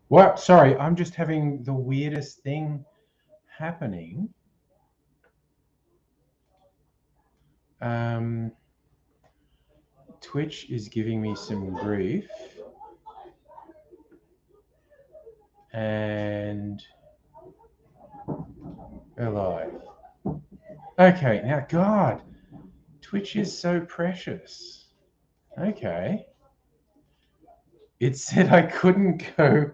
Well, sorry, I'm just having the weirdest thing happening. Twitch is giving me some grief. And alive. Okay, now God, Twitch is so precious. Okay. It said I couldn't go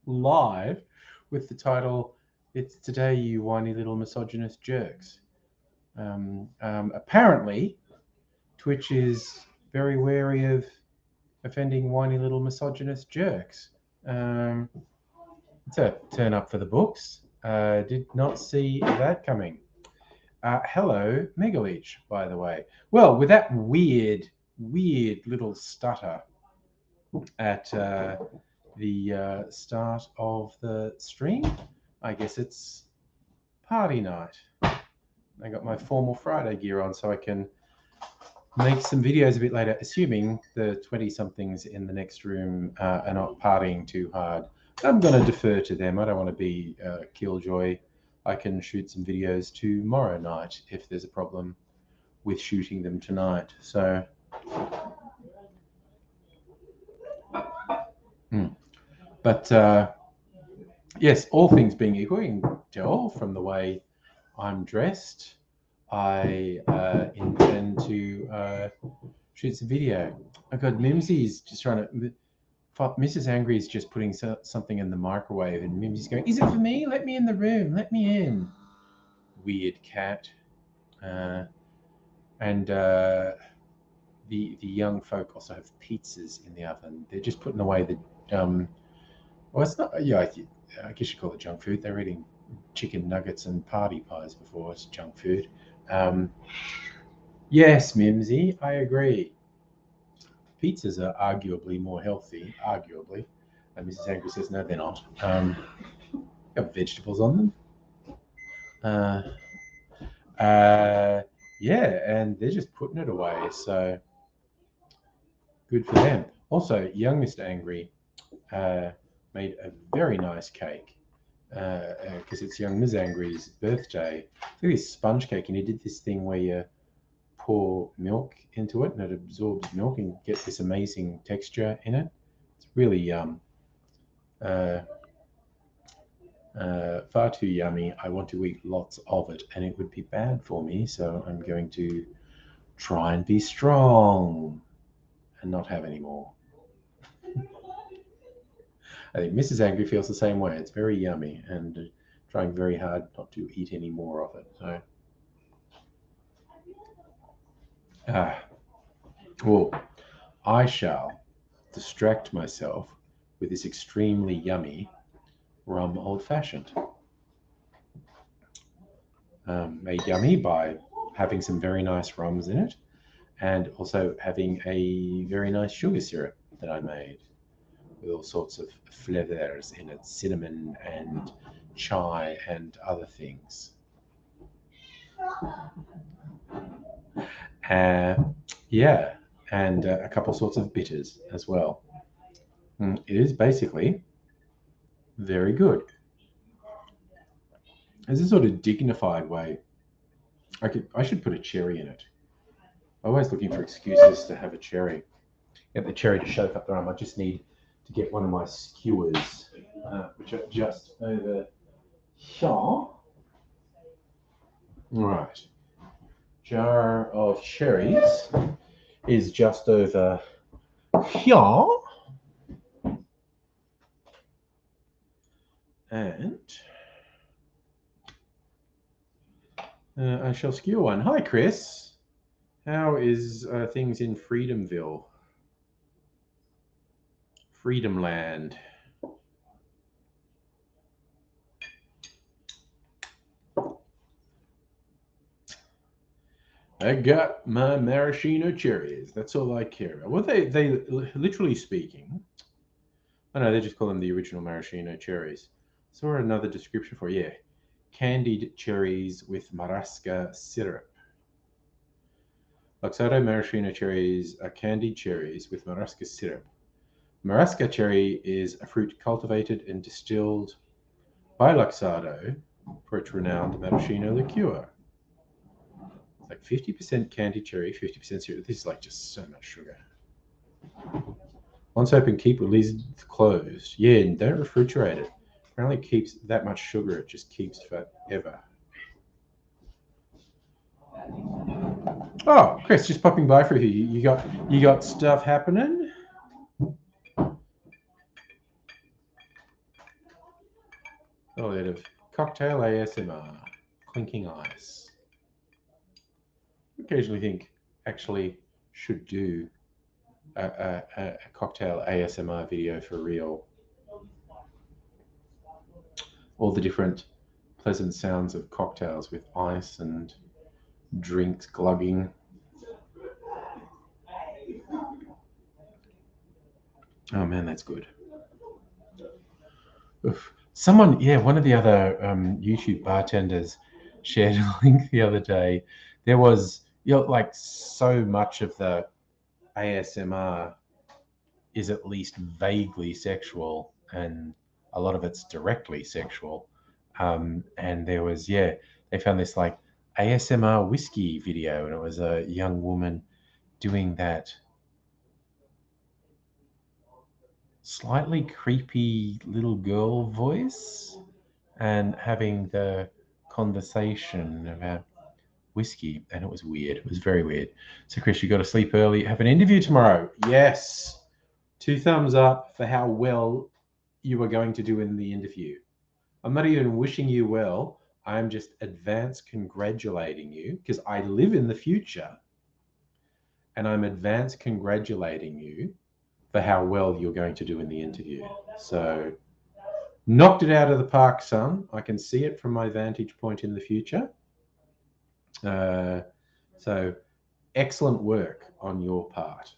live with the title, "It's Today, You Whiny Little Misogynist Jerks." Apparently, Twitch is very wary of offending whiny little misogynist jerks. It's a turn up for the books. Did not see that coming. Hello, Megalich, by the way. Well, with that weird little stutter at the start of the stream, I guess it's party night. I got my formal Friday gear on so I can make some videos a bit later, assuming the 20-somethings in the next room are not partying too hard. I'm going to defer to them. I don't want to be killjoy. I can shoot some videos tomorrow night if there's a problem with shooting them tonight. So, but yes, all things being equal, you can tell from the way I'm dressed, I intend to shoot some video. Oh God, Mimsy's just trying to. Mrs. Angry is just putting something in the microwave, and Mimsy's going, "Is it for me? Let me in the room. Let me in." Weird cat. And the young folk also have pizzas in the oven. They're just putting away the well, it's not. Yeah, I guess you call it junk food. They're eating chicken nuggets and party pies before it's junk food. Yes, Mimsy, I agree. Pizzas are arguably more healthy, arguably. And Mrs. Angry says, no, they're not. Got vegetables on them. Yeah, and they're just putting it away. So good for them. Also, young Mr. Angry made a very nice cake because it's young Ms. Angry's birthday. Look at this sponge cake, and he did this thing where you pour milk into it and it absorbs milk and get this amazing texture in it. It's really far too yummy. I want to eat lots of it and it would be bad for me, so I'm going to try and be strong and not have any more. I think Mrs. Angry feels the same way. It's very yummy and trying very hard not to eat any more of it. So well, I shall distract myself with this extremely yummy rum old-fashioned. Made yummy by having some very nice rums in it and also having a very nice sugar syrup that I made with all sorts of flavors in it, cinnamon and chai and other things. Yeah, and a couple sorts of bitters as well. It is basically very good. There's a sort of dignified way. I should put a cherry in it. I'm always looking for excuses to have a cherry. Get the cherry to shake up the rum. I just need to get one of my skewers, which are just over here. Right. Jar of cherries is just over here. And I shall skewer one. Hi, Chris. How is things in Freedomville? Freedom Land. I got my maraschino cherries. That's all I care about. Well, they literally speaking, I know they just call them the original maraschino cherries. Saw another description for yeah, candied cherries with marasca syrup. Luxardo maraschino cherries are candied cherries with marasca syrup. Marasca cherry is a fruit cultivated and distilled by Luxardo for its renowned maraschino liqueur. It's like 50% candied cherry, 50% syrup. This is like just so much sugar. Once open, keep released closed. Yeah, and don't refrigerate it. Apparently, it keeps that much sugar. It just keeps forever. Oh, Chris, just popping by for you. You got stuff happening. A little bit of cocktail ASMR, clinking ice. Occasionally think actually should do a cocktail ASMR video for real. All the different pleasant sounds of cocktails with ice and drinks glugging. Oh man, that's good. Oof. Someone, yeah, one of the other YouTube bartenders shared a link the other day. There was, like so much of the ASMR is at least vaguely sexual, and a lot of it's directly sexual. And there was, yeah, they found this like ASMR whiskey video, and it was a young woman doing that slightly creepy little girl voice and having the conversation about whiskey, and it was weird. It was very weird. So, Chris, you got to sleep early. Have an interview tomorrow. Yes. 2 thumbs up for how well you are going to do in the interview. I'm not even wishing you well. I'm just advance congratulating you because I live in the future, and I'm advance congratulating you for how well you're going to do in the interview. So, knocked it out of the park, son. I can see it from my vantage point in the future. So excellent work on your part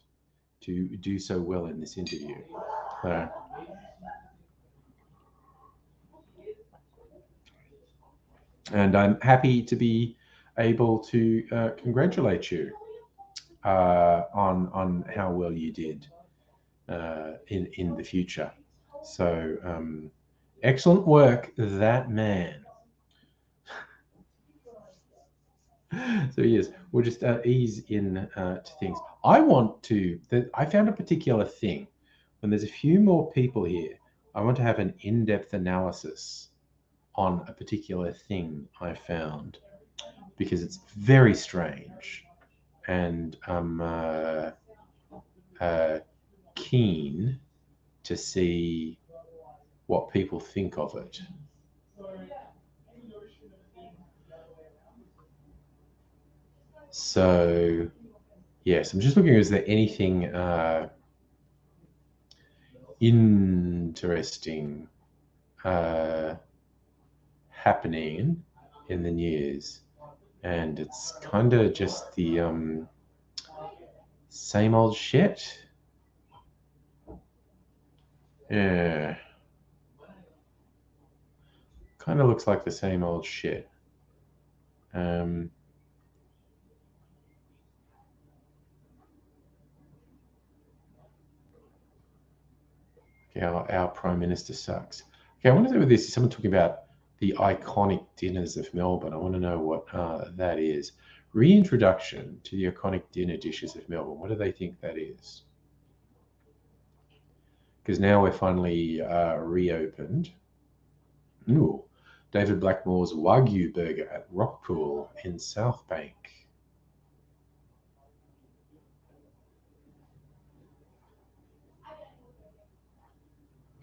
to do so well in this interview. And I'm happy to be able to congratulate you on how well you did in the future. So excellent work, that man. So yes, we'll just ease in to things. I found a particular thing. When there's a few more people here, I want to have an in-depth analysis on a particular thing I found because it's very strange, and I'm keen to see what people think of it. So, yes, I'm just looking. Is there anything interesting happening in the news? And it's kind of just the same old shit. Yeah. Kind of looks like the same old shit. Our Prime Minister sucks. Okay, I want to know this. Is someone talking about the iconic dinners of Melbourne? I want to know what that is. Reintroduction to the iconic dinner dishes of Melbourne. What do they think that is? Because now we're finally reopened. Ooh, David Blackmore's Wagyu burger at Rockpool in South Bank.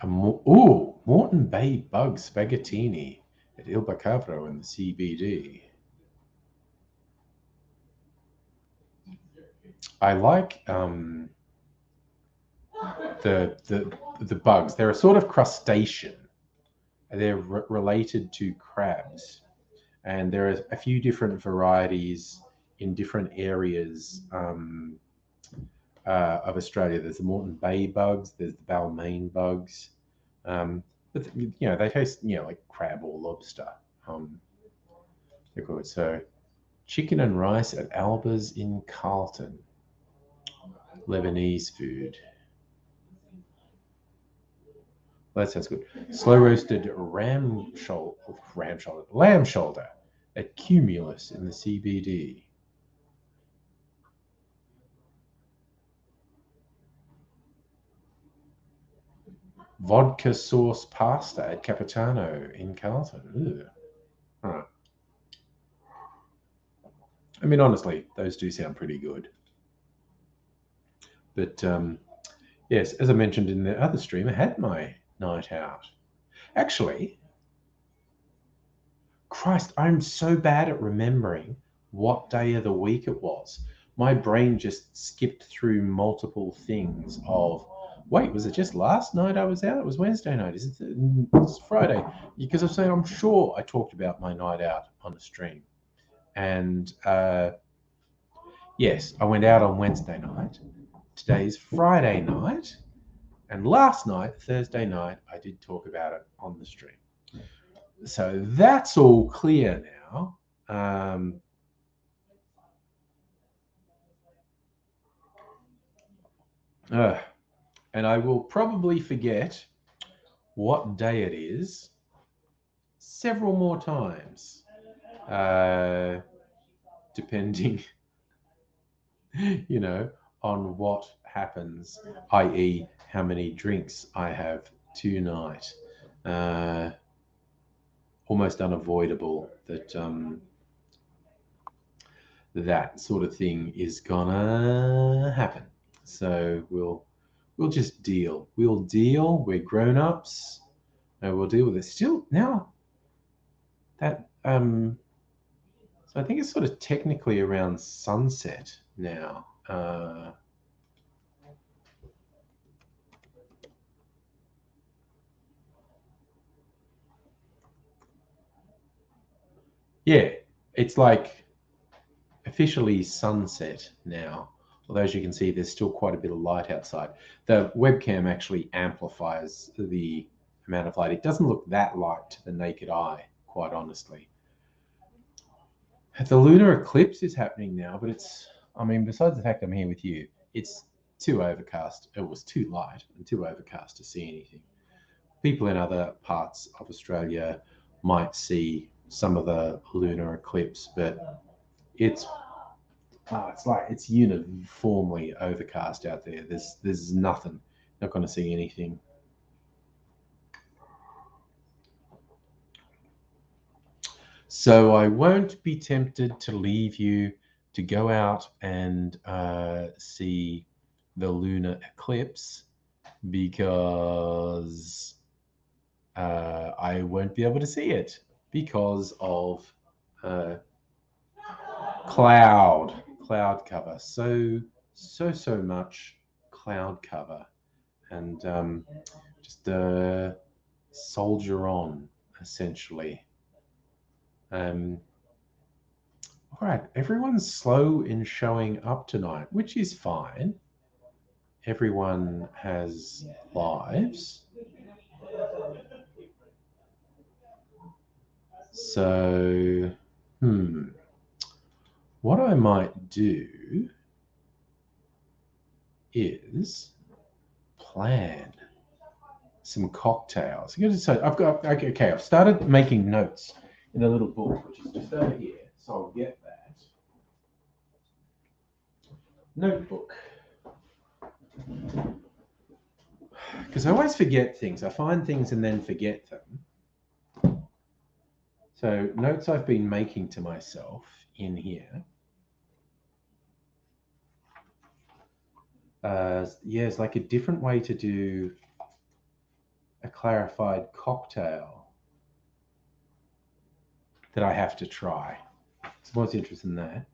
Moreton Bay Bug Spaghettini at Il Bacavro in the CBD. I like the bugs. They're a sort of crustacean. They're related to crabs, and there are a few different varieties in different areas of Australia. There's the Moreton Bay bugs, there's the Balmain bugs. But they taste like crab or lobster. They're good. So chicken and rice at Alba's in Carlton. Lebanese food. Well, that sounds good. Slow roasted lamb shoulder at Cumulus in the CBD. Vodka sauce pasta at Capitano in Carlton. All right. I mean, honestly, those do sound pretty good. But yes, as I mentioned in the other stream, I had my night out. Actually, Christ, I'm so bad at remembering what day of the week it was. My brain just skipped through multiple things of, wait, was it just last night I was out? It was Wednesday night. It's Friday? Because I'm sure I talked about my night out on the stream. And yes, I went out on Wednesday night. Today's Friday night. And last night, Thursday night, I did talk about it on the stream. So that's all clear now. And I will probably forget what day it is several more times, depending, on what happens, i.e., how many drinks I have tonight. Almost unavoidable that that sort of thing is gonna happen. So we'll just deal. We'll deal. We're grown-ups. And we'll deal with it. Still now that so I think it's sort of technically around sunset now. Yeah, it's like officially sunset now. Although, as you can see, there's still quite a bit of light outside. The webcam actually amplifies the amount of light. It doesn't look that light to the naked eye, quite honestly. The lunar eclipse is happening now, but besides the fact I'm here with you, it's too overcast. It was too light and too overcast to see anything. People in other parts of Australia might see some of the lunar eclipse, but it's uniformly overcast out there. There's nothing. Not going to see anything. So I won't be tempted to leave you to go out and see the lunar eclipse because I won't be able to see it because of cloud cover. So much cloud cover, and just soldier on, essentially. All right, everyone's slow in showing up tonight, which is fine. Everyone has lives. So, what I might do is plan some cocktails. I've started making notes in a little book, which is just over here. So I'll get that notebook. Because I always forget things. I find things and then forget them. So notes I've been making to myself in here. It's like a different way to do a clarified cocktail that I have to try. So what's interested in that?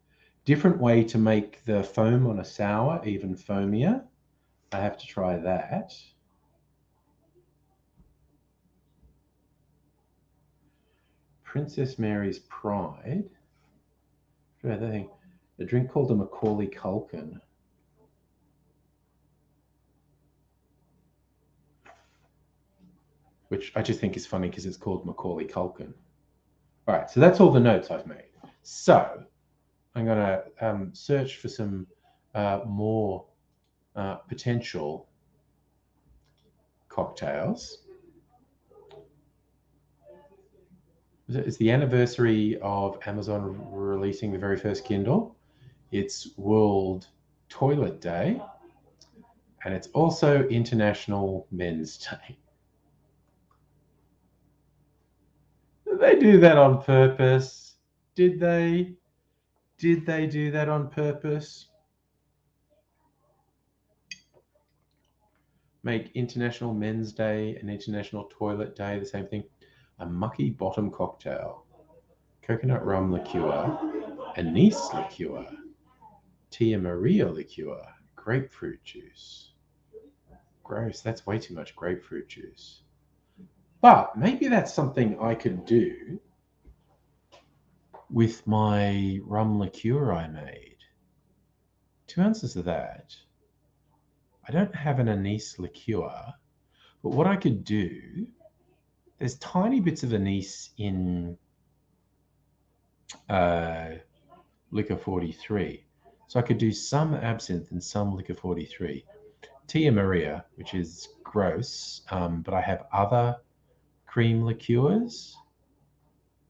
Different way to make the foam on a sour even foamier. I have to try that. Princess Mary's Pride. Try that thing. a drink called a Macaulay Culkin. Which I just think is funny because it's called Macaulay Culkin. All right, so that's all the notes I've made. So I'm going to search for some more potential cocktails. It's the anniversary of Amazon releasing the very first Kindle. It's World Toilet Day, and it's also International Men's Day. Did they do that on purpose? Did they? Did they do that on purpose? Make International Men's Day and International Toilet Day the same thing? A mucky bottom cocktail, coconut rum liqueur, anise liqueur, Tia Maria liqueur, grapefruit juice. Gross, that's way too much grapefruit juice. But maybe that's something I could do with my rum liqueur I made. 2 ounces of that. I don't have an anise liqueur, but what I could do, there's tiny bits of anise in Liquor 43. So I could do some absinthe and some Liquor 43. Tia Maria, which is gross, but I have other cream liqueurs.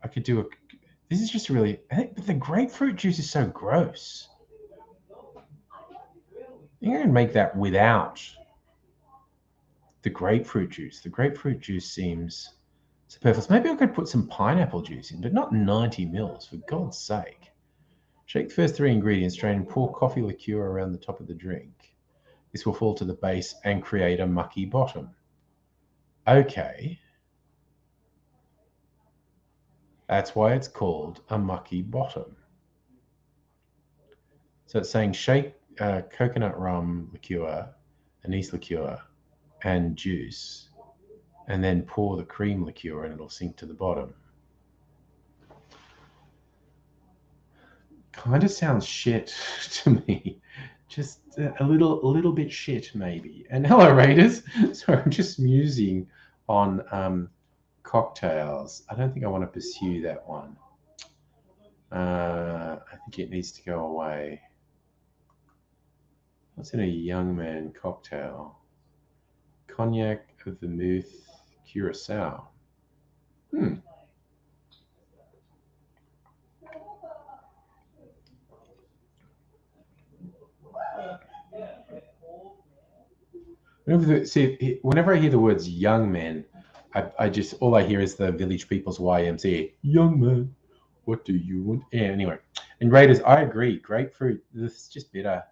I could do this is just really, but the grapefruit juice is so gross. I think I can make that without the grapefruit juice. The grapefruit juice seems superfluous. Maybe I could put some pineapple juice in, but not 90 mils, for God's sake. Shake the first 3 ingredients, strain and pour coffee liqueur around the top of the drink. This will fall to the base and create a mucky bottom. Okay. That's why it's called a mucky bottom. So it's saying shake coconut rum liqueur, anise liqueur, and juice, and then pour the cream liqueur and it'll sink to the bottom. Kind of sounds shit to me. Just a little bit shit, maybe. And hello, Raiders. So I'm just musing on cocktails. I don't think I want to pursue that one. I think it needs to go away. What's in a young man cocktail? Cognac, vermouth, curacao. Whenever I hear the words young men, I just, all I hear is the Village People's YMCA. Young man, what do you want? Yeah, anyway. And Raiders, I agree. Grapefruit, this is just bitter.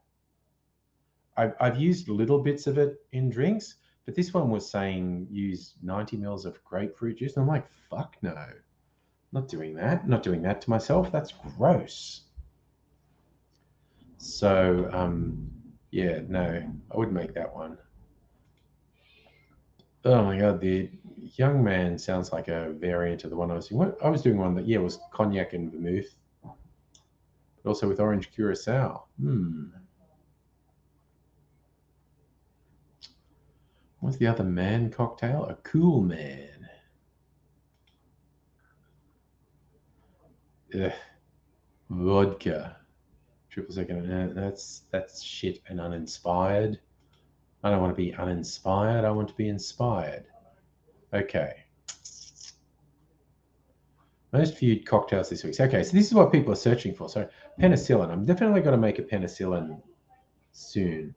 I've used little bits of it in drinks, but this one was saying use 90 mils of grapefruit juice. And I'm like, fuck no. Not doing that. Not doing that to myself. That's gross. So, yeah, no, I wouldn't make that one. Oh my God, the young man sounds like a variant of the one I was doing. I was doing one that, yeah, was cognac and vermouth, but also with orange curacao. What's the other man cocktail? A cool man. Ugh. Vodka. Triple second. That's shit and uninspired. I don't want to be uninspired. I want to be inspired. Okay. Most viewed cocktails this week. Okay, so this is what people are searching for. So penicillin. I'm definitely going to make a penicillin soon.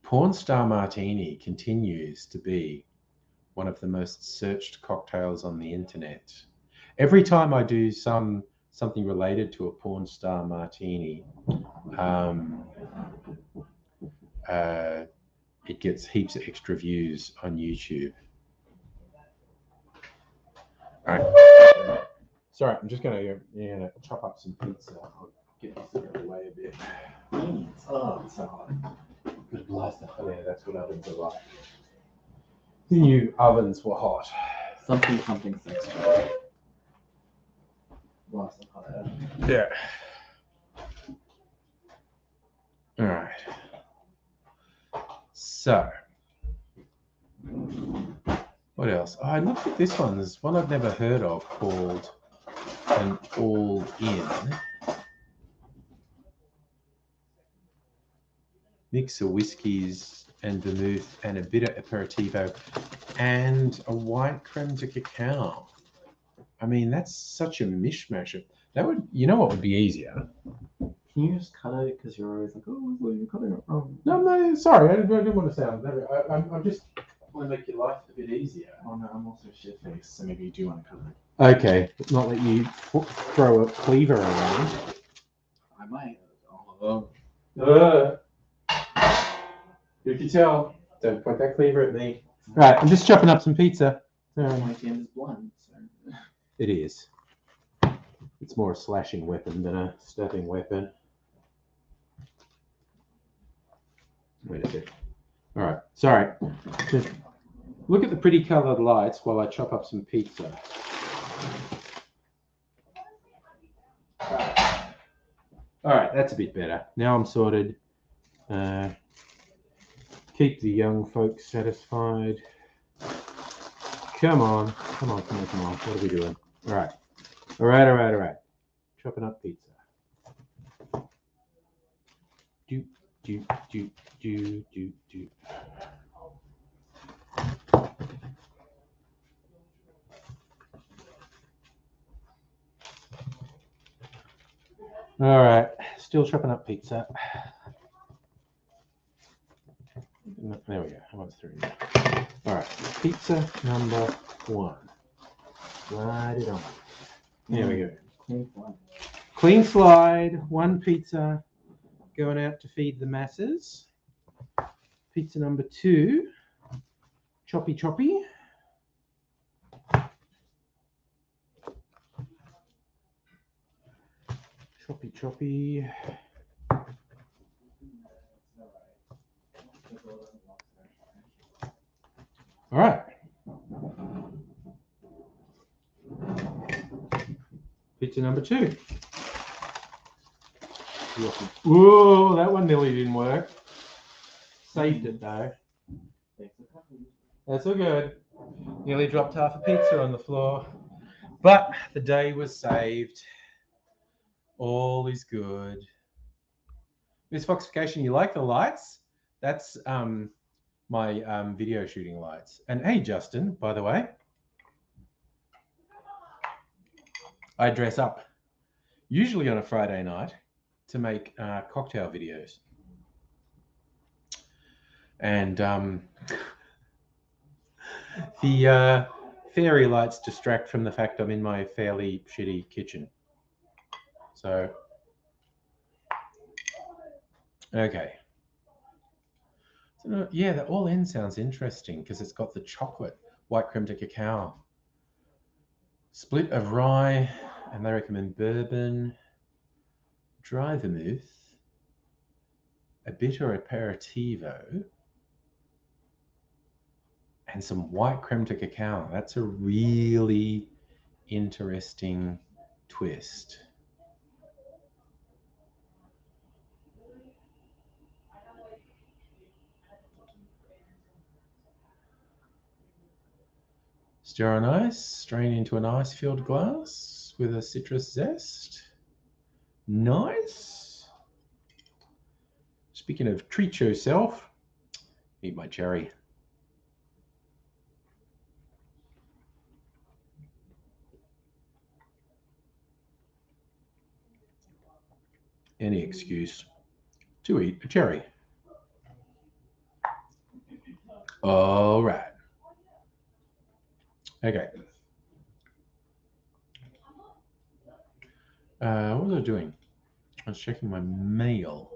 Porn Star Martini continues to be one of the most searched cocktails on the internet. Every time I do something related to a porn star martini, it gets heaps of extra views on YouTube. All right. Sorry, I'm just going to chop up some pizza. I'll get this out of the way a bit. Oh, it's hard. Good blast. Yeah, that's what ovens are like. The new ovens were hot. Something sex. Blast the hot out. Yeah. All right. So, what else? Oh, I looked at this one. There's one I've never heard of called an all-in. Mix of whiskies and vermouth and a bitter aperitivo and a white creme de cacao. I mean, that's such a mishmash. That would, you know what would be easier? Can you just cut it? Because you're always like, oh, well, you're cutting it wrong. No, sorry. I didn't want to sound. I'm just want to make your life a bit easier. Oh no, I'm also shit-faced, so maybe you do want to cut it. Okay, not let you throw a cleaver around. I might. You can tell. Don't point that cleaver at me. Right, I'm just chopping up some pizza. My hand is blunt. So. It is. It's more a slashing weapon than a stabbing weapon. Wait a sec. All right, sorry. Just look at the pretty coloured lights while I chop up some pizza. All right, that's a bit better. Now I'm sorted. Keep the young folks satisfied. Come on. What are we doing? All right. Chopping up pizza. Do. All right, still chopping up pizza. There we go. I was through. All right, pizza number 1. Slide it on. There we go. Clean slide. 1 pizza going out to feed the masses. Pizza number 2. Choppy. Choppy. All right. Pizza number 2. Whoa, that one nearly didn't work. Saved it though. That's all good. Nearly dropped half a pizza on the floor. But the day was saved. All is good. Miss Foxification, you like the lights? That's my video shooting lights. And hey, Justin, by the way, I dress up usually on a Friday night to make cocktail videos. And the fairy lights distract from the fact I'm in my fairly shitty kitchen. So, okay. So, yeah, the all-in sounds interesting because it's got the chocolate, white creme de cacao, split of rye, and they recommend bourbon, dry vermouth, a bitter aperitivo, and some white creme de cacao. That's a really interesting twist. Stir on ice, strain into an ice-filled glass with a citrus zest. Nice. Speaking of treat yourself, eat my cherry. Any excuse to eat a cherry. All right. Okay. What was I doing? I was checking my mail.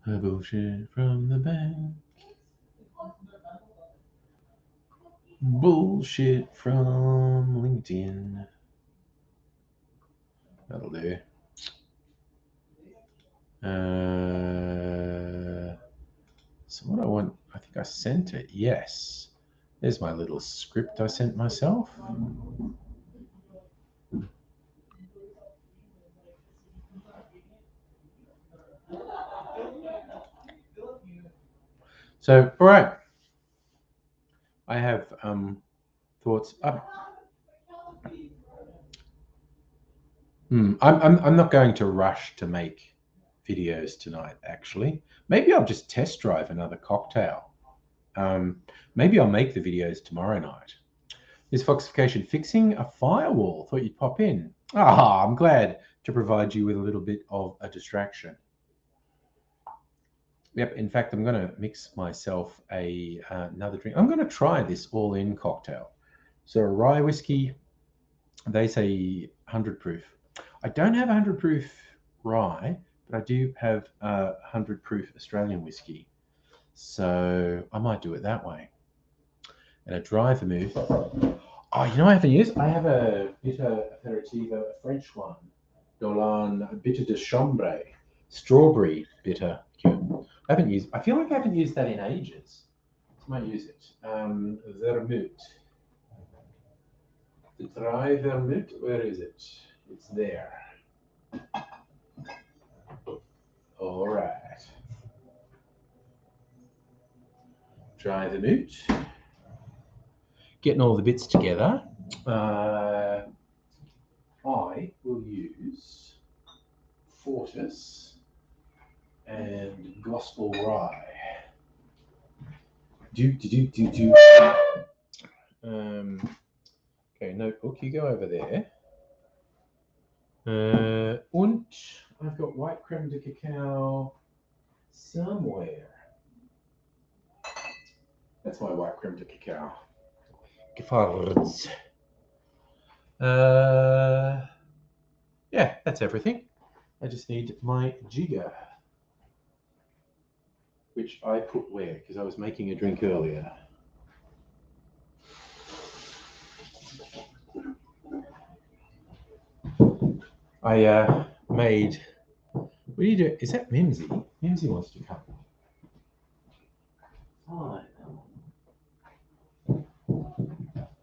Bullshit from the bank. Bullshit from LinkedIn. That'll do. So what I want, I think I sent it. Yes. There's my little script I sent myself. So, all right. I have thoughts. I'm not going to rush to make videos tonight, actually. Maybe I'll just test drive another cocktail. Maybe I'll make the videos tomorrow night. Is Foxification fixing a firewall? Thought you'd pop in. Ah, I'm glad to provide you with a little bit of a distraction. Yep, in fact, I'm going to mix myself another drink. I'm going to try this all-in cocktail. So rye whiskey, they say 100 proof. I don't have 100 proof rye, but I do have 100 proof Australian whiskey. So I might do it that way. And a dry vermouth. Oh, you know what I haven't used? I have a bitter aperitif, a French one. Dolan Bitter de Chambre. Strawberry bitter. I haven't used. I feel like I haven't used that in ages. I might use it. Vermouth. The dry vermouth. Where is it? It's there. All right. Dry vermouth. Getting all the bits together. I will use Fortis and Gospel Rye. Do. Okay, notebook, you go over there. Und I've got white creme de cacao somewhere. That's my white creme de cacao. Gefards. Yeah, that's everything. I just need my jigger, which I put where? Because I was making a drink earlier. I made. What do you do? Is that Mimsy? Mimsy wants to come. Fine.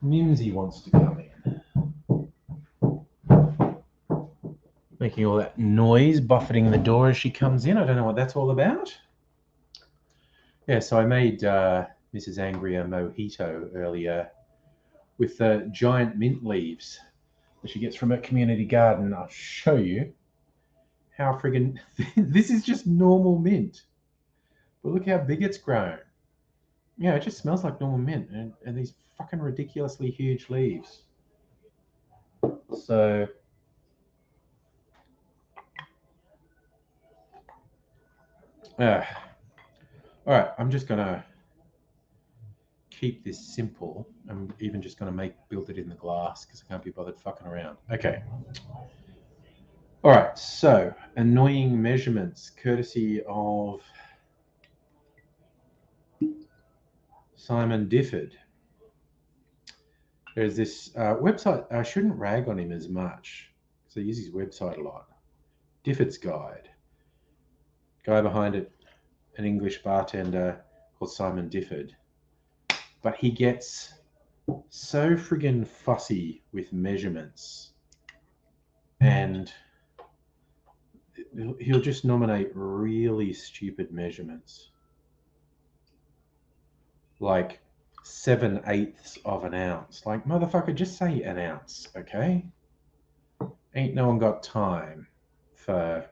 Mimsy wants to come in. Making all that noise, buffeting the door as she comes in. I don't know what that's all about. Yeah, so I made Mrs. Angry a mojito earlier with giant mint leaves that she gets from her community garden. I'll show you how friggin' this is just normal mint. But look how big it's grown. Yeah, it just smells like normal mint and these fucking ridiculously huge leaves. So all right, I'm just gonna keep this simple. I'm even just gonna build it in the glass because I can't be bothered fucking around. Okay. All right, so annoying measurements courtesy of Simon Difford. There's this website. I shouldn't rag on him as much because I use his website a lot. Difford's Guide. Guy behind it, an English bartender called Simon Difford. But he gets so friggin' fussy with measurements, and he'll just nominate really stupid measurements, like 7/8 of an ounce. Like, motherfucker, just say an ounce, okay? Ain't no one got time for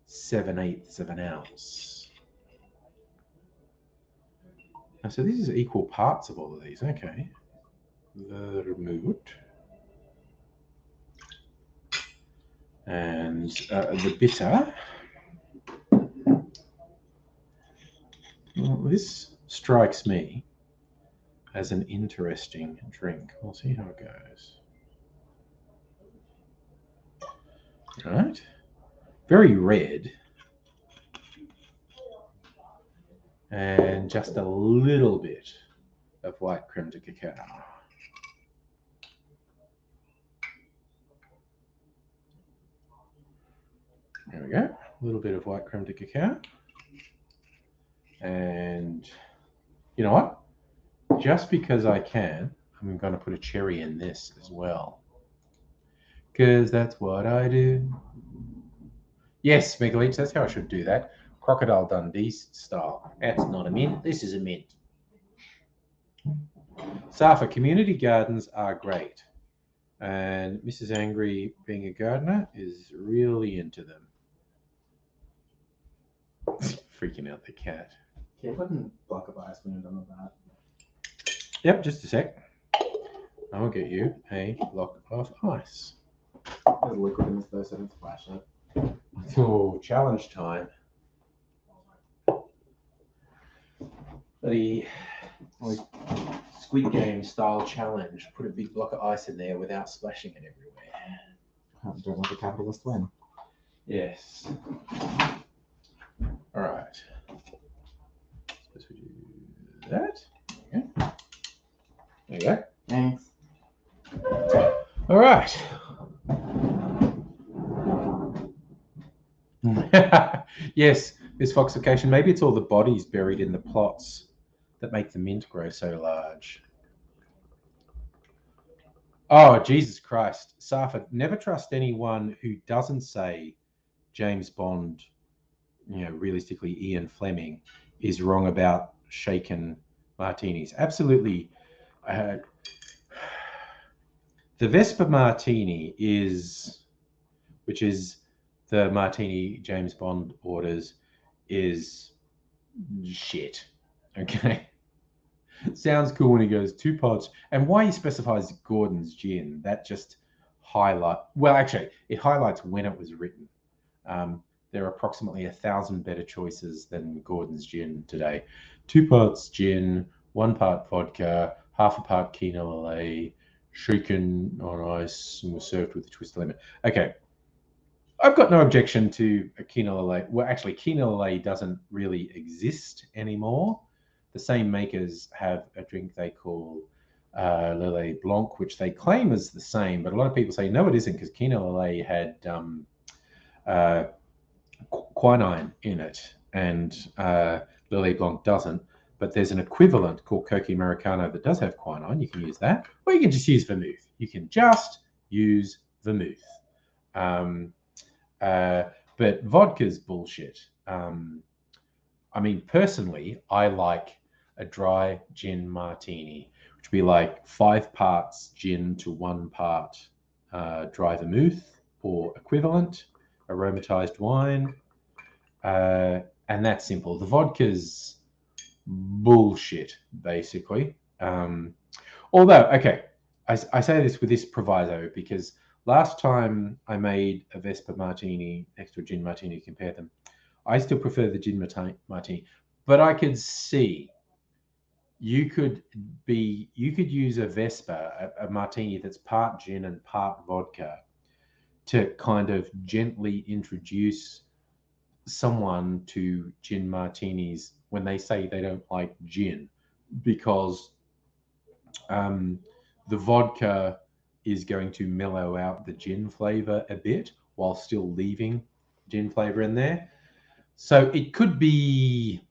7/8 of an ounce. So this is equal parts of all of these. Okay. Vermouth. And the bitter. Well, this strikes me as an interesting drink. We'll see how it goes. Right. Very red. And just a little bit of white creme de cacao. There we go. A little bit of white creme de cacao. And you know what? Just because I can, I'm going to put a cherry in this as well. Because that's what I do. Yes, Megaleech, that's how I should do that. Crocodile Dundee style. That's not a mint. This is a mint. Safa, community gardens are great. And Mrs. Angry, being a gardener, is really into them. Freaking out the cat. Okay, put in block of ice when you're done with that. Yep, just a sec. I'll get you a block of ice. There's liquid in this though, so don't splash it. Oh, challenge time. The Squid Game style challenge. Put a big block of ice in there without splashing it everywhere. Don't let the capitalist win. Yes. All right. Suppose we do that. Okay. There you go. Thanks. All right. Yes, this foxification. Maybe it's all the bodies buried in the plots that make the mint grow so large. Oh, Jesus Christ. Safa, never trust anyone who doesn't say James Bond, realistically Ian Fleming, is wrong about shaken martinis. Absolutely. The Vesper Martini which is the martini James Bond orders, is shit. Okay. Sounds cool when he goes 2 pots. And why he specifies Gordon's gin, that just it highlights when it was written. There are approximately 1,000 better choices than Gordon's gin today. 2 parts gin, 1 part vodka, half a part Kina Lillet, shaken on ice, and was served with a twist of lemon. Okay. I've got no objection to a Kina Lillet. Well, actually, Kina Lillet doesn't really exist anymore. The same makers have a drink they call Lillet Blanc, which they claim is the same, but a lot of people say, no, it isn't, because Kina Lillet had quinine in it, and Lillet Blanc doesn't. But there's an equivalent called Coca Americano that does have quinine. You can use that, or you can just use vermouth. You can just use vermouth. But vodka's bullshit. Personally, I like a dry gin martini, which would be like 5 parts gin to 1 part dry vermouth or equivalent, aromatized wine. And that's simple. The vodka's bullshit, basically. Although, okay, I say this with this proviso because last time I made a Vesper martini next to a gin martini, compare them, I still prefer the gin martini, but I could see you could use a Vesper, a martini that's part gin and part vodka, to kind of gently introduce someone to gin martinis when they say they don't like gin, because the vodka is going to mellow out the gin flavor a bit while still leaving gin flavor in there. So it could be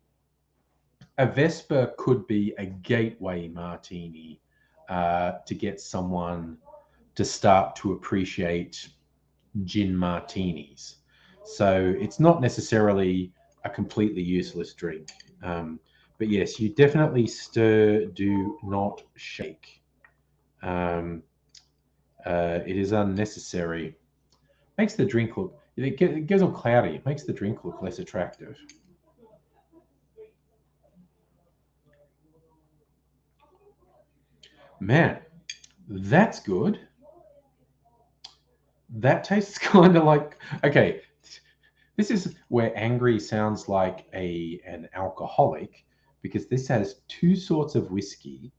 a Vesper, could be a gateway martini to get someone to start to appreciate gin martinis. So it's not necessarily a completely useless drink. But yes, you definitely stir, do not shake. It is unnecessary. Makes the drink look, it goes all cloudy. It makes the drink look less attractive. Man, that's good. That tastes kind of like, okay, this is where angry sounds like an alcoholic, because this has 2 sorts of whiskey,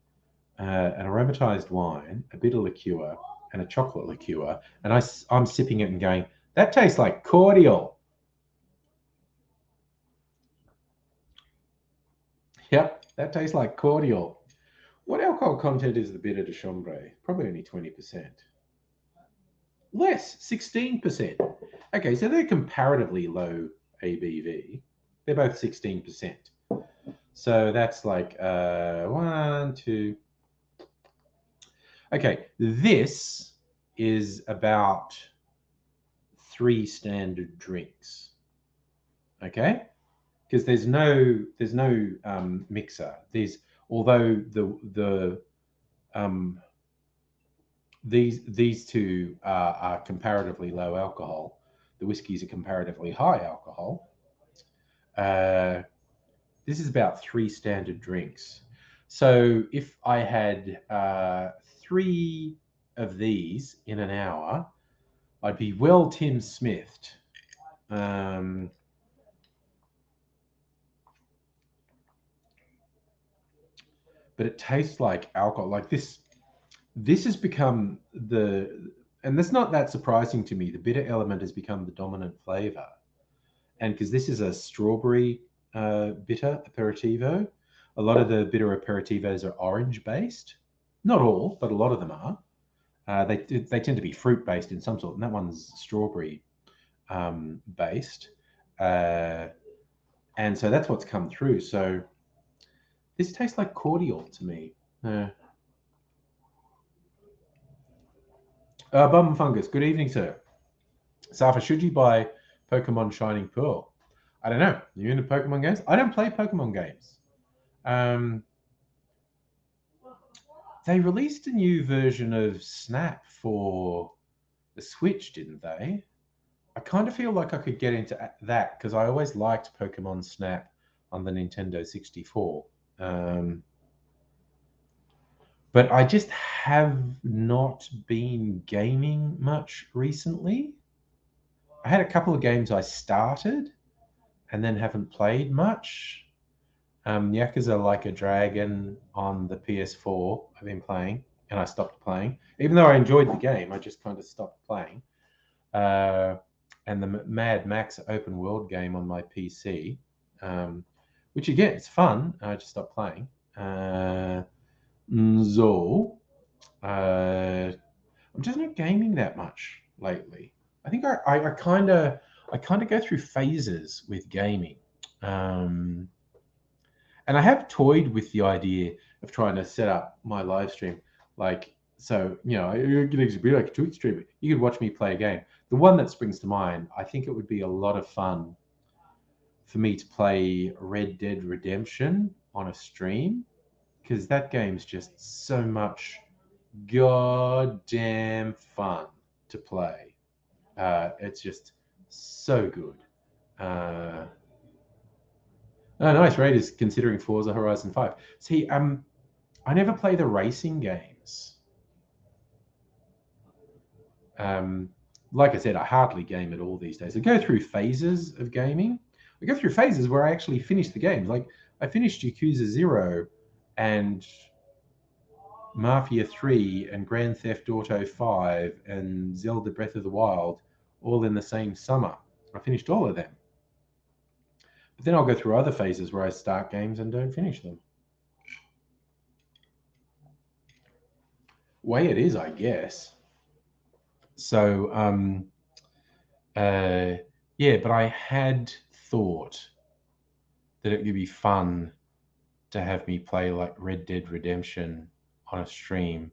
an aromatized wine, a bit of liqueur, and a chocolate liqueur. And I'm sipping it and going, that tastes like cordial. Yep, that tastes like cordial. What alcohol content is the bitter de Chambray? Probably only 20%. Less, 16%. Okay, so they're comparatively low ABV. They're both 16%. So that's like 1, 2. Okay, this is about 3 standard drinks. Okay, because there's no mixer. Although these two are comparatively low alcohol. The whiskeys are comparatively high alcohol. This is about 3 standard drinks. So if I had 3 of these in an hour, I'd be well Tim Smithed. But it tastes like alcohol. Like this has become and that's not that surprising to me. The bitter element has become the dominant flavor. And because this is a strawberry bitter aperitivo, a lot of the bitter aperitivos are orange based. Not all, but a lot of them are. They tend to be fruit based in some sort, and that one's strawberry based. And so that's what's come through. So this tastes like cordial to me. Bum Fungus, good evening, sir. Safa, should you buy Pokemon Shining Pearl? I don't know. Are you into Pokemon games? I don't play Pokemon games. They released a new version of Snap for the Switch, didn't they? I kind of feel like I could get into that because I always liked Pokemon Snap on the Nintendo 64. But I just have not been gaming much recently. I had a couple of games I started and then haven't played much. Yakuza Like a Dragon on the PS4 I've been playing, and I stopped playing. Even though I enjoyed the game, I just kind of stopped playing. And the Mad Max open world game on my PC, which again, it's fun. I just stopped playing. So, I'm just not gaming that much lately. I think I kind of go through phases with gaming. And I have toyed with the idea of trying to set up my live stream like, so, you know, it could be like a Twitch stream. You could watch me play a game. The one that springs to mind, I think it would be a lot of fun for me to play Red Dead Redemption on a stream, because that game's just so much goddamn fun to play. It's just so good. Oh, nice. Raiders considering Forza Horizon 5. See, I never play the racing games. Like I said, I hardly game at all these days. I go through phases of gaming. I go through phases where I actually finish the games. Like I finished Yakuza 0 and Mafia 3 and Grand Theft Auto 5 and Zelda Breath of the Wild all in the same summer. I finished all of them. But then I'll go through other phases where I start games and don't finish them. Way it is, I guess. So, yeah, but I had thought that it would be fun to have me play like Red Dead Redemption on a stream,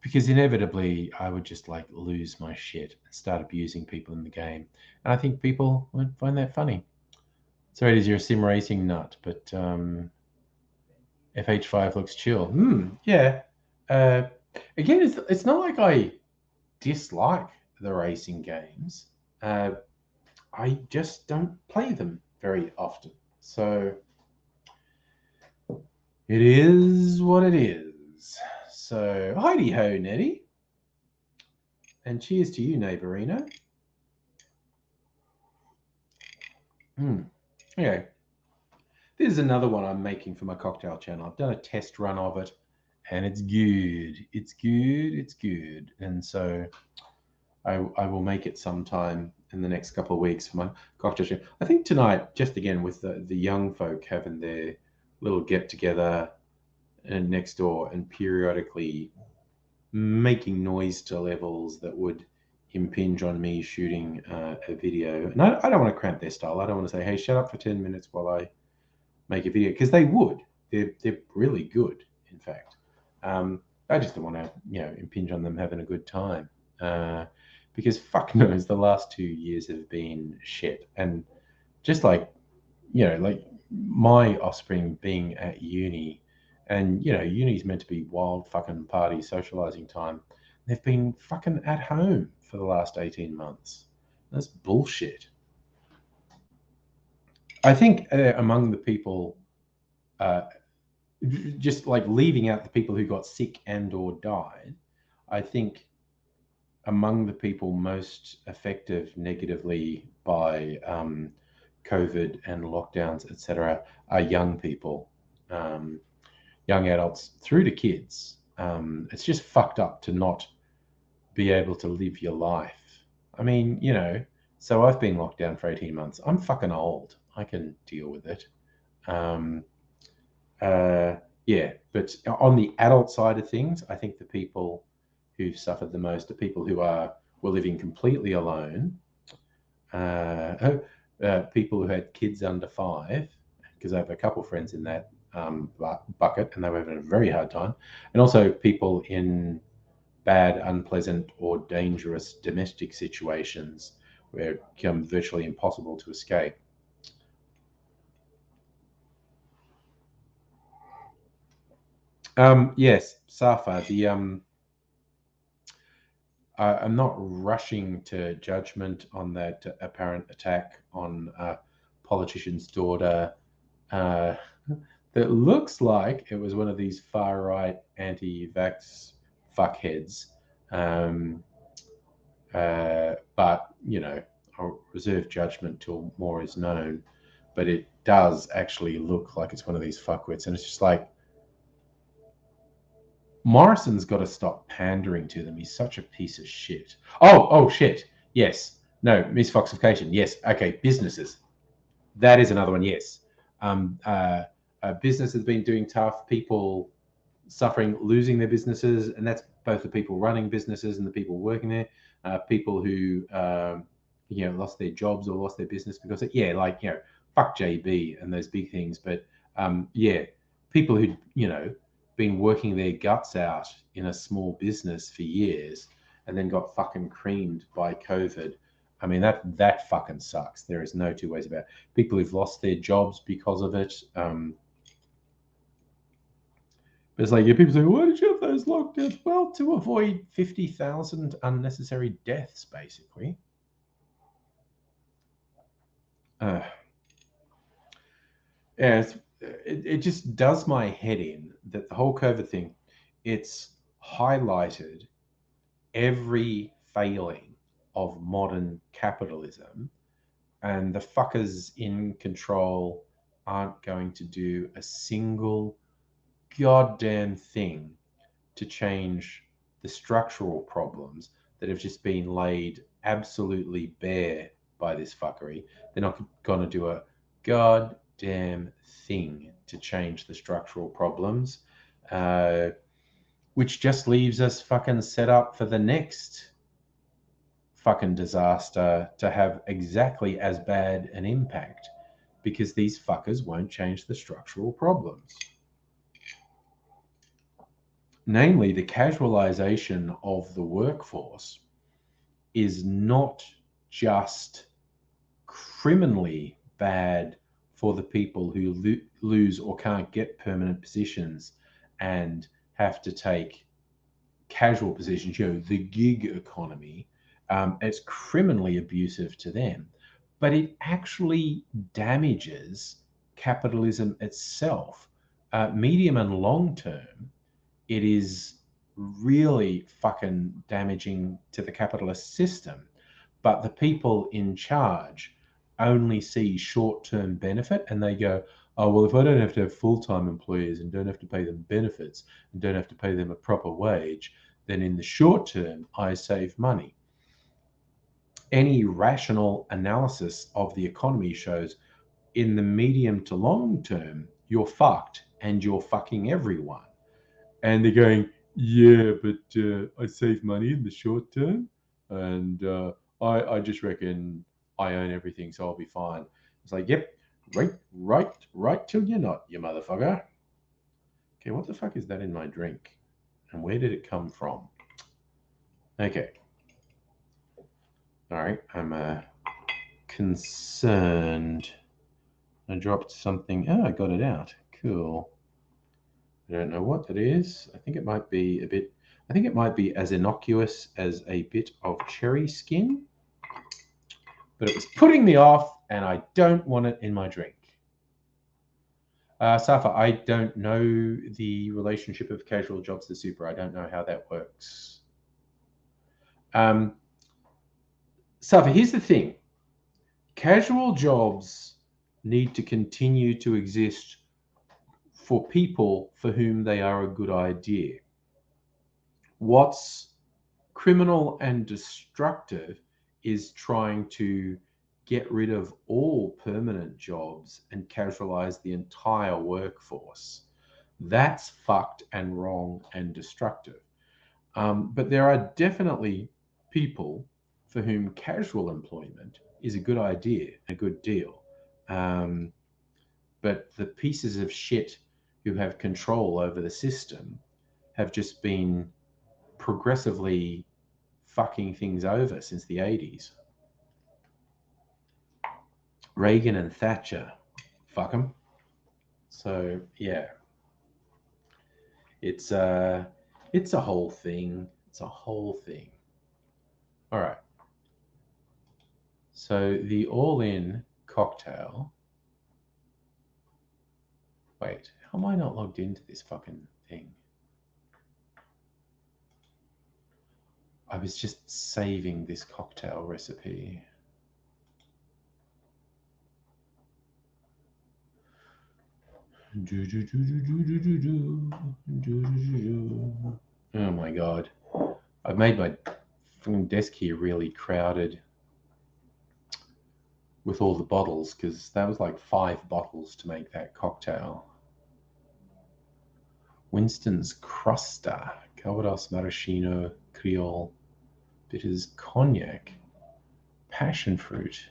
because inevitably I would just like lose my shit and start abusing people in the game. And I think people would find that funny. Sorry, it is, you're a sim racing nut, but FH5 looks chill. Yeah. Again, it's not like I dislike the racing games. I just don't play them very often. So it is what it is. So Heidi ho, Nettie. And cheers to you, neighborino. Okay. This is another one I'm making for my cocktail channel. I've done a test run of it, and it's good. It's good. It's good. And so I will make it sometime in the next couple of weeks for my cocktail channel. I think tonight, just again with the young folk having their little get together and next door and periodically making noise to levels that would impinge on me shooting a video. And I don't want to cramp their style. I don't want to say, hey, shut up for 10 minutes while I make a video because they would. They're really good, in fact. I just don't want to, impinge on them having a good time. Because fuck knows the last 2 years have been shit. And just like, like my offspring being at uni, and uni's meant to be wild fucking party socializing time. They've been fucking at home for the last 18 months. That's bullshit. I think among the people, just like leaving out the people who got sick and or died, I think among the people most affected negatively by COVID and lockdowns, etc., are young people, young adults through to kids. It's just fucked up to not be able to live your life. I mean, so I've been locked down for 18 months. I'm fucking old. I can deal with it. Yeah, but on the adult side of things, I think the people who've suffered the most are people who were living completely alone, people who had kids under 5, because I have a couple of friends in that bucket, and they were having a very hard time, and also people in bad, unpleasant, or dangerous domestic situations where it becomes virtually impossible to escape. Yes, Safa, I'm not rushing to judgment on that apparent attack on a politician's daughter. That looks like it was one of these far-right anti-vax fuckheads. But, I'll reserve judgment till more is known. But it does actually look like it's one of these fuckwits. And it's just like, Morrison's got to stop pandering to them. He's such a piece of shit. Oh, shit. Yes. No, misfoxification. Yes. Okay, businesses. That is another one. Yes. Business has been doing tough. People suffering, losing their businesses, and that's both the people running businesses and the people working there. People who lost their jobs or lost their business because fuck JB and those big things. But people who been working their guts out in a small business for years and then got fucking creamed by COVID. I mean, that fucking sucks. There is no two ways about it. People who've lost their jobs because of it. But it's like, people say, why did you have those lockdowns? Well, to avoid 50,000 unnecessary deaths, basically. It just does my head in that the whole COVID thing, it's highlighted every failing of modern capitalism, and the fuckers in control aren't going to do a single goddamn thing to change the structural problems that have just been laid absolutely bare by this fuckery. They're not going to do a goddamn thing to change the structural problems, which just leaves us fucking set up for the next fucking disaster to have exactly as bad an impact, because these fuckers won't change the structural problems. Namely, the casualization of the workforce is not just criminally bad for the people who lose or can't get permanent positions and have to take casual positions, the gig economy. It's criminally abusive to them, but it actually damages capitalism itself. Medium and long term, it is really fucking damaging to the capitalist system. But the people in charge only see short-term benefit, and they go, oh, well, if I don't have to have full-time employees and don't have to pay them benefits and don't have to pay them a proper wage, then in the short term, I save money. Any rational analysis of the economy shows in the medium to long term, you're fucked and you're fucking everyone. And they're going, yeah, but I save money in the short term, and I just reckon I own everything, so I'll be fine. It's like, yep, Right till you're not, you motherfucker. Okay, what the fuck is that in my drink? And where did it come from? Okay. All right, I'm concerned. I dropped something. Oh, I got it out. Cool. I don't know what that is. I think it might be as innocuous as a bit of cherry skin, but it was putting me off, and I don't want it in my drink. Safa, I don't know the relationship of casual jobs to super. I don't know how that works. Safa, here's the thing. Casual jobs need to continue to exist for people for whom they are a good idea. What's criminal and destructive is trying to get rid of all permanent jobs and casualize the entire workforce. That's fucked and wrong and destructive. But there are definitely people for whom casual employment is a good idea, a good deal. But the pieces of shit who have control over the system have just been progressively fucking things over since the 80s. Reagan and Thatcher, fuck them. So yeah, it's a whole thing. It's a whole thing. All right. So the all-in cocktail. Wait, how am I not logged into this fucking thing? I was just saving this cocktail recipe. Oh my god. I've made my desk here really crowded with all the bottles because that was like 5 bottles to make that cocktail. Winston's Cruster, Calvados, Maraschino, Creole, bitters, cognac, passion fruit,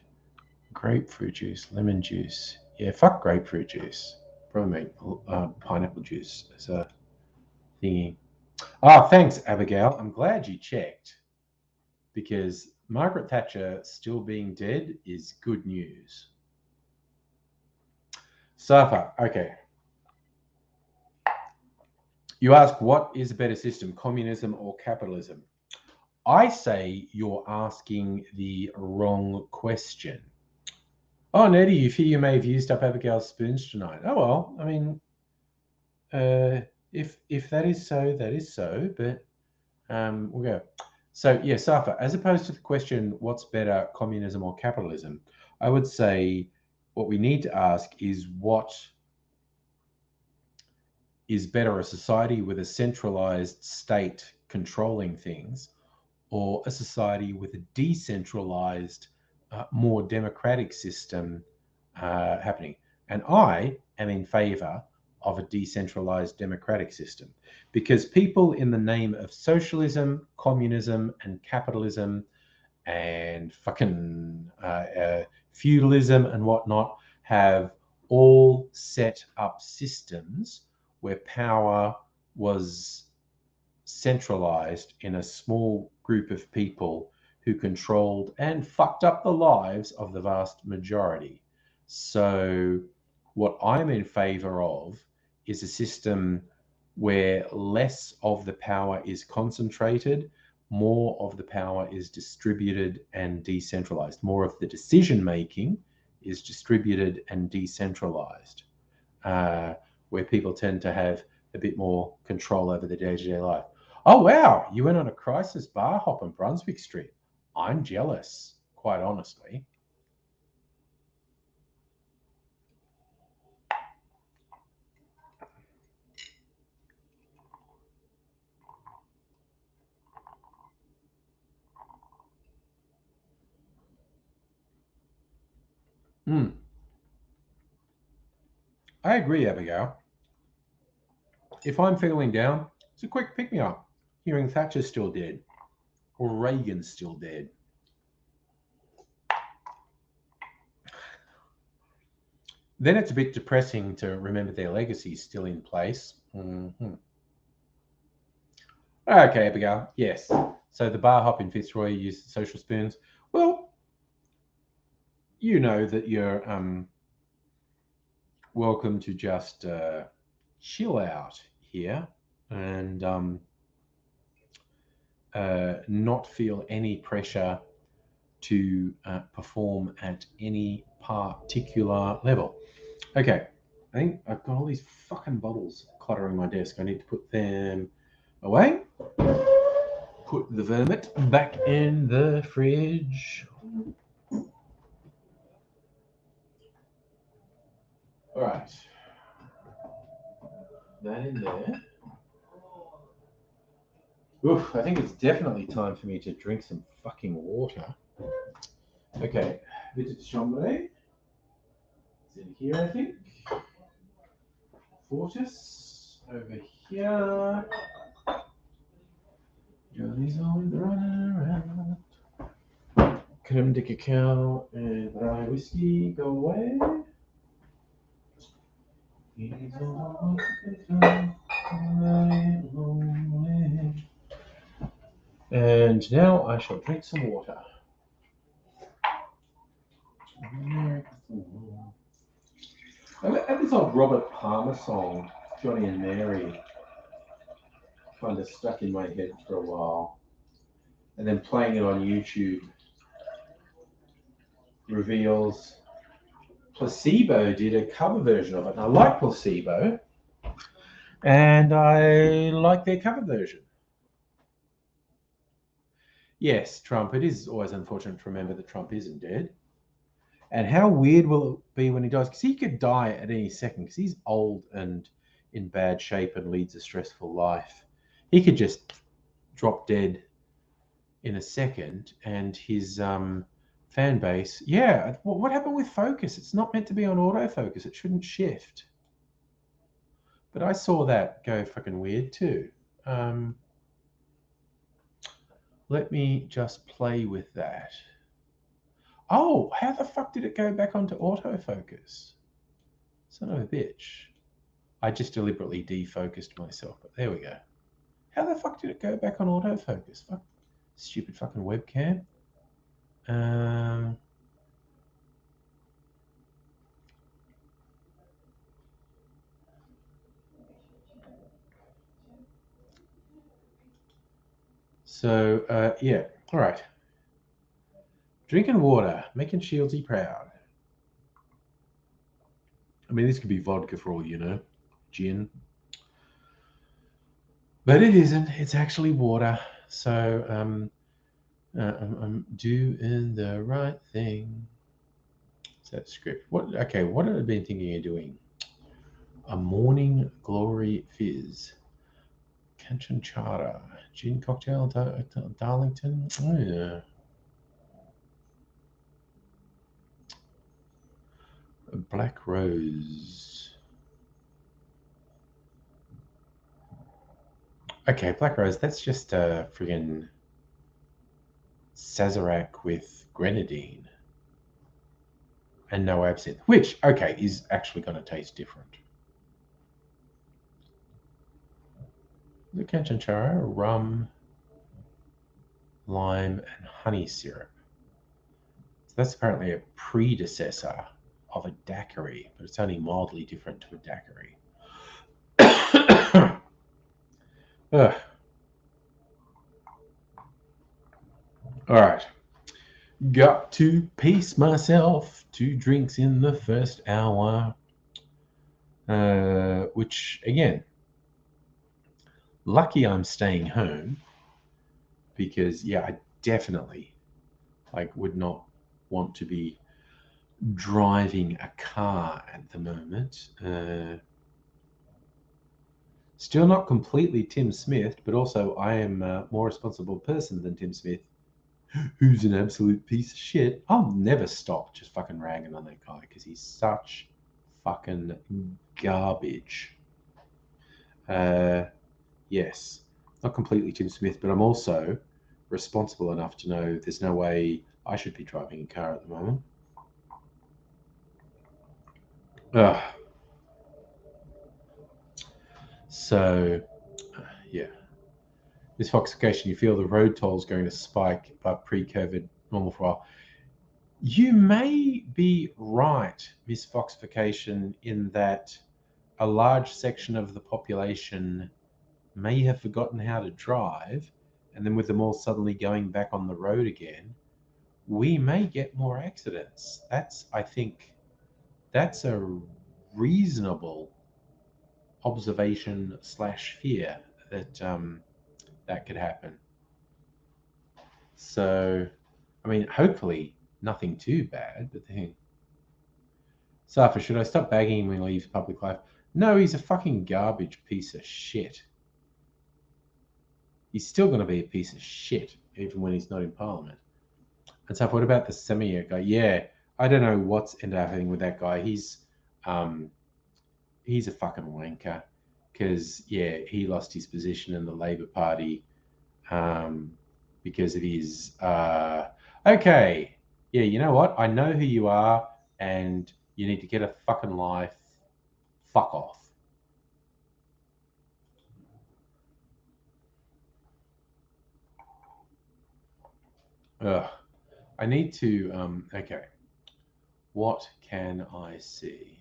grapefruit juice, lemon juice. Yeah, fuck grapefruit juice. Probably make pineapple juice as a thingy. Oh, thanks, Abigail. I'm glad you checked because Margaret Thatcher still being dead is good news. Safa, okay. You ask, what is a better system, communism or capitalism? I say you're asking the wrong question. Oh, Nettie, you fear you may have used up Abigail's spoons tonight. Oh, well, I mean, if that is so, that is so, but we'll go. So, yeah, Safa, as opposed to the question, what's better, communism or capitalism? I would say what we need to ask is what is better, a society with a centralized state controlling things or a society with a decentralized, more democratic system happening? And I am in favor of a decentralized democratic system because people in the name of socialism, communism, and capitalism and fucking feudalism and whatnot have all set up systems where power was centralized in a small group of people who controlled and fucked up the lives of the vast majority. So, what I'm in favor of is a system where less of the power is concentrated, more of the power is distributed and decentralized. More of the decision making is distributed and decentralized, where people tend to have a bit more control over their day-to-day life. Oh, wow, you went on a crisis bar hop on Brunswick Street. I'm jealous, quite honestly. I agree, Abigail. If I'm feeling down, it's a quick pick-me-up. Hearing Thatcher's still dead or Reagan's still dead. then it's a bit depressing to remember their legacy is still in place. Mm-hmm. Okay, Abigail. Yes. So the bar hop in Fitzroy used social spoons. Well, you know that you're welcome to just chill out here and not feel any pressure to perform at any particular level. Okay, I think I've got all these fucking bottles cluttering my desk. I need to put them away. Put the vermit back in the fridge. All right. That in there. Oof, I think it's definitely time for me to drink some fucking water. Okay, Visit Chambray. It's in here, I think. Fortis over here. Johnny's always running around. Creme de cacao and rye whiskey go away. He's always lonely. And now I shall drink some water. I had this old Robert Palmer song, Johnny and Mary, kind of stuck in my head for a while. And then playing it on YouTube reveals Placebo did a cover version of it. And I like Placebo, and I like their cover version. Yes, Trump. It is always unfortunate to remember that Trump isn't dead. And how weird will it be when he dies? Because he could die at any second, because he's old and in bad shape and leads a stressful life. He could just drop dead in a second, and his fan base. Yeah, what happened with focus? It's not meant to be on autofocus. It shouldn't shift. But I saw that go fucking weird too. Let me just play with that. Oh, how the fuck did it go back onto autofocus? Son of a bitch. I just deliberately defocused myself, but there we go. How the fuck did it go back on autofocus? Fuck. Stupid fucking webcam. So, yeah. All right. Drinking water, making Shieldsy proud. I mean, this could be vodka for all you know, gin. But it isn't. It's actually water. So I'm doing the right thing. Is that script? What? Okay, what have I been thinking of doing? A morning glory fizz. Kanchanchara. Gin cocktail, Darlington. Oh, yeah. A black rose. Okay, black rose. That's just a friggin' Sazerac with grenadine and no absinthe, which, okay, is actually going to taste different. The Kanchanchara, rum, lime, and honey syrup. So that's apparently a predecessor of a daiquiri, but it's only mildly different to a daiquiri. Ugh. All right. Got to pace myself. 2 drinks in the first hour. Which, again, lucky I'm staying home because, yeah, I definitely would not want to be driving a car at the moment. Still not completely Tim Smith, but also I am a more responsible person than Tim Smith, who's an absolute piece of shit. I'll never stop just fucking ragging on that guy because he's such fucking garbage. Yes, not completely Tim Smith, but I'm also responsible enough to know there's no way I should be driving a car at the moment. Ugh. So, yeah. This Foxification, you feel the road toll is going to spike above pre-COVID normal for a while. You may be right, Miss Foxification, in that a large section of the population may have forgotten how to drive, and then with them all suddenly going back on the road again, we may get more accidents. I think, that's a reasonable observation slash fear that that could happen. So, I mean, hopefully nothing too bad. But then, Safa, should I stop bagging him when he leaves public life? No, he's a fucking garbage piece of shit. He's still going to be a piece of shit even when he's not in Parliament. And Safa, what about the Semir guy? Yeah, I don't know what's ended up happening with that guy. He's a fucking wanker because he lost his position in the Labor Party because of his okay. Yeah, you know what? I know who you are, and you need to get a fucking life. Fuck off. Ugh. I need to. Okay. What can I see?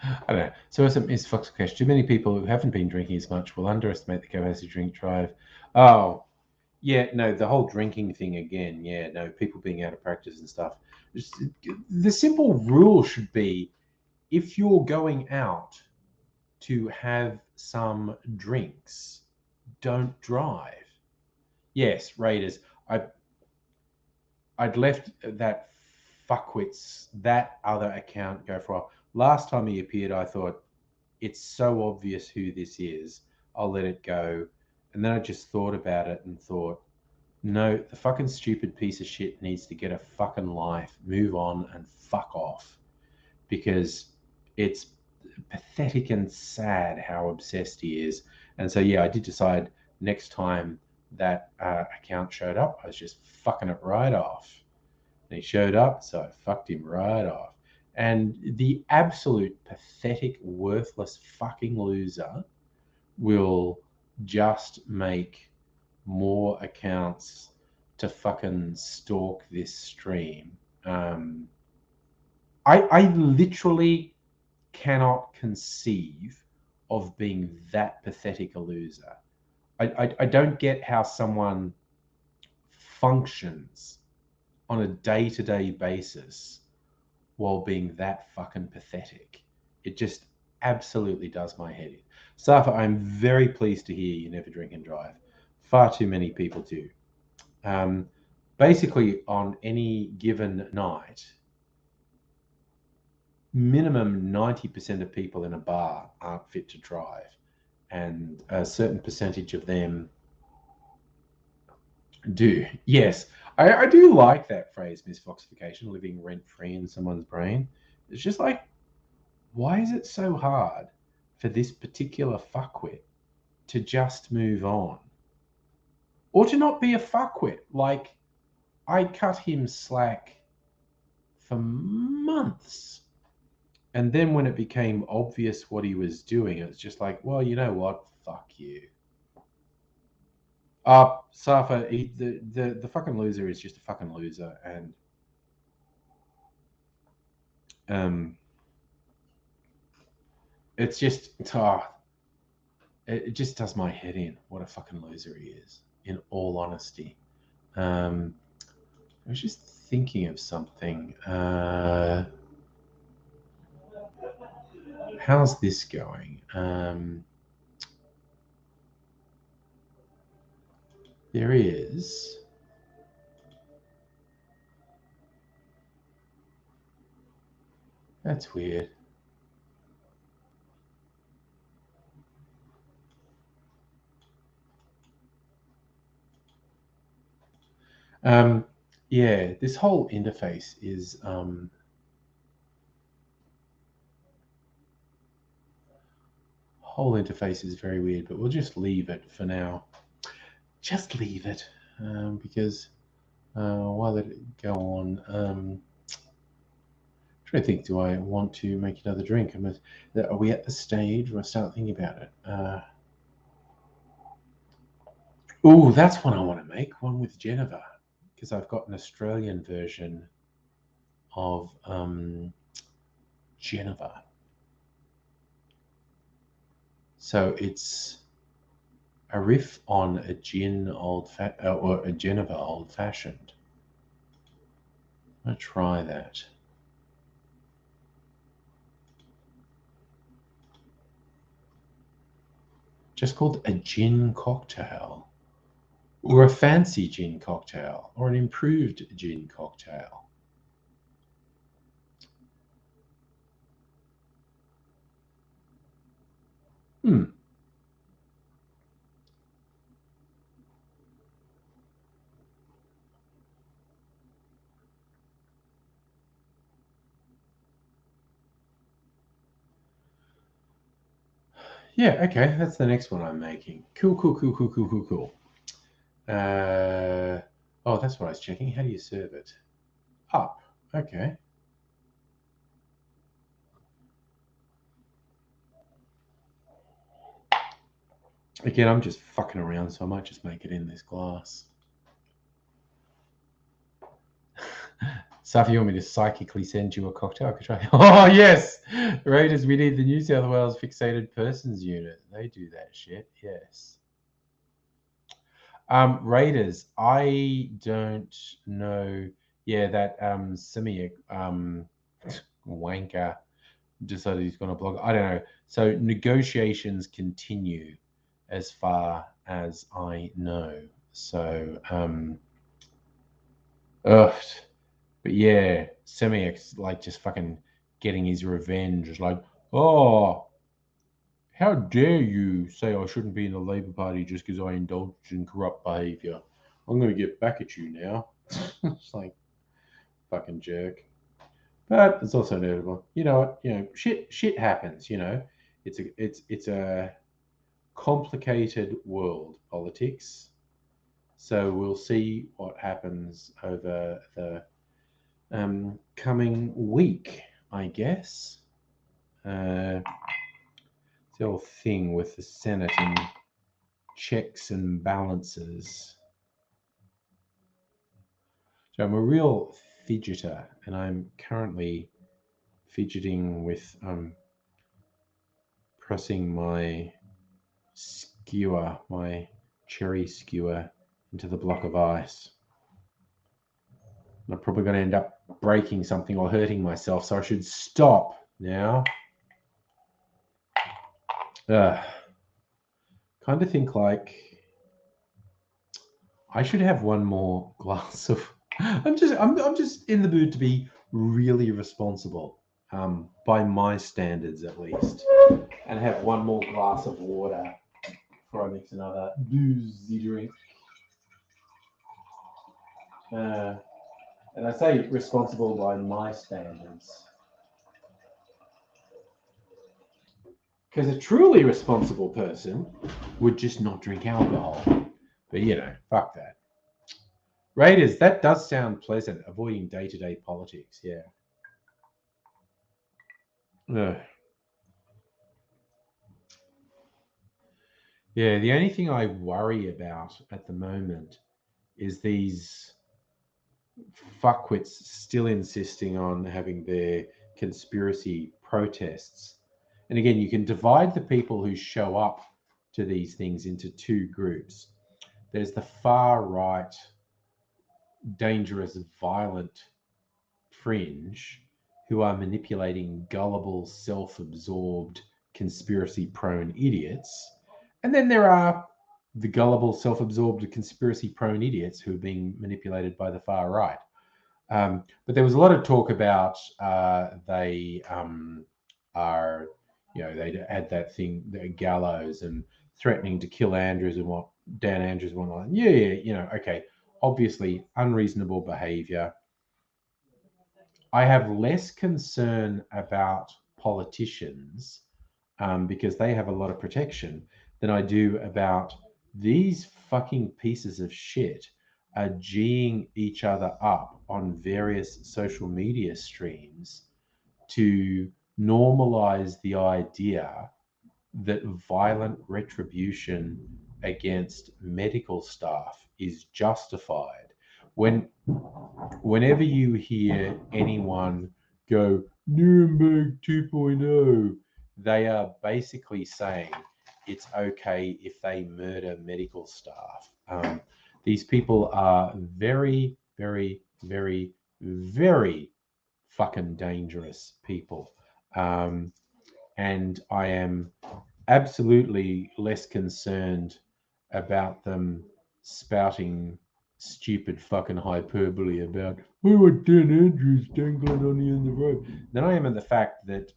I don't know. So as Ms. Fox question, too many people who haven't been drinking as much will underestimate the capacity to drink drive. Oh, yeah, no, the whole drinking thing again. Yeah, no, people being out of practice and stuff. The simple rule should be if you're going out to have some drinks, don't drive. Yes, Raiders. I'd left that that other account go for a while. Last time he appeared, I thought it's so obvious who this is. I'll let it go. And then I just thought about it and thought, no, the fucking stupid piece of shit needs to get a fucking life, move on, and fuck off. Because it's pathetic and sad how obsessed he is. And so, yeah, I did decide next time that account showed up, I was just fucking it right off. And he showed up, so I fucked him right off. And the absolute pathetic, worthless fucking loser will just make more accounts to fucking stalk this stream. I literally cannot conceive of being that pathetic a loser. I don't get how someone functions on a day-to-day basis while being that fucking pathetic. It just absolutely does my head in. Safa, I'm very pleased to hear you never drink and drive. Far too many people do. Basically, on any given night, minimum 90% of people in a bar aren't fit to drive, and a certain percentage of them do. Yes, I do like that phrase, misfoxification, living rent-free in someone's brain. It's just like, why is it so hard for this particular fuckwit to just move on? Or to not be a fuckwit? Like, I cut him slack for months. And then when it became obvious what he was doing, it's just like, well, you know what? Fuck you. Safa, the fucking loser is just a fucking loser, and it's just it just does my head in what a fucking loser he is. In all honesty, I was just thinking of something. How's this going? There is. That's weird. Yeah, this whole interface is whole interface is very weird, but we'll just leave it for now. Just leave it because why let it go on? I think, do I want to make another drink? Are we at the stage where I start thinking about it? Oh, that's one I want to make, one with Geneva, because I've got an Australian version of Geneva. So it's a riff on a gin or a Geneva old fashioned. I'm gonna try that. Just called a gin cocktail, or a fancy gin cocktail, or an improved gin cocktail. Yeah, okay, that's the next one I'm making. Cool. Oh, that's what I was checking. How do you serve it? Up. Okay. Again, I'm just fucking around, so I might just make it in this glass. Safi, you want me to psychically send you a cocktail? I could try. Oh, yes. Raiders, we need the New South Wales Fixated Persons Unit. They do that shit. Yes. Raiders, I don't know. Yeah, that Simic wanker decided he's going to blog. I don't know. So negotiations continue as far as I know. So, but yeah, Semiac's like just fucking getting his revenge. It's like, oh, how dare you say I shouldn't be in the Labour Party just because I indulged in corrupt behaviour? I'm going to get back at you now. It's like, fucking jerk. But it's also notable. You know what? You know, shit happens. You know, it's a complicated world, politics. So we'll see what happens over the coming week, I guess. The whole thing with the Senate and checks and balances. So I'm a real fidgeter, and I'm currently fidgeting with pressing my skewer, my cherry skewer, into the block of ice. I'm probably going to end up breaking something or hurting myself, so I should stop now. Kind of think like I should have one more glass of. I'm just in the mood to be really responsible, by my standards at least, and have one more glass of water before I mix another boozy drink. And I say responsible by my standards, because a truly responsible person would just not drink alcohol. But you know, fuck that. Raiders, that does sound pleasant, avoiding day-to-day politics, yeah. Ugh. Yeah, the only thing I worry about at the moment is these fuckwits still insisting on having their conspiracy protests. And again, you can divide the people who show up to these things into two groups. There's the far right, dangerous, violent fringe who are manipulating gullible, self-absorbed, conspiracy-prone idiots. And then there are the gullible, self-absorbed, conspiracy-prone idiots who are being manipulated by the far right. But there was a lot of talk about they are, you know, they had that thing, the gallows, and threatening to kill Andrews and what Dan Andrews and whatnot. Yeah, you know, okay, obviously unreasonable behaviour. I have less concern about politicians. because they have a lot of protection than I do about these fucking pieces of shit are G'ing each other up on various social media streams to normalize the idea that violent retribution against medical staff is justified. Whenever you hear anyone go Nuremberg 2.0, they are basically saying it's okay if they murder medical staff. These people are very, very, very, very fucking dangerous people. And I am absolutely less concerned about them spouting stupid fucking hyperbole about we want Dan Andrews dangling on the end of the road than I am in the fact that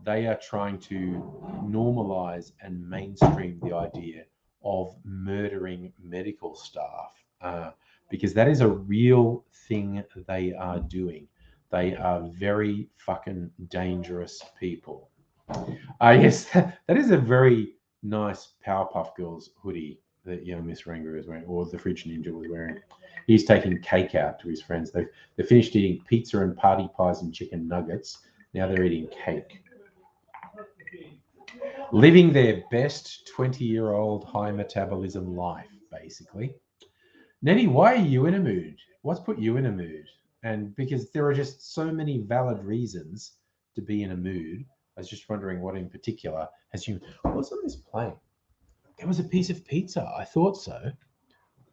they are trying to normalize and mainstream the idea of murdering medical staff because that is a real thing they are doing. They are very fucking dangerous people. Yes, that is a very nice Powerpuff Girls hoodie that young Miss Rango is wearing, or the Fridge Ninja was wearing. He's taking cake out to his friends. They finished eating pizza and party pies and chicken nuggets. Now they're eating cake. Living their best 20-year-old high metabolism life, basically. Nettie, why are you in a mood? What's put you in a mood? And because there are just so many valid reasons to be in a mood. I was just wondering what in particular has you. What's on this plate? There was a piece of pizza. I thought so.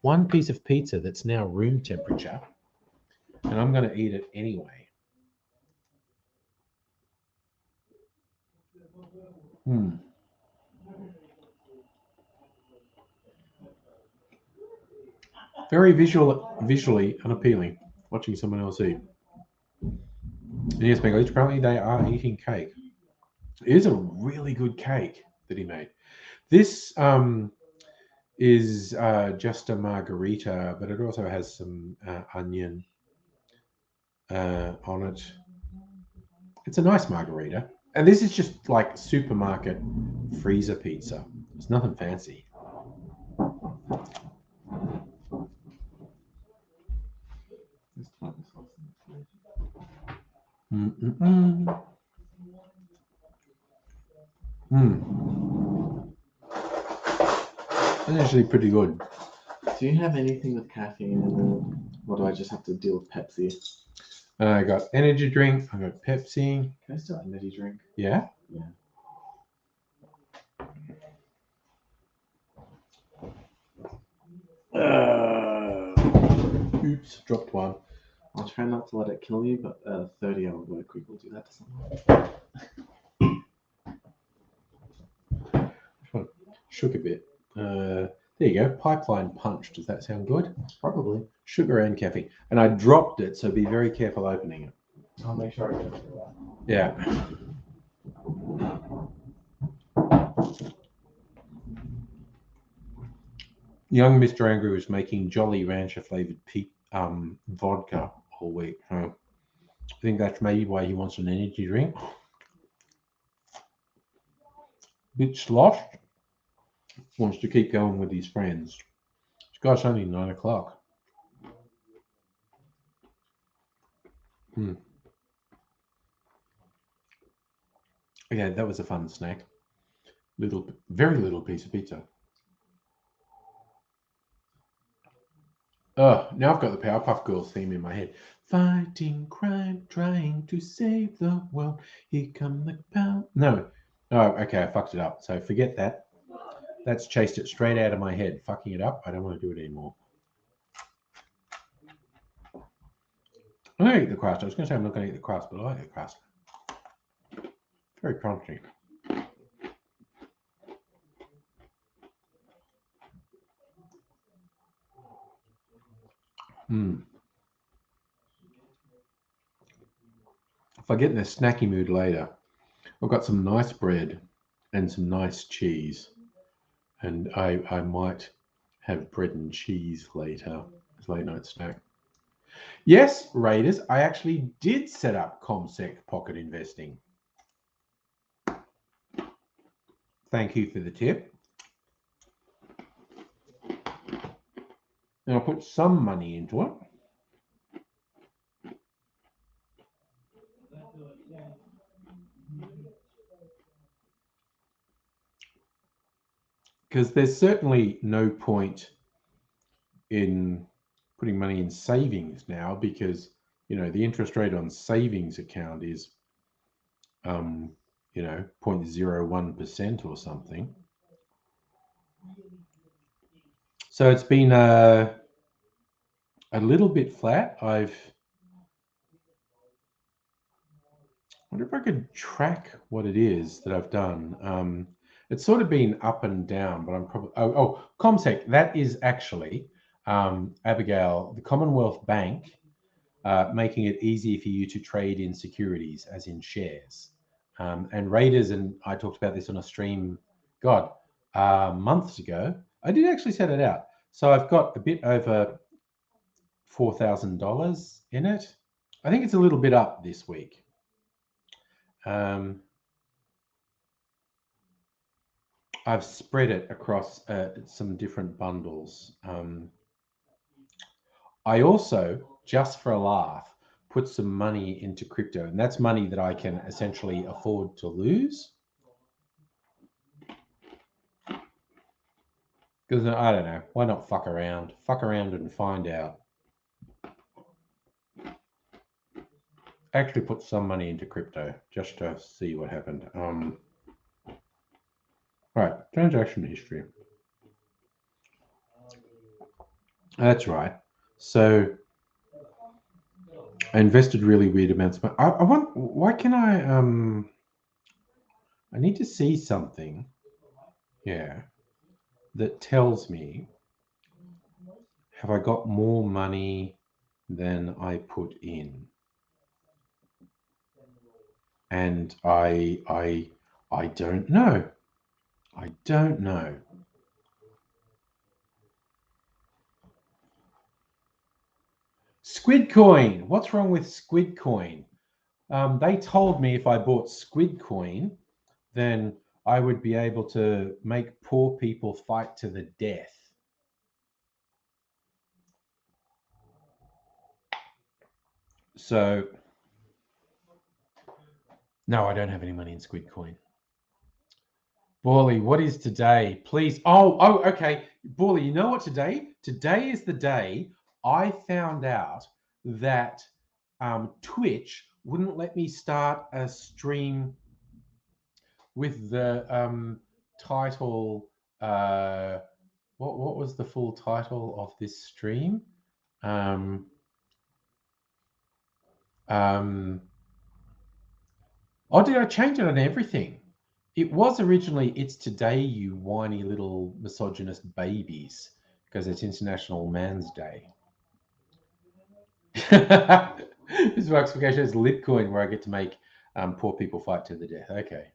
One piece of pizza that's now room temperature, and I'm going to eat it anyway. Very visually unappealing. Watching someone else eat. And yes, Bengali, apparently they are eating cake. It is a really good cake that he made. This is just a margarita, but it also has some onion on it. It's a nice margarita. And this is just like supermarket freezer pizza. It's nothing fancy. There's tomato sauce in the fridge. That's actually pretty good. Do you have anything with caffeine in it? Or do I just have to deal with Pepsi? I got energy drink. I got Pepsi. Can I still have energy drink? Yeah. Yeah. Oops, dropped one. I'll try not to let it kill you, but 30-hour work week will do that to someone. Shook a bit. There you go. Pipeline punch. Does that sound good? Probably. Sugar and caffeine. And I dropped it, so be very careful opening it. I'll make sure I get it for that. Yeah. Young Mr. Angry was making Jolly Rancher flavored vodka all week. I think that's maybe why he wants an energy drink. Bit sloshed. Wants to keep going with his friends. It's only 9 o'clock. Okay, that was a fun snack. Very little piece of pizza. Oh, now I've got the Powerpuff Girls theme in my head. Fighting crime, trying to save the world. Here come the power. No. Oh, okay, I fucked it up. So forget that. That's chased it straight out of my head. Fucking it up. I don't want to do it anymore. I'm going to eat the crust. I was going to say I'm not going to eat the crust, but I like the crust. Very crunchy. If I get in a snacky mood later, I've got some nice bread and some nice cheese. And I might have bread and cheese later as late night snack. Yes, Raiders, I actually did set up ComSec Pocket Investing. Thank you for the tip. And I'll put some money into it. Because there's certainly no point in putting money in savings now, because the interest rate on savings account is 0.01% or something. So it's been a little bit flat. I wonder if I could track what it is that I've done. It's sort of been up and down, but I'm probably CommSec. That is actually Abigail, the Commonwealth Bank, making it easy for you to trade in securities, as in shares. And Raiders, and I talked about this on a stream, months ago. I did actually set it out. So I've got a bit over $4,000 in it. I think it's a little bit up this week. I've spread it across some different bundles. I also, just for a laugh, put some money into crypto, and that's money that I can essentially afford to lose. Because I don't know, why not fuck around? Fuck around and find out. I actually put some money into crypto just to see what happened. Right, transaction history. That's right. So I invested really weird amounts. But I want. Why can I? I need to see something. Yeah, that tells me, have I got more money than I put in? And I don't know. I don't know. Squid Coin. What's wrong with Squid Coin? They told me if I bought Squid Coin, then I would be able to make poor people fight to the death. So, no, I don't have any money in Squid Coin. Borley, what is today? Please. Oh, okay. Borley, you know what today? Today is the day I found out that Twitch wouldn't let me start a stream with the title. What was the full title of this stream? Did I change it on everything? It was originally, it's today, you whiny little misogynist babies, because it's International Man's Day. This works for is Litcoin, where I get to make poor people fight to the death. Okay.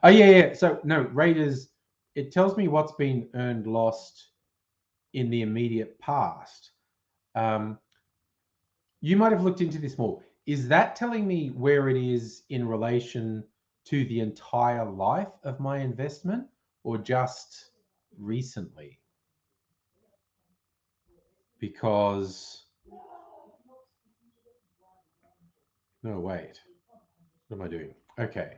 Oh, yeah. So, no, Raiders, it tells me what's been earned, lost in the immediate past. You might have looked into this more. Is that telling me where it is in relation to the entire life of my investment, or just recently? Because, no, wait, what am I doing? Okay.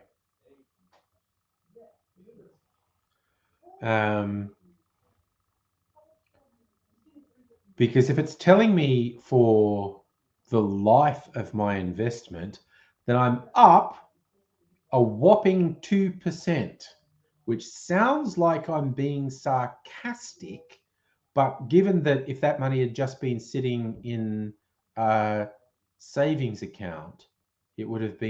Because if it's telling me for the life of my investment, then I'm up a whopping 2%, which sounds like I'm being sarcastic. But given that if that money had just been sitting in a savings account, it would have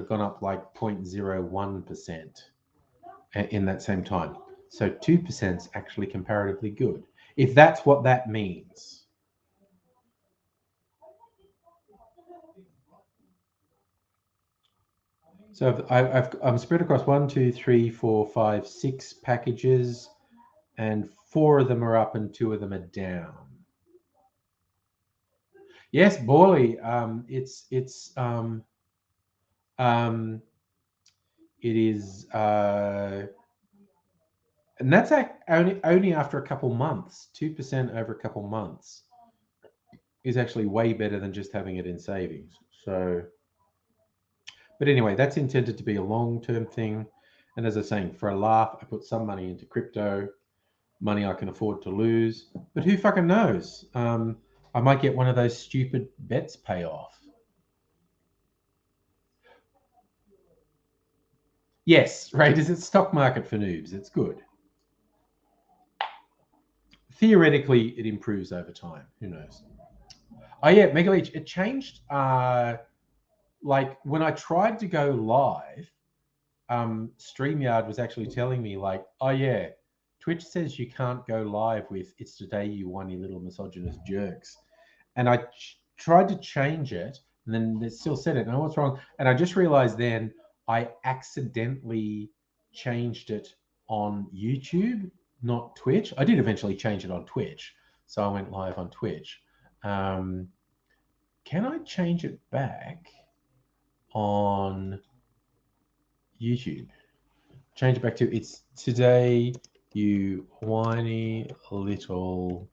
gone up like 0.01% in that same time. So 2% is actually comparatively good, if that's what that means. So I'm spread across 1, 2, 3, 4, 5, 6 packages, and 4 of them are up and 2 of them are down. Yes, Borley. It is, and that's only after a couple months. 2% over a couple months is actually way better than just having it in savings. So, but anyway, that's intended to be a long-term thing. And as I was saying, for a laugh, I put some money into crypto, money I can afford to lose. But who fucking knows? I might get one of those stupid bets pay off. Yes, Raiders, it's stock market for noobs. It's good. Theoretically, it improves over time. Who knows? Oh yeah, Mega Leech, it changed. Like when I tried to go live, StreamYard was actually telling me like, oh yeah, Twitch says you can't go live with "It's today you won, you little misogynist jerks," and I tried to change it, and then it still said it. And what's wrong? And I just realized then I accidentally changed it on YouTube, not Twitch. I did eventually change it on Twitch, so I went live on Twitch. Can I change it back on YouTube? Change it back to "It's today you whiny little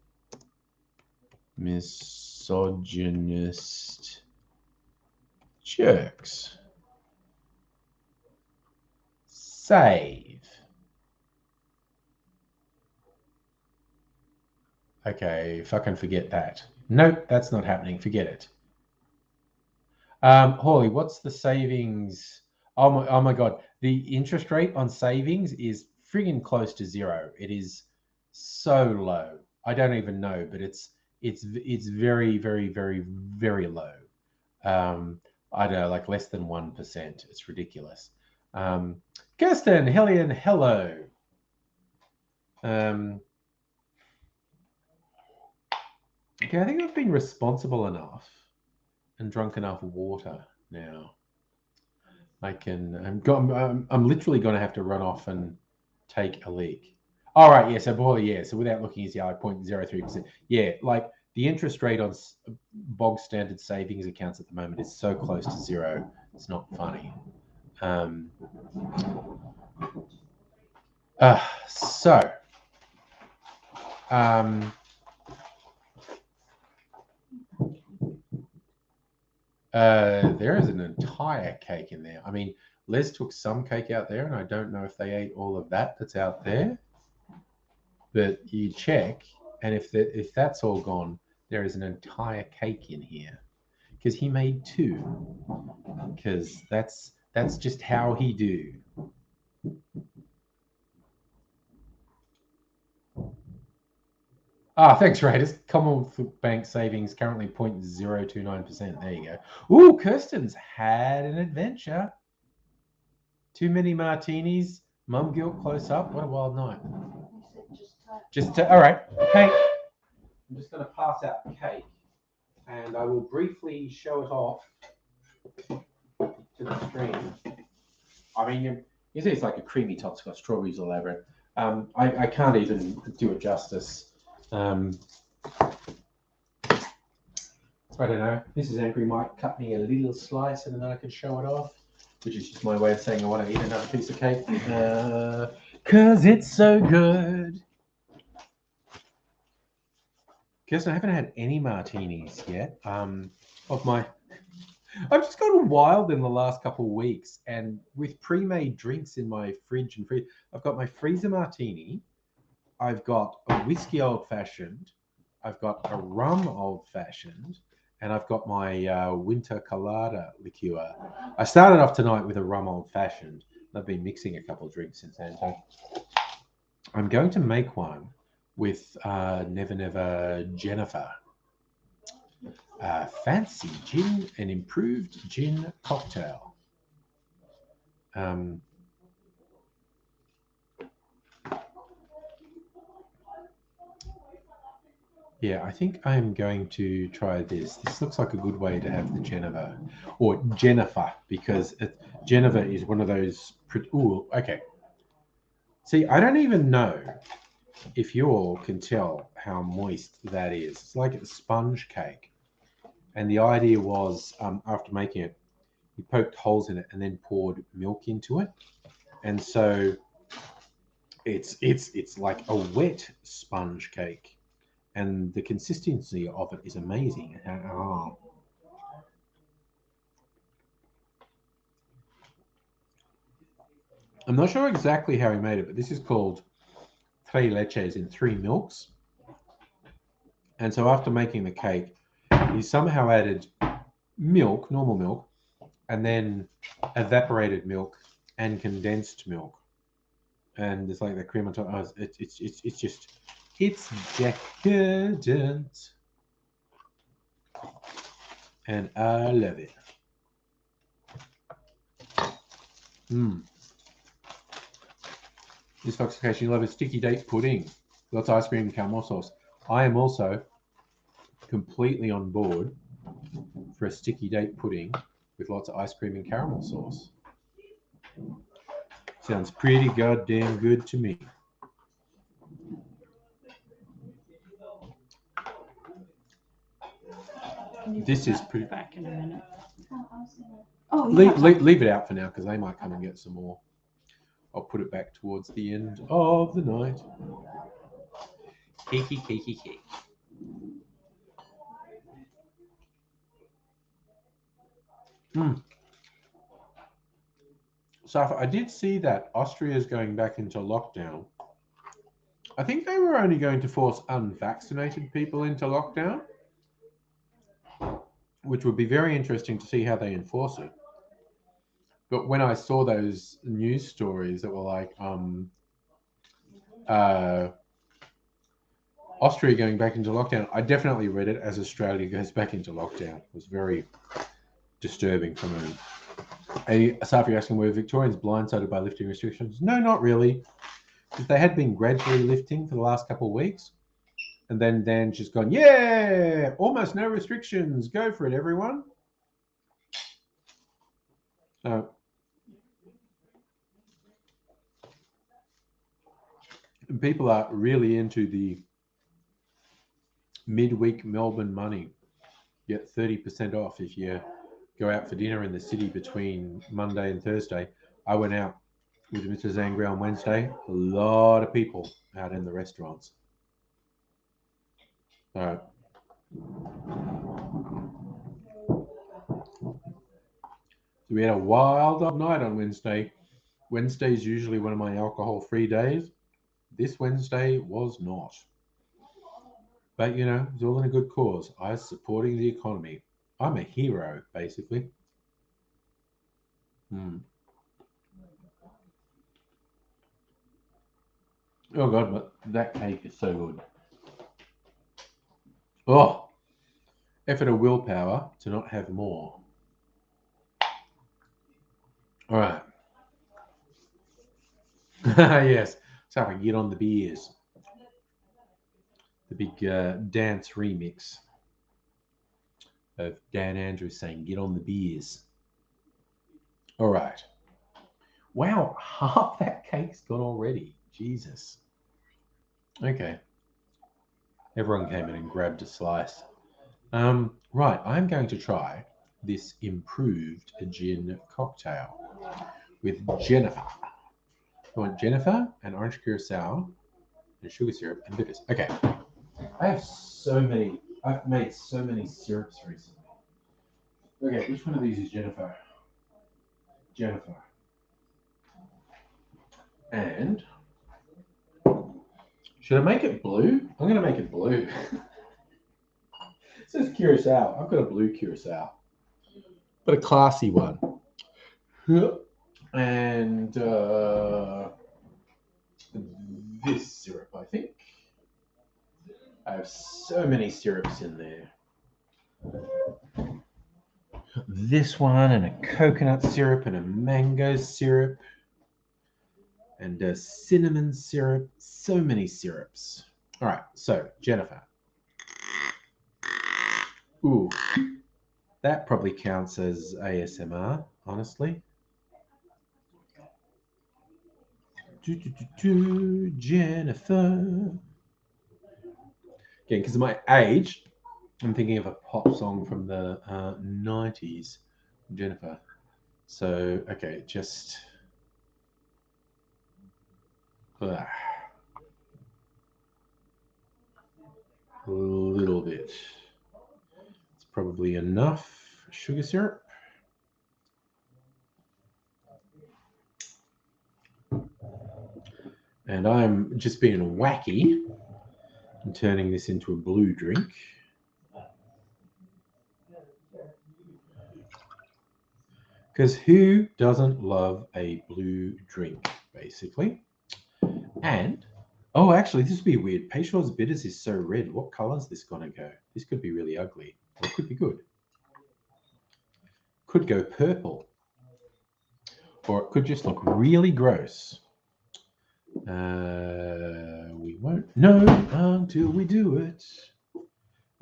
misogynist jerks." Save. Okay, fucking forget that. Nope, that's not happening. Forget it. Hawley, what's the savings? Oh my god, the interest rate on savings is friggin' close to zero. It is so low. I don't even know, but it's very very very very low. I don't know, like less than 1%. It's ridiculous. Kirsten, Hellion, hello. Okay, I think I've been responsible enough and drunk enough water now. I can. I'm literally going to have to run off and take a leak. All right, yeah. So boy, yeah. So without looking easy, like 0.03%. Yeah, like the interest rate on bog standard savings accounts at the moment is so close to zero. It's not funny. So. There is an entire cake in there. I mean, Les took some cake out there, and I don't know if they ate all of that that's out there. But you check, and if that's all gone, there is an entire cake in here because he made two. Because that's just how he do. Thanks, Raiders. Commonwealth Bank savings currently 0.029%. There you go. Ooh, Kirsten's had an adventure. Too many martinis. Mum guilt close up. What a wild night. All right. Hey, I'm just going to pass out cake, and I will briefly show it off to the stream. I mean, you see, it's like a creamy top. It's got strawberries all over it. I can't even do it justice. I don't know. Mrs. Angry might cut me a little slice, and then I can show it off, which is just my way of saying I want to eat another piece of cake. Because it's so good. Guess I haven't had any martinis yet. I've just gone wild in the last couple of weeks, and with pre-made drinks in my fridge and I've got my freezer martini, I've got a whiskey old fashioned, I've got a rum old fashioned, and I've got my winter colada liqueur. I started off tonight with a rum old fashioned. I've been mixing a couple of drinks since then. So I'm going to make one with Never Never Jennifer. Fancy gin, an improved gin cocktail. Yeah, I think I'm going to try this. This looks like a good way to have the Jennifer, or Jennifer, because Jennifer is one of those. Ooh, okay. See, I don't even know if you all can tell how moist that is. It's like a sponge cake. And the idea was, after making it, he poked holes in it and then poured milk into it, and so it's like a wet sponge cake, and the consistency of it is amazing. I'm not sure exactly how he made it, but this is called tres leches, in 3 milks. And so after making the cake, he somehow added milk, normal milk, and then evaporated milk and condensed milk. And it's like the cream on top. Oh, it's just, it's decadent. And I love it. This Foxification, you love a sticky date pudding. Lots of ice cream and caramel sauce. I am also completely on board for a sticky date pudding with lots of ice cream and caramel sauce. Sounds pretty goddamn good to me. This is pretty. Back in a minute. Oh, leave it out for now because they might come and get some more. I'll put it back towards the end of the night. Cakey. So I did see that Austria is going back into lockdown. I think they were only going to force unvaccinated people into lockdown, which would be very interesting to see how they enforce it. But when I saw those news stories that were like Austria going back into lockdown, I definitely read it as Australia goes back into lockdown. It was very disturbing for me. Safi asking, were Victorians blindsided by lifting restrictions? No, not really. Because they had been gradually lifting for the last couple of weeks. And then Dan's just gone, yeah, almost no restrictions. Go for it, everyone. People are really into the midweek Melbourne money. Get 30% off if you go out for dinner in the city between Monday and Thursday. I went out with Mr. Zangri on Wednesday. A lot of people out in the restaurants. So we had a wild night on Wednesday. Wednesday is usually one of my alcohol-free days. This Wednesday was not. But, you know, it's all in a good cause. I was supporting the economy. I'm a hero, basically. Oh, God, but that cake is so good. Oh, effort of willpower to not have more. All right. Yes. So I can get on the beers. The big dance remix of Dan Andrews saying, get on the beers. All right. Wow, half that cake's gone already. Jesus. Okay. Everyone came in and grabbed a slice. Right, I'm going to try this improved gin cocktail with Jennifer. I want Jennifer and orange curacao and sugar syrup and bitters. Okay. I've made so many syrups recently. Okay, which one of these is Jennifer? Jennifer. And should I make it blue? I'm going to make it blue. It says curacao. I've got a blue curacao, but a classy one. And this syrup, I think. I have so many syrups in there. This one, and a coconut syrup, and a mango syrup, and a cinnamon syrup. So many syrups. All right, so Jennifer. Ooh, that probably counts as ASMR, honestly. Jennifer. Again, because of my age, I'm thinking of a pop song from the 90s. Jennifer. So, okay, just a little bit. It's probably enough sugar syrup. And I'm just being wacky and turning this into a blue drink. Because who doesn't love a blue drink, basically? And, oh, actually, this would be weird. Peychaud's Bitters is so red. What color is this going to go? This could be really ugly. Or it could be good. Could go purple. Or it could just look really gross. We won't know until we do it.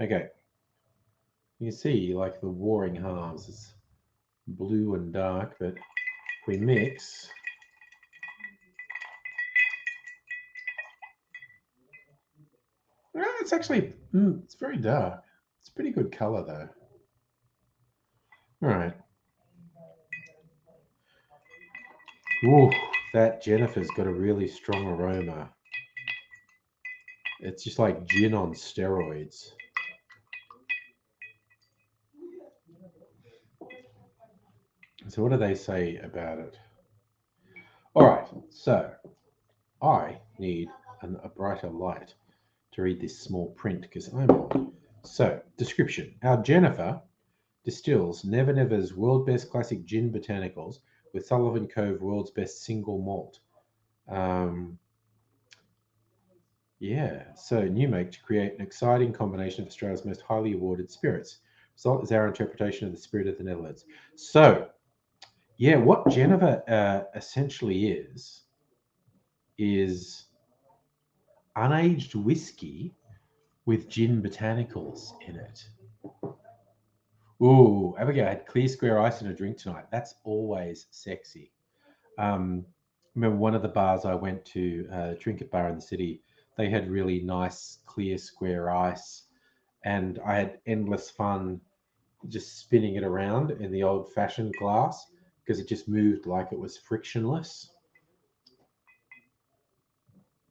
Okay. You can see, like, the warring halves. It's blue and dark, but if we mix... it's actually, it's very dark. It's a pretty good color, though. All right. Ooh, that Jennifer's got a really strong aroma. It's just like gin on steroids. So what do they say about it? All right, so I need a brighter light to read this small print because I'm old. So, description. Our Jennifer distills Never Never's World Best Classic Gin Botanicals with Sullivan Cove World's Best Single Malt. Yeah, so new make to create an exciting combination of Australia's most highly awarded spirits. Result is our interpretation of the spirit of the Netherlands. So, yeah, what Jennifer essentially is unaged whiskey with gin botanicals in it. Ooh, Abigail had clear square ice in a drink tonight. That's always sexy. Remember one of the bars I went to, Trinket Bar in the city, they had really nice clear square ice, and I had endless fun just spinning it around in the old-fashioned glass because it just moved like it was frictionless.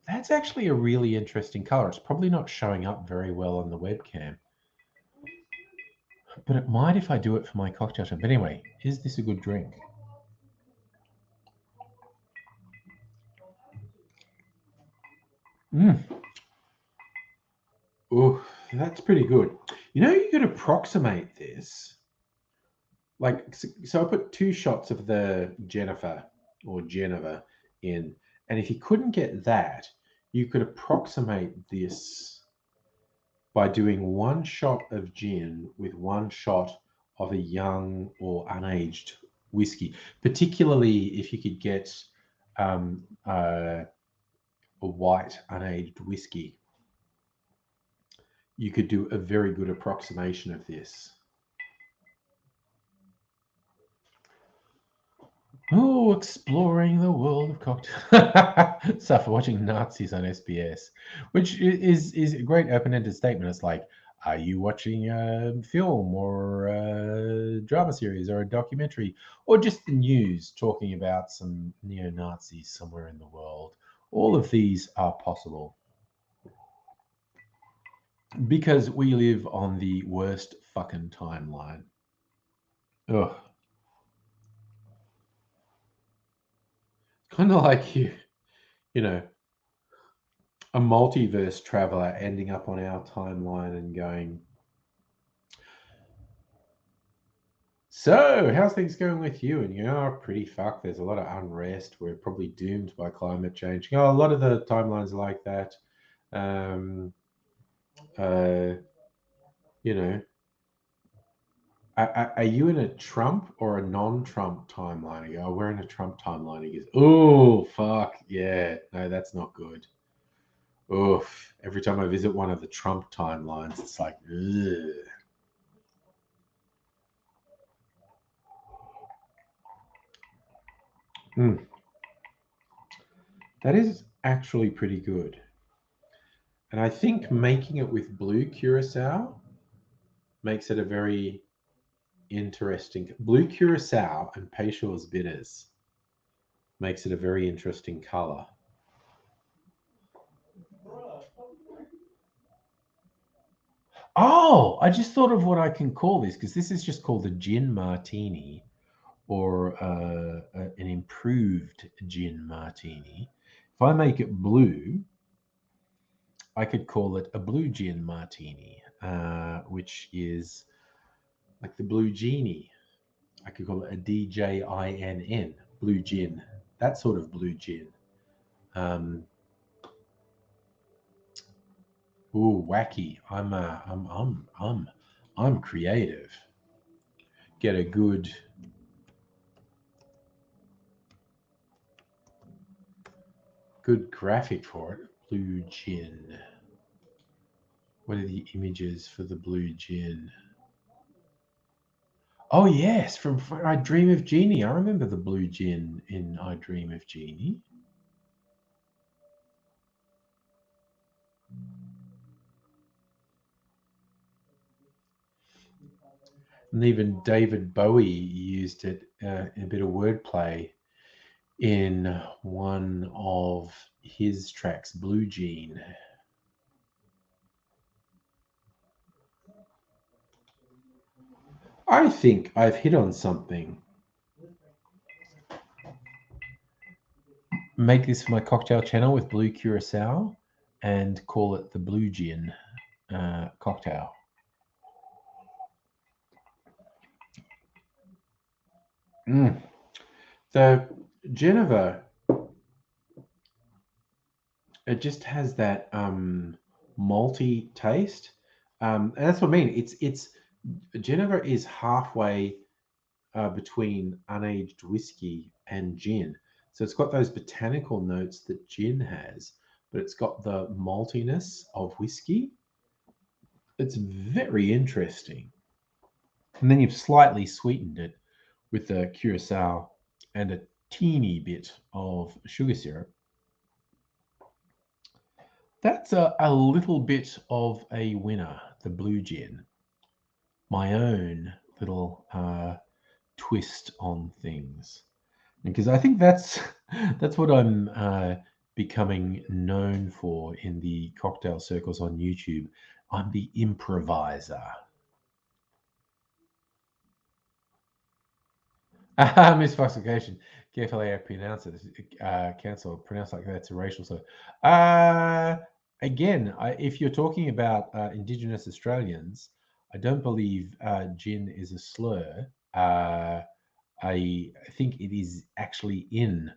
That's actually a really interesting color. It's probably not showing up very well on the webcam, but it might if I do it for my cocktail show. But anyway, is this a good drink? Oh, that's pretty good. You know, you could approximate this. Like, so I put 2 shots of the Jennifer or Geneva in, and if you couldn't get that, you could approximate this by doing 1 shot of gin with 1 shot of a young or unaged whiskey, particularly if you could get a white unaged whiskey. You could do a very good approximation of this. Oh, exploring the world of cocktails. Stuff for watching Nazis on SBS, which is a great open-ended statement. It's like, are you watching a film or a drama series or a documentary or just the news talking about some neo-Nazis somewhere in the world? All of these are possible because we live on the worst fucking timeline. Ugh. Kind of like you know, a multiverse traveler ending up on our timeline and going, so how's things going with you? And you know, oh, pretty fucked. There's a lot of unrest. We're probably doomed by climate change. You know, a lot of the timelines are like that. You know, are you in a Trump or a non-Trump timeline? I go, oh, we're in a Trump timeline. He goes, oh, fuck. Yeah, no, that's not good. Oof. Every time I visit one of the Trump timelines, it's like, ugh. That is actually pretty good. And I think making it with blue curacao makes it a very interesting. Blue Curacao and Peychaud's bitters makes it a very interesting color. Oh, I just thought of what I can call this, because this is just called a gin martini, or an improved gin martini. If I make it blue, I could call it a blue gin martini, which is like the blue genie. I could call it a DJINN, blue gin, that sort of blue gin. Ooh, wacky! I'm creative. Get a good graphic for it. Blue gin. What are the images for the blue gin? Oh yes, from I Dream of Jeannie. I remember the blue gin in I Dream of Jeannie. And even David Bowie used it in a bit of wordplay in one of his tracks, Blue Jean. I think I've hit on something. Make this my cocktail channel with blue curacao and call it the Blue Gin cocktail. The Geneva, it just has that malty taste, and that's what I mean. It's Geneva is halfway between unaged whiskey and gin, so it's got those botanical notes that gin has, but it's got the maltiness of whiskey. It's very interesting, and then you've slightly sweetened it with the curacao and a teeny bit of sugar syrup. That's a little bit of a winner, the blue gin. My own little twist on things, because I think that's what I'm becoming known for in the cocktail circles on YouTube. I'm the improviser. Misfalsification. Carefully, I pronounce it. Cancel. Pronounce like that's a racial. So, again, if you're talking about Indigenous Australians, I don't believe gin is a slur. I think it is actually in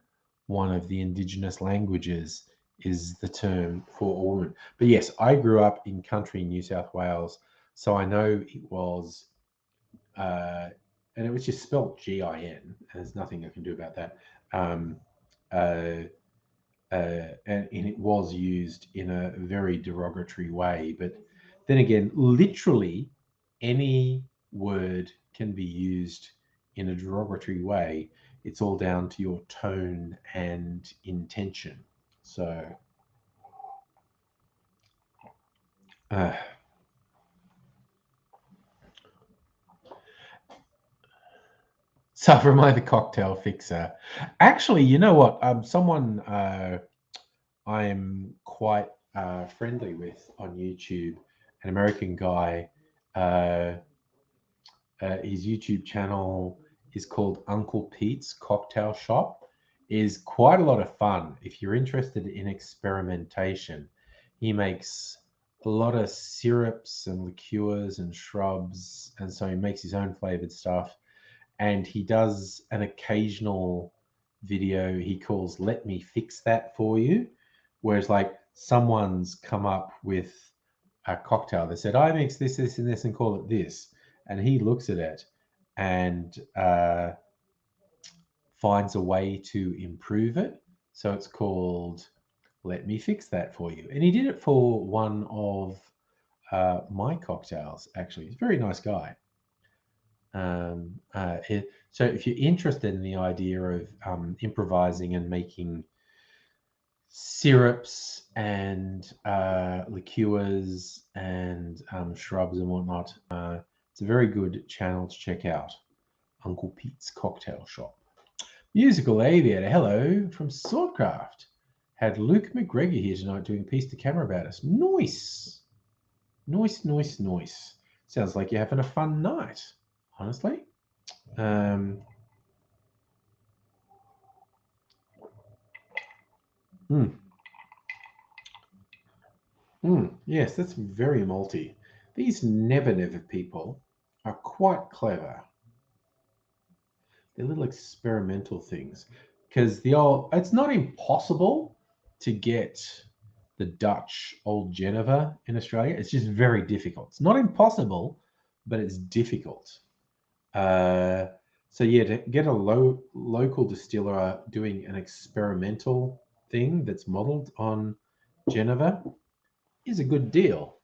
one of the Indigenous languages is the term for a woman. But yes, I grew up in country New South Wales, so I know it was. And it was just spelt Gin. There's nothing I can do about that. And it was used in a very derogatory way. But then again, literally any word can be used in a derogatory way. It's all down to your tone and intention. So, so am I the cocktail fixer? Actually, you know what? Someone I am quite friendly with on YouTube, an American guy. His YouTube channel is called Uncle Pete's Cocktail Shop. Is quite a lot of fun if you're interested in experimentation. He makes a lot of syrups and liqueurs and shrubs, and so he makes his own flavored stuff. And he does an occasional video he calls "Let Me Fix That For You," whereas like someone's come up with a cocktail. They said, "I mix this, this, and this, and call it this," and he looks at it and finds a way to improve it. So it's called "Let Me Fix That For You," and he did it for one of my cocktails. Actually, he's a very nice guy. So if you're interested in the idea of improvising and making syrups and liqueurs and shrubs and whatnot, It's a very good channel to check out. Uncle Pete's Cocktail Shop. Musical Aviator, hello from Swordcraft. Had Luke McGregor here tonight doing a piece to camera about us. Nice. Nice, nice, nice. Sounds like you're having a fun night, honestly. Yes, that's very malty. These Never Never people are quite clever. They're little experimental things. Because it's not impossible to get the Dutch Old Geneva in Australia. It's just very difficult. It's not impossible, but it's difficult. So yeah, to get a local distiller doing an experimental thing that's modeled on Geneva is a good deal.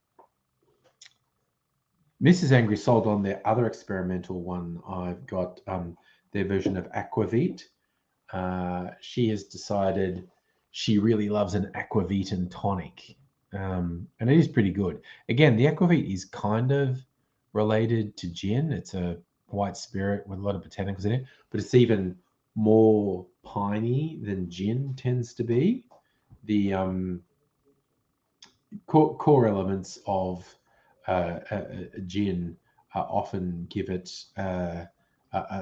Mrs. Angry sold on their other experimental one. I've got their version of Aquavit. She has decided she really loves an Aquavit and tonic. And it is pretty good. Again, the Aquavit is kind of related to gin. It's a white spirit with a lot of botanicals in it, but it's even more piney than gin tends to be. The core elements of gin often give it a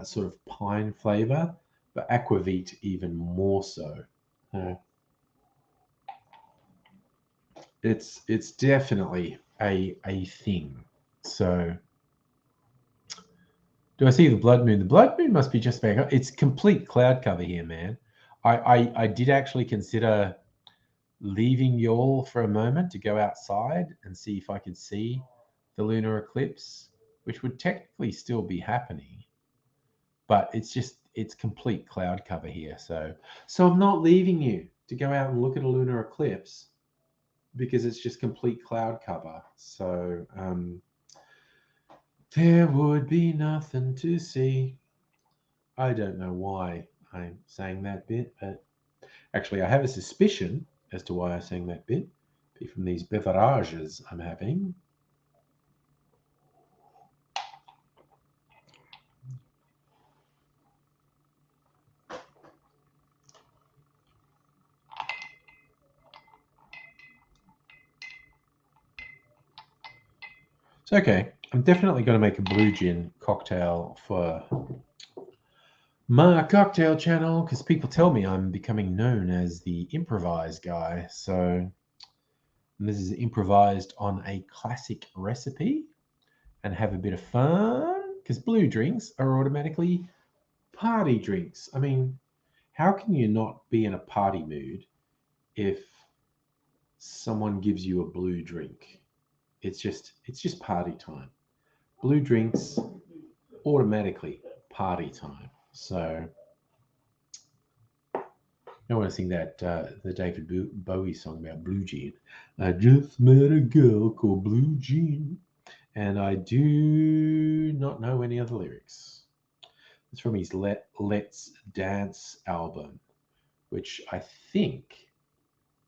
sort of pine flavor, but Aquavit even more so. It's definitely a thing. So, do I see the blood moon? The blood moon must be just back up. It's complete cloud cover here, man. I did actually consider leaving y'all for a moment to go outside and see if I could see the lunar eclipse, which would technically still be happening, but it's complete cloud cover here. So I'm not leaving you to go out and look at a lunar eclipse because it's just complete cloud cover. So there would be nothing to see. I don't know why I'm saying that bit, but actually I have a suspicion as to why I sang that bit. Be from these beverages I'm having. So, okay, I'm definitely going to make a blue gin cocktail for my cocktail channel because people tell me I'm becoming known as the improvised guy. So this is improvised on a classic recipe and have a bit of fun because blue drinks are automatically party drinks. I mean, how can you not be in a party mood if someone gives you a blue drink? It's just party time. Blue drinks automatically party time. So I want to sing that the David Bowie song about Blue Jean. I just met a girl called Blue Jean, and I do not know any other lyrics. It's from his Let's Dance album, which I think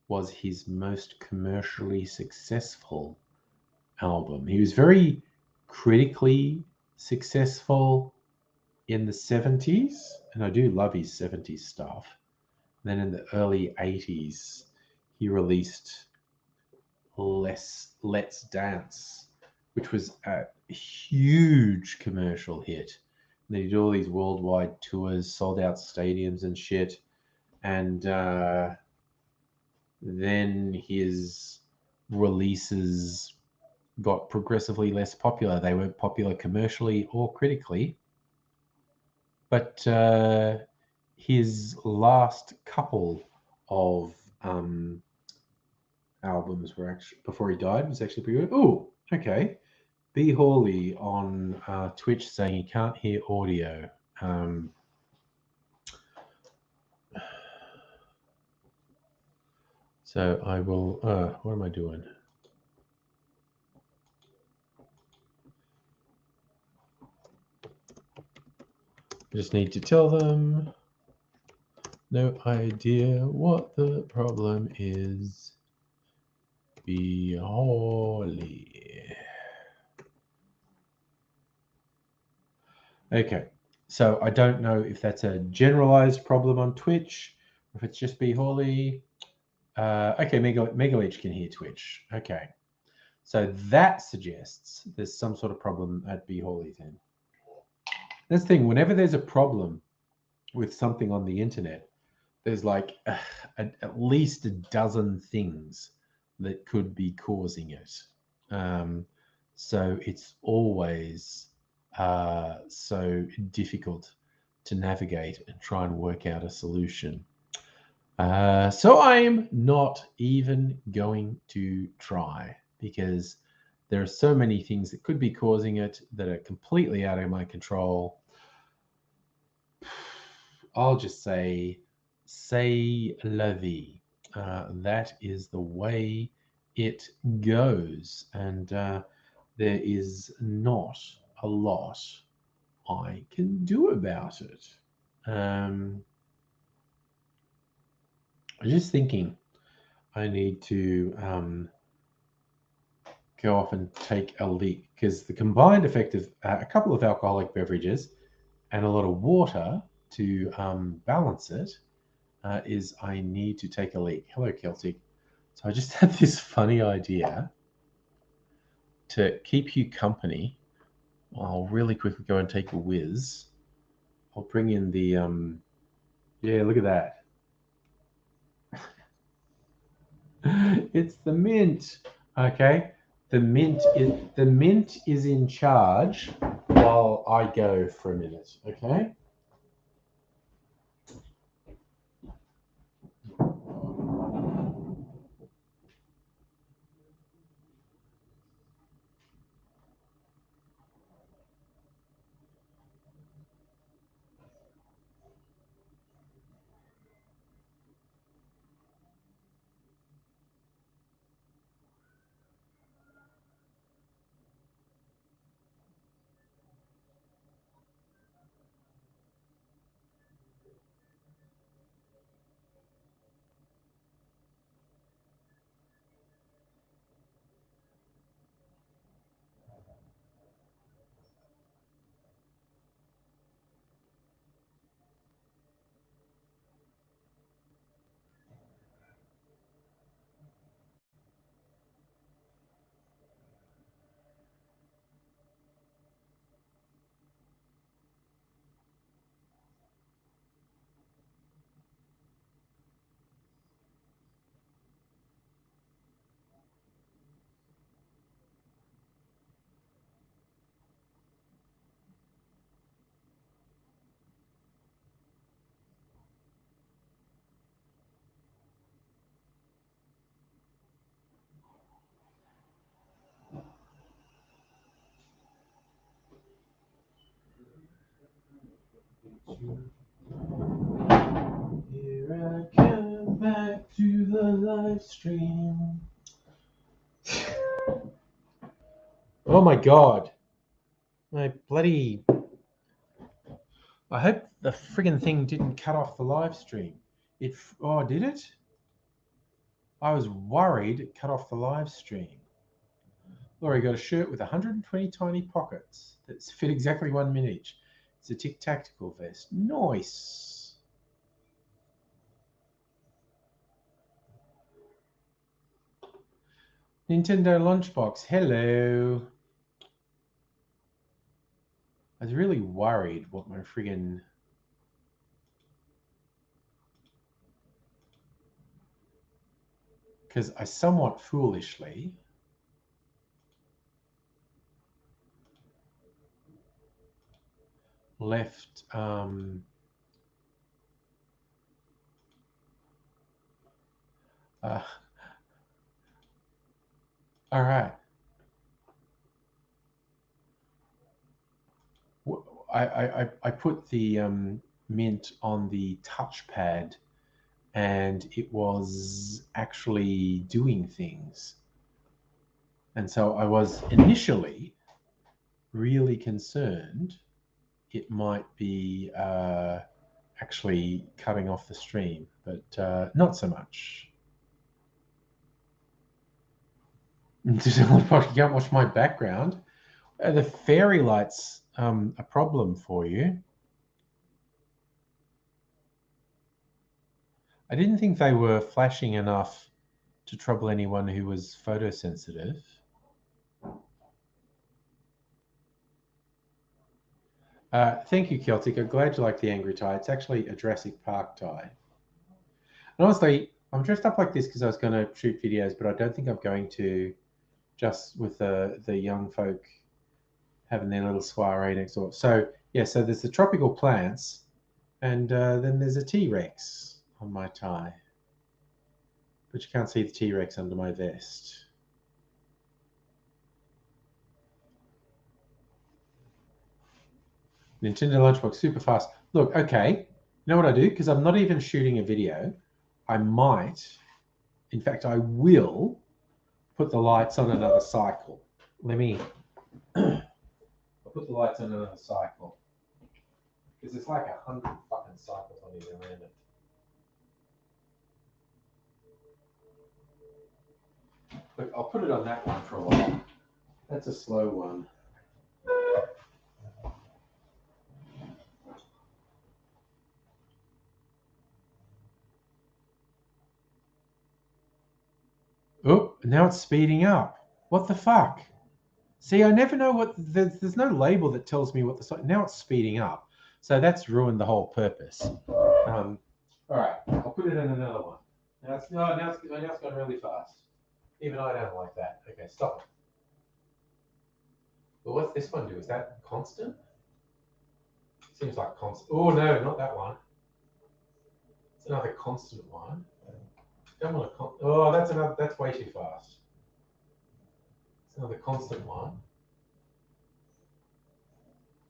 was his most commercially successful album. He was very critically successful in the 70s, and I do love his 70s stuff. Then in the early 80s, he released Let's Dance, which was a huge commercial hit. And then he did all these worldwide tours, sold out stadiums and shit. And then his releases got progressively less popular. They weren't popular commercially or critically. But his last couple of albums were actually, before he died, was actually pretty good. Oh, okay. B. Hawley on Twitch saying he can't hear audio. So I will, what am I doing? I just need to tell them. No idea what the problem is. B. Hawley. Okay, so I don't know if that's a generalized problem on Twitch, or if it's just B Hawley. Okay, Megaleech can hear Twitch. Okay, so that suggests there's some sort of problem at B Hawley then. That's the thing, whenever there's a problem with something on the internet, there's like at least a dozen things that could be causing it. So it's always so difficult to navigate and try and work out a solution. So I'm not even going to try, because there are so many things that could be causing it that are completely out of my control. I'll just say, c'est la vie. That is the way it goes. And there is not a lot I can do about it. I'm just thinking I need to go off and take a leak, because the combined effect of a couple of alcoholic beverages and a lot of water to balance it is I need to take a leak. Hello, Celtic. So I just had this funny idea to keep you company. I'll really quickly go and take a whiz. I'll bring in the yeah, look at that. It's the mint. Okay. The mint is in charge while I go for a minute. Okay. Here I come back to the live stream. Oh my god. My bloody. I hope the friggin' thing didn't cut off the live stream. Oh, did it? I was worried it cut off the live stream. Laurie got a shirt with 120 tiny pockets that fit exactly 1 minute each. It's a Tic Tactical vest. Nice. Nintendo Lunchbox. Hello. I was really worried what my friggin'. Because I somewhat foolishly left all right. I put the mint on the touchpad, and it was actually doing things. And so I was initially really concerned it might be actually cutting off the stream, but not so much. You can't watch my background. The fairy lights a problem for you. I didn't think they were flashing enough to trouble anyone who was photosensitive. Thank you, Celtic. I'm glad you like the angry tie. It's actually a Jurassic Park tie. And honestly, I'm dressed up like this because I was going to shoot videos, but I don't think I'm going to, just with the young folk having their little soiree next door. So yeah, so there's the tropical plants, and then there's a T-Rex on my tie. But you can't see the T-Rex under my vest. Nintendo Lunchbox super fast. Look, okay. You know what I do? Because I'm not even shooting a video. I might, in fact, I will put the lights on another cycle. Let me, I'll put the lights on another cycle. Because it's like 100 fucking cycles on either end. Look, I'll put it on that one for a while. That's a slow one. Oh, now it's speeding up. What the fuck? See, I never know what, there's no label that tells me what the, now it's speeding up. So that's ruined the whole purpose. All right, I'll put it in another one. Now it's gone really fast. Even I don't like that. Okay, stop it. Well, what's this one do? Is that constant? Seems like constant. Oh no, not that one. It's another constant one. Don't want a oh, that's way too fast. It's another constant one.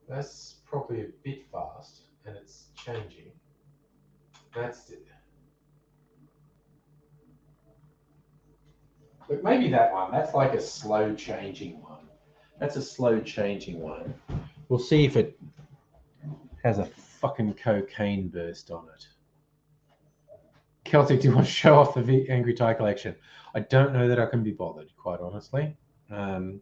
That's probably a bit fast, and it's changing. That's it. But maybe that one. That's like a slow changing one. That's a slow changing one. We'll see if it has a fucking cocaine burst on it. Celtic, do you want to show off the Angry Tie collection? I don't know that I can be bothered, quite honestly. Oh,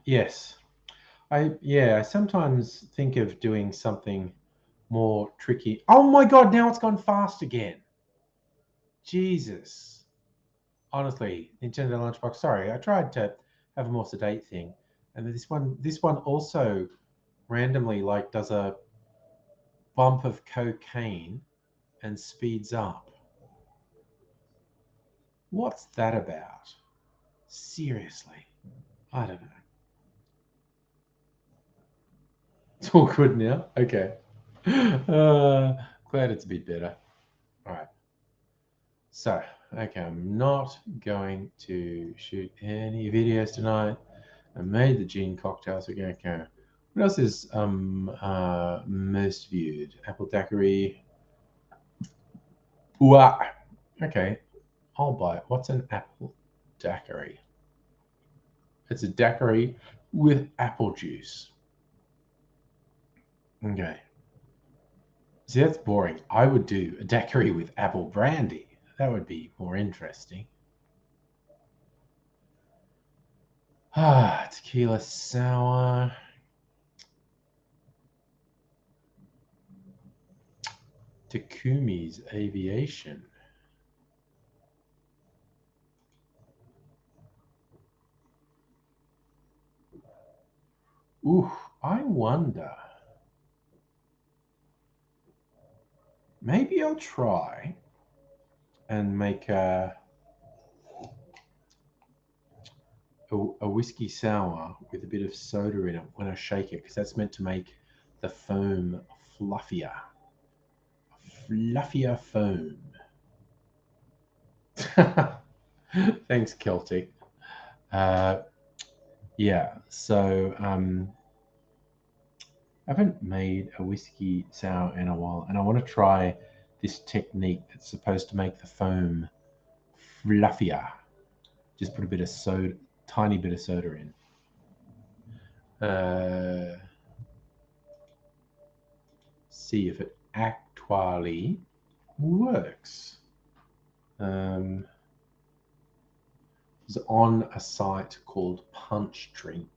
yes. I sometimes think of doing something more tricky. Oh my God, now it's gone fast again. Jesus. Honestly, Nintendo Lunchbox, sorry, I tried to have a more sedate thing. And this one also randomly like does a bump of cocaine and speeds up. What's that about? Seriously, I don't know. It's all good now. Okay. Glad it's a bit better. All right. So, okay, I'm not going to shoot any videos tonight. I made the gin cocktails. Okay. What else is most viewed? Apple daiquiri. Ooh, okay, I'll buy it. What's an apple daiquiri? It's a daiquiri with apple juice. Okay. See, that's boring. I would do a daiquiri with apple brandy. That would be more interesting. Tequila sour. Takumi's Aviation. Ooh, I wonder. Maybe I'll try and make a whiskey sour with a bit of soda in it when I shake it, because that's meant to make the foam fluffier. Fluffier foam. Thanks, Celtic. Yeah, so I haven't made a whiskey sour in a while, and I want to try this technique that's supposed to make the foam fluffier. Just put a bit of soda, tiny bit of soda in. See if it actually works. It's on a site called Punch Drink.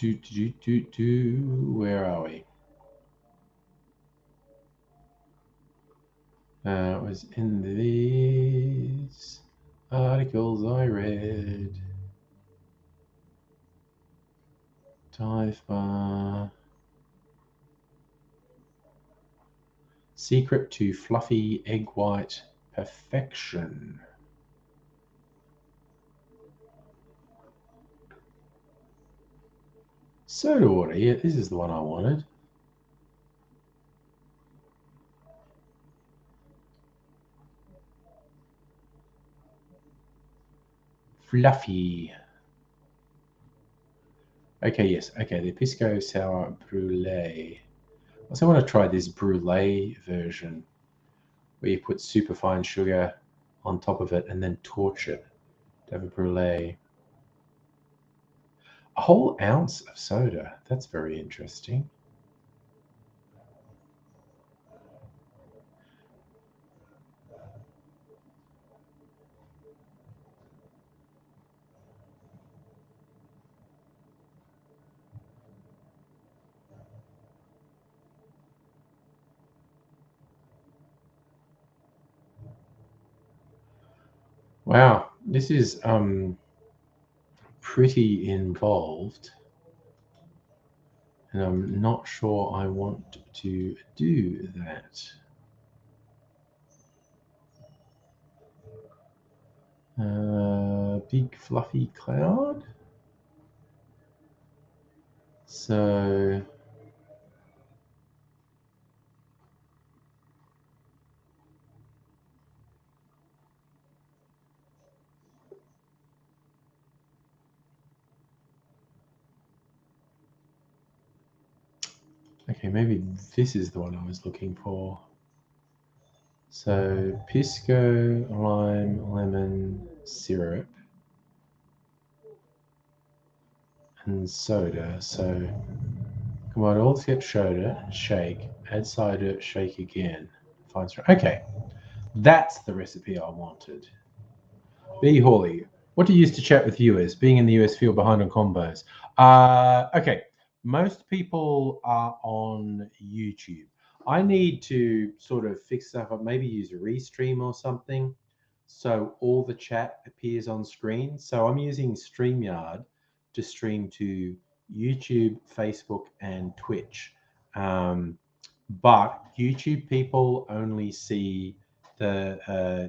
Where are we? It was in these articles I read. Dive bar. Secret to fluffy egg white perfection. Soda water. Yeah, this is the one I wanted. Fluffy. Okay, yes. Okay, the Pisco Sour Brulee. I also want to try this brulee version where you put superfine sugar on top of it and then torch it to have a brulee. A whole ounce of soda. That's very interesting. Wow, this is pretty involved. And I'm not sure I want to do that. Big fluffy cloud. So okay, maybe this is the one I was looking for. So Pisco, lime, lemon, syrup, and soda. So combine all to get soda, shake, add cider, shake again. Fine. Okay, that's the recipe I wanted. B. Hawley, what do you use to chat with viewers? Being in the US, feel behind on combos. Okay, most people are on YouTube. I need to sort of fix stuff up, maybe use a restream or something so all the chat appears on screen. So I'm using StreamYard to stream to YouTube, Facebook, and Twitch. But YouTube people only see the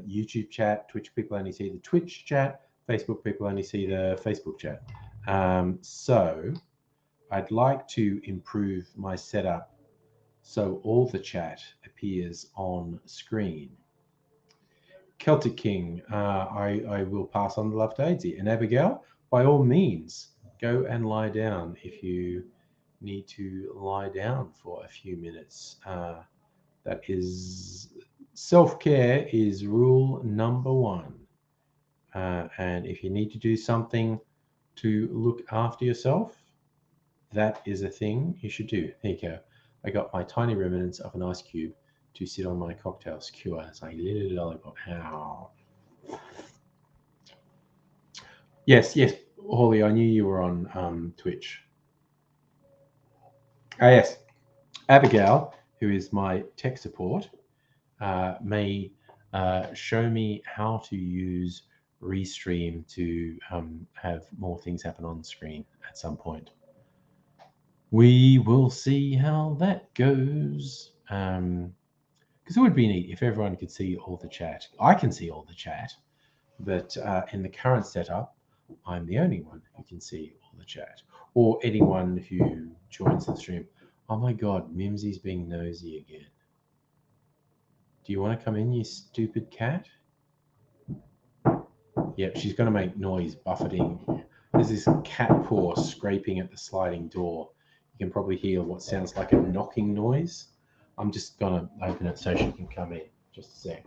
YouTube chat. Twitch people only see the Twitch chat. Facebook people only see the Facebook chat. So I'd like to improve my setup so all the chat appears on screen. Celtic King, I will pass on the love to Aidsy. And Abigail, by all means, go and lie down if you need to lie down for a few minutes. That is self-care is rule number one. And if you need to do something to look after yourself, that is a thing you should do. There you go. I got my tiny remnants of an ice cube to sit on my cocktail skewer as I little lollipop. Ow. Yes, Holly, I knew you were on Twitch. Yes, Abigail, who is my tech support, may show me how to use Restream to have more things happen on screen at some point. We will see how that goes. Because it would be neat if everyone could see all the chat. I can see all the chat, but in the current setup, I'm the only one who can see all the chat, or anyone who joins the stream. Oh my God, Mimsy's being nosy again. Do you want to come in, you stupid cat? Yep, she's going to make noise buffeting. There's this cat paw scraping at the sliding door. You can probably hear what sounds like a knocking noise. I'm just going to open it so she can come in. Just a sec.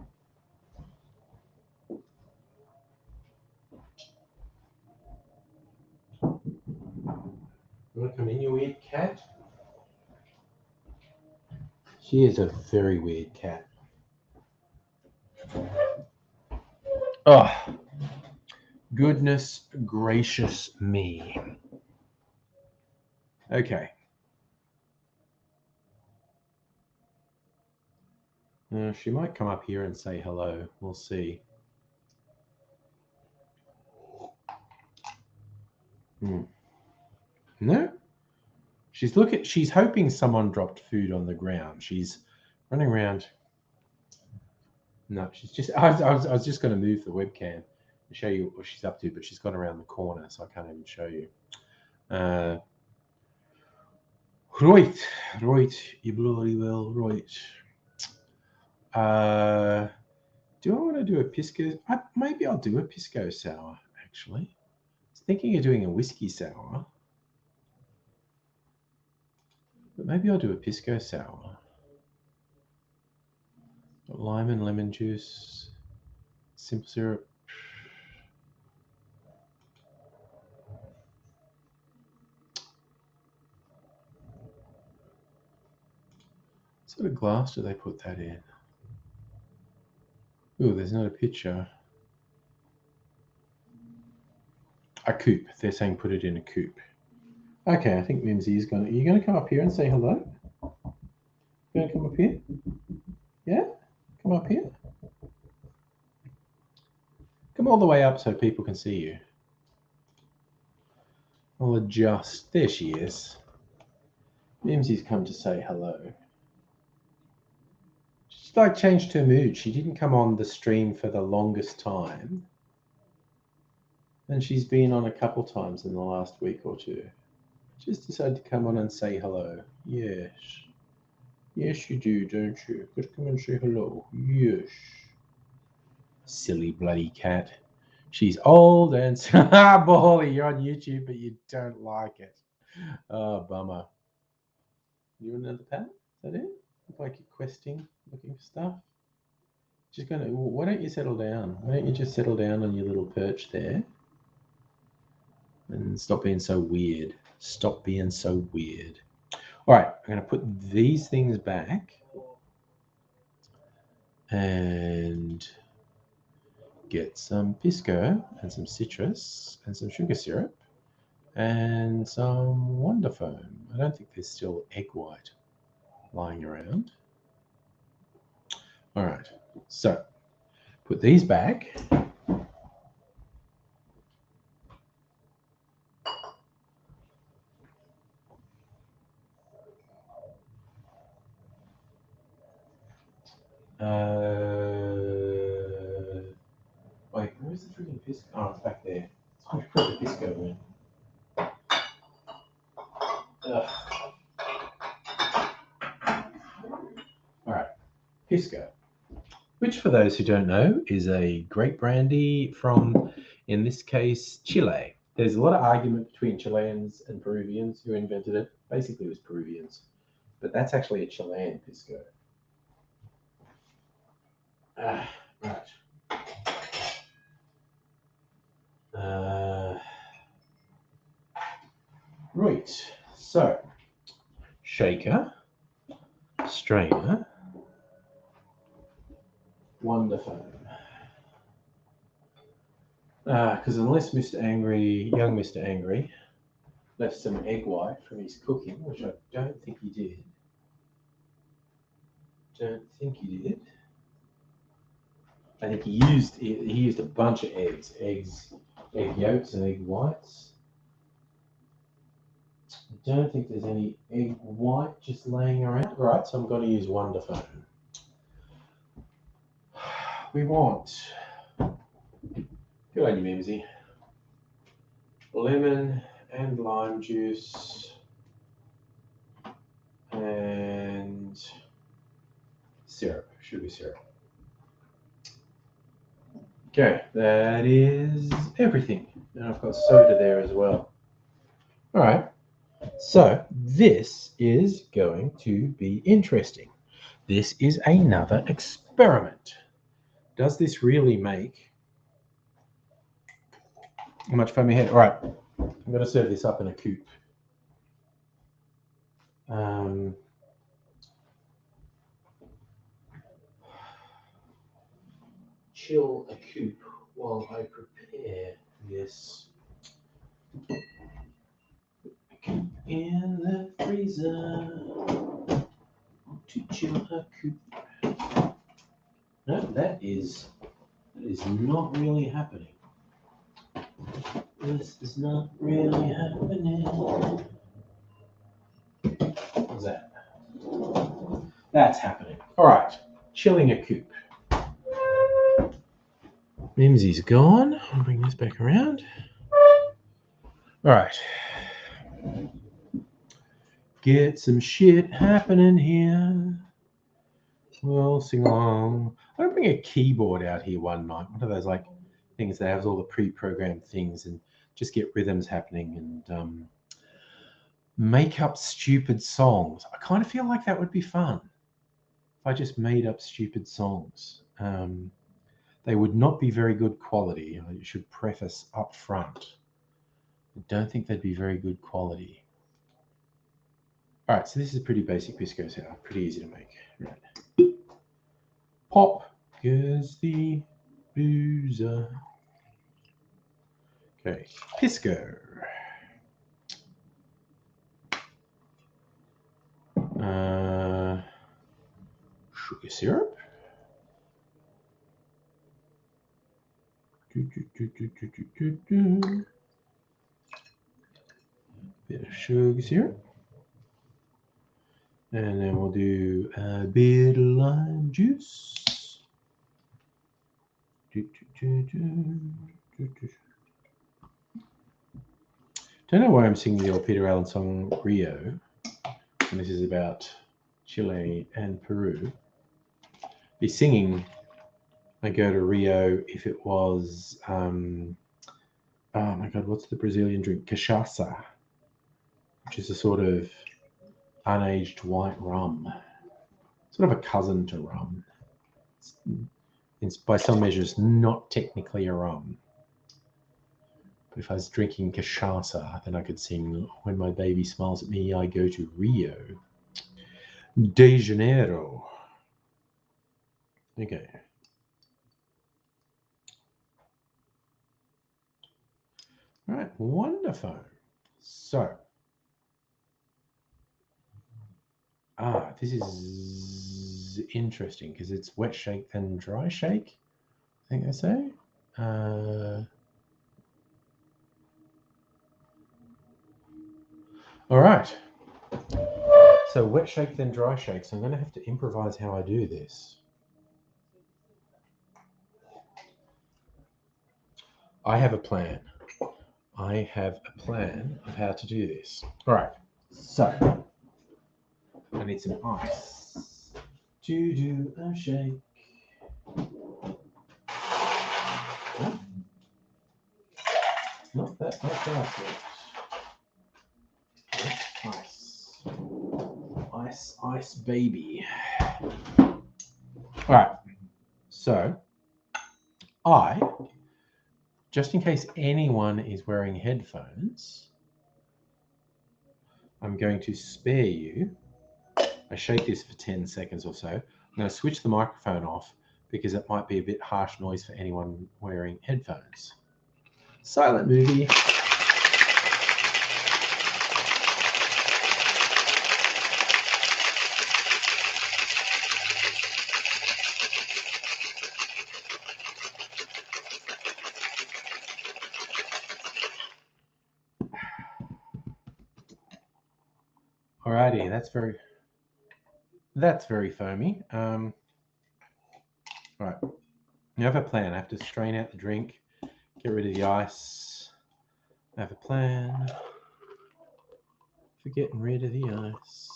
You want to come in, you weird cat? She is a very weird cat. Oh, goodness gracious me. Okay. She might come up here and say hello. We'll see. No. She's hoping someone dropped food on the ground. She's running around. No, she's just. I was just going to move the webcam and show you what she's up to, but she's gone around the corner, so I can't even show you. Right, you bloody well, right. Do I want to do a pisco? Maybe I'll do a pisco sour, actually. I was thinking of doing a whiskey sour. But maybe I'll do a pisco sour. Lime and lemon juice, simple syrup. What sort of glass do they put that in? Ooh, there's not a picture. A coupe. They're saying put it in a coupe. Okay, I think Mimsy is going to... Are you going to come up here and say hello? You going to come up here? Yeah? Come up here. Come all the way up so people can see you. I'll adjust. There she is. Mimsy's come to say hello. She's like changed her mood. She didn't come on the stream for the longest time. And she's been on a couple times in the last week or two. Just decided to come on and say hello. Yes. Yes, you do, don't you? Gotta come and say hello. Yes. Silly bloody cat. She's old and... Bolly, you're on YouTube, but you don't like it. Oh, bummer. You want another pat? Is that it? Look like you're questing, looking for stuff. Just gonna... Why don't you settle down? Why don't you just settle down on your little perch there? And stop being so weird. Stop being so weird. All right, I'm going to put these things back and get some pisco and some citrus and some sugar syrup and some Wonder Foam. I don't think there's still egg white lying around. All right, so put these back. Wait, where's the freaking pisco? Oh, it's back there. Let's put the pisco in. All right, pisco, which for those who don't know is a great brandy from, in this case, Chile. There's a lot of argument between Chileans and Peruvians who invented it. Basically, it was Peruvians, but that's actually a Chilean pisco. Right. Right. So, shaker, strainer, Wonder Foam. Because unless young Mr. Angry, left some egg white from his cooking, which I don't think he did. I think he used a bunch of eggs, egg yolks and egg whites. I don't think there's any egg white just laying around. Right, so I'm going to use Wonder Foam. We want, good on you, Mimsy, lemon and lime juice and syrup, sugar syrup. Okay, that is everything. And I've got soda there as well. All right, so this is going to be interesting. This is another experiment. Does this really make much foamy head? All right, I'm going to serve this up in a coupe. chill a coop while I prepare this coop in the freezer to chill a coop. No, that is not really happening. This is not really happening. What's that? That's happening. All right, chilling a coop. Mimsy's gone. I'll bring this back around. All right. Get some shit happening here. We'll sing along. I'm gonna bring a keyboard out here one night. One of those like things that has all the pre-programmed things and just get rhythms happening and make up stupid songs. I kind of feel like that would be fun if I just made up stupid songs. They would not be very good quality. I should preface up front. I don't think they'd be very good quality. All right, so this is a pretty basic Pisco sour, pretty easy to make. Right. Pop goes the boozer. Okay, Pisco. Sugar syrup. Bit of sugar syrup. And then we'll do a bit of lime juice. Don't know why I'm singing the old Peter Allen song Rio, and this is about Chile and Peru. Be singing I Go to Rio if it was, oh my God, what's the Brazilian drink? Cachaça, which is a sort of unaged white rum, sort of a cousin to rum. It's by some measures not technically a rum. But if I was drinking cachaça, then I could sing When My Baby Smiles at Me, I Go to Rio de Janeiro. Okay. All right, wonderful. So, this is interesting because it's wet shake then dry shake, I think they say. All right. So wet shake then dry shake. So I'm going to have to improvise how I do this. I have a plan. I have a plan of how to do this. All right. So I need some ice to do a shake. Huh? Not that. Ice, baby. All right. So just in case anyone is wearing headphones, I'm going to spare you. I shake this for 10 seconds or so. I'm going to switch the microphone off because it might be a bit harsh noise for anyone wearing headphones. Silent movie. Alrighty, that's very foamy. All right, now I have a plan. I have to strain out the drink, get rid of the ice. I have a plan for getting rid of the ice.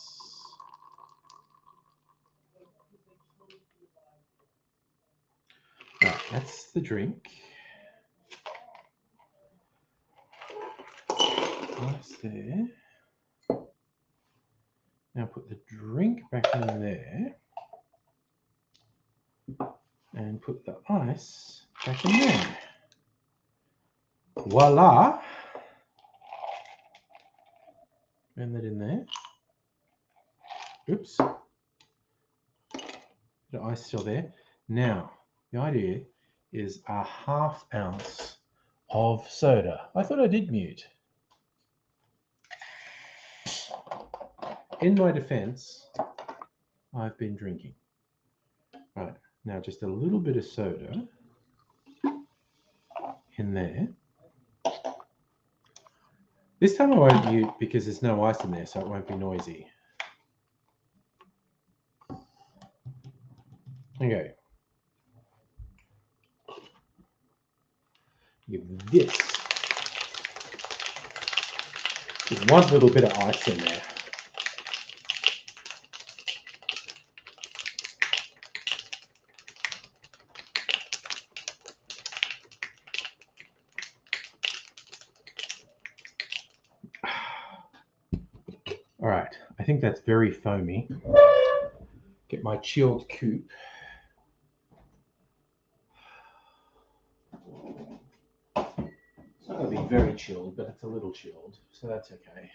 All right, that's the drink. Ice there. Now put the drink back in there and put the ice back in there. Voila! Turn that in there. Oops. The ice still there. Now, the idea is a 1/2 ounce of soda. I thought I did mute. In my defense, I've been drinking. Right, now just a little bit of soda in there. This time I won't mute because there's no ice in there, so it won't be noisy. Okay. Give this. There's one little bit of ice in there. All right, I think that's very foamy. Get my chilled coupe. It's not going to be very chilled, but it's a little chilled, so that's okay.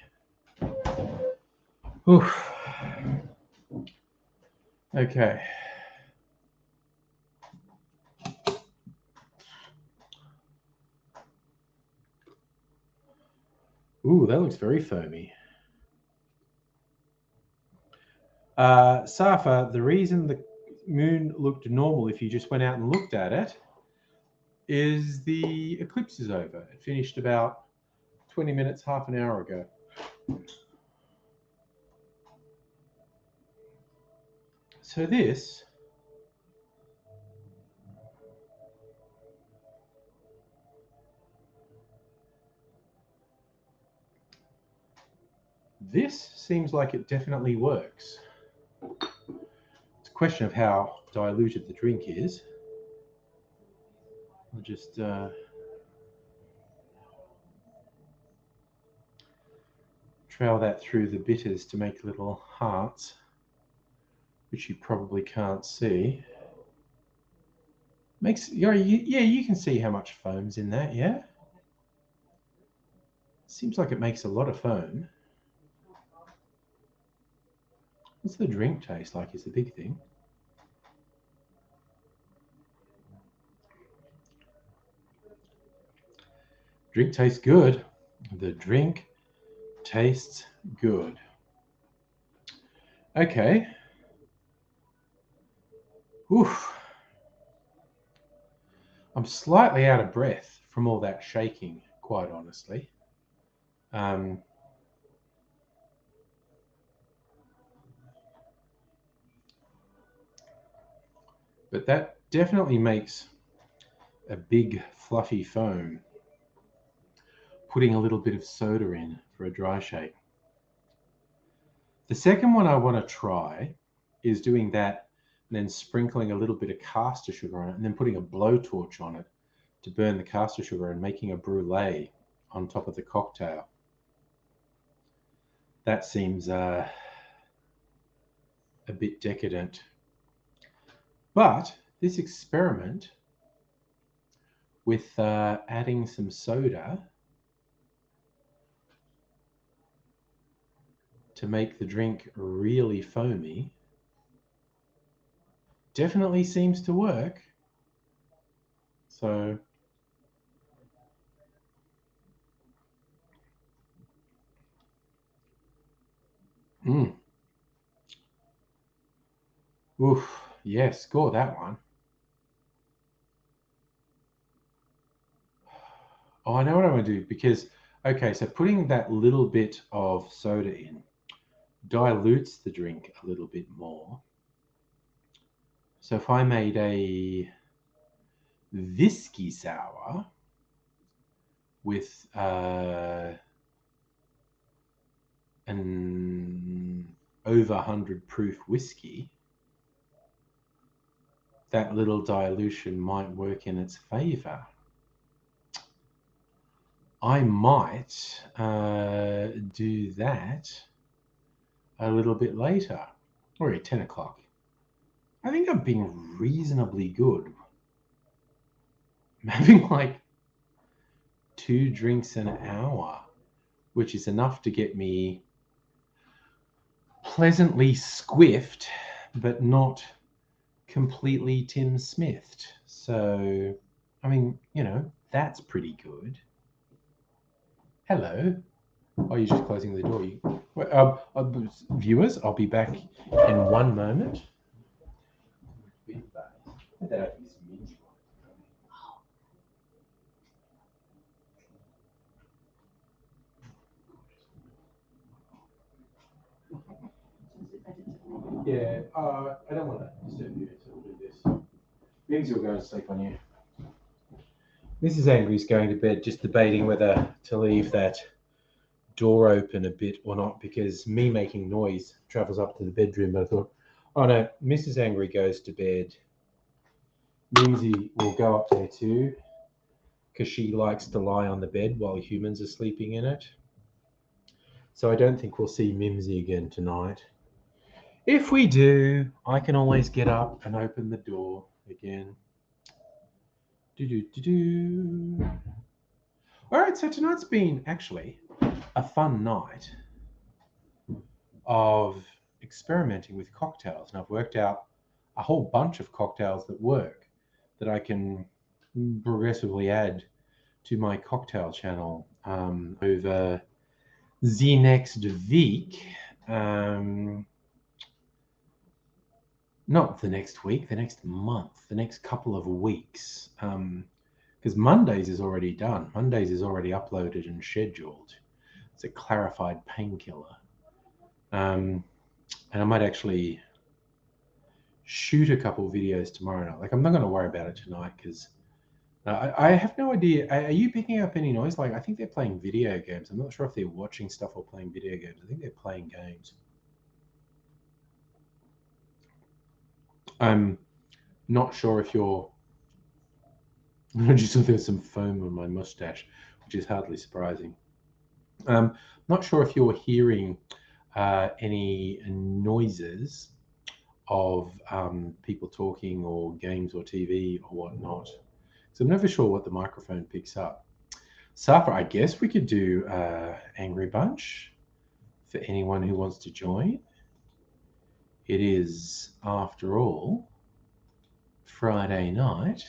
Oof. Okay. Ooh, that looks very foamy. Safa, the reason the moon looked normal if you just went out and looked at it is the eclipse is over. It finished about 20 minutes, half an hour ago. So this seems like it definitely works. It's a question of how diluted the drink is. I'll just trail that through the bitters to make little hearts, which you probably can't see. Makes yeah, you can see how much foam's in that, yeah? Seems like it makes a lot of foam. What's the drink taste like is the big thing. Drink tastes good. The drink tastes good. Okay. Oof. I'm slightly out of breath from all that shaking, quite honestly. But that definitely makes a big fluffy foam. Putting a little bit of soda in for a dry shake. The second one I want to try is doing that and then sprinkling a little bit of caster sugar on it and then putting a blowtorch on it to burn the caster sugar and making a brulee on top of the cocktail. That seems a bit decadent. But this experiment with adding some soda to make the drink really foamy definitely seems to work. So oof, yeah, score that one. Oh, I know what I'm going to do because, okay, so putting that little bit of soda in dilutes the drink a little bit more. So if I made a whiskey sour with an over 100 proof whiskey, that little dilution might work in its favor. I might do that a little bit later, or at 10 o'clock. I think I'm being reasonably good. I'm having like 2 drinks an hour, which is enough to get me pleasantly squiffed, but not completely Tim Smithed. So I mean, that's pretty good. Hello. Oh, you're just closing the door. Viewers, I'll be back in one moment. Yeah, I don't want to disturb you, so we'll do this. Mimsy will go to sleep on you. Mrs. Angry's going to bed, just debating whether to leave that door open a bit or not, because me making noise travels up to the bedroom. But I thought, oh no, Mrs. Angry goes to bed. Mimsy will go up there too, because she likes to lie on the bed while humans are sleeping in it. So I don't think we'll see Mimsy again tonight. If we do, I can always get up and open the door again. All right, so tonight's been actually a fun night of experimenting with cocktails, and I've worked out a whole bunch of cocktails that work that I can progressively add to my cocktail channel over the next week. Not the next week, the next month, the next couple of weeks. Because Mondays is already done. Mondays is already uploaded and scheduled. It's a clarified painkiller. And I might actually shoot a couple videos tomorrow night. Like, I'm not going to worry about it tonight because I have no idea. Are you picking up any noise? Like, I think they're playing video games. I'm not sure if they're watching stuff or playing video games. I think they're playing games. I'm not sure if you're... I just saw there's some foam on my mustache, which is hardly surprising. Not sure if you're hearing any noises of people talking or games or TV or whatnot. So I'm never sure what the microphone picks up. Safa, I guess we could do Angry Bunch for anyone who wants to join. It is, after all, Friday night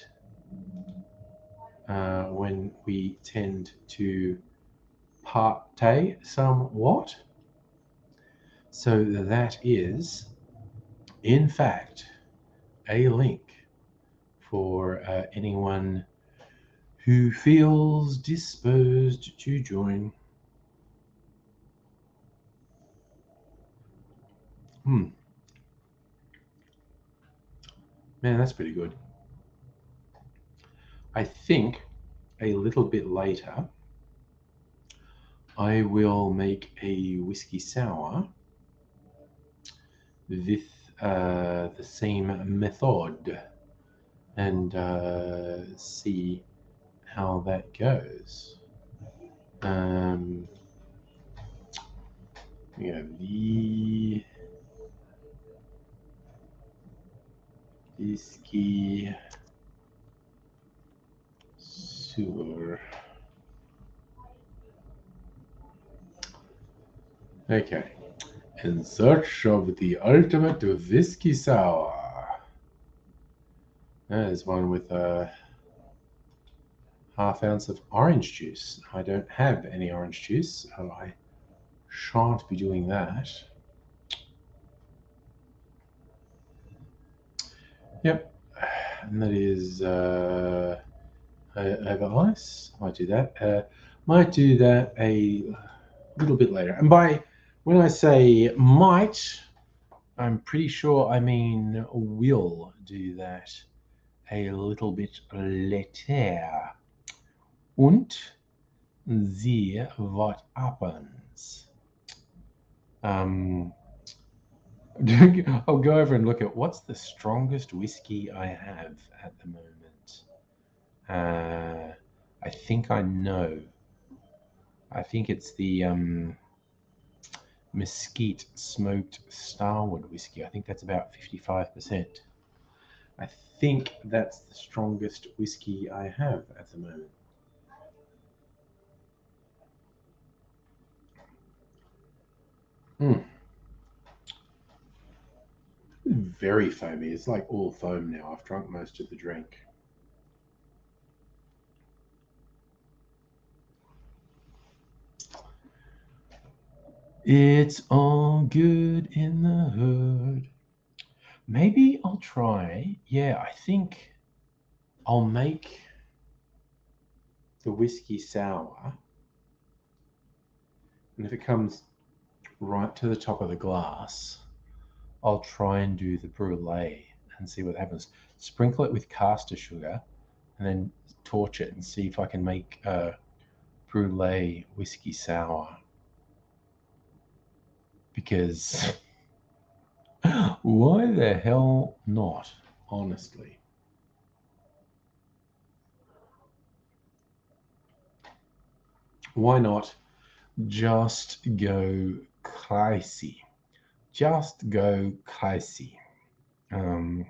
when we tend to partay somewhat. So that is, in fact, a link for anyone who feels disposed to join. Man, that's pretty good. I think a little bit later I will make a whiskey sour with the same method and see how that goes. We have the whiskey sour. Okay. In search of the ultimate whiskey sour. That is one with a half ounce of orange juice. I don't have any orange juice, so I shan't be doing that. Yep. And that is over ice. Might do that. Might do that a little bit later. And when I say might, I'm pretty sure I mean will do that a little bit later. Und see what happens. I'll go over and look at what's the strongest whiskey I have at the moment. I think I know. I think it's the Mesquite Smoked Starward whiskey. I think that's about 55%. I think that's the strongest whiskey I have at the moment. Very foamy. It's like all foam now. I've drunk most of the drink. It's all good in the hood. Maybe I'll try. Yeah, I think I'll make the whiskey sour. And if it comes right to the top of the glass, I'll try and do the brulee and see what happens. Sprinkle it with caster sugar and then torch it and see if I can make a brulee whiskey sour. Because why the hell not, honestly? Why not just go crazy? Just go crazy. And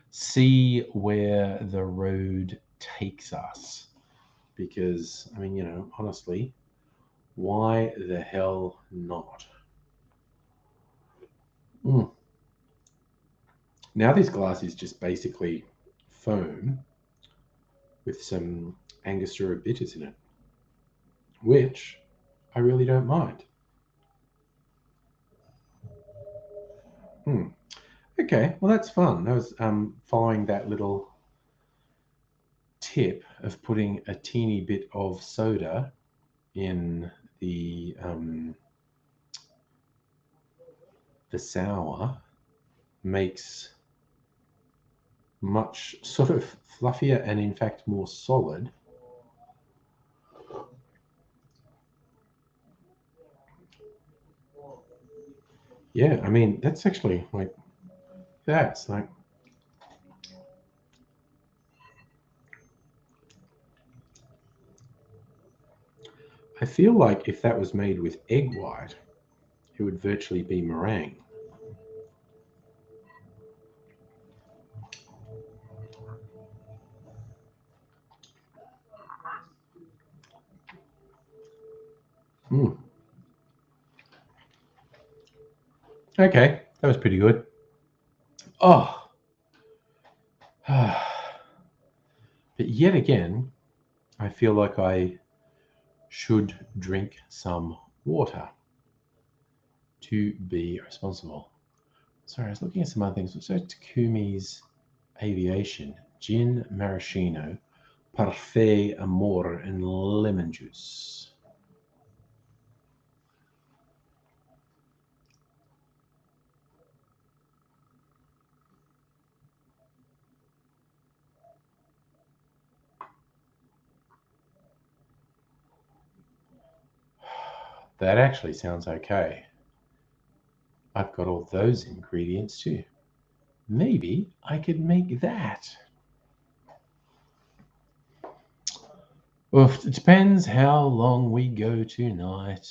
see where the road takes us. Because, I mean, honestly, why the hell not? Now this glass is just basically foam with some Angostura bitters in it, which I really don't mind. Okay, well that's fun. That was following that little tip of putting a teeny bit of soda in the sour makes much sort of fluffier and in fact more solid. Yeah, I mean that's actually like that's like I feel like if that was made with egg white, it would virtually be meringue. Okay, that was pretty good. Oh, but yet again, I feel like I should drink some water to be responsible. Sorry, I was looking at some other things. So Takumi's Aviation, gin maraschino, parfait amore, and lemon juice. That actually sounds okay. I've got all those ingredients too. Maybe I could make that. Well, it depends how long we go tonight.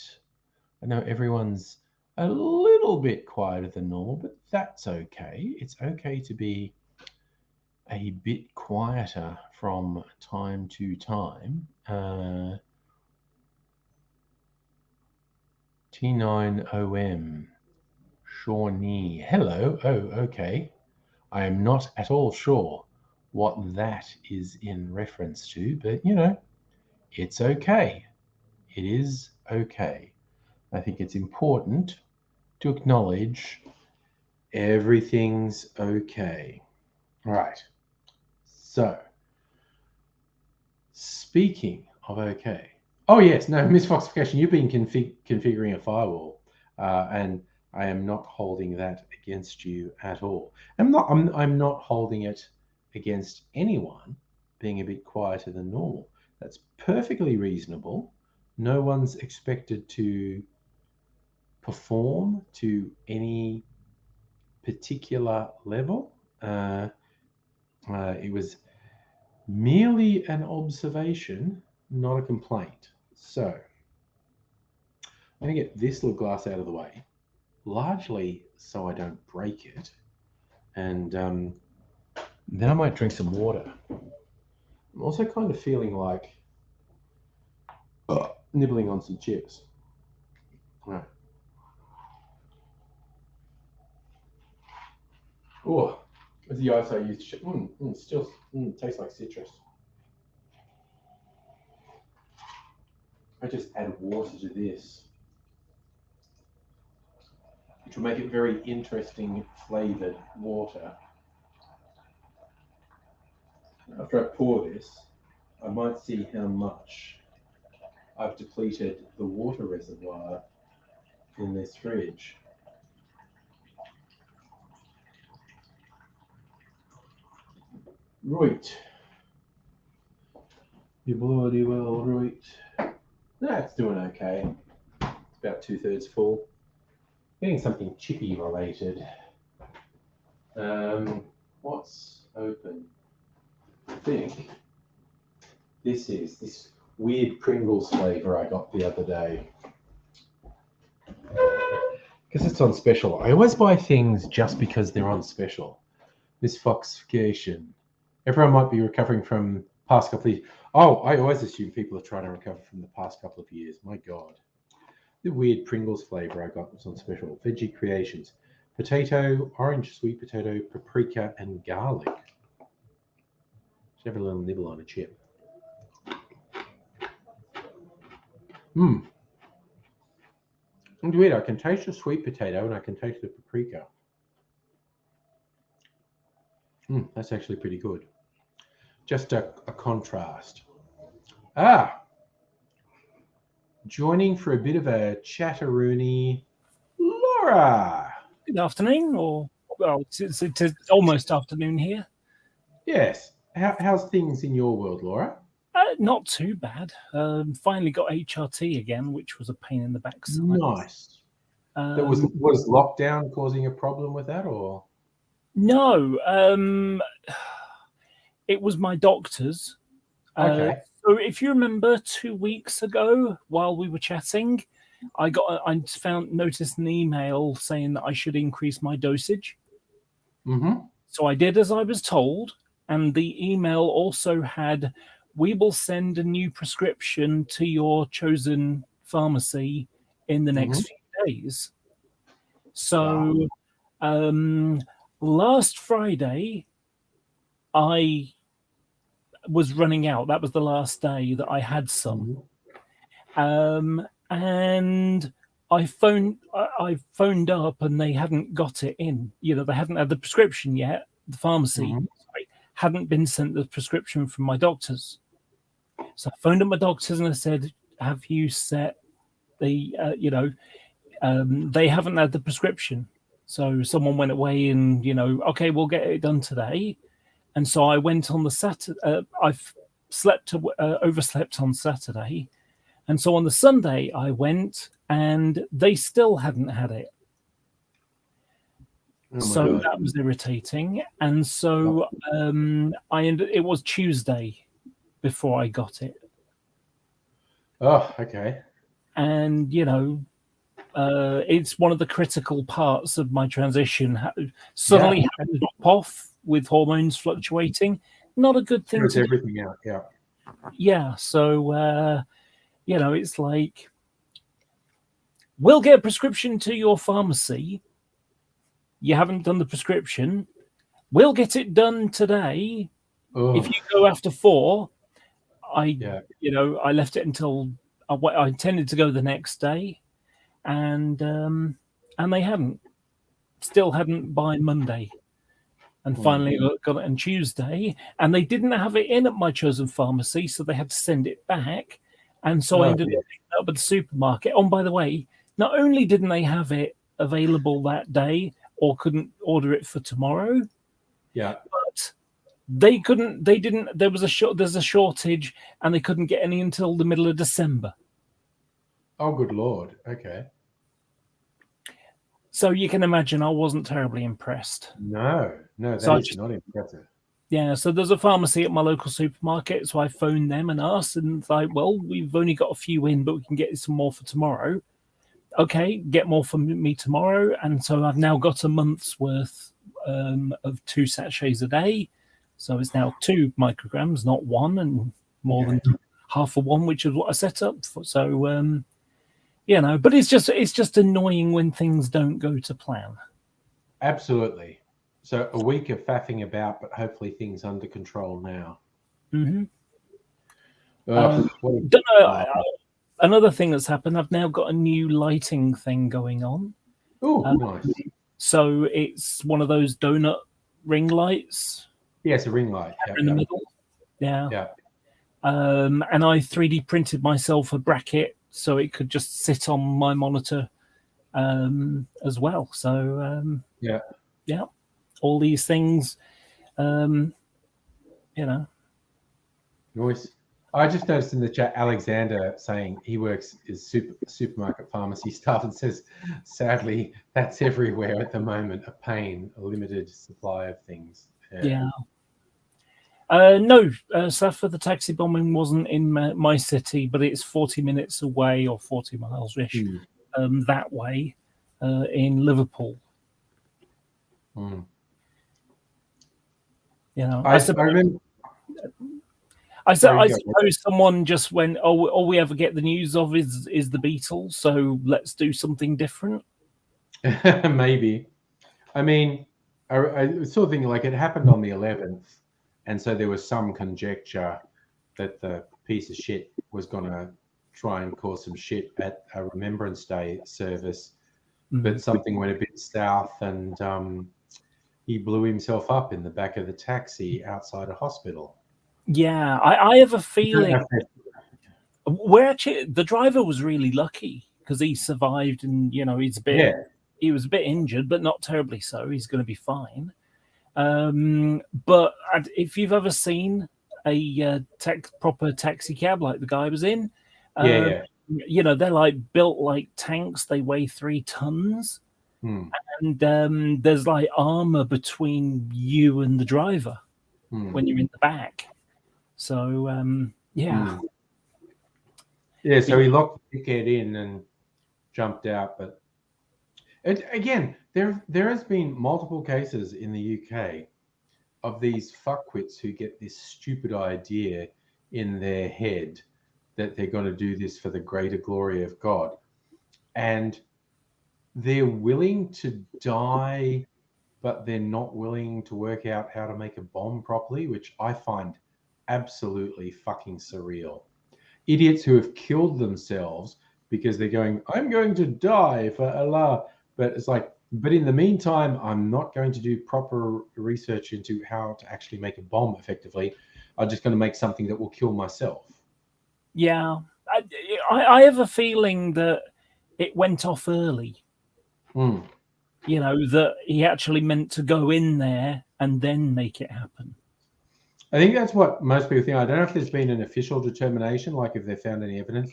I know everyone's a little bit quieter than normal, but that's okay. It's okay to be a bit quieter from time to time. T9OM, Shawnee. Hello. Oh, okay. I am not at all sure what that is in reference to, but it's okay. It is okay. I think it's important to acknowledge everything's okay. All right. So, speaking of okay. Oh, yes. No, misfoxification. You've been configuring a firewall, and I am not holding that against you at all. I'm not holding it against anyone being a bit quieter than normal. That's perfectly reasonable. No one's expected to perform to any particular level. It was merely an observation, not a complaint. So I'm going to get this little glass out of the way, largely so I don't break it. And then I might drink some water. I'm also kind of feeling like nibbling on some chips. All right. Oh, the ice I used still tastes like citrus. I just add water to this, which will make it very interesting flavoured water. After I pour this, I might see how much I've depleted the water reservoir in this fridge. Right. You bloody well, right. That's doing okay. It's about 2/3 full. Getting something chippy related. What's open? I think this weird Pringles flavour I got the other day. Because it's on special. I always buy things just because they're on special. This Foxification. Everyone might be recovering from past couple of years. Oh, I always assume people are trying to recover from the past couple of years. My God. The weird Pringles flavour I got was on special. Veggie Creations. Potato, orange sweet potato, paprika, and garlic. Just have a little nibble on a chip. And weird, I can taste the sweet potato and I can taste the paprika. That's actually pretty good. Just a contrast. Joining for a bit of a chatteroony, Laura. Good afternoon, or well, it's almost afternoon here. Yes. How's things in your world, Laura? Not too bad. Finally got HRT again, which was a pain in the backside. Nice. That was lockdown causing a problem with that, or? No, it was my doctor's. Okay. So if you remember 2 weeks ago, while we were chatting, I noticed an email saying that I should increase my dosage. Mm-hmm. So I did as I was told, and the email also had, "We will send a new prescription to your chosen pharmacy in the next few days." So last Friday, I was running out. That was the last day that I had some. And I phoned up and they hadn't got it in. They hadn't had the prescription yet. The pharmacy hadn't been sent the prescription from my doctor's. So I phoned up my doctor's and I said, "Have you set the, they haven't had the prescription." So someone went away and, "Okay, we'll get it done today." And so I went on the Saturday. I overslept on Saturday. And so on the Sunday I went and they still hadn't had it. So that was irritating. And so it was Tuesday before I got it. Oh, okay. And, it's one of the critical parts of my transition. Suddenly having to drop off with hormones fluctuating, not a good thing. Everything out, yeah. Yeah, so, it's like, we'll get a prescription to your pharmacy. You haven't done the prescription. We'll get it done today. Oh. If you go after 4, I left it until I intended to go the next day, and they still hadn't by Monday, and finally got it on Tuesday, and they didn't have it in at my chosen pharmacy, so they had to send it back, and so I ended up picking it up at the supermarket. Oh, by the way, not only didn't they have it available that day or couldn't order it for tomorrow, but there's a shortage and they couldn't get any until the middle of December. Oh, good Lord. Okay. So you can imagine I wasn't terribly impressed. No, that is not impressive. Yeah, so there's a pharmacy at my local supermarket, so I phoned them and asked, and it's like, well, we've only got a few in, but we can get some more for tomorrow. Okay, get more for me tomorrow. And so I've now got a month's worth of 2 sachets a day. So it's now 2 micrograms, not 1, and more than half of 1, which is what I set up for. So, but it's just annoying when things don't go to plan. Absolutely. So a week of faffing about, but hopefully things under control now. Mm-hmm. Don't know. another thing that's happened, I've now got a new lighting thing going on. Oh, Um, nice. So it's one of those donut ring lights Yeah, it's a ring light. in the middle. Yeah. Yeah. And I 3D printed myself a bracket so it could just sit on my monitor as well. So yeah, all these things, you know. Nice. I just noticed in the chat Alexander saying he works as supermarket pharmacy staff and says, sadly, that's everywhere at the moment. A pain, a limited supply of things. Yeah. No, Safa, the taxi bombing wasn't in my city, but it's 40 minutes away or 40 miles ish that way in Liverpool. Mm. You know, I remember. I suppose someone just went, "Oh, all we ever get the news of is the Beatles, so let's do something different." Maybe. I mean, I sort of think like it happened on the 11th, and so there was some conjecture that the piece of shit was going to try and cause some shit at a Remembrance Day service, but something went a bit south, and he blew himself up in the back of the taxi outside a hospital. Yeah, I have a feeling the driver was really lucky because he survived, and you know he was a bit injured, but not terribly so. He's going to be fine. But if you've ever seen a proper taxi cab like the guy was in, you know they're like built like tanks. They weigh 3 tons, and there's like armor between you and the driver when you're in the back. So yeah. Yeah, so he locked the dickhead in and jumped out. But again, there has been multiple cases in the UK of these fuckwits who get this stupid idea in their head that they're going to do this for the greater glory of God. And they're willing to die, but they're not willing to work out how to make a bomb properly, which I find absolutely fucking surreal. Idiots who have killed themselves because they're going, I'm going to die for Allah. But it's like, but in the meantime, I'm not going to do proper research into how to actually make a bomb effectively. I'm just going to make something that will kill myself. Yeah. I have a feeling that it went off early. You know, that he actually meant to go in there and then make it happen. I think that's what most people think. I don't know if there's been an official determination, like if they found any evidence,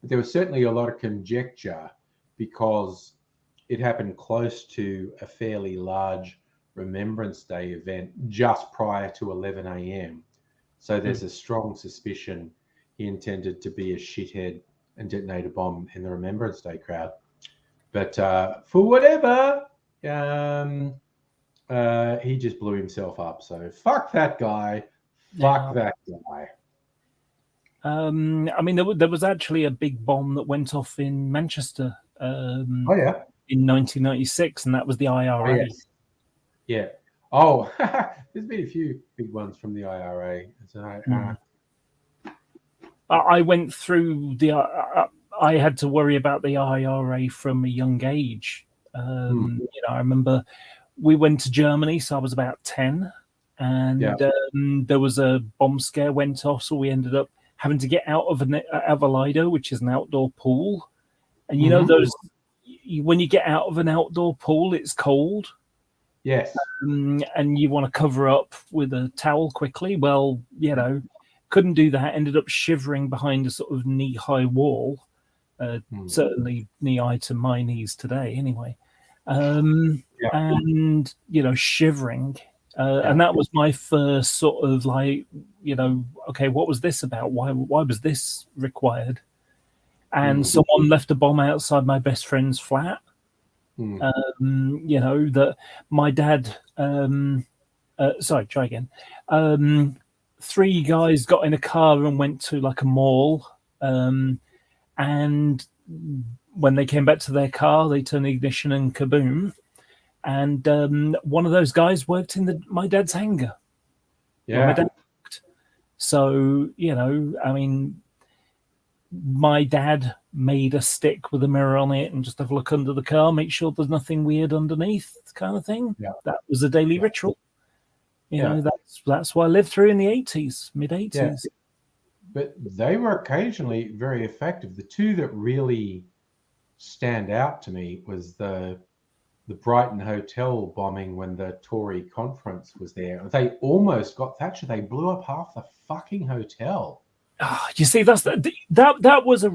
but there was certainly a lot of conjecture because it happened close to a fairly large Remembrance Day event just prior to 11 a.m. So there's a strong suspicion he intended to be a shithead and detonate a bomb in the Remembrance Day crowd. But for whatever, he just blew himself up. So fuck that guy. Fuck that guy. I mean, there was actually a big bomb that went off in Manchester. In 1996, and that was the IRA. Oh, yes. Yeah. Oh, there's been a few big ones from the IRA. So, I went through I had to worry about the IRA from a young age. You know, I remember we went to Germany, so I was about 10, and there was a bomb scare went off, so we ended up having to get out of a Lido, which is an outdoor pool. And you know those when you get out of an outdoor pool, it's cold. Yes. And you want to cover up with a towel quickly. Well, you know, couldn't do that. Ended up shivering behind a sort of knee-high wall. Certainly knee-high to my knees today, anyway. And you know, shivering. And that was my first sort of like, you know, okay, what was this about? Why was this required? And someone left a bomb outside my best friend's flat. You know, that my dad, sorry, try again. 3 guys got in a car and went to like a mall. And when they came back to their car, they turned the ignition and kaboom. And one of those guys worked in my dad's hangar. Yeah. So, you know, I mean, my dad made a stick with a mirror on it and just have a look under the car, make sure there's nothing weird underneath, kind of thing. Yeah. That was a daily ritual. You know, that's what I lived through in the 80s, mid 80s. Yeah. But they were occasionally very effective. The two that really stand out to me was the Brighton Hotel bombing when the Tory conference was there. They almost got Thatcher. They blew up half the fucking hotel. Oh, you see, that was a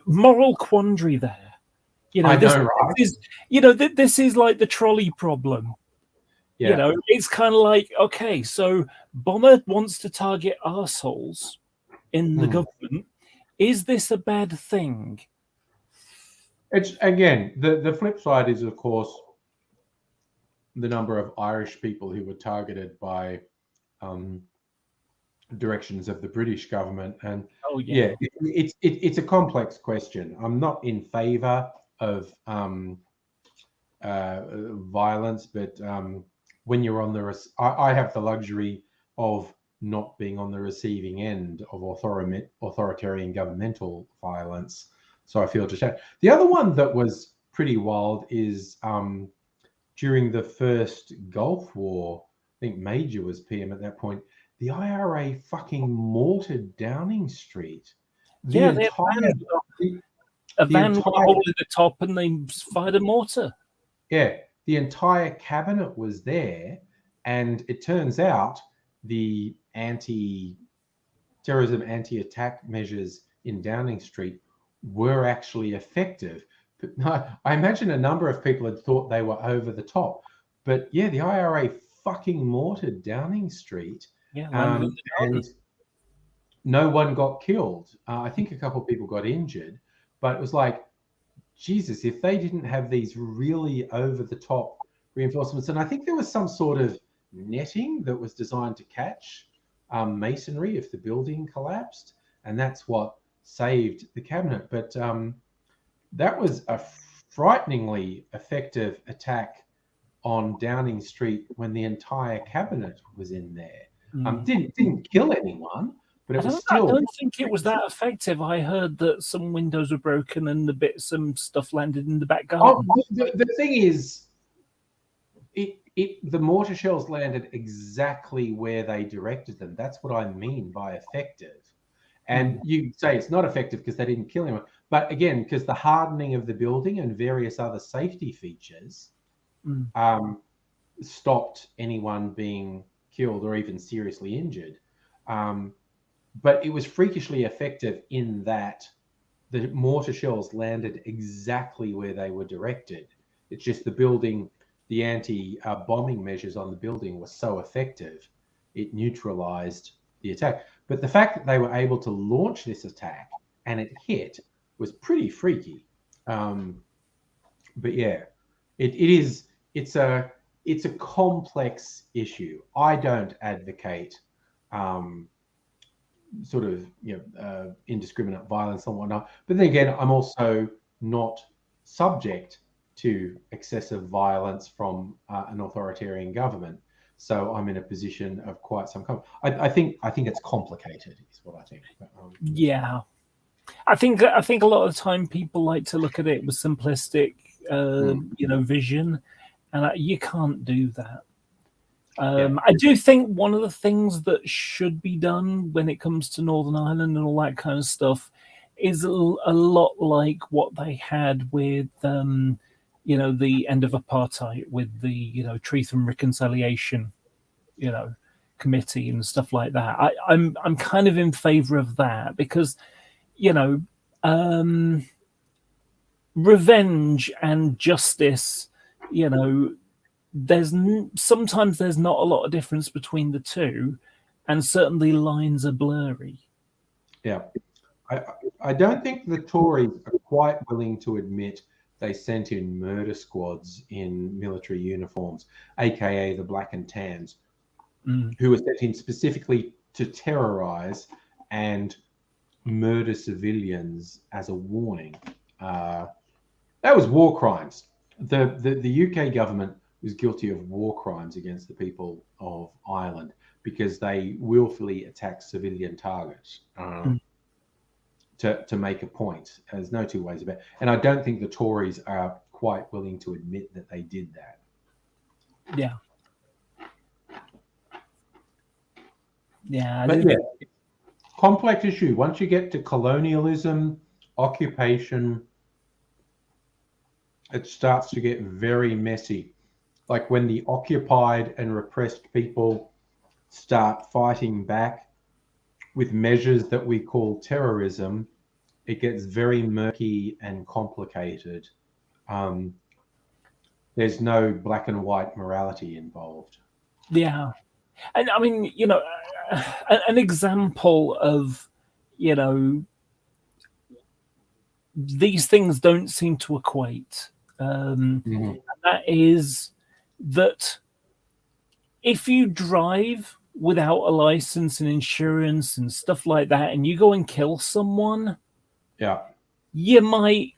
moral quandary there. You know, I this, know, right? This is, you know, this is like the trolley problem. Yeah. You know, it's kind of like, okay, so Bomber wants to target arseholes in the government. Is this a bad thing? It's, again, the flip side is, of course, the number of Irish people who were targeted by directions of the British government. And it's a complex question. I'm not in favor of violence, but when you're on the I have the luxury of not being on the receiving end of authoritarian governmental violence, so I feel just that. The other one that was pretty wild is during the first Gulf War, I think Major was PM at that point, the IRA fucking mortared Downing Street. They had a van with a hole in the top and they fired a mortar. Yeah, the entire cabinet was there, and it turns out the anti-terrorism, anti-attack measures in Downing Street were actually effective. But no, I imagine a number of people had thought they were over the top. But yeah, the IRA fucking mortared Downing Street. Yeah, and no one got killed. I think a couple of people got injured, but it was like, Jesus, if they didn't have these really over-the-top reinforcements, and I think there was some sort of netting that was designed to catch masonry if the building collapsed, and that's what saved the cabinet. But that was a frighteningly effective attack on Downing Street when the entire cabinet was in there. Didn't kill anyone, but it was still. I don't think it was that effective. I heard that some windows were broken and some stuff landed in the back garden. The thing is, the mortar shells landed exactly where they directed them. That's what I mean by effective. And you say it's not effective because they didn't kill anyone, but again, because the hardening of the building and various other safety features stopped anyone being killed or even seriously injured. But it was freakishly effective in that the mortar shells landed exactly where they were directed. It's just the building, the anti-bombing measures on the building were so effective, it neutralized the attack. But the fact that they were able to launch this attack and it hit was pretty freaky. But yeah, it's a complex issue. I don't advocate sort of indiscriminate violence and whatnot. But then again, I'm also not subject to excessive violence from an authoritarian government. So I'm in a position of quite some comfort. I think it's complicated, is what I think. Yeah, I think a lot of the time people like to look at it with simplistic, vision, and you can't do that. I do think one of the things that should be done when it comes to Northern Ireland and all that kind of stuff is a lot like what they had with, the end of apartheid, with the, Truth and Reconciliation, committee and stuff like that. I'm kind of in favor of that because, revenge and justice, sometimes there's not a lot of difference between the two, and certainly lines are blurry. Yeah, I don't think the Tories are quite willing to admit they sent in murder squads in military uniforms, aka the Black and Tans, who were sent in specifically to terrorize and murder civilians as a warning. That was war crimes. The UK government was guilty of war crimes against the people of Ireland because they willfully attacked civilian targets. to make a point. There's no two ways about it. And I don't think the Tories are quite willing to admit that they did that. Yeah. Yeah. But yeah, complex issue. Once you get to colonialism, occupation, it starts to get very messy. Like when the occupied and repressed people start fighting back with measures that we call terrorism, it gets very murky and complicated. There's no black and white morality involved. Yeah. And I mean, you know, an example of, you know, these things don't seem to equate. That is that if you drive without a license and insurance and stuff like that, and you go and kill someone, you might,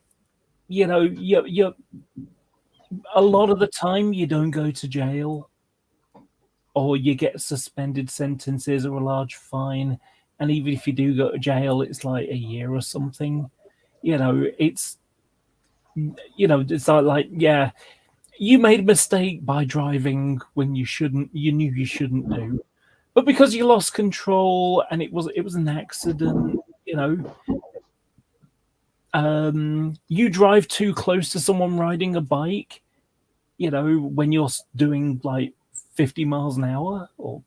you know, you a lot of the time you don't go to jail, or you get suspended sentences or a large fine, and even if you do go to jail, it's like a year or something. You know, it's like yeah, you made a mistake by driving when you knew you shouldn't do, but because you lost control and it was an accident, you know. You drive too close to someone riding a bike, you know, when you're doing like 50 miles an hour or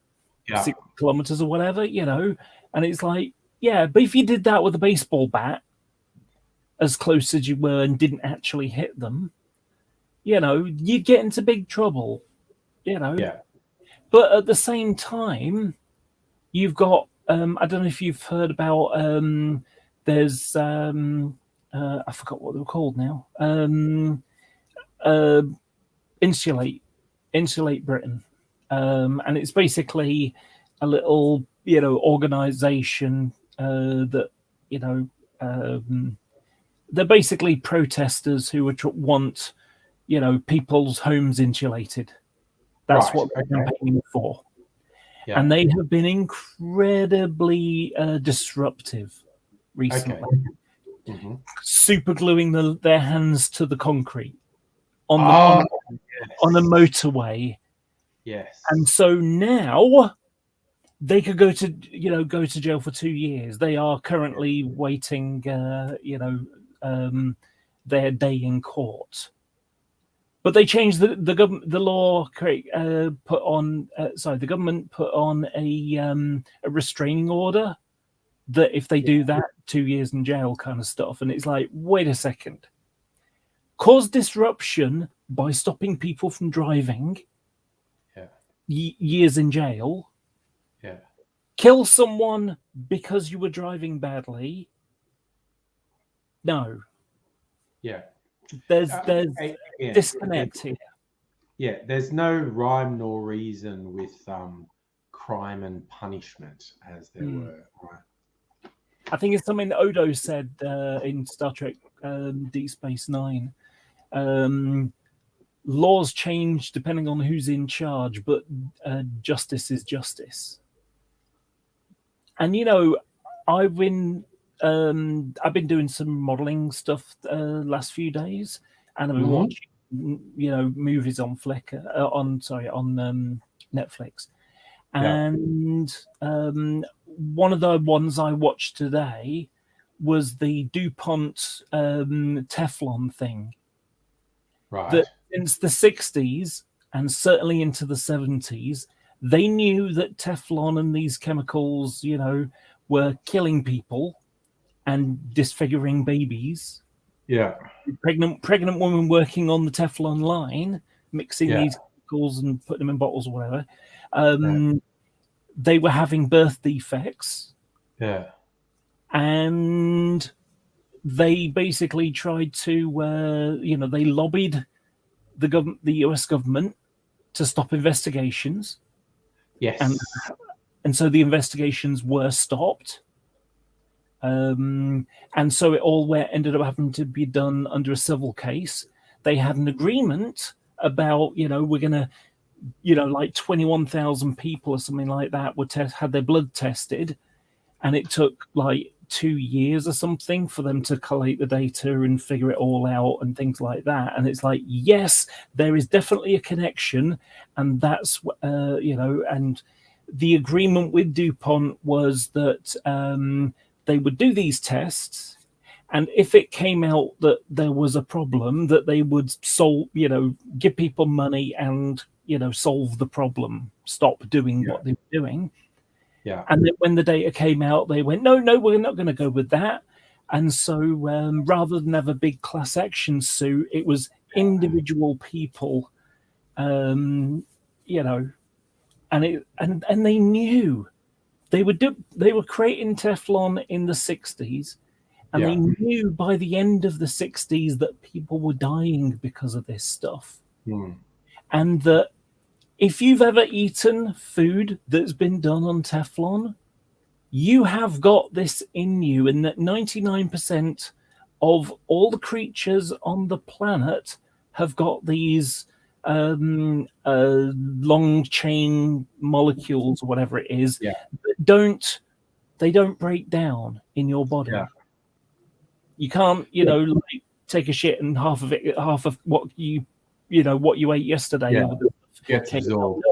6 kilometers or whatever, you know, and it's like, yeah, but if you did that with a baseball bat as close as you were and didn't actually hit them, you know, you'd get into big trouble, you know. Yeah. But at the same time, you've got, I don't know if you've heard about, there's, I forgot what they were called now. Insulate Britain. And it's basically a little, you know, organization that, you know, they're basically protesters who want, you know, people's homes insulated. That's what they're campaigning for. Yeah. And they have been incredibly disruptive recently. Super gluing their hands to the concrete on the motorway. Yes. And so now they could go to jail for 2 years. They are currently waiting, their day in court. But they changed the law. The government put on a restraining order that if they do that, 2 years in jail kind of stuff. And it's like, wait a second. Cause disruption by stopping people from driving. Years in jail. Kill someone because you were driving badly. No. There's disconnect here. Yeah, there's no rhyme nor reason with crime and punishment as there were. Right? I think it's something that Odo said in Star Trek Deep Space Nine. Laws change depending on who's in charge, but justice is justice. And you know, I've been doing some modeling stuff last few days, and I've been watching, you know, movies on Netflix. And one of the ones I watched today was the DuPont Teflon thing. Right. That since the 60s and certainly into the 70s, they knew that Teflon and these chemicals, you know, were killing people and disfiguring babies. Yeah. Pregnant women working on the Teflon line, mixing these chemicals and putting them in bottles or whatever. They were having birth defects. Yeah. And they basically tried to, they lobbied the US government to stop investigations. Yes. And so the investigations were stopped. And so it all ended up having to be done under a civil case. They had an agreement about, we're going to, like 21,000 people or something like that had their blood tested. And it took like 2 years or something for them to collate the data and figure it all out and things like that. And it's like, yes, there is definitely a connection, and that's and the agreement with DuPont was that they would do these tests, and if it came out that there was a problem, that they would give people money and solve the problem, stop doing what they were doing. Yeah. And then when the data came out, they went, no, we're not going to go with that. And so rather than have a big class action suit, it was individual people, and they knew they were creating Teflon in the 60s, and they knew by the end of the 60s that people were dying because of this stuff. And that if you've ever eaten food that's been done on Teflon, you have got this in you, and that 99% of all the creatures on the planet have got these long chain molecules or whatever it is that don't break down in your body. You can't like take a shit and half of what you ate yesterday gets absorbed.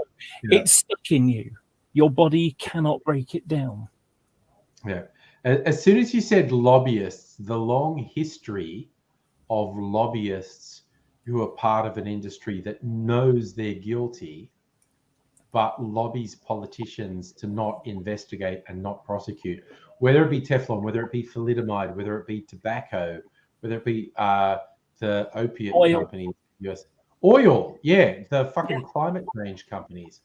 It's stuck in you. Your body cannot break it down. As soon as you said lobbyists, the long history of lobbyists who are part of an industry that knows they're guilty, but lobbies politicians to not investigate and not prosecute, whether it be Teflon, whether it be thalidomide, whether it be tobacco, whether it be the opiate companies, US oil, the fucking climate change companies.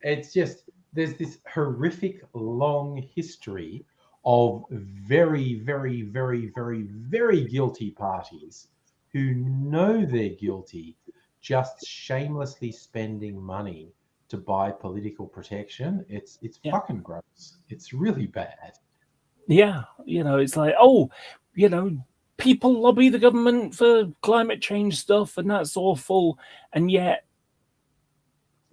It's just, there's this horrific long history of very, very, very, very, very guilty parties who know they're guilty, just shamelessly spending money to buy political protection. It's fucking gross. It's really bad. Yeah, it's like, people lobby the government for climate change stuff, and that's awful. And yet,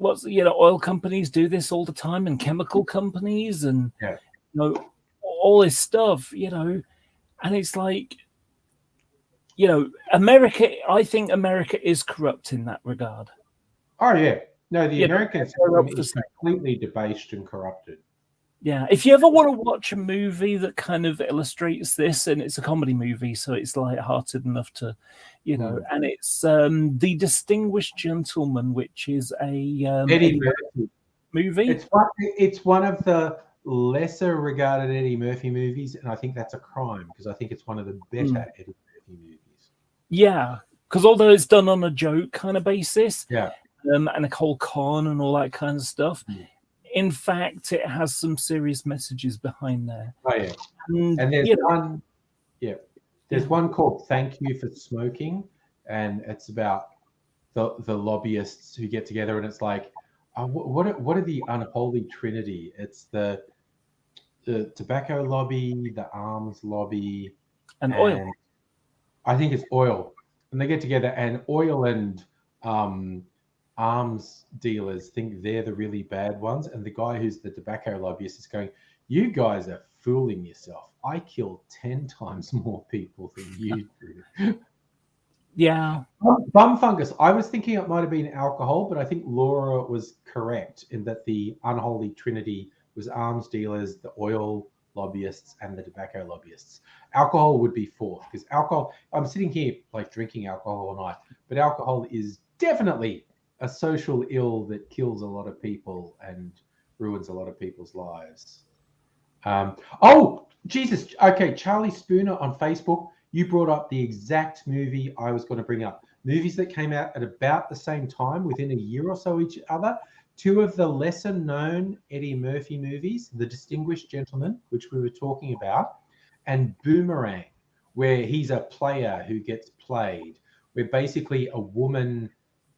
oil companies do this all the time, and chemical companies, and all this stuff, and it's like, America. I think America is corrupt in that regard. Oh yeah, no, the American system is completely debased and corrupted. Yeah, if you ever want to watch a movie that kind of illustrates this, and it's a comedy movie, so it's light-hearted enough to, and it's The Distinguished Gentleman, which is a Eddie Murphy movie. It's one of the lesser regarded Eddie Murphy movies, and I think that's a crime because I think it's one of the better Eddie Murphy movies. Yeah, because although it's done on a joke kind of basis, and a whole con and all that kind of stuff. In fact, it has some serious messages behind there. Oh yeah, and there's one. Yeah, there's one called "Thank You for Smoking," and it's about the lobbyists who get together, and it's like, what are the unholy trinity? It's the tobacco lobby, the arms lobby, and oil. I think it's oil, and they get together, and oil and arms dealers think they're the really bad ones, and the guy who's the tobacco lobbyist is going, you guys are fooling yourself. I killed 10 times more people than you do. Yeah. Bum fungus. I was thinking it might have been alcohol, but I think Laura was correct in that the unholy trinity was arms dealers, the oil lobbyists, and the tobacco lobbyists. Alcohol would be fourth, because alcohol, I'm sitting here like drinking alcohol all night, but alcohol is definitely a social ill that kills a lot of people and ruins a lot of people's lives. Oh, Jesus. Okay, Charlie Spooner on Facebook, you brought up the exact movie I was going to bring up. Movies that came out at about the same time, within a year or so each other. Two of the lesser known Eddie Murphy movies, The Distinguished Gentleman, which we were talking about, and Boomerang, where he's a player who gets played, where basically a woman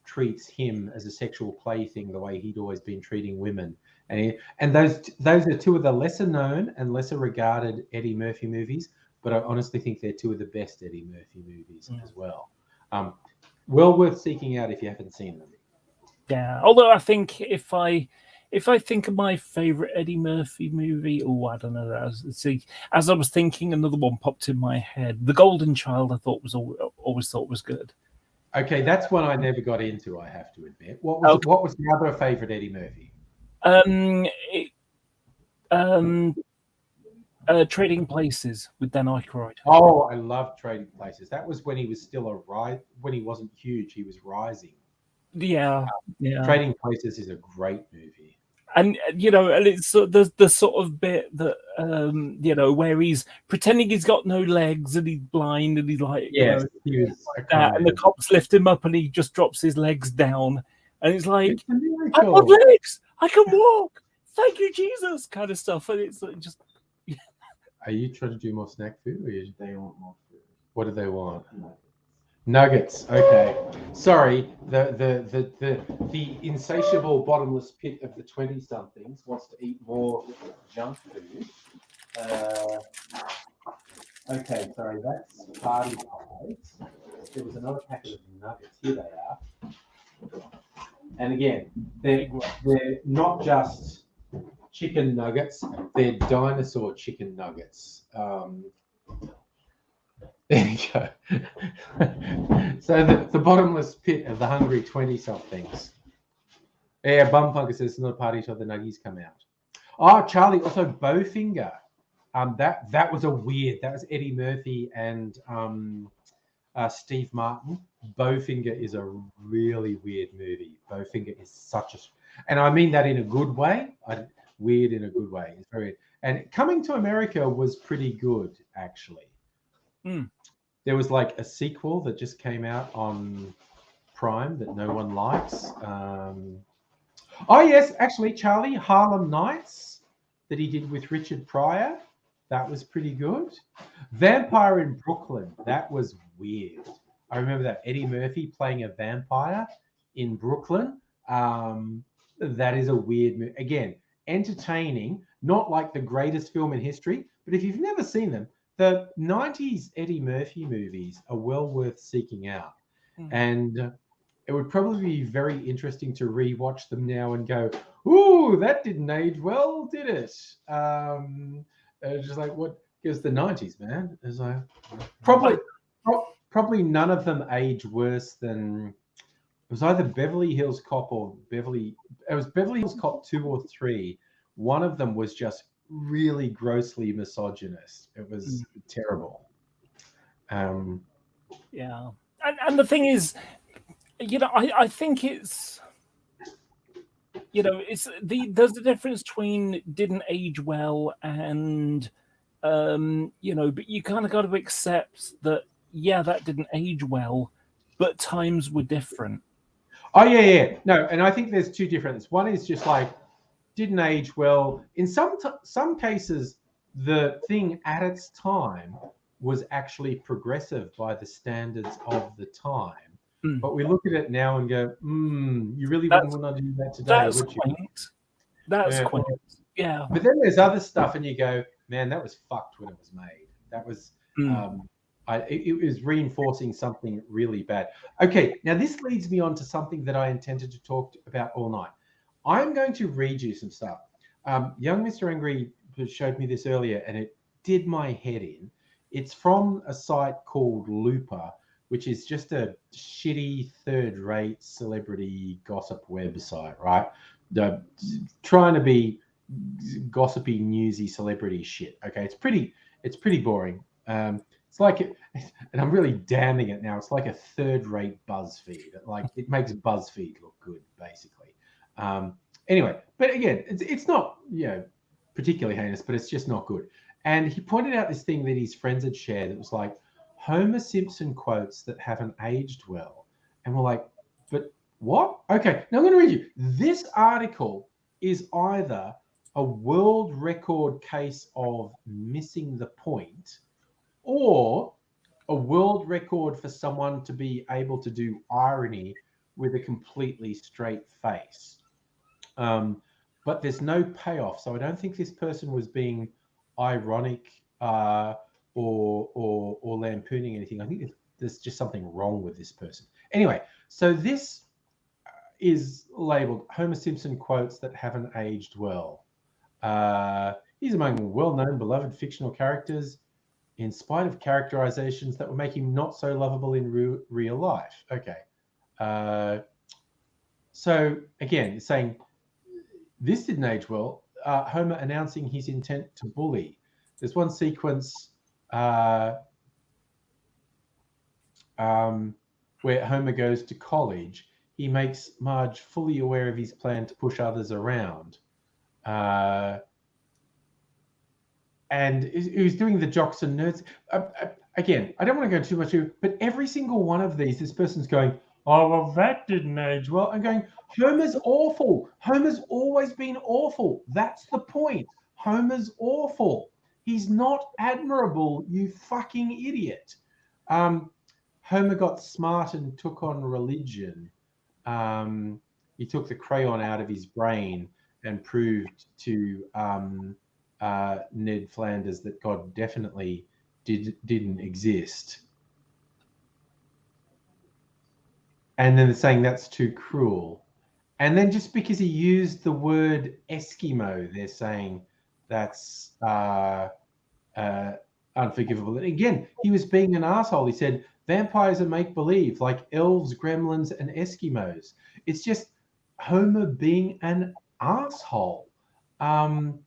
treats him as a sexual plaything the way he'd always been treating women. And those are two of the lesser known and lesser regarded Eddie Murphy movies, but I honestly think they're two of the best Eddie Murphy movies as well. Well worth seeking out if you haven't seen them. Yeah, although I think if I if I think of my favorite Eddie Murphy movie, oh, I don't know. As I was thinking, another one popped in my head. The Golden Child, I thought was always thought was good. Okay, that's one I never got into. I have to admit. What was the other favorite Eddie Murphy? Trading Places with Dan Aykroyd. Oh, I love Trading Places. That was when he was still when he wasn't huge. He was rising. Yeah. Trading Places is a great movie. And and it's the sort of bit that where he's pretending he's got no legs and he's blind and he's like he was like that, and the cops lift him up and he just drops his legs down and he's like, it's really I've cool. got legs, I can walk, thank you Jesus, kind of stuff. And it's like just. Are you trying to do more snack food, or They want more food. what do they want? No. Nuggets. Okay. Sorry. The insatiable bottomless pit of the 20-somethings wants to eat more junk food. Okay. Sorry. That's party pies. There was another packet of nuggets. Here they are. And again, they're not just chicken nuggets. They're dinosaur chicken nuggets. There you go. So the bottomless pit of the hungry 20-somethings. Yeah, Bumfunker says it's not a party till the nuggies come out. Oh, Charlie, also Bowfinger. That was that was Eddie Murphy and Steve Martin. Bowfinger is a really weird movie. Bowfinger is and I mean that in a good way. Weird in a good way. It's very, and Coming to America was pretty good, actually. There was like a sequel that just came out on Prime that no one likes. Oh yes, actually, Charlie, Harlem Nights that he did with Richard Pryor, that was pretty good. Vampire in Brooklyn, that was weird. I remember that, Eddie Murphy playing a vampire in Brooklyn. That is a weird movie. Again, entertaining, not like the greatest film in history, but if you've never seen them, the 90s Eddie Murphy movies are well worth seeking out. And it would probably be very interesting to rewatch them now and go, ooh, that didn't age well, did it? Just like, what? It was the 90s, man. It's like, probably none of them age worse than, it was either Beverly Hills Cop or Beverly Hills Cop 2 or 3. One of them was just really grossly misogynist. It was terrible. Yeah. And the thing is, I think it's, it's there's a difference between didn't age well and, but you kind of got to accept that, that didn't age well, but times were different. Oh, yeah. No, and I think there's two differences. One is just like, didn't age well. In some cases, the thing at its time was actually progressive by the standards of the time. But we look at it now and go, you really wouldn't want to do that today, would you? That's quaint. Yeah. But then there's other stuff, and you go, man, that was fucked when it was made. That was, it was reinforcing something really bad. Okay, now this leads me on to something that I intended to talk about all night. I'm going to read you some stuff. Young Mr. Angry showed me this earlier, and it did my head in. It's from a site called Looper, which is just a shitty third-rate celebrity gossip website, right? Trying to be gossipy, newsy celebrity shit. Okay, it's pretty boring. It's like, and I'm really damning it now. It's like a third-rate BuzzFeed. Like, it makes BuzzFeed look good, basically. Anyway, but again, it's not particularly heinous, but it's just not good. And he pointed out this thing that his friends had shared. It was like Homer Simpson quotes that haven't aged well, and we're like, but what? Okay, now I'm going to read you. This article is either a world record case of missing the point, or a world record for someone to be able to do irony with a completely straight face. But there's no payoff, so I don't think this person was being ironic or lampooning anything. I think there's just something wrong with this person. Anyway, so this is labeled Homer Simpson quotes that haven't aged well. He's among well-known, beloved fictional characters, in spite of characterizations that would make him not so lovable in real life. Okay. So again, it's saying this didn't age well. Homer announcing his intent to bully. There's one sequence where Homer goes to college. He makes Marge fully aware of his plan to push others around. And he was doing the jocks and nerds. Again, I don't want to go too much into, but every single one of these, this person's going, oh, well, that didn't age well. I'm going, Homer's awful. Homer's always been awful. That's the point. Homer's awful. He's not admirable, you fucking idiot. Homer got smart and took on religion. He took the crayon out of his brain and proved to Ned Flanders that God definitely didn't exist. And then they're saying that's too cruel. And then just because he used the word Eskimo, they're saying that's unforgivable. And again, he was being an asshole. He said vampires are make-believe, like elves, gremlins, and Eskimos. It's just Homer being an asshole. And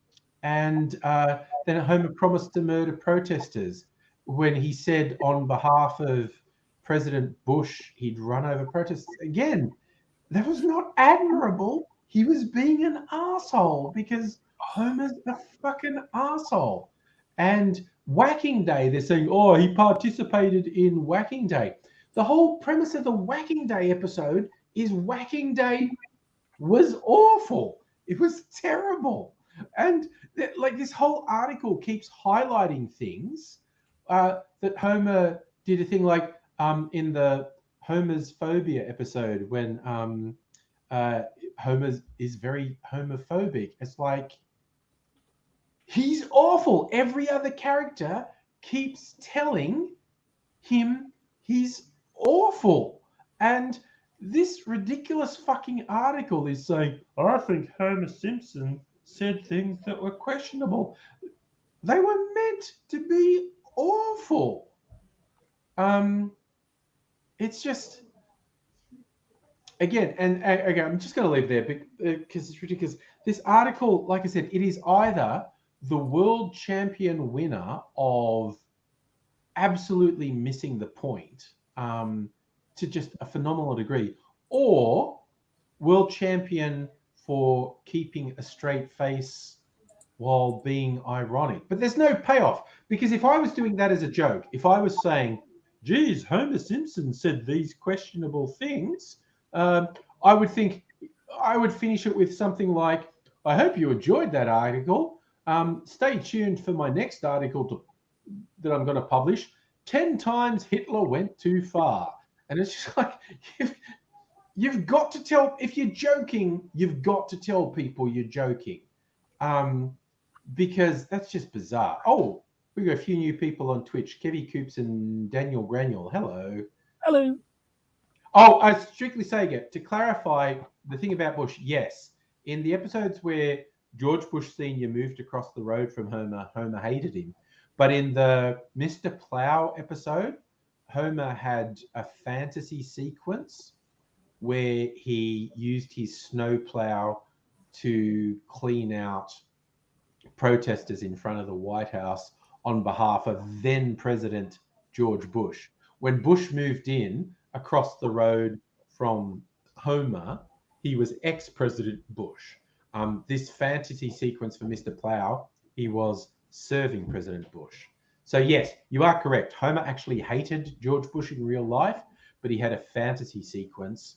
then Homer promised to murder protesters when he said on behalf of President Bush he'd run over protesters. Again, that was not admirable. He was being an asshole because Homer's a fucking asshole. And Whacking Day, they're saying, oh, he participated in Whacking Day. The whole premise of the Whacking Day episode is Whacking Day was awful. It was terrible. And like this whole article keeps highlighting things that Homer did a thing like in the Homer's Phobia episode when Homer is very homophobic. It's like, he's awful. Every other character keeps telling him he's awful. And this ridiculous fucking article is saying, I think Homer Simpson said things that were questionable. They were meant to be awful. It's just, again, and again, I'm just going to leave there because it's ridiculous. This article, like I said, it is either the world champion winner of absolutely missing the point to just a phenomenal degree, or world champion for keeping a straight face while being ironic. But there's no payoff, because if I was doing that as a joke, if I was saying, geez, Homer Simpson said these questionable things, I would finish it with something like, I hope you enjoyed that article. Stay tuned for my next article that I'm going to publish. 10 times Hitler went too far. And it's just like, you've got to tell, if you're joking, you've got to tell people you're joking. Because that's just bizarre. Oh, we got a few new people on Twitch. Kevy Coops and Daniel Granule. Hello. Hello. Oh, Strictly Sega, to clarify the thing about Bush, yes. In the episodes where George Bush Sr. moved across the road from Homer, Homer hated him. But in the Mr. Plow episode, Homer had a fantasy sequence where he used his snowplow to clean out protesters in front of the White House on behalf of then President George Bush. When Bush moved in across the road from Homer, he was ex-President Bush. This fantasy sequence for Mr. Plow, he was serving President Bush. So yes, you are correct. Homer actually hated George Bush in real life, but he had a fantasy sequence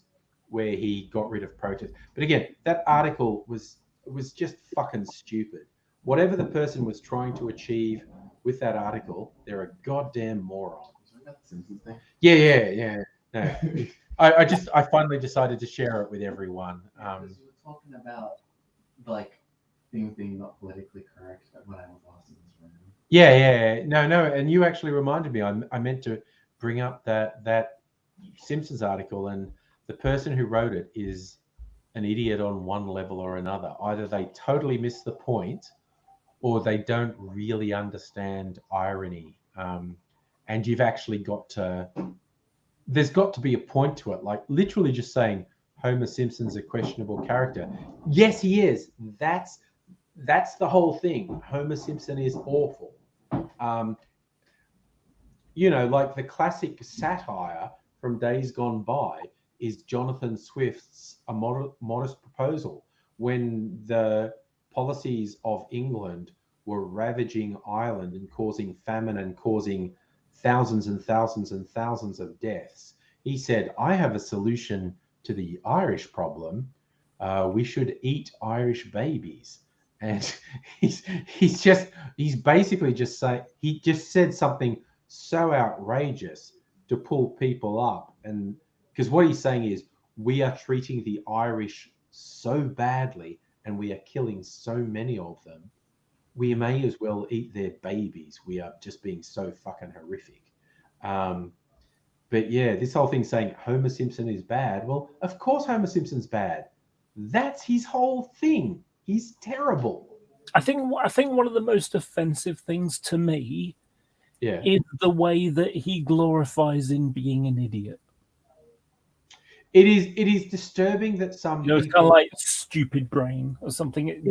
where he got rid of protest. But again, that article was just fucking stupid. Whatever the person was trying to achieve with that article, they're a goddamn moron. Yeah. No. I finally decided to share it with everyone. Because you were talking about like things being not politically correct when I was last in this room. Yeah. No, and you actually reminded me. I meant to bring up that Simpsons article, and the person who wrote it is an idiot on one level or another. Either they totally miss the point, or they don't really understand irony. And you've actually got to. There's got to be a point to it. Like literally just saying Homer Simpson's a questionable character. Yes, he is. That's the whole thing. Homer Simpson is awful. Like the classic satire from days gone by is Jonathan Swift's A Modest Proposal, when the policies of England were ravaging Ireland and causing famine and causing thousands and thousands and thousands of deaths. He said, I have a solution to the Irish problem. We should eat Irish babies. And he's basically just saying, he just said something so outrageous to pull people up. And because what he's saying is, we are treating the Irish so badly and we are killing so many of them, we may as well eat their babies. We are just being so fucking horrific. But yeah, this whole thing saying Homer Simpson is bad. Well, of course Homer Simpson's bad. That's his whole thing. He's terrible. I think one of the most offensive things to me is the way that he glorifies in being an idiot. It is disturbing that some it's kind of like stupid brain or something.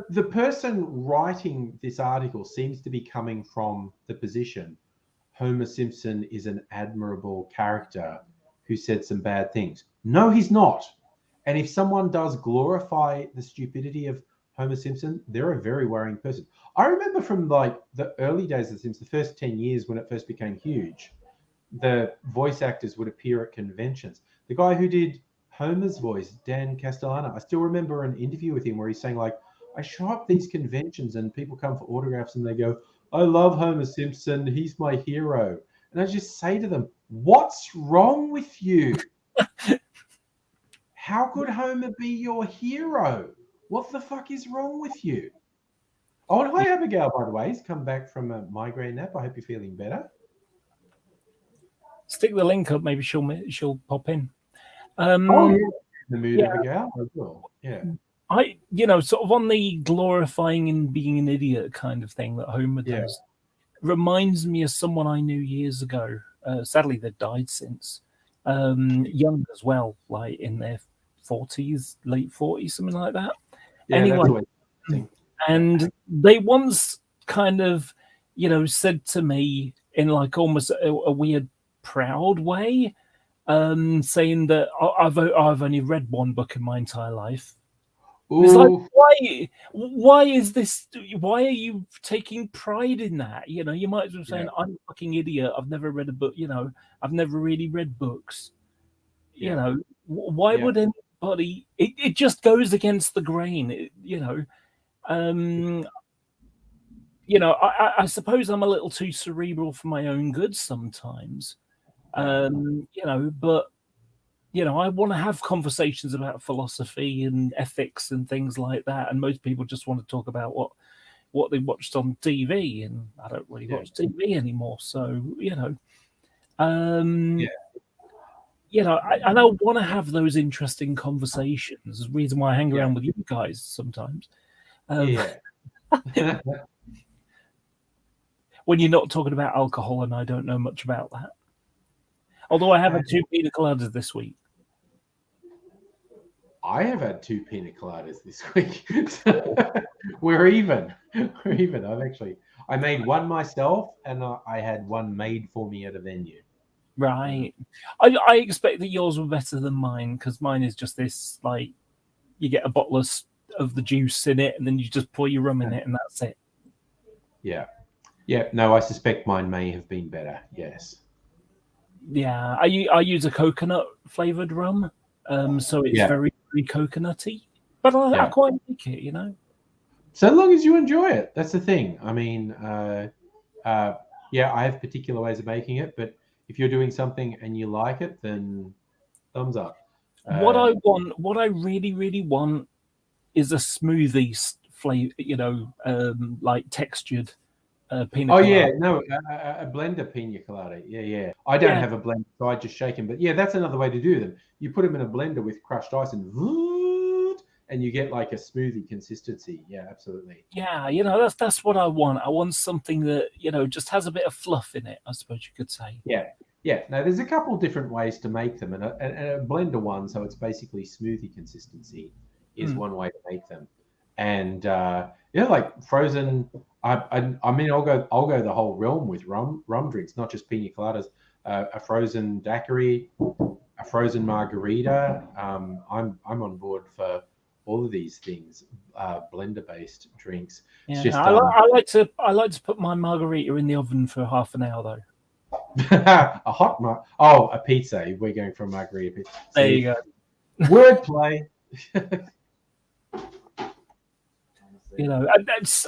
The person writing this article seems to be coming from the position Homer Simpson is an admirable character who said some bad things. No, he's not. And if someone does glorify the stupidity of Homer Simpson, they're a very worrying person. I remember from like the early days of The Simpsons, the first 10 years when it first became huge, the voice actors would appear at conventions. The guy who did Homer's voice, Dan Castellano, I still remember an interview with him where he's saying like, I show up these conventions and people come for autographs and they go, I love Homer Simpson. He's my hero. And I just say to them, what's wrong with you? How could Homer be your hero? What the fuck is wrong with you? Oh, and hi, Abigail, by the way. He's come back from a migraine nap. I hope you're feeling better. Stick the link up. Maybe she'll pop in. The mood, Abigail? I will. Yeah. Sort of on the glorifying and being an idiot kind of thing that Homer does, reminds me of someone I knew years ago. Sadly, they've died since. Young as well, like in their 40s, late 40s, something like that. Yeah, anyway, and they once kind of, said to me in like almost a weird, proud way, saying that I've only read one book in my entire life. It's like, why is this? Why are you taking pride in that? You might as well say, I'm a fucking idiot. I've never read a book. I've never really read books. Why would anybody? It just goes against the grain. I suppose I'm a little too cerebral for my own good sometimes. But. I want to have conversations about philosophy and ethics and things like that. And most people just want to talk about what they watched on TV. And I don't really watch TV anymore. So, I want to have those interesting conversations. There's a reason why I hang around with you guys sometimes. When you're not talking about alcohol, and I don't know much about that. Although I have had 2 pina coladas this week. I have had 2 pina coladas this week. We're even. I made one myself, and I had one made for me at a venue. Right. I expect that yours were better than mine, because mine is just this, like, you get a bottle of the juice in it, and then you just pour your rum in it, and that's it. Yeah. No, I suspect mine may have been better. Yes. Yeah, I use a coconut flavored rum, so it's very, very coconutty. But I quite like it, So long as you enjoy it, that's the thing. I mean, I have particular ways of making it, but if you're doing something and you like it, then thumbs up. What I really, really want, is a smoothie flavor, like textured pina Oh colada. yeah, no, a blender pina colada. Yeah. I don't have a blender, so I just shake them. But yeah, that's another way to do them. You put them in a blender with crushed ice and you get like a smoothie consistency. Yeah, absolutely. Yeah, that's what I want. I want something that just has a bit of fluff in it, I suppose you could say. Yeah. Now there's a couple different ways to make them, and a blender one, so it's basically smoothie consistency, is one way to make them. And like frozen. I mean, I'll go the whole realm with rum drinks, not just pina coladas. A frozen daiquiri, a frozen margarita. I'm on board for all of these things, blender based drinks. Yeah, It's just I like to put my margarita in the oven for half an hour though. a hot a pizza. We're going for a margarita pizza. There you go. Wordplay. That's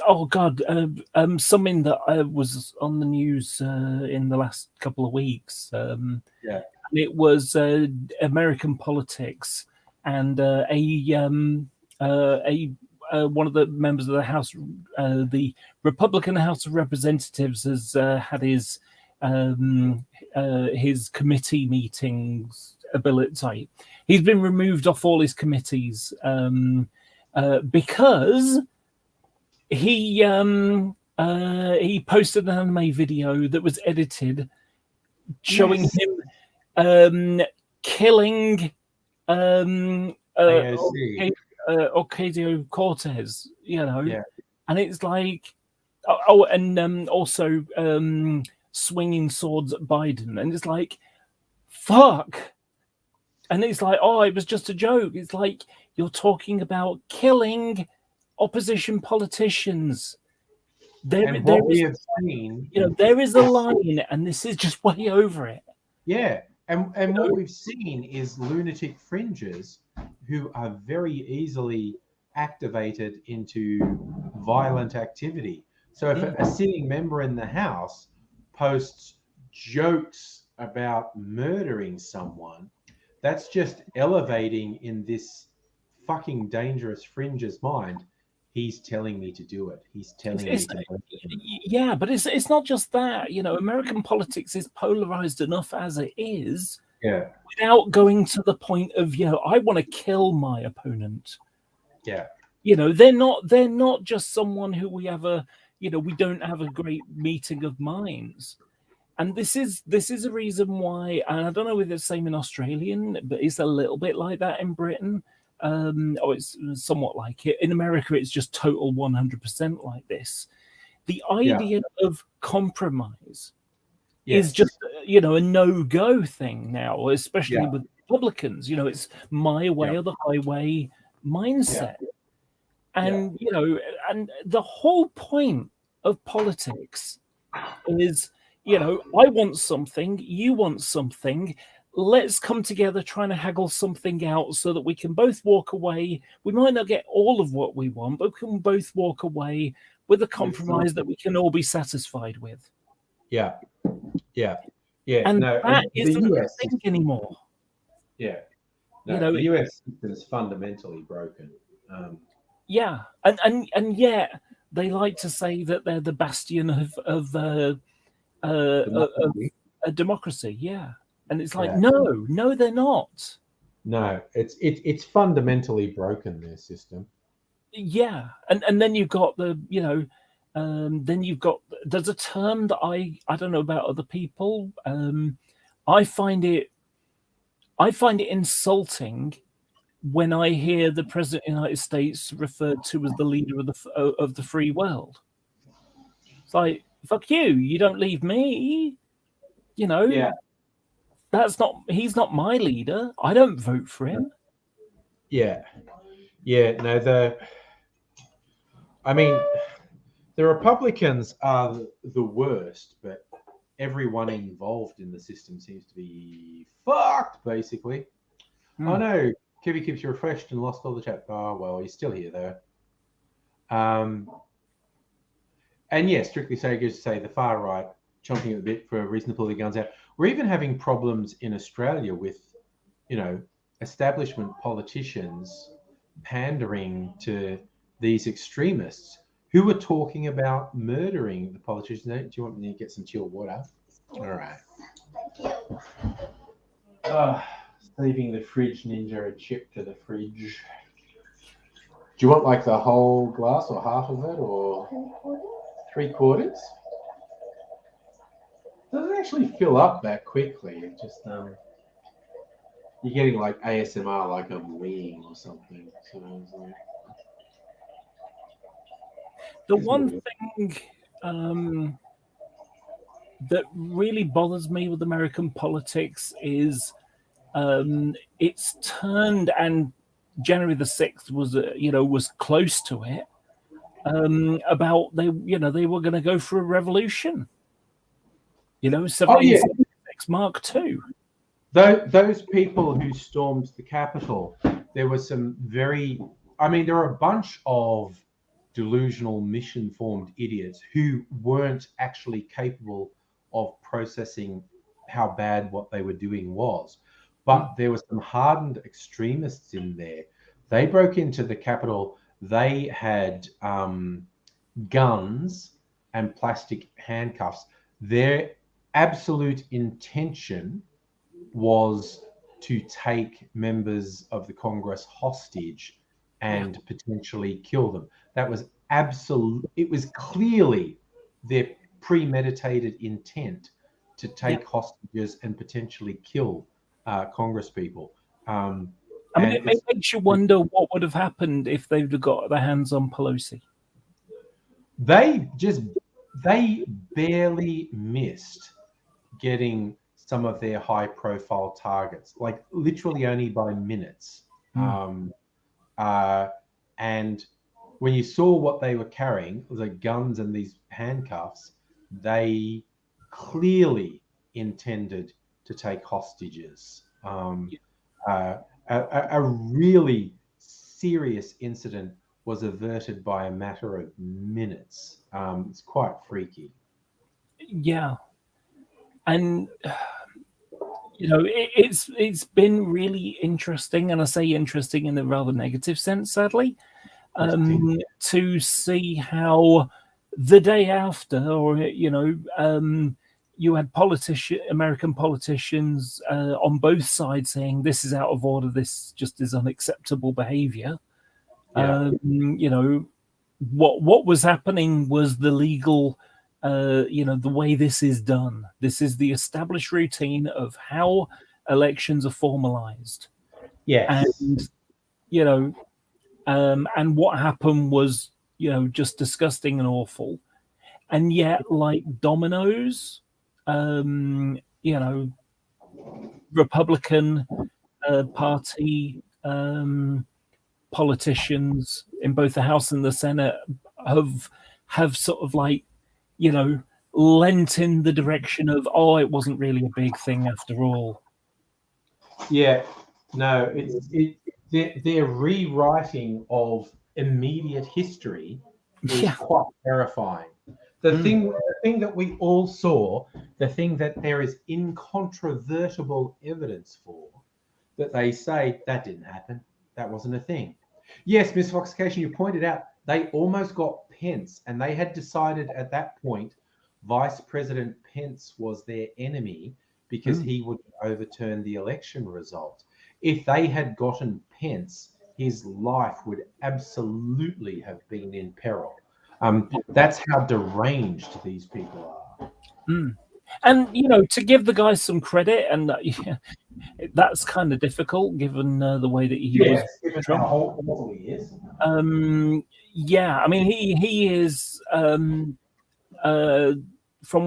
something that I was on the news in the last couple of weeks. It was American politics, and one of the members of the House, the Republican House of Representatives, has had his committee meetings ability. He's been removed off all his committees because he posted an anime video that was edited showing him killing Ocasio-Cortez, and it's like, also swinging swords at Biden, and it's like, fuck. And it's like, oh, it was just a joke. It's like, you're talking about killing opposition politicians. There is a line, and this is just way over it. Yeah, and what we've seen is lunatic fringes who are very easily activated into violent activity. So if a sitting member in the House posts jokes about murdering someone, that's just elevating in this fucking dangerous fringe's mind. He's telling me to do it. He's telling me to do it. Yeah, but it's not just that. American politics is polarized enough as it is. Yeah. Without going to the point of, I want to kill my opponent. Yeah. They're not just someone who we don't have a great meeting of minds. And this is a reason why, and I don't know if it's the same in Australian, but it's a little bit like that in Britain. It's somewhat like it. In America, it's just total 100% like this. The idea of compromise is just, a no-go thing now, especially with Republicans. It's my way or the highway mindset. And, and the whole point of politics is, I want something, you want something. Let's come together trying to haggle something out so that we can both walk away. We might not get all of what we want, but we can both walk away with a compromise that we can all be satisfied with. Yeah. And that isn't a thing anymore. Yeah. No, the US system is fundamentally broken. Yeah. And yet they like to say that they're the bastion of a democracy. Yeah. And it's like, no, they're not. No, it's fundamentally broken, their system. Yeah, and then you've got there's a term that I don't know about other people. I find it insulting when I hear the President of the United States referred to as the leader of the free world. It's like, fuck you! You don't leave me. Yeah. He's not my leader. I don't vote for him. Yeah. No, the Republicans are the worst, but everyone involved in the system seems to be fucked, basically. Oh no, Kibby keeps you refreshed and lost all the chat. Oh well, he's still here though. And yeah, strictly so goes to say the far right chomping at the bit for a reason to pull their guns out. We're even having problems in Australia with, establishment politicians pandering to these extremists who were talking about murdering the politicians. Do you want me to get some chilled water? All right. Thank you. Leaving the fridge ninja a chip to the fridge. Do you want like the whole glass or half of it or 3/4? Doesn't actually fill up that quickly. It just you're getting like ASMR, like I'm weeing or something. So it's like, The one thing that really bothers me with American politics is it's turned, and January the 6th was was close to it, about they were going to go for a revolution, 1776 Mark II. Those people who stormed the Capitol, there were some there are a bunch of delusional, mission-formed idiots who weren't actually capable of processing how bad what they were doing was. But there were some hardened extremists in there. They broke into the Capitol. They had guns and plastic handcuffs. Their absolute intention was to take members of the Congress hostage and potentially kill them. That was it was clearly their premeditated intent to take hostages and potentially kill Congress people. I mean, it makes you wonder what would have happened if they'd have got their hands on Pelosi. They barely missed getting some of their high-profile targets, like literally only by minutes. And when you saw what they were carrying, the guns and these handcuffs, they clearly intended to take hostages. A really serious incident was averted by a matter of minutes. It's quite freaky. Yeah. And it's been really interesting, and I say interesting in a rather negative sense, sadly, to see how the day after, or you had American politicians on both sides saying this is out of order, this just is unacceptable behavior. What was happening was the legal, the way this is done. This is the established routine of how elections are formalized. Yes. And what happened was, just disgusting and awful. And yet, like dominoes, Republican Party politicians in both the House and the Senate have sort of lent in the direction of, it wasn't really a big thing after all. Yeah, no, their rewriting of immediate history is quite terrifying. The thing that we all saw, the thing that there is incontrovertible evidence for, that they say that didn't happen, that wasn't a thing. Yes, Miss Foxication, you pointed out they almost got Pence, and they had decided at that point Vice President Pence was their enemy because he would overturn the election result. If they had gotten Pence, his life would absolutely have been in peril. That's how deranged these people are. And to give the guy some credit, and that's kind of difficult given the way that he was. How awful he is. Yeah, I mean he is. From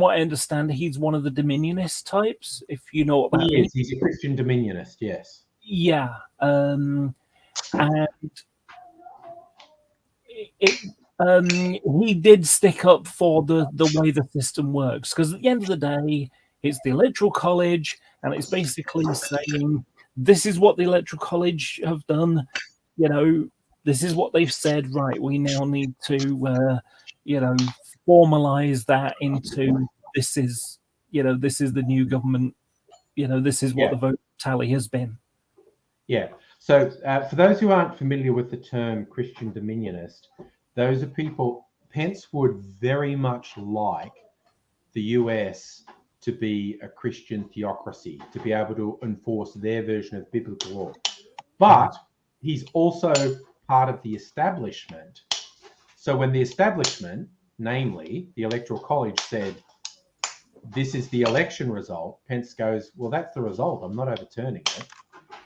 what I understand, he's one of the Dominionist types. If you know what that means. He's a Christian Dominionist. Yes. Yeah, and he did stick up for the way the system works, because at the end of the day, it's the Electoral College, and it's basically saying this is what the Electoral College have done. This is what they've said. Right, we now need to, formalize that into this is the new government. This is what the vote tally has been. Yeah. So for those who aren't familiar with the term Christian Dominionist, those are people Pence would very much like the US to be a Christian theocracy, to be able to enforce their version of biblical law. But he's also part of the establishment. So when the establishment, namely the Electoral College, said, this is the election result, Pence goes, well, that's the result. I'm not overturning it.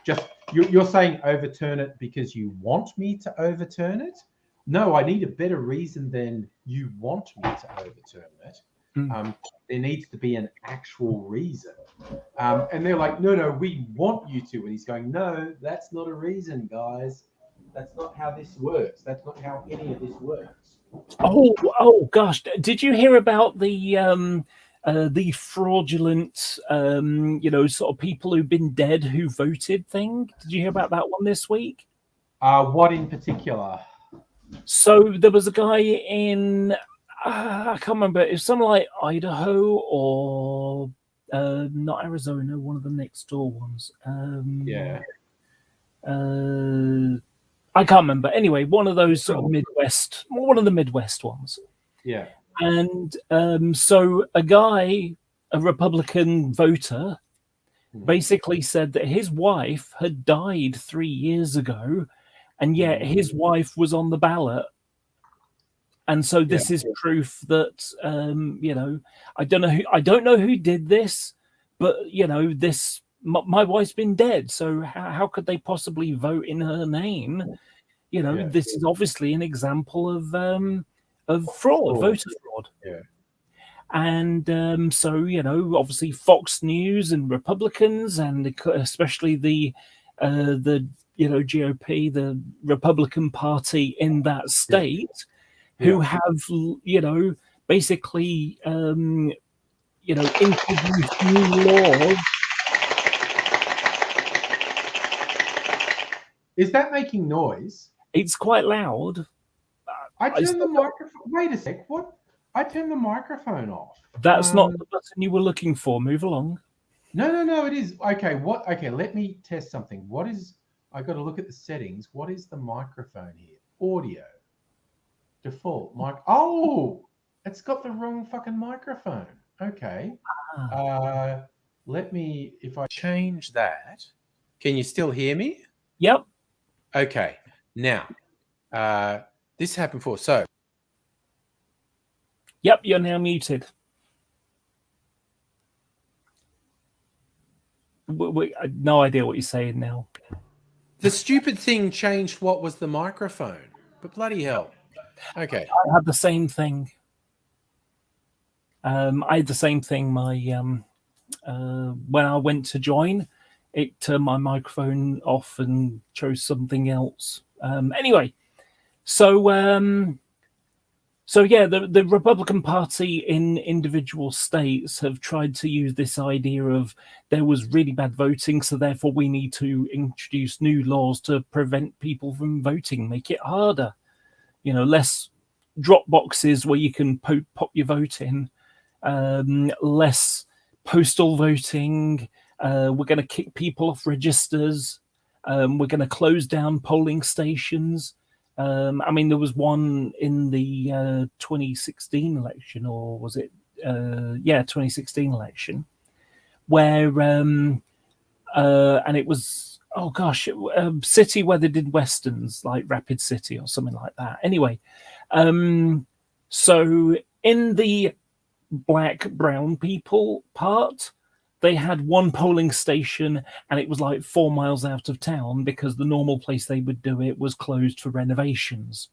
Just you're saying overturn it because you want me to overturn it? No, I need a better reason than you want me to overturn it. There needs to be an actual reason. And they're like, no, we want you to. And he's going, no, that's not a reason, guys. That's not how this works. That's not how any of this works. Oh gosh. Did you hear about the fraudulent, sort of people who've been dead who voted thing? Did you hear about that one this week? What in particular? So there was a guy in, I can't remember, it was something like Idaho or not Arizona, one of the next door ones. I can't remember. Anyway, one of those sort of Midwest, one of the Midwest ones. Yeah. And so a Republican voter, basically said that his wife had died 3 years ago, and yet his wife was on the ballot. And so this is proof that, I don't know who did this, but, my wife's been dead. So how could they possibly vote in her name? This is obviously an example of fraud, voter fraud. Yeah. And so, obviously Fox News and Republicans, and especially the GOP, the Republican Party in that state, who have, basically, introduced new laws. Is that making noise? It's quite loud. I turned the microphone. Wait a sec. What? I turned the microphone off. That's not the button you were looking for. Move along. No. It is. Okay. What? Okay. Let me test something. What is? I got to look at the settings. What is the microphone here? Audio. Default mic. Oh, it's got the wrong fucking microphone. Okay. Let me. If I change that, can you still hear me? Yep. Okay. Now, this happened before. So. Yep, you're now muted. No idea what you're saying now. The stupid thing changed what was the microphone, but bloody hell. Okay. I had the same thing. I had the same thing. My when I went to join, it turned my microphone off and chose something else. Anyway, so yeah, the Republican Party in individual states have tried to use this idea of there was really bad voting, so therefore we need to introduce new laws to prevent people from voting, make it harder. Less drop boxes where you can pop your vote in, less postal voting. We're going to kick people off registers. We're going to close down polling stations. There was one in the 2016 election, or was it? 2016 election, where and it was, oh gosh, city where they did westerns, like Rapid City or something like that. Anyway, so in the black brown people part, they had one polling station, and it was like 4 miles out of town because the normal place they would do it was closed for renovations.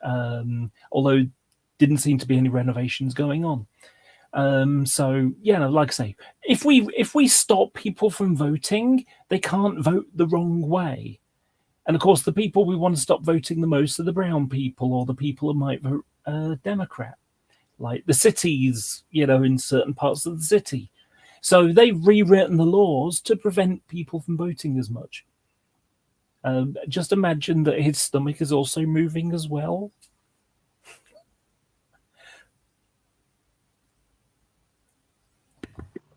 Although didn't seem to be any renovations going on. So like I say, if we stop people from voting, they can't vote the wrong way. And of course, the people we want to stop voting the most are the brown people, or the people who might vote Democrat, like the cities, in certain parts of the city. So they've rewritten the laws to prevent people from voting as much. Just imagine that his stomach is also moving as well.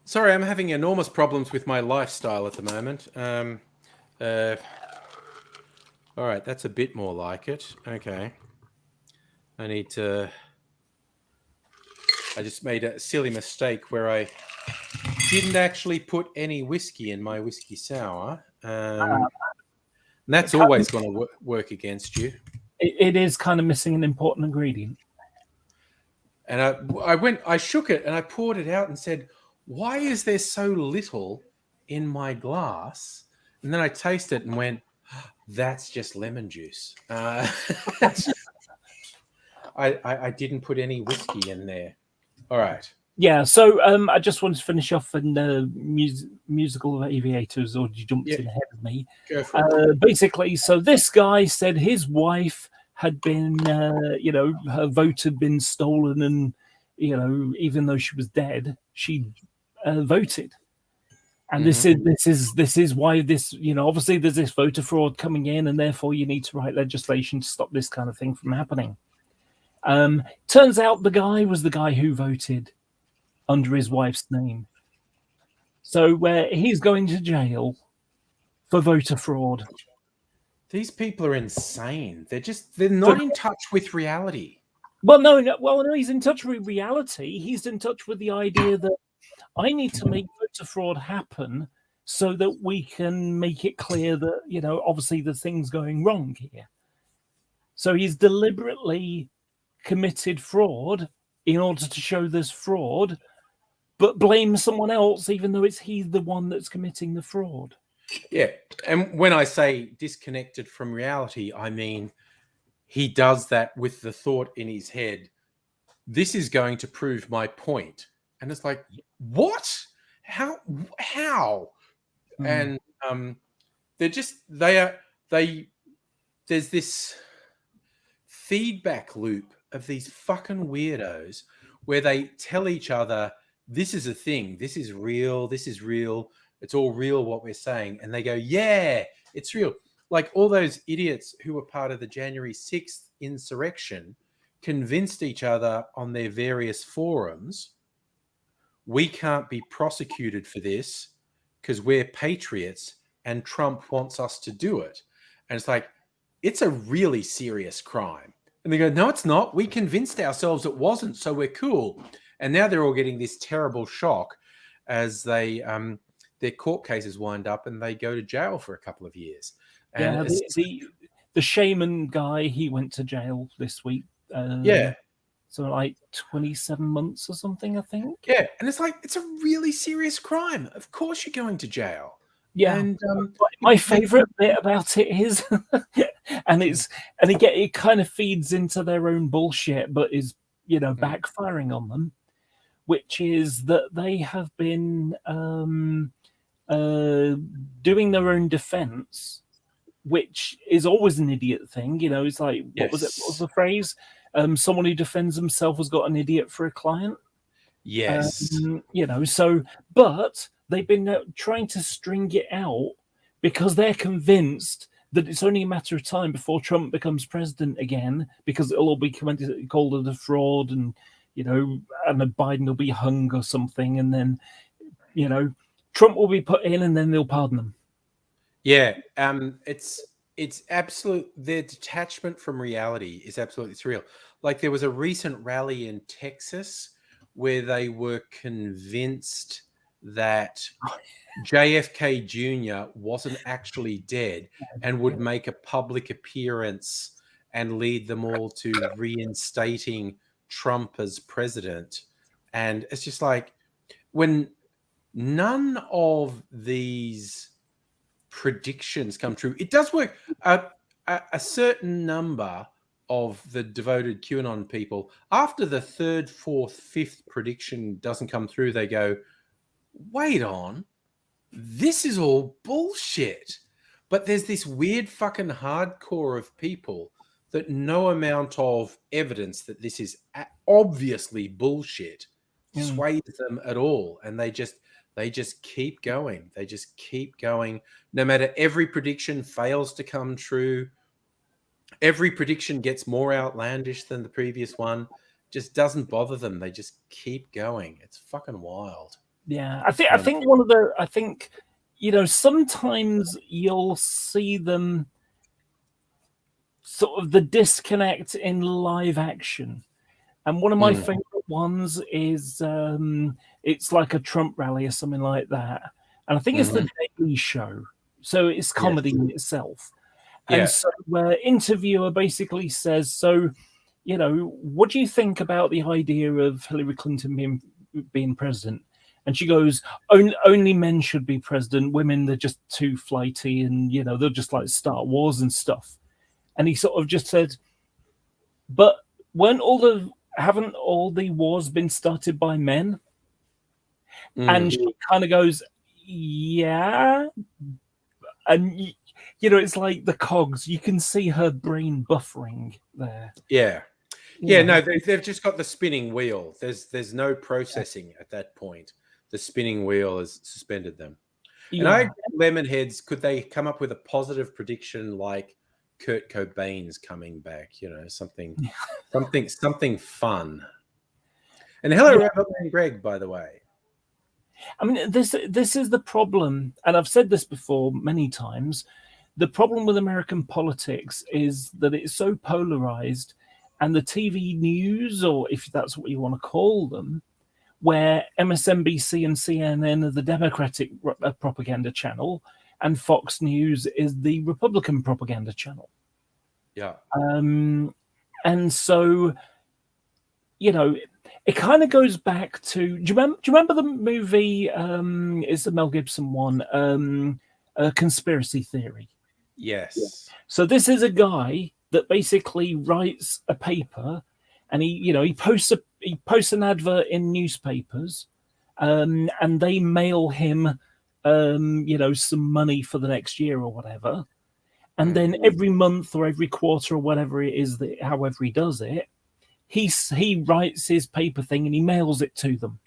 Sorry, I'm having enormous problems with my lifestyle at the moment. All right, that's a bit more like it. Okay. I need to. I just made a silly mistake where I didn't actually put any whiskey in my whiskey sour. And that's always going to work against you. It is kind of missing an important ingredient. And I shook it and I poured it out and said, why is there so little in my glass? And then I tasted it and went, that's just lemon juice. I didn't put any whiskey in there. All right. Yeah, so I just wanted to finish off in the musical aviators, or you jumped in ahead of me. Go for it. Basically, so this guy said his wife had been, her vote had been stolen, and even though she was dead, she voted. And this is why this, obviously there's this voter fraud coming in, and therefore you need to write legislation to stop this kind of thing from happening. Turns out the guy was the guy who voted under his wife's name. So he's going to jail for voter fraud. These people are insane. They're not in touch with reality. Well, no, he's in touch with reality. He's in touch with the idea that I need to make voter fraud happen so that we can make it clear that, obviously there's things going wrong here. So he's deliberately committed fraud in order to show there's fraud, but blame someone else, even though he's the one that's committing the fraud. Yeah. And when I say disconnected from reality, I mean he does that with the thought in his head, this is going to prove my point. And it's like, what? How? And there's this feedback loop of these fucking weirdos where they tell each other, this is a thing, this is real, it's all real what we're saying. And they go, yeah, it's real. Like all those idiots who were part of the January 6th insurrection convinced each other on their various forums, we can't be prosecuted for this because we're patriots and Trump wants us to do it. And it's like, it's a really serious crime. And they go, no, it's not. We convinced ourselves it wasn't, so we're cool. And now they're all getting this terrible shock as their court cases wind up and they go to jail for a couple of years. And the shaman guy, he went to jail this week. So like 27 months or something, I think. Yeah, and it's like, it's a really serious crime. Of course you're going to jail. Yeah, and my favorite bit about it is, it kind of feeds into their own bullshit, but is backfiring on them, which is that they have been doing their own defense, which is always an idiot thing. It's like, what was the phrase? Someone who defends himself has got an idiot for a client. Yes. But they've been trying to string it out because they're convinced that it's only a matter of time before Trump becomes president again, because it'll all be called a fraud, and and Biden will be hung or something, and then Trump will be put in, and then they'll pardon them. Yeah, it's absolute. Their detachment from reality is absolutely surreal. Like there was a recent rally in Texas where they were convinced that JFK Jr. wasn't actually dead and would make a public appearance and lead them all to reinstating Trump as president. And it's just like, when none of these predictions come true, it does work. A certain number of the devoted QAnon people, after the third, fourth, fifth prediction doesn't come through, they go, wait on, this is all bullshit. But there's this weird fucking hardcore of people that no amount of evidence that this is obviously bullshit sways them at all. And they just keep going. They just keep going. No matter, every prediction fails to come true. Every prediction gets more outlandish than the previous one. Just doesn't bother them. They just keep going. It's fucking wild. Yeah, I think sometimes you'll see them sort of the disconnect in live action. And one of my favorite ones is it's like a Trump rally or something like that. And I think it's the Daily Show. So it's comedy in itself. Yeah. And so interviewer basically says, so, you know, what do you think about the idea of Hillary Clinton being president? And she goes, only men should be president. Women, they're just too flighty and, you know, they'll just like start wars and stuff. And he sort of just said, but haven't all the wars been started by men? And she kind of goes, yeah. And, you know, it's like the cogs. You can see her brain buffering there. Yeah. Yeah, no, they've just got the spinning wheel. There's no processing at that point. The spinning wheel has suspended them. And I agree, Lemonheads, could they come up with a positive prediction like Kurt Cobain's coming back? You know, something fun. And hello, Rabbit Man Greg, by the way. I mean, this is the problem, and I've said this before many times. The problem with American politics is that it's so polarized, and the TV news, or if that's what you want to call them, where MSNBC and CNN are the Democratic propaganda channel, and Fox News is the Republican propaganda channel. Yeah. And so, you know, it kind of goes back to. Do you remember the movie? It's the Mel Gibson one, Conspiracy Theory. Yes. So this is a guy that basically writes a paper, and he posts an advert in newspapers, and they mail him, some money for the next year or whatever, and then every month or every quarter or whatever it is that however he does it, he writes his paper thing and he mails it to them.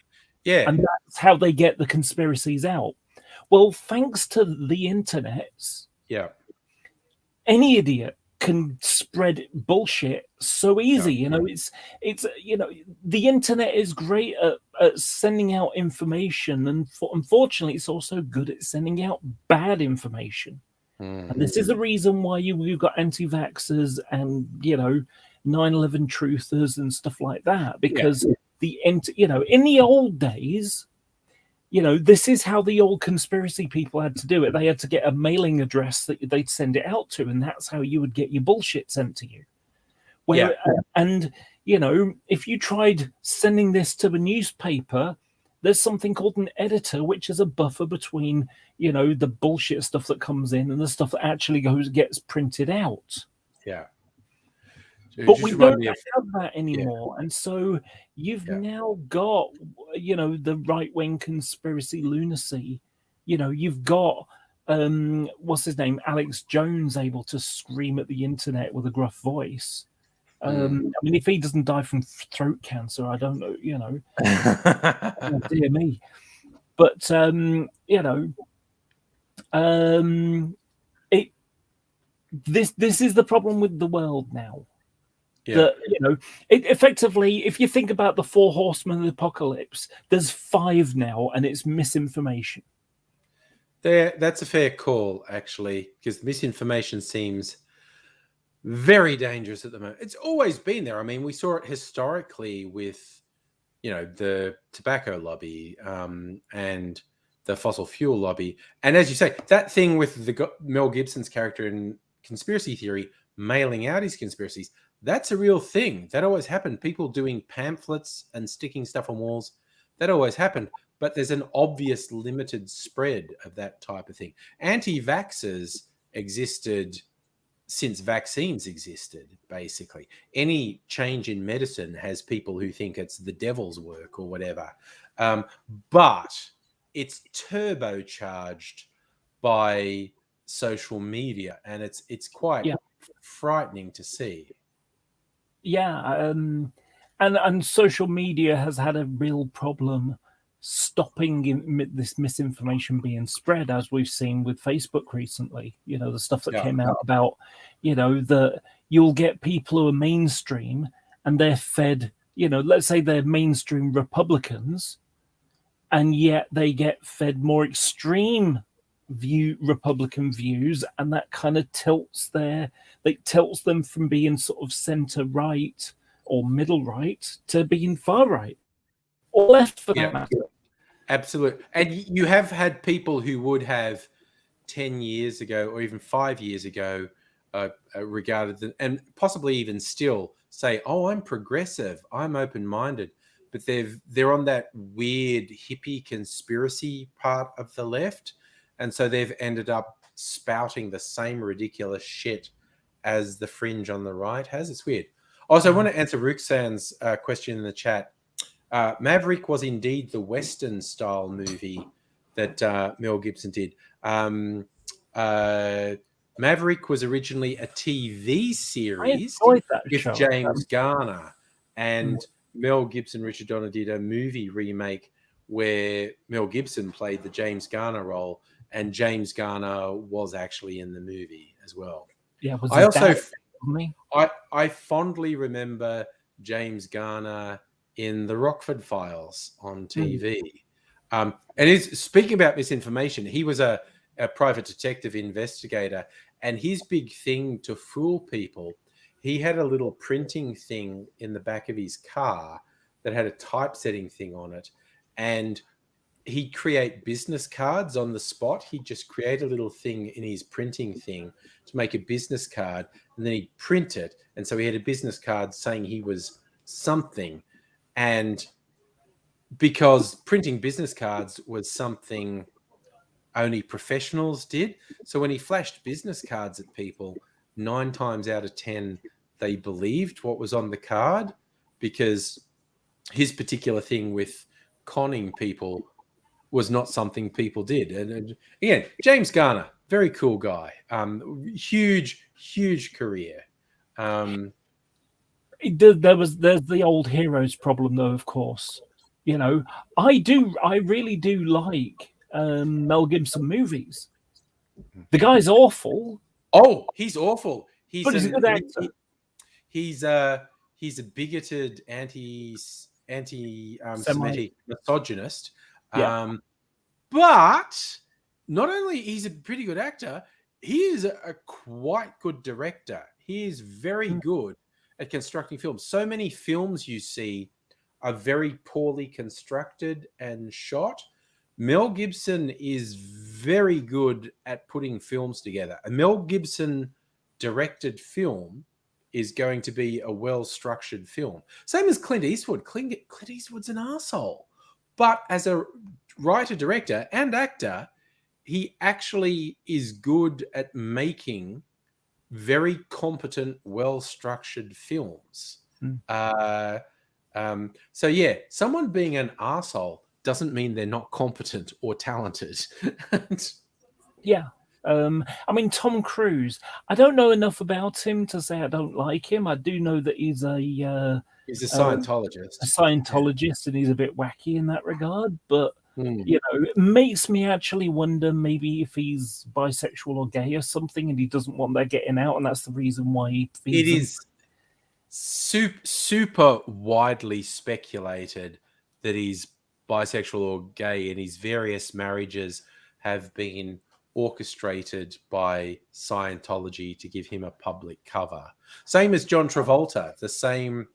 Yeah, and that's how they get the conspiracies out. Well, thanks to the internet, any idiot can spread bullshit so easy. You know, it's the internet is great at sending out information, and unfortunately, it's also good at sending out bad information. And this is the reason why you've got anti-vaxxers and 9/11 truthers and stuff like that, because in the old days, this is how the old conspiracy people had to do it. They had to get a mailing address that they'd send it out to, and that's how you would get your bullshit sent to you. And if you tried sending this to the newspaper, there's something called an editor, which is a buffer between, the bullshit stuff that comes in and the stuff that actually gets printed out. Yeah. But we don't have that anymore. And so you've now got, the right-wing conspiracy lunacy. You've got, what's his name? Alex Jones able to scream at the internet with a gruff voice. I mean, if he doesn't die from throat cancer, I don't know, oh, dear me. But, this is the problem with the world now. That, effectively, if you think about the 4 horsemen of the apocalypse, there's 5 now, and it's misinformation. That's a fair call, actually, because misinformation seems very dangerous at the moment. It's always been there. I mean, we saw it historically with, the tobacco lobby and the fossil fuel lobby. And as you say, that thing with Mel Gibson's character in Conspiracy Theory mailing out his conspiracies, that's a real thing. That always happened. People doing pamphlets and sticking stuff on walls, that always happened. But there's an obvious limited spread of that type of thing. Anti-vaxxers existed since vaccines existed, basically. Any change in medicine has people who think it's the devil's work or whatever. But it's turbocharged by social media, and it's quite frightening to see. Yeah, and social media has had a real problem stopping this misinformation being spread, as we've seen with Facebook recently. The stuff that came out about, that you'll get people who are mainstream and they're fed, let's say they're mainstream Republicans, and yet they get fed more extreme Republican views, and that kind of tilts them from being sort of centre right or middle right to being far right or left for that matter. Absolutely. And you have had people who would have 10 years ago or even 5 years ago regarded them, and possibly even still say, oh, I'm progressive, I'm open-minded, but they're on that weird hippie conspiracy part of the left, and so they've ended up spouting the same ridiculous shit as the fringe on the right has. It's weird. Also, I want to answer Ruxan's question in the chat. Maverick was indeed the Western style movie that Mel Gibson did. Maverick was originally a TV series with James Garner, and Mel Gibson, Richard Donner did a movie remake where Mel Gibson played the James Garner role, and James Garner was actually in the movie as well. Yeah, I fondly remember James Garner in the Rockford Files on TV. And speaking about misinformation, he was a private detective investigator, and his big thing to fool people, he had a little printing thing in the back of his car that had a typesetting thing on it, and he'd create business cards on the spot. He'd just create a little thing in his printing thing to make a business card, and then he'd print it. And so he had a business card saying he was something. And because printing business cards was something only professionals did, so when he flashed business cards at people, 9 times out of 10, they believed what was on the card, because his particular thing with conning people was not something people did. And again, James Garner, very cool guy, huge career. There's the old heroes problem, though. Of course, you know, I really do like Mel Gibson movies. The guy's awful. Oh, he's awful. He's a good actor. He's a bigoted, anti-Semitic misogynist. Yeah. But not only he's a pretty good actor, he is a quite good director. He is very good at constructing films. So many films you see are very poorly constructed and shot. Mel Gibson is very good at putting films together. A Mel Gibson directed film is going to be a well-structured film. Same as Clint Eastwood. Clint Eastwood's an arsehole. But as a writer, director, and actor, he actually is good at making very competent, well-structured films. So yeah, someone being an arsehole doesn't mean they're not competent or talented. Yeah. I mean, Tom Cruise, I don't know enough about him to say I don't like him. I do know that he's a Scientologist, and he's a bit wacky in that regard. But you know, it makes me actually wonder maybe if he's bisexual or gay or something, and he doesn't want that getting out, and that's the reason why he feeds it is super widely speculated that he's bisexual or gay, and his various marriages have been orchestrated by Scientology to give him a public cover. Same as John Travolta, the same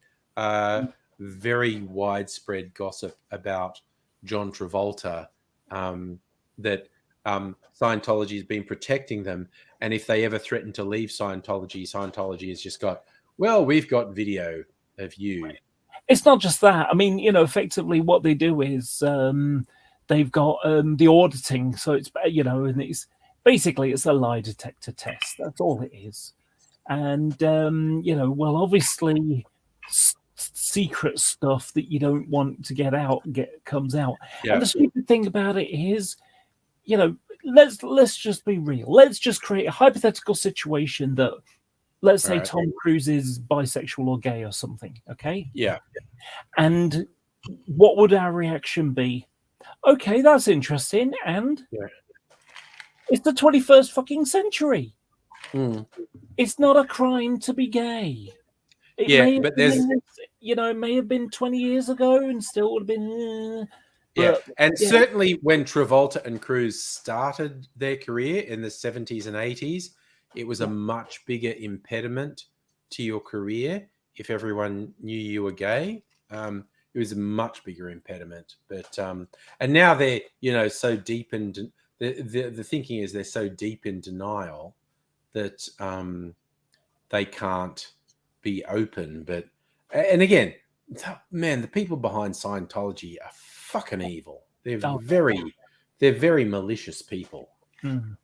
very widespread gossip about John Travolta, that Scientology has been protecting them, and if they ever threaten to leave Scientology has just got, well, we've got video of you. It's not just that. I mean, you know, effectively what they do is they've got the auditing. So it's, you know, and it's basically it's a lie detector test. That's all it is. And, you know, well, obviously secret stuff that you don't want to get out comes out. Yeah. And the stupid thing about it is, you know, let's just be real. Let's just create a hypothetical situation that, let's say Tom Cruise is bisexual or gay or something, okay? Yeah. And what would our reaction be? Okay, that's interesting. And it's the 21st fucking century. It's not a crime to be gay. It but there's... You know, it may have been 20 years ago and still would have been... Yeah, But, and yeah. certainly when Travolta and Cruz started their career in the 70s and 80s, it was a much bigger impediment to your career if everyone knew you were gay. It was a much bigger impediment. But and now they're, you know, so deep in the thinking is they're so deep in denial that they can't be open. But and again, man, the people behind Scientology are fucking evil. They're Oh. very malicious people. Mm.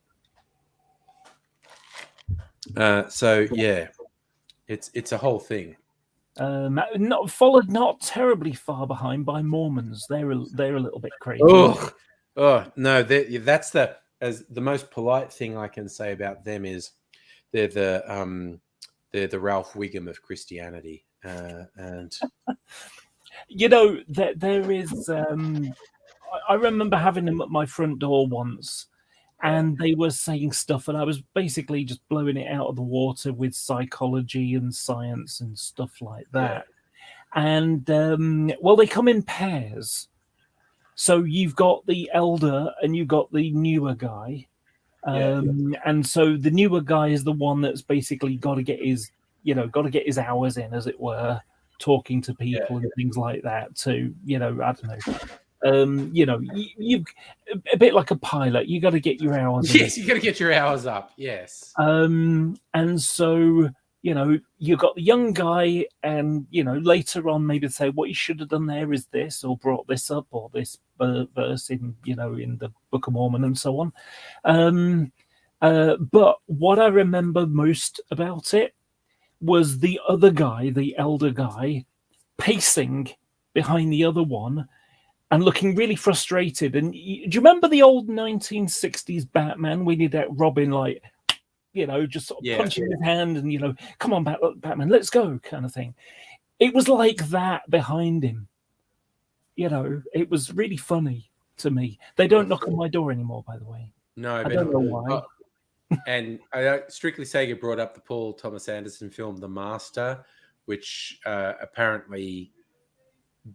So yeah, it's a whole thing. Not followed, not terribly far behind by Mormons. They're a little bit crazy. Oh no, that's the most polite thing I can say about them is they're the Ralph Wiggum of Christianity, and You know, there is. I remember having them at my front door once, and they were saying stuff, and I was basically just blowing it out of the water with psychology and science and stuff like that. And well, they come in pairs. So you've got the elder and you've got the newer guy. And so the newer guy is the one that's basically got to get his hours in, as it were, talking to people and things like that. To, you know, I don't know. You know, you a bit like a pilot. You got to get your hours. Yes, you got to get your hours up. Yes. And so, you know, you got the young guy, and, you know, later on maybe say what you should have done there is this, or brought this up, or this verse in, you know, in the Book of Mormon and so on. But what I remember most about it was the other guy, the elder guy, pacing behind the other one and looking really frustrated. And do you remember the old 1960s Batman when he did that Robin, like, you know, just sort of punching his hand and, you know, come on, Batman, let's go, kind of thing. It was like that behind him. You know, it was really funny to me. They don't knock on my door anymore, by the way. No, I don't know why. And Strictly Sega brought up the Paul Thomas Anderson film The Master, which apparently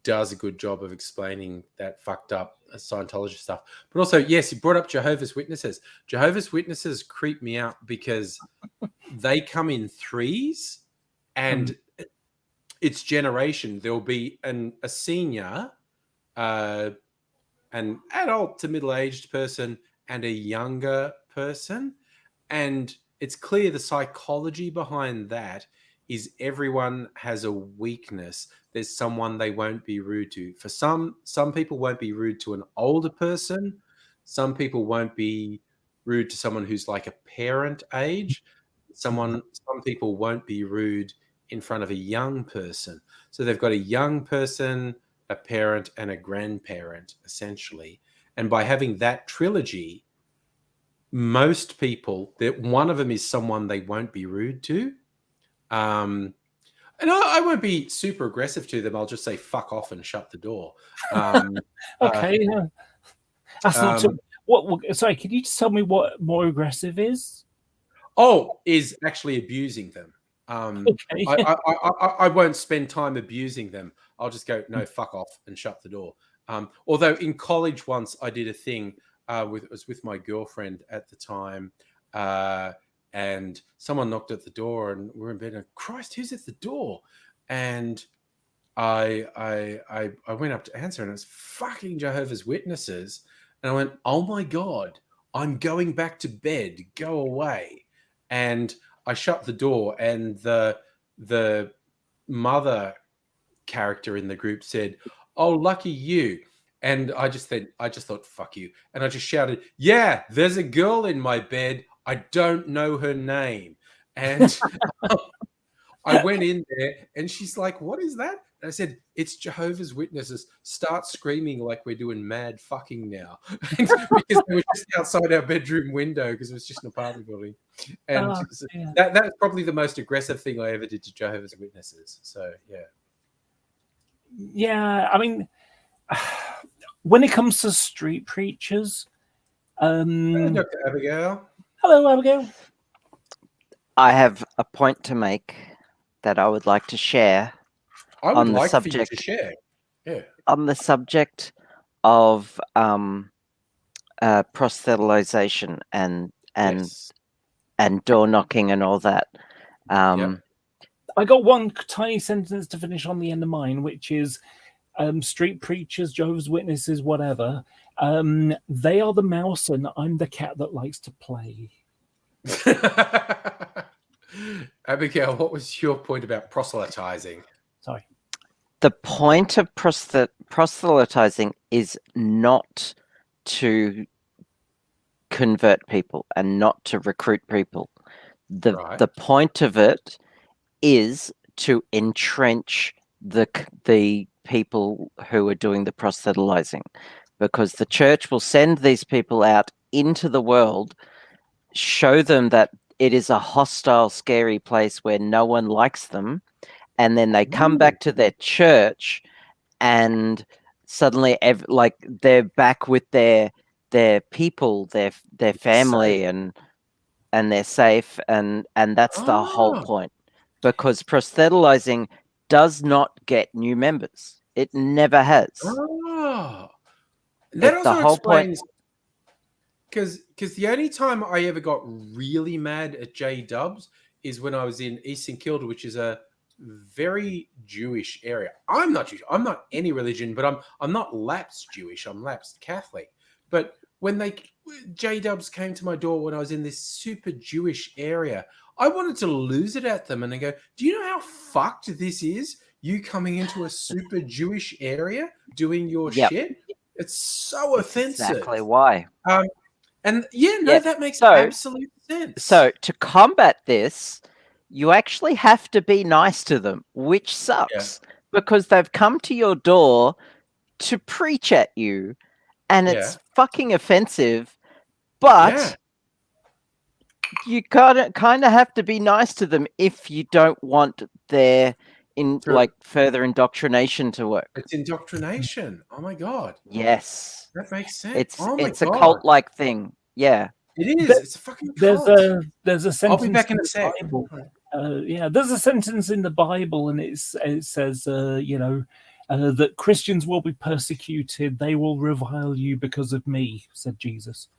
does a good job of explaining that fucked up Scientology stuff. But also, yes, you brought up Jehovah's Witnesses. Jehovah's Witnesses creep me out because they come in threes, and it's generation. There'll be a senior, an adult to middle-aged person, and a younger person. And it's clear the psychology behind that is everyone has a weakness. There's someone they won't be rude to. For some people won't be rude to an older person. Some people won't be rude to someone who's like a parent age. Some people won't be rude in front of a young person. So they've got a young person, a parent, and a grandparent, essentially. And by having that trilogy, most people, that one of them is someone they won't be rude to. And I won't be super aggressive to them. I'll just say fuck off and shut the door. Okay. That's not too, sorry, can you just tell me what more aggressive is? Is actually abusing them. Okay. I won't spend time abusing them. I'll just go, no, fuck off and shut the door. Although in college once I did a thing it was with my girlfriend at the time, and someone knocked at the door, and we're in bed, and Christ, who's at the door? And I went up to answer, and it was fucking Jehovah's Witnesses. And I went, oh my God, I'm going back to bed. Go away. And I shut the door, and the mother character in the group said, oh, lucky you. And I just thought, fuck you. And I just shouted, yeah, there's a girl in my bed. I don't know her name. And I went in there, and she's like, what is that? And I said, it's Jehovah's Witnesses. Start screaming like we're doing mad fucking now. Because they were just outside our bedroom window, because it was just an apartment building. And that's probably the most aggressive thing I ever did to Jehovah's Witnesses. So, yeah. Yeah, I mean, when it comes to street preachers, Dr. Abigail. Hello, Abigail. I have a point to make that I would like to share. I would on the like subject, for you to share. Yeah. On the subject of proselytization and Yes. door knocking and all that. I got one tiny sentence to finish on the end of mine, which is street preachers, Jehovah's Witnesses, whatever. They are the mouse, and I'm the cat that likes to play. Abigail, what was your point about proselytizing? Sorry. The point of proselytizing is not to convert people and not to recruit people. Right. The point of it is to entrench the people who are doing the proselytizing, because the church will send these people out into the world, show them that it is a hostile, scary place where no one likes them, and then they come back to their church and suddenly like they're back with their people, their family, and they're safe, and that's the whole point. Because proselytizing does not get new members. It never has. Oh, that It's the also whole point. explains because the only time I ever got really mad at J Dubs is when I was in East St Kilda, which is a very Jewish area. I'm not Jewish. I'm not any religion, but I'm not lapsed Jewish. I'm lapsed Catholic. But when J Dubs came to my door when I was in this super Jewish area, I wanted to lose it at them, and they go, "Do you know how fucked this is? You coming into a super Jewish area doing your shit? It's so offensive." Exactly why. And that makes So- absolute sense. So to combat this, you actually have to be nice to them, which sucks because they've come to your door to preach at you, and it's fucking offensive. But you kind of have to be nice to them if you don't want their further indoctrination to work. It's indoctrination. Oh my god. Yes, that makes sense. It's a cult-like thing. Yeah, it is. It's a fucking cult. There's a sentence. I'll be back in a sec. There's a sentence in the Bible, and it says, that Christians will be persecuted. They will revile you because of me, said Jesus.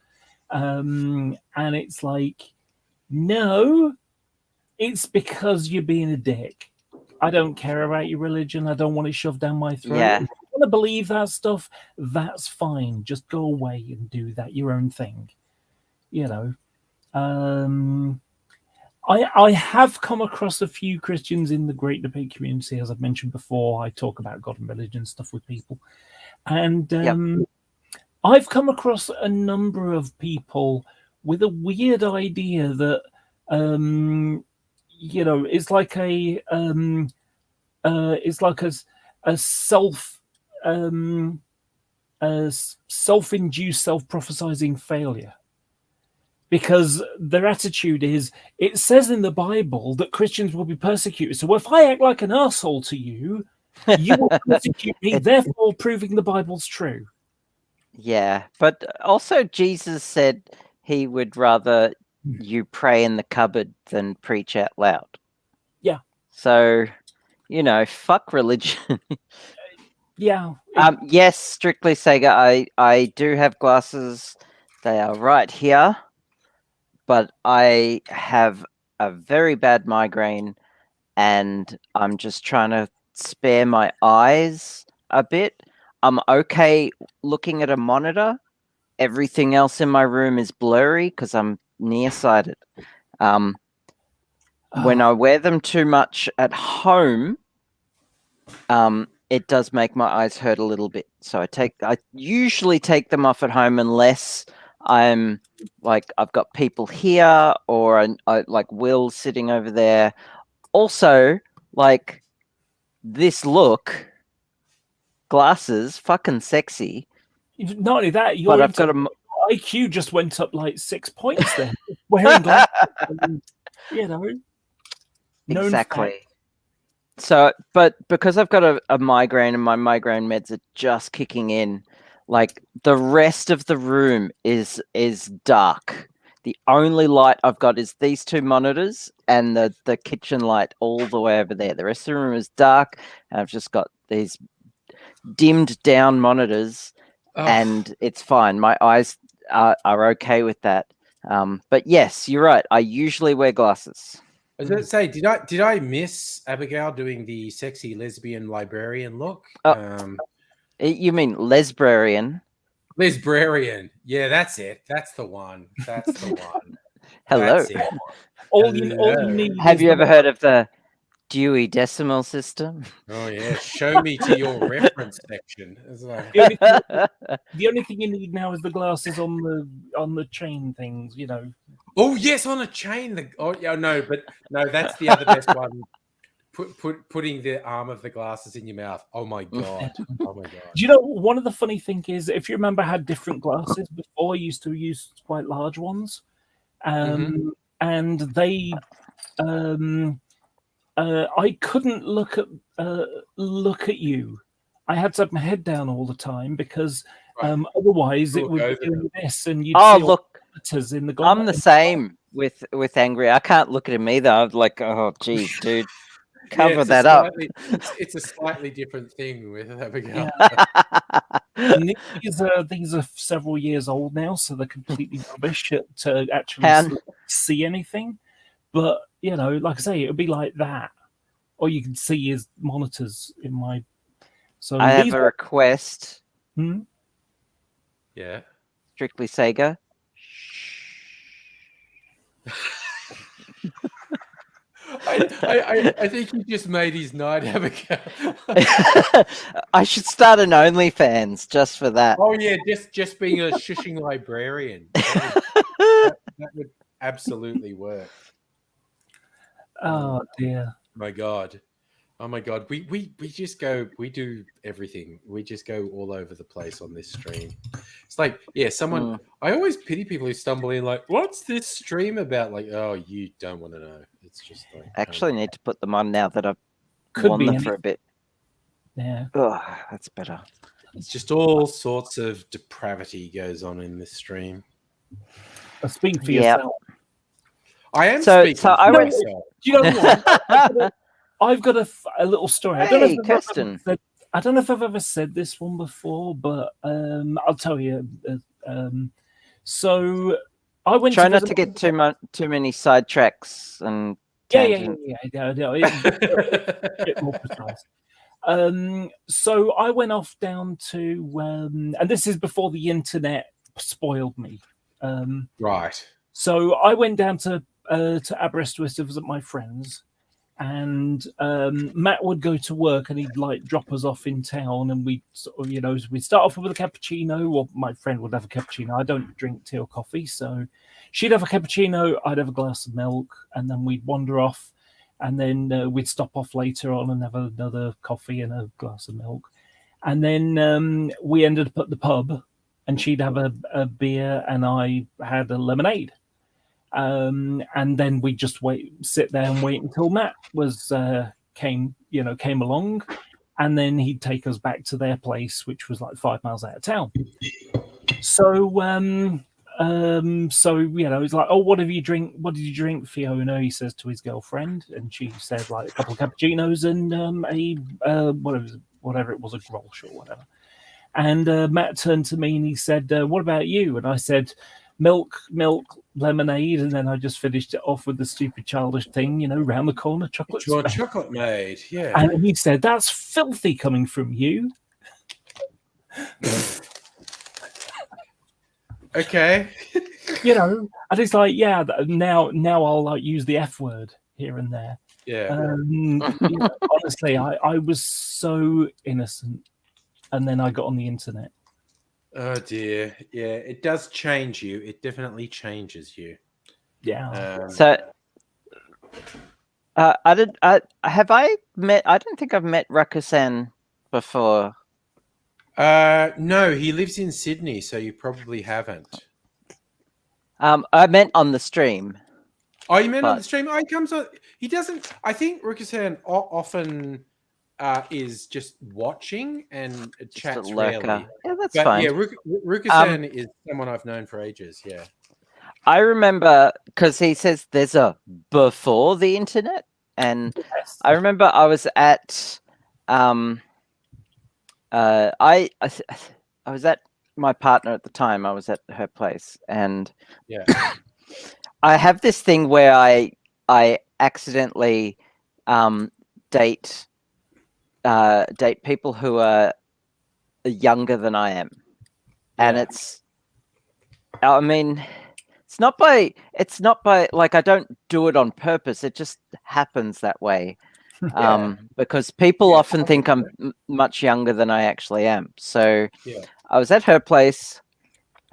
And it's like, no, it's because you're being a dick. I don't care about your religion. I don't want it shoved down my throat. Yeah. If you want to believe that stuff, that's fine. Just go away and do that, your own thing. I have come across a few Christians in the Great Debate community. As I've mentioned before, I talk about God and religion stuff with people. And I've come across a number of people with a weird idea that, it's like a self-induced, self-prophesizing failure. Because their attitude is, it says in the Bible that Christians will be persecuted. So if I act like an arsehole to you, you will persecute me, therefore proving the Bible's true. Yeah, but also Jesus said he would rather you pray in the cupboard than preach out loud. Yeah. So, fuck religion. Yeah. Yes, strictly Sega. I do have glasses. They are right here. But I have a very bad migraine, and I'm just trying to spare my eyes a bit. I'm okay looking at a monitor. Everything else in my room is blurry because I'm nearsighted. When I wear them too much at home, it does make my eyes hurt a little bit. So I usually take them off at home unless I'm like, I've got people here, or I like Will sitting over there. Also, like, this look, glasses, fucking sexy. Not only that, But I've got a IQ just went up like 6 points then. Wearing glasses, exactly. So, but because I've got a migraine and my migraine meds are just kicking in, like, the rest of the room is dark. The only light I've got is these two monitors and the kitchen light all the way over there. The rest of the room is dark, and I've just got these dimmed down monitors, Oh, and it's fine. My eyes are okay with that. But yes, you're right. I usually wear glasses. I was going to say, did I miss Abigail doing the sexy lesbian librarian look? Oh. You mean lesbrarian? Lesbrarian. Yeah, that's it. That's the one. That's the one. Hello. That's it. All you Hello. need Have is you the ever heard of the Dewey Decimal System? Oh yeah, show me to your reference section. It's like, The only thing you need now is the glasses on the chain things, you know. oh yes, on a chain. Oh yeah, no, but no, that's the other best one. Putting the arm of the glasses in your mouth. Oh my god. Oh my god. Do you know one of the funny thing is, if you remember, I had different glasses before. I used to use quite large ones, and they, I couldn't look at you. I had to have my head down all the time because otherwise it would be doing this, and you'd see all look, the letters in the I'm the glasses. same with Angry. I can't look at him either. I'm like, oh, geez, dude, cover it's that up. It's a slightly different thing with Abigail. And these are several years old now, so they're completely rubbish to actually see anything. But you know, like I say, it would be like that, or you can see his monitors in my. So I have a request. Yeah. Strictly Sega. I think he just made his night, Abigail. I should start an OnlyFans just for that. Oh yeah, just being a shushing librarian. That would absolutely work. Oh dear. My God. Oh my God. We just go, we do everything. We just go all over the place on this stream. It's like, yeah, someone I always pity people who stumble in like, what's this stream about? Like, oh, you don't want to know. It's just like I actually need to put them on now that I've Could worn be them any- for a bit. Yeah. Oh, that's better. it's just all sorts of depravity goes on in this stream. Speak for Yeah. yourself. I am So speaking I for went- myself. Do you know what? I've got a little story. Hey, Kirsten. I don't know if I've ever said this one before, but I'll tell you. So I went. Try to not visit to get too many sidetracks and Yeah. A bit more precise. So I went off down to, and this is before the internet spoiled me. Right. So I went down to Aberystwyth to visit my friends, and Matt would go to work and he'd like drop us off in town, and we'd sort of, you know, we'd start off with a cappuccino, or my friend would have a cappuccino. I don't drink tea or coffee, so she'd have a cappuccino, I'd have a glass of milk, and then we'd wander off, and then we'd stop off later on and have another coffee and a glass of milk, and then we ended up at the pub, and she'd have a beer and I had a lemonade. And then we just sit there and wait until Matt came along, and then he'd take us back to their place, which was like 5 miles out of town. So it's like, oh, what did you drink, Fiona? He says to his girlfriend, and she said like a couple of cappuccinos and whatever it was, a Grolsch or whatever. And Matt turned to me and he said, what about you? And I said, milk, lemonade, and then I just finished it off with the stupid childish thing, round the corner, chocolate. Your chocolate made, yeah. And he said, that's filthy coming from you. Okay. And it's like, yeah, now I'll like use the F word here and there. Yeah. Honestly, I was so innocent, and then I got on the internet. Oh dear. Yeah, it does change you. It definitely changes you. Yeah. So, I don't think I've met Rakusan before. No, he lives in Sydney, so you probably haven't. I meant on the stream. Oh, you meant on the stream? Oh, he comes on. He doesn't. I think Rukusan often is just watching and chats rarely. Yeah, that's But fine. yeah, Rukusan is someone I've known for ages. Yeah. I remember because he says there's a before the internet, and I remember I was at I was at my partner at the time. I was at her place, and Yeah. I have this thing where I accidentally date people who are younger than I am, and Yeah. I mean, it's not by like, I don't do it on purpose. It just happens that way. Because people often think I'm much younger than I actually am. So Yeah. I was at her place,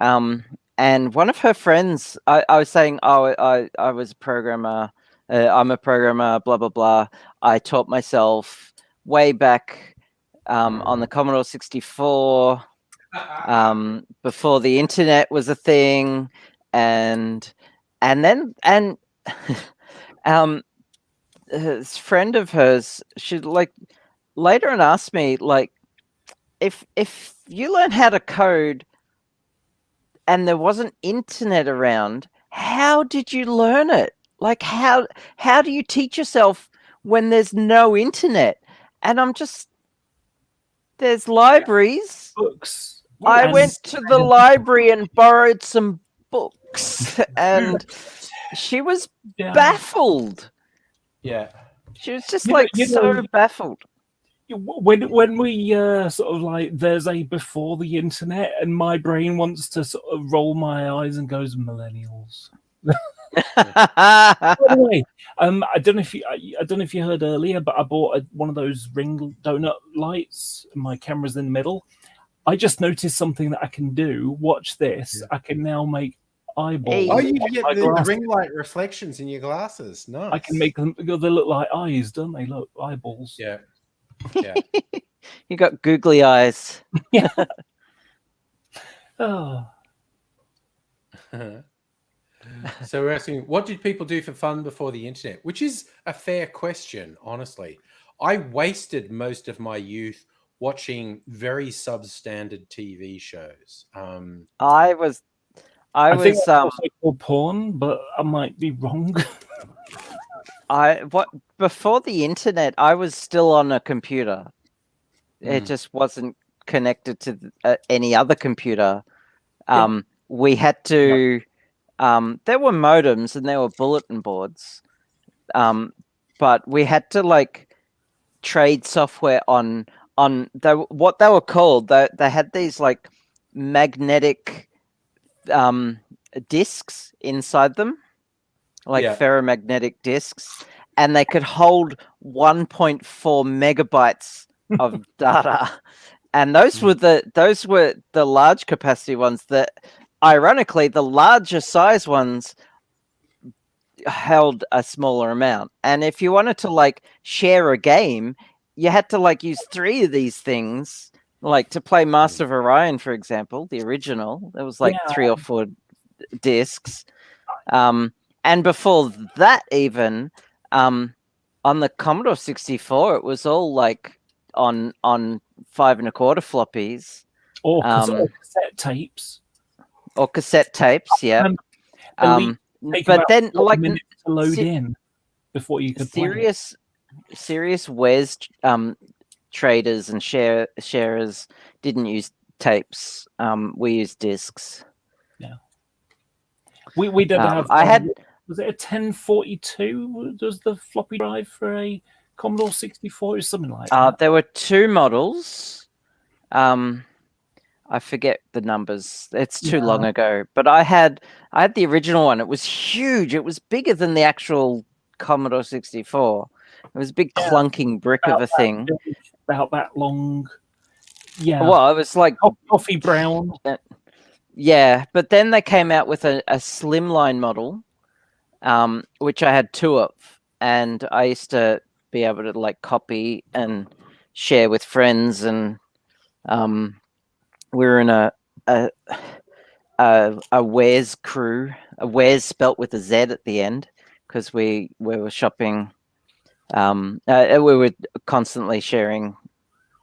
and one of her friends, I was saying, oh, I was a programmer. I'm a programmer, blah, blah, blah. I taught myself way back on the Commodore 64, before the internet was a thing. And this friend of hers, she like later on asked me, like, if you learn how to code and there wasn't internet around, how did you learn it? Like, how do you teach yourself when there's no internet? And I'm just, there's libraries. Books. I And- went to the library and borrowed some books, and she was Yeah. baffled. Yeah. She was just You know- like you so know- baffled. When we sort of like, there's a before the internet, and my brain wants to sort of roll my eyes and goes, millennials. By the way, I don't know if you heard earlier, but I bought one of those ring donut lights. And my camera's in the middle. I just noticed something that I can do. Watch this. I can now make eyeballs. Hey. Oh, you get My the glasses. ring light reflections in your glasses. Nice. I can make them. They look like eyes, don't they? Look, eyeballs. Yeah. Yeah. You got googly eyes. Oh. So we're asking, what did people do for fun before the internet? Which is a fair question, honestly. I wasted most of my youth watching very substandard TV shows. I was think that's also called porn, but I might be wrong. before the internet, I was still on a computer. It just wasn't connected to any other computer. We had to. There were modems and there were bulletin boards, but we had to like trade software on what they were called. They had these like magnetic discs inside them, like ferromagnetic discs, and they could hold 1.4 megabytes of data. And those were the large capacity ones. That ironically, the larger size ones held a smaller amount. And if you wanted to like share a game, you had to like use 3 of these things, like to play Master of Orion, for example, the original. There was like 3 or 4 discs. And before that, even on the Commodore 64, it was all like on 5 1/4 floppies, or cassette tapes, yeah. Take But about then, 4 like, minutes to load in before you could play. Serious wares traders and sharers didn't use tapes. We used discs. Yeah, we did have. I had. Was it a 1042? Was the floppy drive for a Commodore 64 or something like that? There were 2 models. I forget the numbers. It's too long ago. But I had the original one. It was huge. It was bigger than the actual Commodore 64. It was a big clunking brick of a thing. About that long. Yeah. Well, it was like coffee brown. Yeah, but then they came out with a slimline model, which I had 2 of, and I used to be able to like copy and share with friends, and we were in a Wares crew, a Wares spelt with a Z at the end, because we were shopping. We were constantly sharing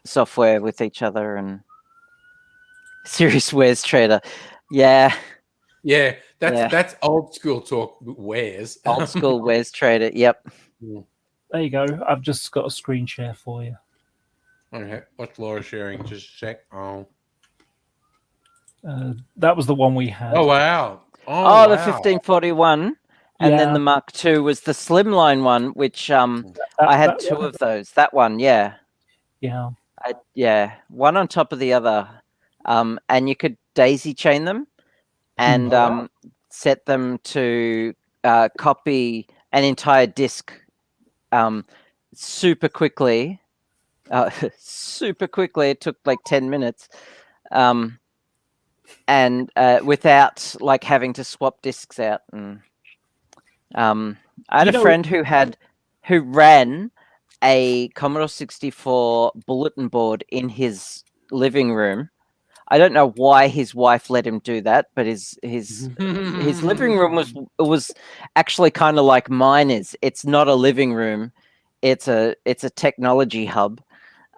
software with each other, and Serious Wares Trader. Yeah, that's old school talk. Wares, old school Wares Trader. Yep. There you go. I've just got a screen share for you. Okay, what's Laura sharing? Just check. Oh, That was the one we had. Oh wow! Oh, the wow. 1541, and then Yeah. the Mark II was the slimline one, which I had two of those. That one, yeah. Yeah. Yeah, one on top of the other, and you could daisy chain them and set them to copy an entire disc super quickly. Super quickly. It took like 10 minutes, and without like having to swap discs out. And I had a friend who ran a Commodore 64 bulletin board in his living room. I don't know why his wife let him do that, but his living room was actually kind of like mine is. It's not a living room; it's a technology hub.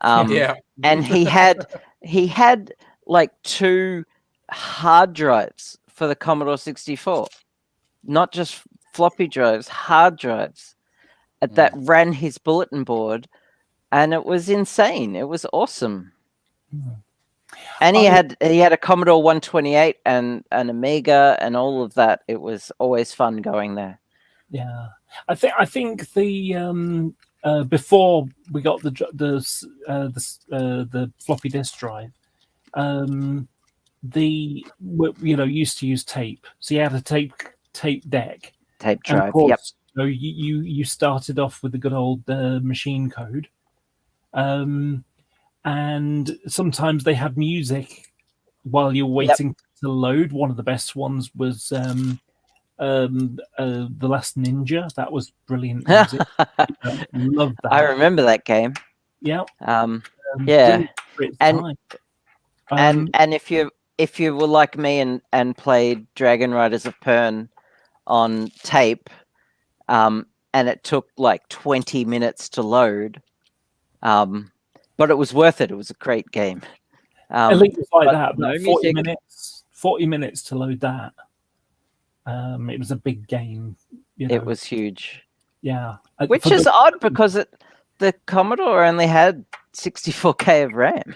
Yeah. And he had like 2 hard drives for the Commodore 64, not just floppy drives, hard drives that ran his bulletin board, and it was insane. It was awesome. And he had a Commodore 128 and an Amiga and all of that. It was always fun going there. Yeah, I think the before we got the floppy disk drive, used to use tape. So you had a tape deck, tape and drive. of course, Yep. So you started off with the good old machine code, and sometimes they had music while you're waiting to load. One of the best ones was The Last Ninja. That was brilliant music. Love that. I remember that game. Yeah. Yeah. And and if you were like me and played Dragon Riders of Pern on tape, and it took like 20 minutes to load, but it was worth it. It was a great game. At least it's like that. No 40 music. 40 minutes to load that. It was a big game. It was huge. Yeah. Which is odd because the Commodore only had 64K of RAM.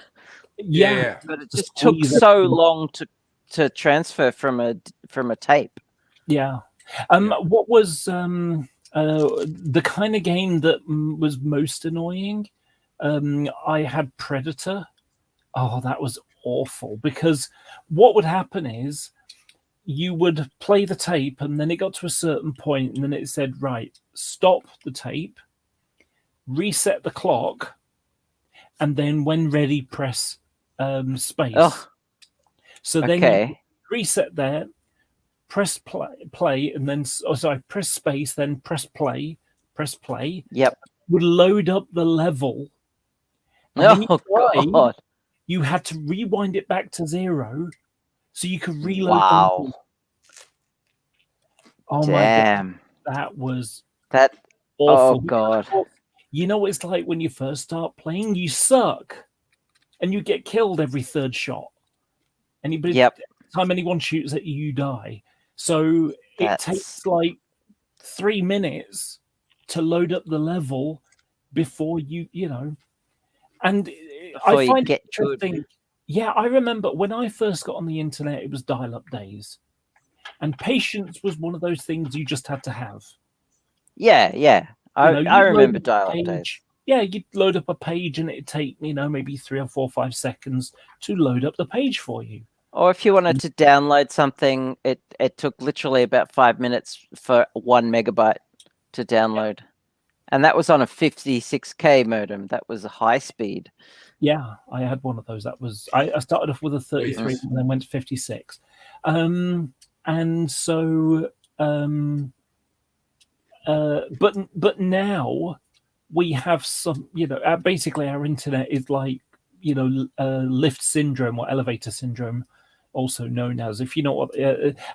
Yeah. But it just took so long to transfer from a tape. Yeah. What was the kind of game that was most annoying? I had Predator. Oh, that was awful, because what would happen is you would play the tape and then it got to a certain point and then it said, right, stop the tape, reset the clock, and then when ready, press space. Oh, so then you reset there, press play, and then press space, then press play. Yep. Would load up the level. And God. You had to rewind it back to 0 so you could reload. Wow. Oh damn. my God. That was that awful. Oh God. You know what it's like when you first start playing? You suck. And you get killed every third shot. Every time anyone shoots at you, you die. So it takes like 3 minutes to load up the level before you know. And I find it interesting. Yeah, I remember when I first got on the internet, it was dial-up days. And patience was one of those things you just had to have. Yeah. I remember dial-up days. Yeah, you'd load up a page and it'd take, maybe 3 or 4 or 5 seconds to load up the page for you. Or if you wanted to download something, it took literally about 5 minutes for 1 megabyte to download. And that was on a 56K modem. That was a high speed. Yeah, I had one of those. That was I started off with a 33 and then went to 56. And so but now we have some, basically our internet is like, lift syndrome or elevator syndrome, also known as, if you know what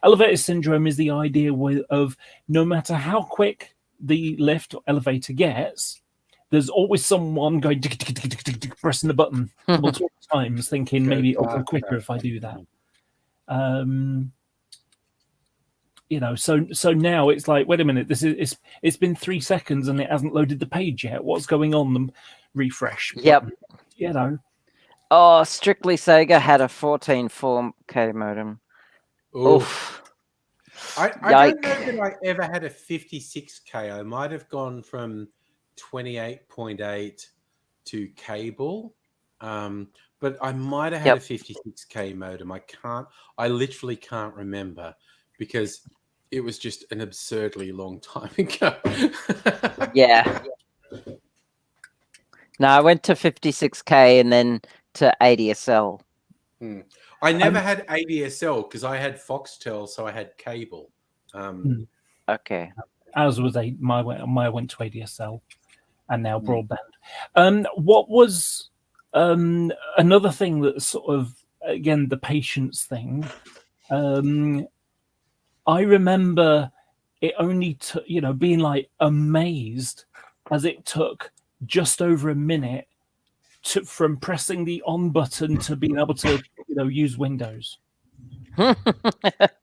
elevator syndrome is, the idea of no matter how quick the lift or elevator gets, there's always someone going pressing the button multiple times, thinking maybe it'll go quicker if I do that. So now it's like, wait a minute, it's been 3 seconds and it hasn't loaded the page yet. What's going on? Refresh. Yep. Oh, Strictly Sega had a 14.4K modem. Oof. Oof. I don't know that I ever had a 56K. I might have gone from 28.8 to cable. But I might have had Yep. a 56K modem. I literally can't remember because it was just an absurdly long time ago. Yeah. No, I went to 56K and then to ADSL. I never had ADSL because I had Foxtel, so I had cable. Okay. Ours was my went to ADSL, and now broadband. What was another thing that sort of, again, the patience thing? I remember it only took, being like amazed as it took just over a minute from pressing the on button to being able to, use Windows. And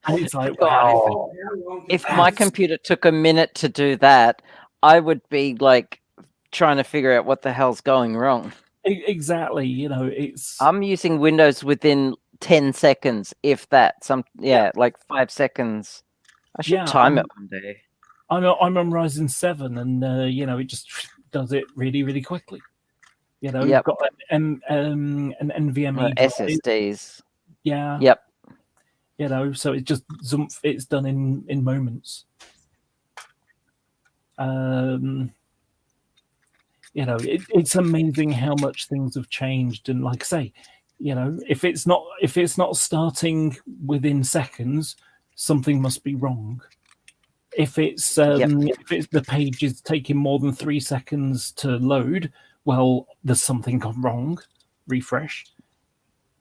it's like, wow. If my computer took a minute to do that, I would be like trying to figure out what the hell's going wrong. Exactly. It's. I'm using Windows within 10 seconds, if that. Like 5 seconds. I should time it one day. I'm on Ryzen 7, and it just does it really, really quickly. You've got an NVMe SSDs. Yeah. Yep. So it just it's done in moments. It's amazing how much things have changed, and like I say, if it's not starting within seconds, something must be wrong. If it's the page is taking more than 3 seconds to load, well, there's something gone wrong. Refresh.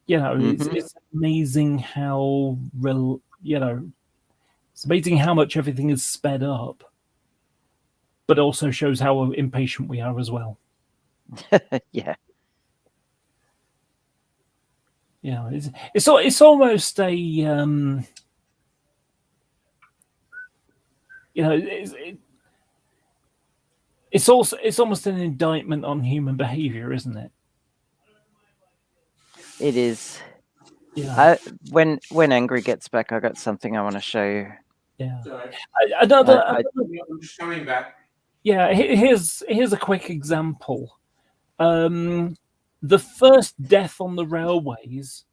It's amazing how it's amazing how much everything is sped up, but also shows how impatient we are as well. Yeah. It's almost a it's almost an indictment on human behavior, isn't it? It is. Yeah. When Angry gets back, I got something I want to show you. Yeah. I'm just coming back. Yeah. Here's a quick example. The first death on the railways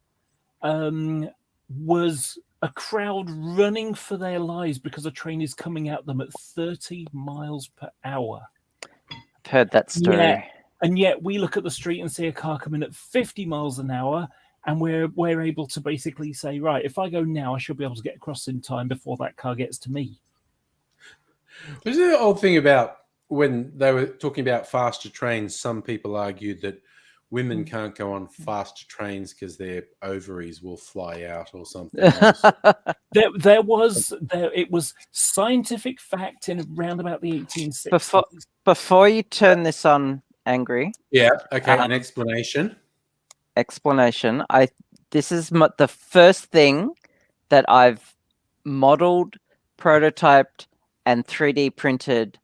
was a crowd running for their lives because a train is coming at them at 30 miles per hour. I've heard that story. Yeah. And yet we look at the street and see a car coming at 50 miles an hour, and we're able to basically say, right, if I go now, I should be able to get across in time before that car gets to me. Was there the old thing about when they were talking about faster trains? Some people argued that women can't go on faster trains because their ovaries will fly out or something else. It was scientific fact in around about the 1860s. Before you turn this on, Angry. Yeah. Okay. An explanation. This is the first thing that I've modeled, prototyped, and 3D printed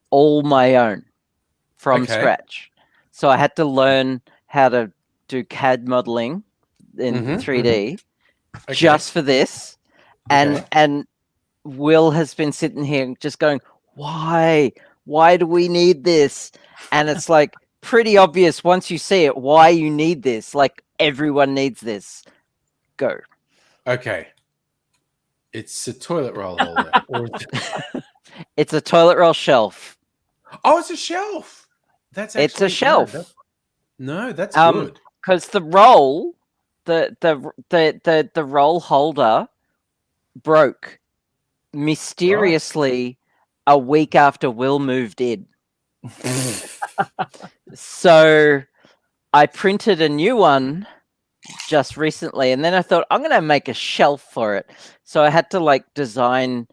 all my own from scratch. So I had to learn how to do CAD modeling in 3D just for this. And Will has been sitting here just going, why do we need this? And it's like pretty obvious once you see it why you need this. Like everyone needs this. Go. Okay. It's a toilet roll holder. It's a toilet roll shelf. Oh, it's a shelf. It's a shelf. No, that's good. Because the roll, the roll holder broke mysteriously a week after Will moved in. So I printed a new one just recently, and then I thought I'm gonna make a shelf for it. So I had to design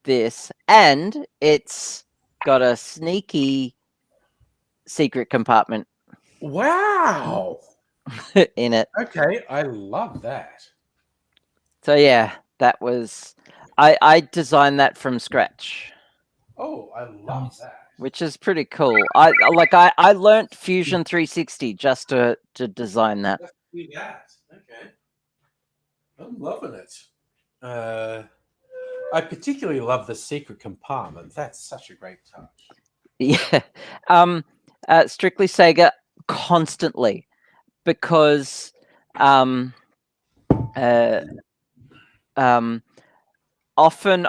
this, and it's got a sneaky secret compartment. Wow. In it. Okay, I love that. So yeah, that was I designed that from scratch. Oh, I love that. Which is pretty cool. I learnt Fusion 360 just to design that. do that. Okay. I'm loving it. I particularly love the secret compartment. That's such a great touch. Yeah. Strictly Sega constantly, because often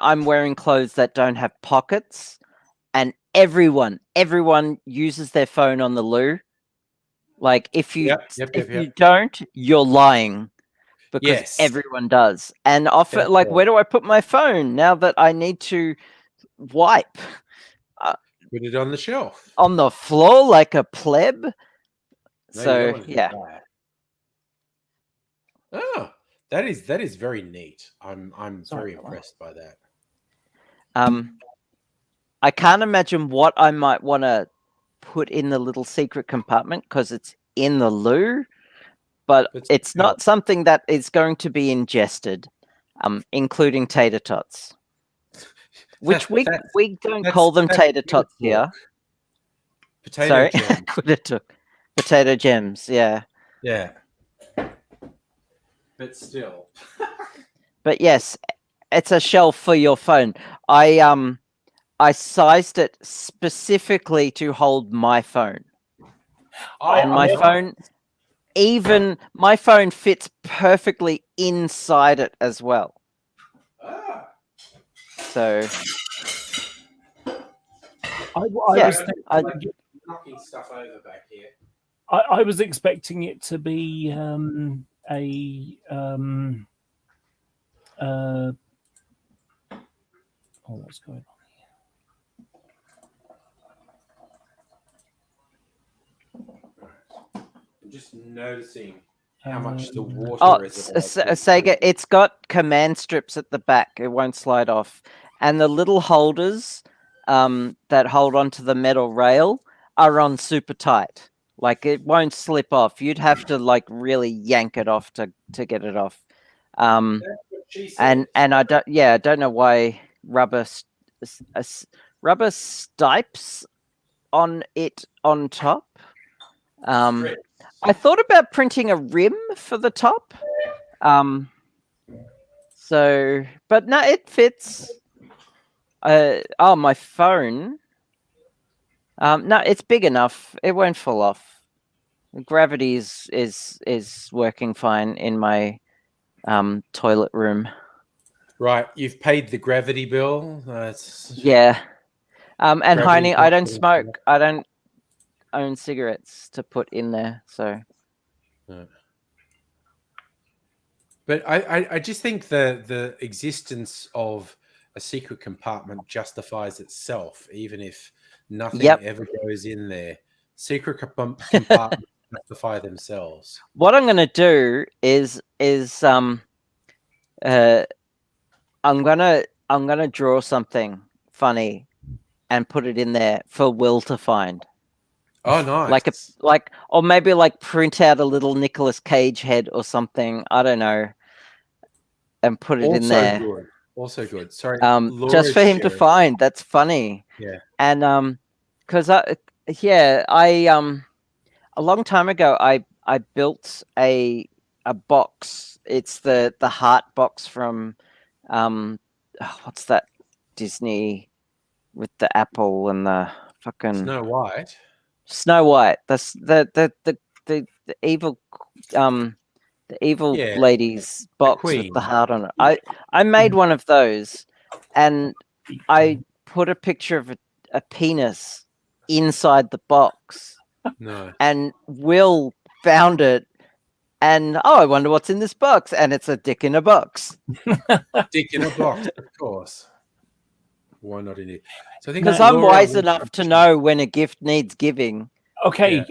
I'm wearing clothes that don't have pockets, and everyone uses their phone on the loo. Like if you you don't, you're lying, because Yes. everyone does. And often, like, where do I put my phone now that I need to wipe? Put it on the shelf. On the floor like a pleb. No, you So don't wanna do yeah. that. Oh, that is very neat. I'm Sorry very about that. impressed by that. I can't imagine what I might want to put in the little secret compartment, because it's in the loo, but it's not something that is going to be ingested, including tater tots, which we don't call them tater tots here. Potato gems. Potato gems, yeah. Yeah. But still. But yes, it's a shelf for your phone. I sized it specifically to hold my phone. And my phone fits perfectly inside it as well. So I was knocking stuff over back here. I was expecting it to be what's going on I'm just noticing how much the water is. Sega, it's got command strips at the back. It won't slide off. And the little holders that hold onto the metal rail are on super tight. Like, it won't slip off. You'd have to like really yank it off to get it off. And I don't know why rubber stipes on it on top. I thought about printing a rim for the top. So, but no, it fits. My phone. No, it's big enough. It won't fall off. Gravity is working fine in my toilet room. Right, you've paid the gravity bill. Yeah. And Gravity Heine, I don't bill. smoke. I don't own cigarettes to put in there. So. But I just think the existence of a secret compartment justifies itself, even if nothing ever goes in there. Secret compartments justify themselves. What I'm going to do is I'm gonna draw something funny and put it in there for Will to find. Oh, nice! Or maybe print out a little Nicolas Cage head or something. I don't know, and put it in there. Good. Also good. Sorry, just for him to find. That's funny. Yeah. And because a long time ago I built a box. It's the heart box from what's that Disney with the apple and the fucking Snow White. That's the evil lady's box with the heart on it. I made one of those, and I put a picture of a penis inside the box. No. And Will found it, and I wonder what's in this box, and it's a dick in a box. Dick in a box, of course. Why not in it? So I think because I'm wise enough to know when a gift needs giving. Okay.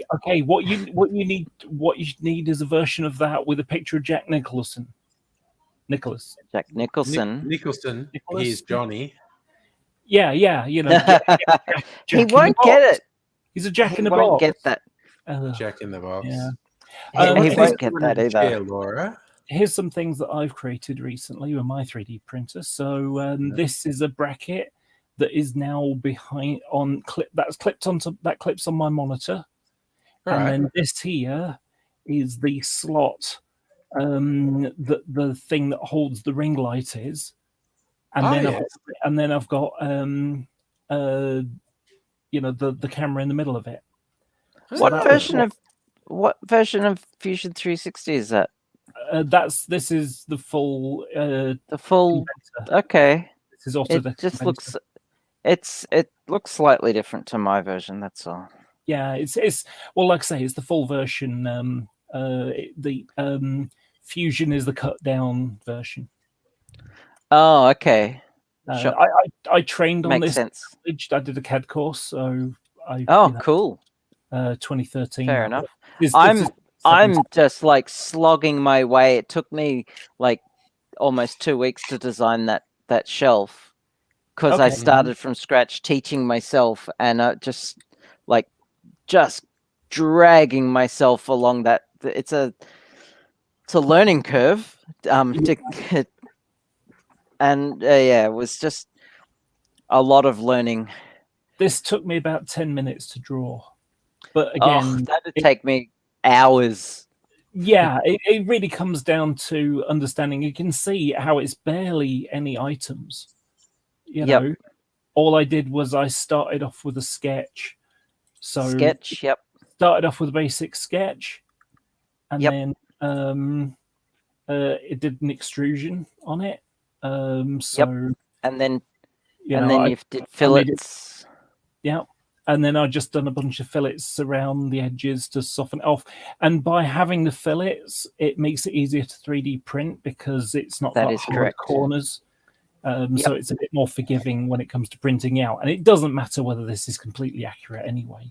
What you need is a version of that with a picture of Jack Nicholson. Jack Nicholson. Nicholson. He's Johnny. Yeah. You know, Jack he won't get it. He's a Jack in the box. Box. Won't get that. Jack in the Box. Yeah. He won't get that either. Laura. Here's some things that I've created recently with my 3D printer. So this is a bracket that is now clips on my monitor. Right. And then this here is the slot, the thing that holds the ring light is, and Oh, then yes. I've got the camera in the middle of it. What that version of Fusion 360 is that? This is the full The full. Inventor. Okay. This is It Autodesk just Inventor. looks. It looks slightly different to my version. That's all. Yeah, it's well, like I say, it's the full version. The Fusion is the cut down version. Oh, okay. Sure. I trained on Makes this. sense. I did a CAD course, so Oh, cool. 2013. Fair enough. This I'm is I'm just like slogging my way. It took me like almost 2 weeks to design that shelf because I Okay. started from scratch teaching myself and just dragging myself along that. It's a learning curve. It was just a lot of learning. This took me about 10 minutes to draw, but Oh, again, that'd take me hours. yeah, it really comes down to understanding. You can see how it's barely any items. You Yep. know, all I did was I started off with a sketch. So Sketch. Yep. started off with a basic sketch, and Yep. then it did an extrusion on it. And then you and know, then I- you did I made it- fillets. yeah. And then I just done a bunch of fillets around the edges to soften it off. And by having the fillets, it makes it easier to 3D print because it's not That got is hard correct. corners. So it's a bit more forgiving when it comes to printing out. And it doesn't matter whether this is completely accurate anyway.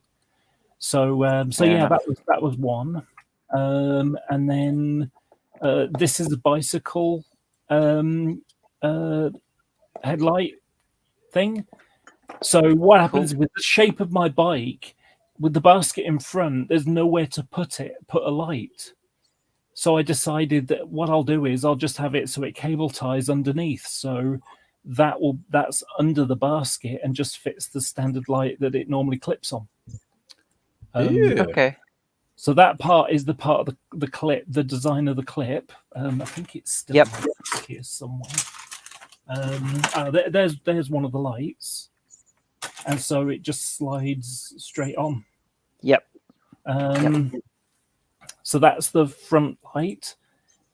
So Fair yeah, enough. that was one. And then this is a bicycle headlight thing. So what happens with the shape of my bike, with the basket in front, there's nowhere to put a light. So I decided that what I'll do is I'll just have it so it cable ties underneath. So that's under the basket and just fits the standard light that it normally clips on. Yeah. Okay. So that part is the part of the clip, the design of the clip. I think it's still Yep. here somewhere. There's one of the lights, and so it just slides straight on. Yep. So that's the front light,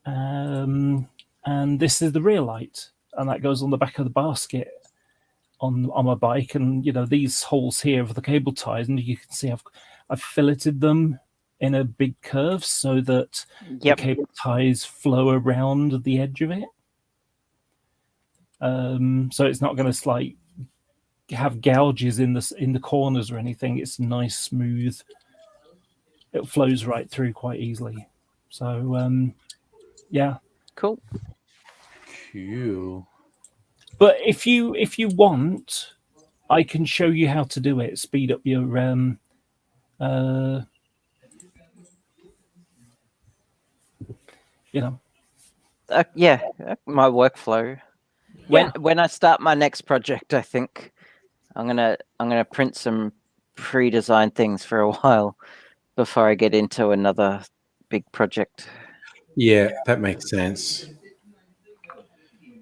and this is the rear light, and that goes on the back of the basket on my bike. And you know, these holes here for the cable ties, and you can see I've filleted them in a big curve so that Yep. the cable ties flow around the edge of it. So it's not going to like have gouges in the corners or anything. It's nice, smooth. It flows right through quite easily. So yeah. Cool. Cool. But if you want, I can show you how to do it. Speed up your you know. Yeah, my workflow. When I start my next project, I think I'm gonna print some pre-designed things for a while before I get into another big project. Yeah, that makes sense.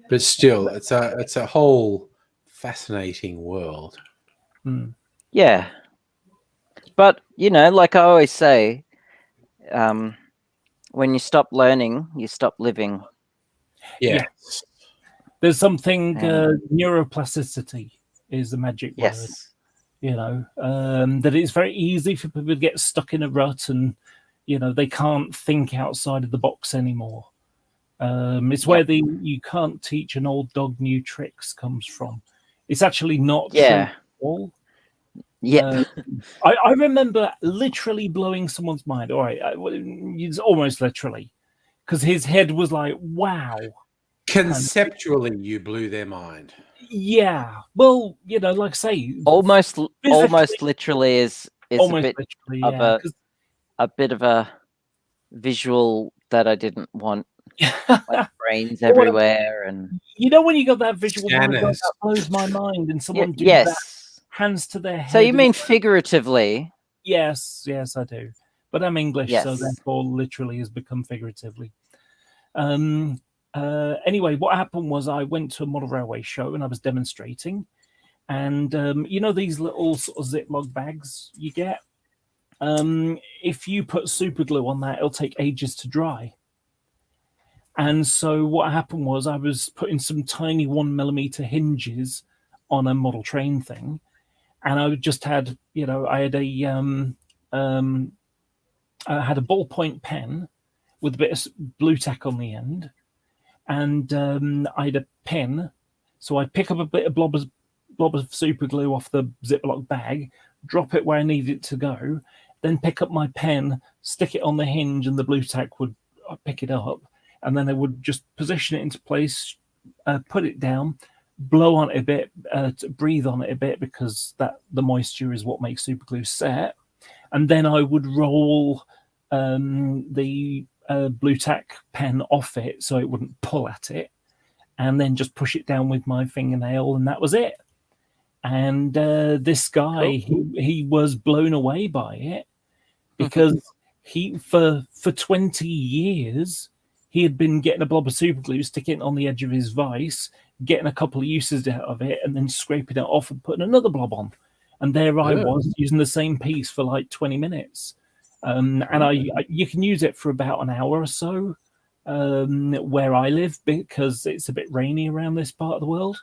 But still, it's a whole fascinating world. Yeah, but you know, like I always say, when you stop learning, you stop living. Yeah. There's something neuroplasticity is the magic word. Yes. You know, that it's very easy for people to get stuck in a rut and, you know, they can't think outside of the box anymore. It's where you can't teach an old dog new tricks comes from. It's actually not true at all. Yeah. I remember literally blowing someone's mind. All right, it's almost literally, because his head was like, wow. Conceptually, you blew their mind. Yeah. Well, you know, like I say, almost literally is almost a bit literally, of yeah. a bit of a visual that I didn't want. Like brains everywhere, and you know when you got that visual, oh my God, Scanners. that blows my mind, and someone do that, yes. hands to their head. So you and- mean figuratively? Yes, I do. but I'm English, so Yes. therefore literally has become figuratively. Anyway, what happened was I went to a model railway show and I was demonstrating, and you know these little sort of Ziploc bags you get. If you put super glue on that, it'll take ages to dry. And so what happened was I was putting some tiny 1mm hinges on a model train thing, and I just had, I had a ballpoint pen with a bit of blue tack on the end, and I had a pen. So I pick up a bit of blob of super glue off the Ziploc bag, drop it where I need it to go, then pick up my pen, stick it on the hinge, and the blue tack would pick it up, and then I would just position it into place, put it down, blow on it a bit, breathe on it a bit, because the moisture is what makes super glue set, and then I would roll the blue tack pen off it so it wouldn't pull at it, and then just push it down with my fingernail, and that was it. And this guy, he was blown away by it, because he for 20 years he had been getting a blob of super glue, sticking it on the edge of his vise, getting a couple of uses out of it, and then scraping it off and putting another blob on. And there I was using the same piece for like 20 minutes. And you can use it for about an hour or so where I live, because it's a bit rainy around this part of the world.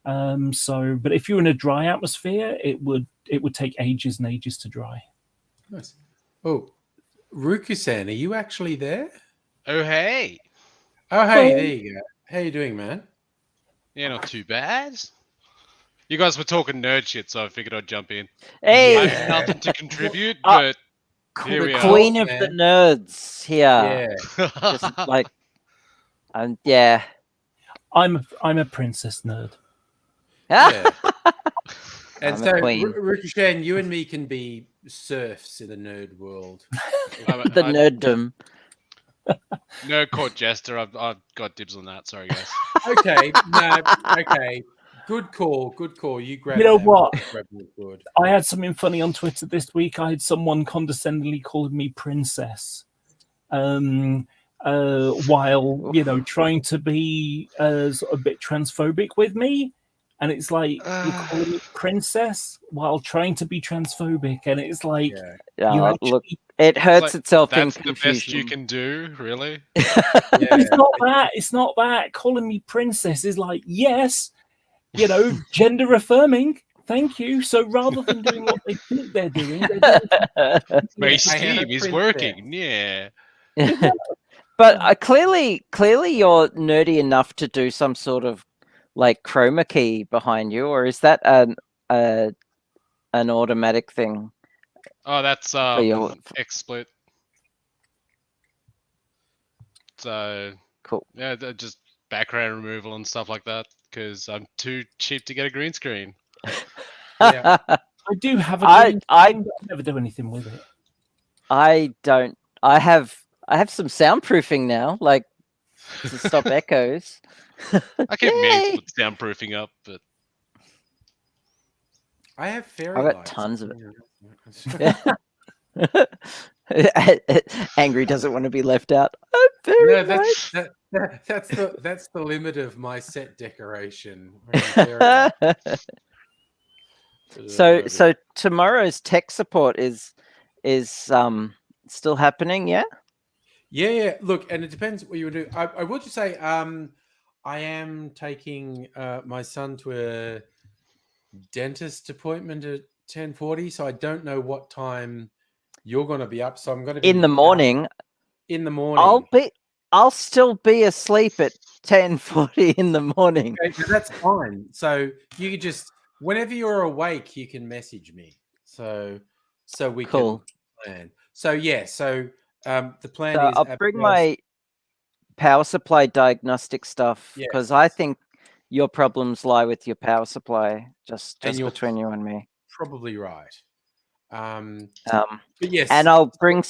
But if you're in a dry atmosphere, it would take ages and ages to dry. Nice. Oh, Ruku-san, are you actually there? Oh, hey. Oh, hey, there you go. How you doing, man? Yeah, not too bad. You guys were talking nerd shit, so I figured I'd jump in. Hey, I have nothing to contribute, but here we the are. queen of the nerds here. Yeah. Just like, yeah. I'm a princess nerd. Yeah. And I'm a so, queen. Ruku-san, you and me can be serfs in the nerd world. The nerddom. Nerd court jester. I've got dibs on that. Sorry, guys. Okay. No. Okay. Good call. Good call. You grabbed. You know that. what? Grabbed it good. I had something funny on Twitter this week. I had someone condescendingly calling me princess, while trying to be sort of a bit transphobic with me, and it's like you're calling me princess while trying to be transphobic, and it's like Yeah. Look, it hurts Like, itself in That's the confusion. best you can do, really. Yeah. It's not that. Calling me princess is like, yes, gender affirming. Thank you. So rather than doing what they think they're doing, My I had scheme a is princess. working. Yeah. But clearly you're nerdy enough to do some sort of like chroma key behind you, or is that an automatic thing? Oh, that's your- XSplit. So Cool. yeah, just background removal and stuff like that, because I'm too cheap to get a green screen. Yeah. I do have a I- green I- screen, but I never do anything with it. I don't. I have some soundproofing now, like to stop echoes. I keep meaning Yay! to put soundproofing up, but I have fairy I've got lights. tons of Yeah. Angry doesn't want to be left out. I'm very No, nice. that's the limit of my set decoration. Fairy lights. So tomorrow's tech support is still happening, yeah? Yeah. Look, and it depends what you would do. I will just say, I am taking my son to a dentist appointment at 10:40, so I don't know what time you're going to be up. So I'm going to be In the morning. In the morning. I'll still be asleep at 10:40 in the morning. Okay, so that's fine. So you could just, whenever you're awake, you can message me. So we Cool. can plan. So yeah. So the plan So is I'll bring my power supply diagnostic stuff, because I think your problems lie with your power supply, just you're between you and me. probably right. But yes, And I'll bring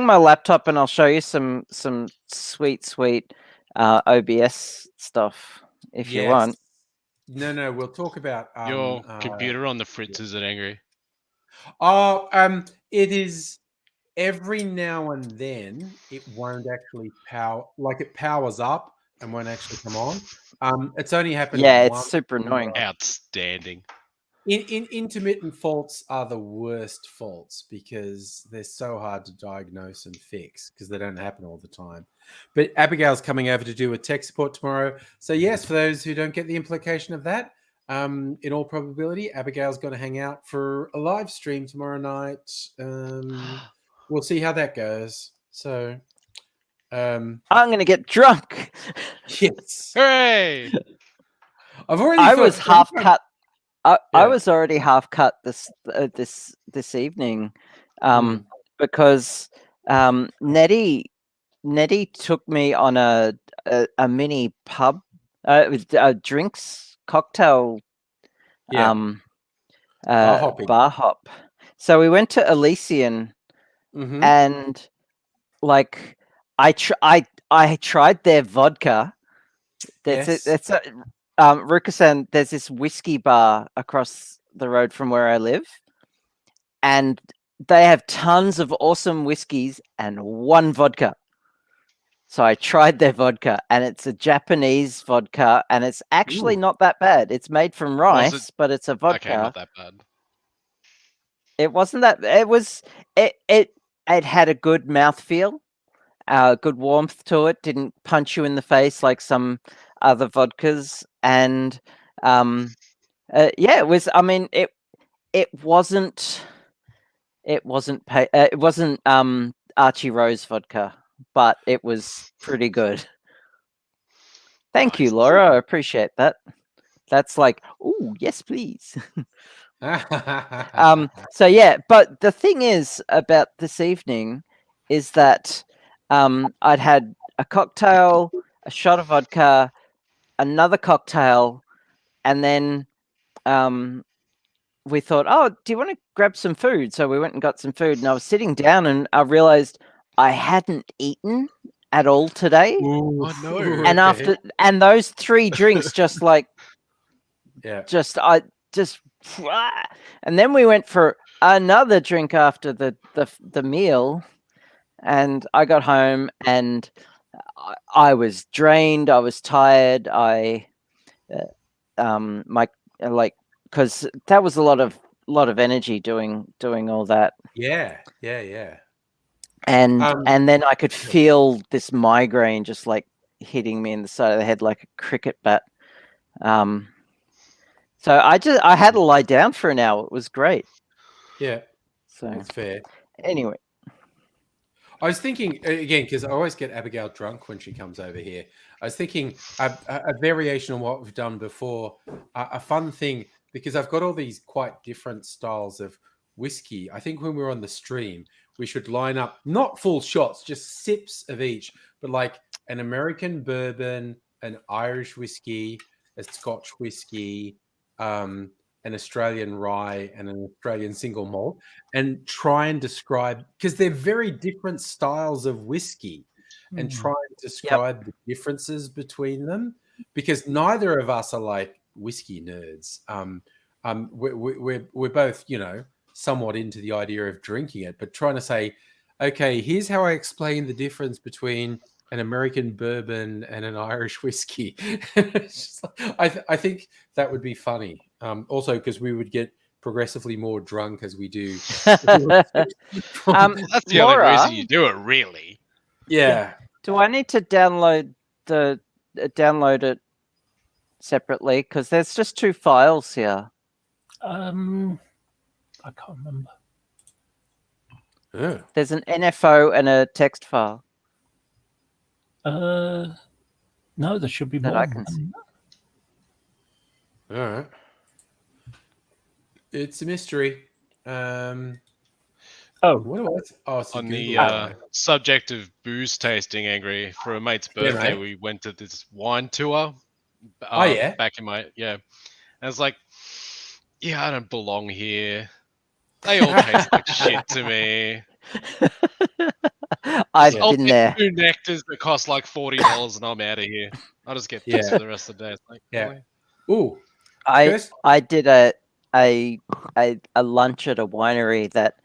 my laptop and I'll show you some sweet OBS stuff if you want. No, we'll talk about your computer on the fritz is it angry? Oh, it is. every now and then it won't actually power, like it powers up and won't actually come on. It's only happened Yeah, it's once. super annoying. Outstanding. In intermittent faults are the worst faults because they're so hard to diagnose and fix because they don't happen all the time. But Abigail's coming over to do a tech support tomorrow. So yes, for those who don't get the implication of that, in all probability, Abigail's going to hang out for a live stream tomorrow night. We'll see how that goes. So, I'm gonna get drunk. yes, Hooray! I've already. I got was three half times- cut. I Yeah. was already half cut this evening, because Nettie took me on a mini pub, with drinks cocktail, Yeah. Bar hopping. bar hop. So we went to Elysian, Mhm. and like I tried their vodka. Yes. Ruka-san, there's this whiskey bar across the road from where I live, and they have tons of awesome whiskeys and one vodka. So I tried their vodka, and it's a Japanese vodka, and it's actually Ooh. not that bad. It's made from rice, but it's a vodka. Okay, not that bad. It wasn't that. It had a good mouthfeel, good warmth to it. Didn't punch you in the face like some other vodkas, and yeah, it was. I mean, it wasn't. It wasn't Archie Rose vodka, but it was pretty good. Thank you, Nice. Laura. I appreciate that. That's like, oh yes, please. So yeah, but the thing is about this evening is that I'd had a cocktail, a shot of vodka, another cocktail, and then we thought, oh, do you want to grab some food? So we went and got some food, and I was sitting down, and I realized I hadn't eaten at all today. Ooh, no. And okay. and those 3 drinks just like Yeah. and then we went for another drink after the meal, and I got home and I was drained. I was tired. Because that was a lot of energy doing all that, Yeah. and Um, then I could feel this migraine just like hitting me in the side of the head like a cricket bat. So I had to lie down for an hour. It was great. Yeah, So that's fair. anyway, I was thinking again because I always get Abigail drunk when she comes over here. I was thinking a variation on what we've done before, a fun thing because I've got all these quite different styles of whiskey. I think when we're on the stream, we should line up not full shots, just sips of each, but like an American bourbon, an Irish whiskey, a Scotch whiskey, an Australian rye, and an Australian single malt, and try and describe because they're very different styles of whiskey, and try and describe the differences between them because neither of us are like whiskey nerds. We're both, somewhat into the idea of drinking it, but trying to say, okay, here's how I explain the difference between an American bourbon and an Irish whiskey. I think that would be funny. Also, because we would get progressively more drunk as we do. That's the Laura, only reason you do it, really. Yeah. do I need to download it separately? Because there's just 2 files here. I can't remember. Yeah. There's an NFO and a text file No, there should be that more. I can see. All right. It's a mystery. Oh, What was? Oh, it's a On Google the subject of booze tasting, Angry, for a mate's Yeah, birthday, mate. we went to this wine tour. Oh, yeah? Back in my And I was like, yeah, I don't belong here. They all taste like shit to me. I've I'll been get there. 2 nectars that cost like $40 and I'm out of here. I'll just get this Yeah. for the rest of the day. It's like, Yeah. really? Ooh. I Kirst? I did a lunch at a winery that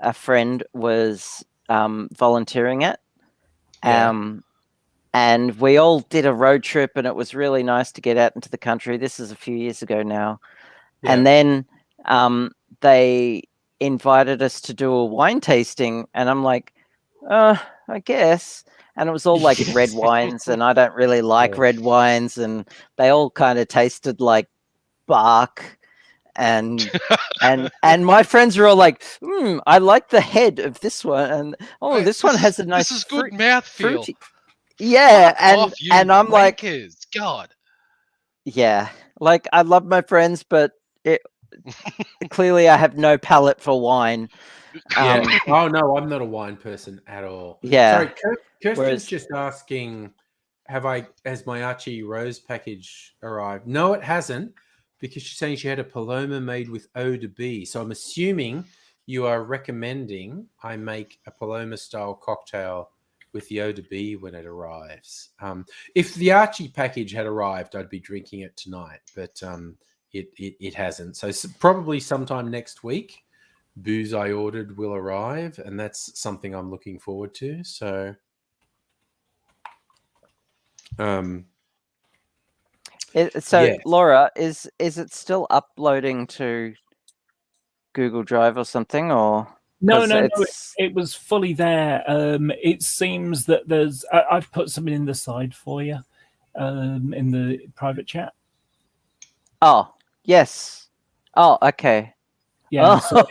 a friend was volunteering at. Yeah. And we all did a road trip, and it was really nice to get out into the country. This is a few years ago now. Yeah. And then they invited us to do a wine tasting, and I'm like, I guess. And it was all like red wines, and I don't really like Yeah. red wines, and they all kind of tasted like bark. And my friends were all like, I like the head of this one, and Wait, this one has a nice This is good mouthfeel. fruity. Yeah, Fuck off, you and I'm like, wankers. God. yeah, like I love my friends, but clearly I have no palate for wine. Yeah. Oh no, I'm not a wine person at all. Yeah. Sorry, Kirsten's Whereas- just asking, has my Archie Rose package arrived? No, it hasn't, because she's saying she had a Paloma made with eau de vie. So I'm assuming you are recommending I make a Paloma style cocktail with the eau de vie when it arrives. If the Archie package had arrived, I'd be drinking it tonight, but it hasn't. So probably sometime next week, booze I ordered will arrive, and that's something I'm looking forward to. So, yeah. Laura, is it still uploading to Google Drive or something, or No, 'cause it was fully there. It seems that there's. I've put something in the side for you, in the private chat. Oh, yes. Oh, okay. Yeah. So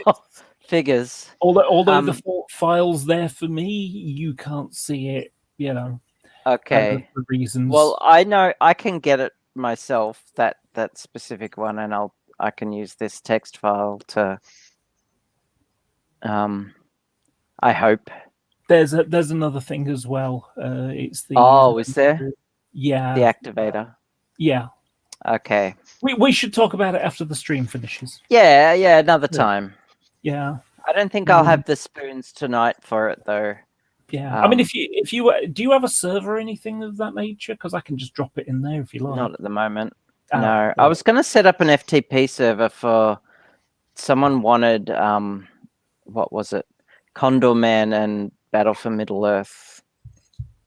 Figures. although the file's there for me, you can't see it. You know. Okay. For reasons. Well, I know I can get it myself, that specific one, and I can use this text file to. I hope. There's another thing as well. It's the. Is there? Yeah. The activator. Yeah. Okay. We should talk about it after the stream finishes. Yeah, another time. Yeah. I don't think I'll have the spoons tonight for it though. Yeah. I mean, if you do you have a server or anything of that nature? Because I can just drop it in there if you like. Not at the moment. Oh, No, yeah. I was going to set up an FTP server for someone wanted what was it? Condor Man and Battle for Middle Earth.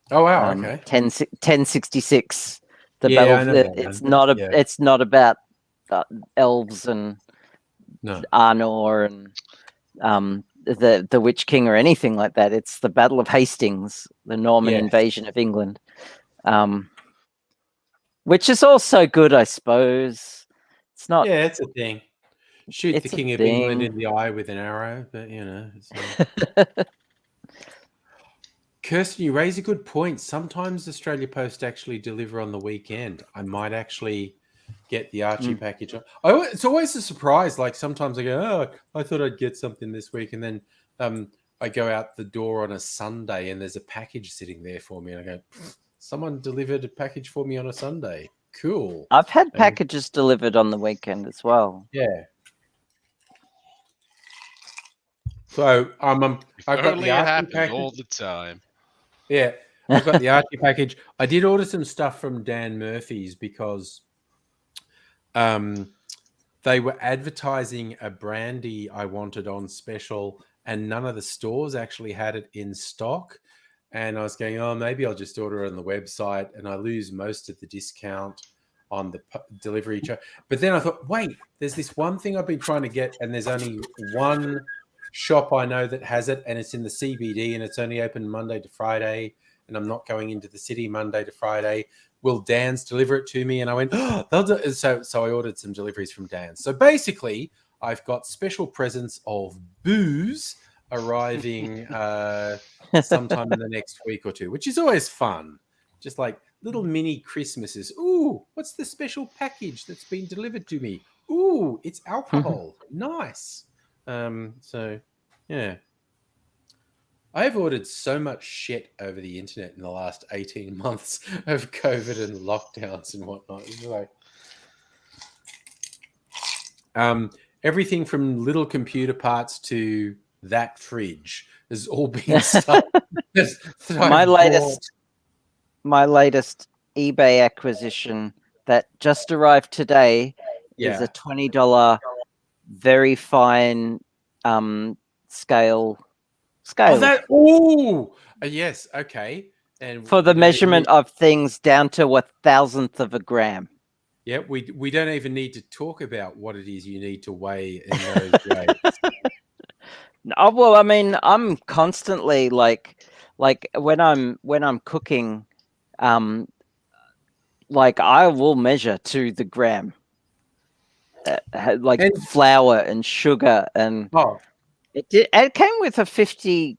Oh wow, okay. 1066. The Yeah, I battle. know that It's one. not Yeah. It's not about elves and No. Arnor and the Witch King or anything like that. It's the Battle of Hastings, the Norman Yes. invasion of England, which is also good, I suppose. It's not. Yeah, it's a thing. Shoot the It's a King of England thing. in the eye with an arrow, but you know. Kirsten, you raise a good point. Sometimes Australia Post actually deliver on the weekend. I might actually get the Archie package. It's always a surprise. Like sometimes I go, I thought I'd get something this week, and then I go out the door on a Sunday and there's a package sitting there for me, and I go, someone delivered a package for me on a Sunday. Cool. I've had packages delivered on the weekend as well. Yeah. So I've got Only the it Archie happens package. all the time. Yeah, I've got the Archie package. I did order some stuff from Dan Murphy's because they were advertising a brandy I wanted on special, and none of the stores actually had it in stock. And I was going, maybe I'll just order it on the website, and I lose most of the discount on the delivery charge. But then I thought, wait, there's this one thing I've been trying to get, and there's only one shop I know that has it, and it's in the CBD, and it's only open Monday to Friday, and I'm not going into the city Monday to Friday. Will Dan's deliver it to me? And I went, they'll do it. So I ordered some deliveries from Dan's. So basically, I've got special presents of booze arriving sometime in the next week or two, which is always fun. Just like little mini Christmases. Ooh, what's the special package that's been delivered to me? Ooh, it's alcohol. Nice. So yeah, I've ordered so much shit over the internet in the last 18 months of COVID and lockdowns and whatnot. It's like, everything from little computer parts to that fridge has all been stuff. My latest eBay acquisition that just arrived today is a $20 very fine scale scale Yes, okay. And for the measurement of things down to 1,000th of a gram. Yeah, we don't even need to talk about what it is you need to weigh in those weights. Oh, well, I mean, I'm constantly like when I'm cooking, like I will measure to the gram, like And- flour and sugar, and Oh, it came with a 50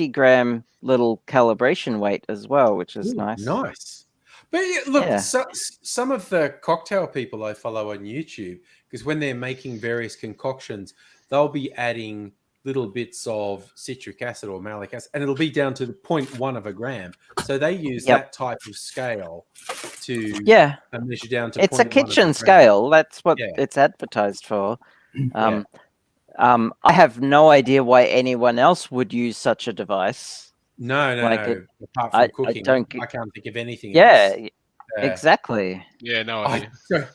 gram little calibration weight as well, which is ooh, nice. nice. But yeah, look, Yeah. some of the cocktail people I follow on YouTube, because when they're making various concoctions, they'll be adding little bits of citric acid or malic acid, and it'll be down to the 0.1 of a gram. So they use Yep. that type of scale to Yeah, measure down to. it's a 0.1 of kitchen gram. scale. That's what Yeah. it's advertised for. I have no idea why anyone else would use such a device. No. Apart from I cooking, don't I can't think of anything Yeah, else. exactly. Yeah, no idea.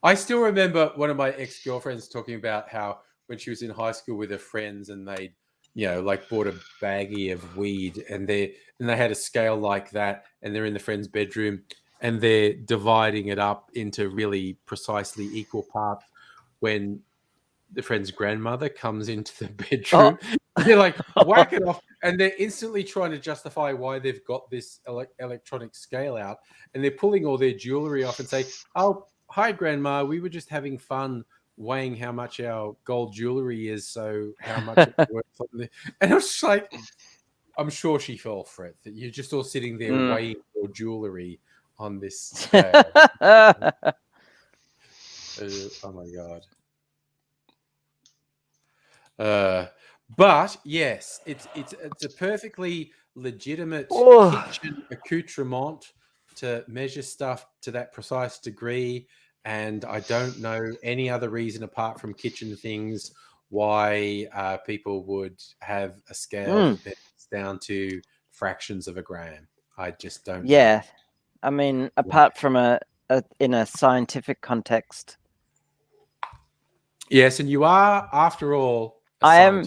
I still remember one of my ex-girlfriends talking about how when she was in high school with her friends and they, like bought a baggie of weed and they had a scale like that and they're in the friend's bedroom and they're dividing it up into really precisely equal parts when the friend's grandmother comes into the bedroom. They're like, whack it off. And they're instantly trying to justify why they've got this electronic scale out. And they're pulling all their jewelry off and say, oh, hi, Grandma. We were just having fun weighing how much our gold jewelry is. So how much it's worth. And I was just like, I'm sure she fell for it. That you're just all sitting there weighing your jewelry on this scale. Oh, my God. But yes, it's a perfectly legitimate kitchen accoutrement to measure stuff to that precise degree, and I don't know any other reason apart from kitchen things why people would have a scale that's down to fractions of a gram. I just don't. Yeah, I mean, apart from in a scientific context. Yes, and you are, after all, I am.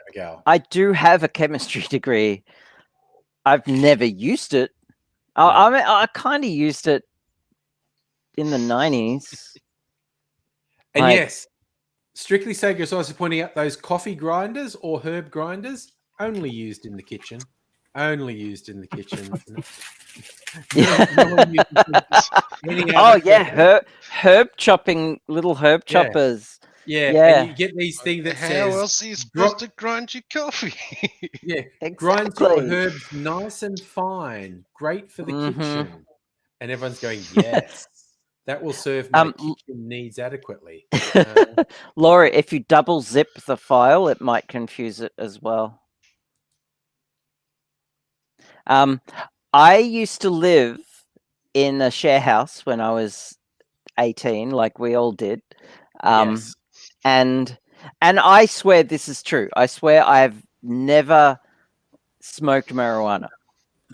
Abigail. I do have a chemistry degree. I've never used it. I mean, I kind of used it in the 90s. And yes, Strictly Sega is also pointing out those coffee grinders or herb grinders only used in the kitchen. Only used in the kitchen. Herb chopping, little herb choppers. Yeah, and you get these things that How says, else are you supposed to grind your coffee? yeah, Exactly. grinds your herbs nice and fine, great for the kitchen. And everyone's going, yes, that will serve my kitchen needs adequately. Laura, if you double zip the file, it might confuse it as well. I used to live in a share house when I was 18, like we all did. Yes. And I swear this is true. I swear I've never smoked marijuana.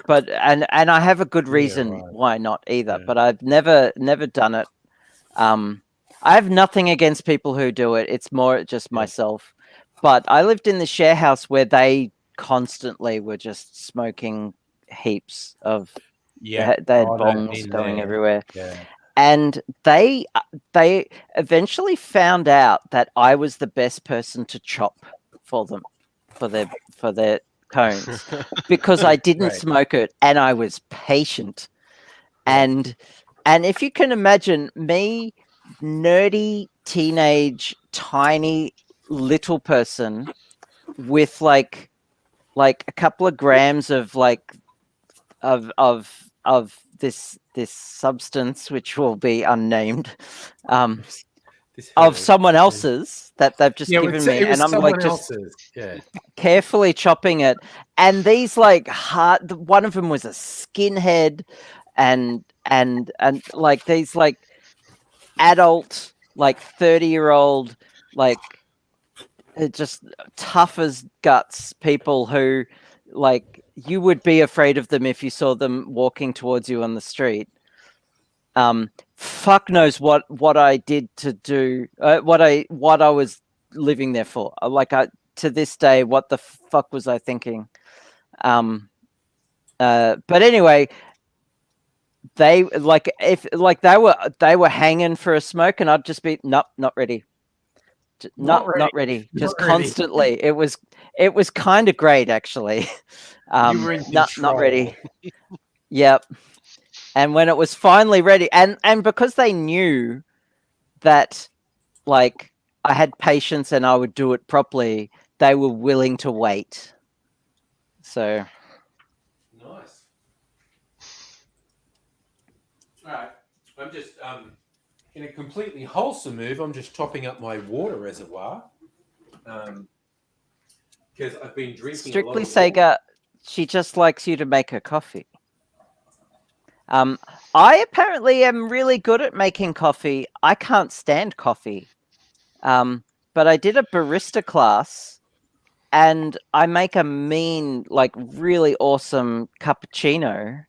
But and I have a good reason why not either. Yeah. But I've never done it. I have nothing against people who do it. It's more just myself. But I lived in the share house where they constantly were just smoking heaps of. They had bongs going everywhere. Yeah. And they eventually found out that I was the best person to chop for them for their cones because I didn't smoke it and I was patient. And if you can imagine me, nerdy teenage tiny little person with like a couple of grams of of this substance which will be unnamed of someone else's that they've just given me, and I'm like just carefully chopping it, and these like one of them was a skinhead and like these like adult like 30-year-old like just tough as guts people who like you would be afraid of them if you saw them walking towards you on the street. Fuck knows what I did to do what I was living there for. Like to this day, what the fuck was I thinking? But anyway, they they were hanging for a smoke, and I'd just be nope, not ready. Not ready. Just Not ready. constantly. It was kind of great actually. You were in Not ready. control. Yep. And when it was finally ready, and because they knew that like I had patience and I would do it properly, they were willing to wait. So Nice. All right. I'm just in a completely wholesome move. I'm just topping up my water reservoir because I've been drinking. Strictly a lot of Sega, she just likes you to make her coffee. I apparently am really good at making coffee. I can't stand coffee. But I did a barista class and I make a mean, like really awesome cappuccino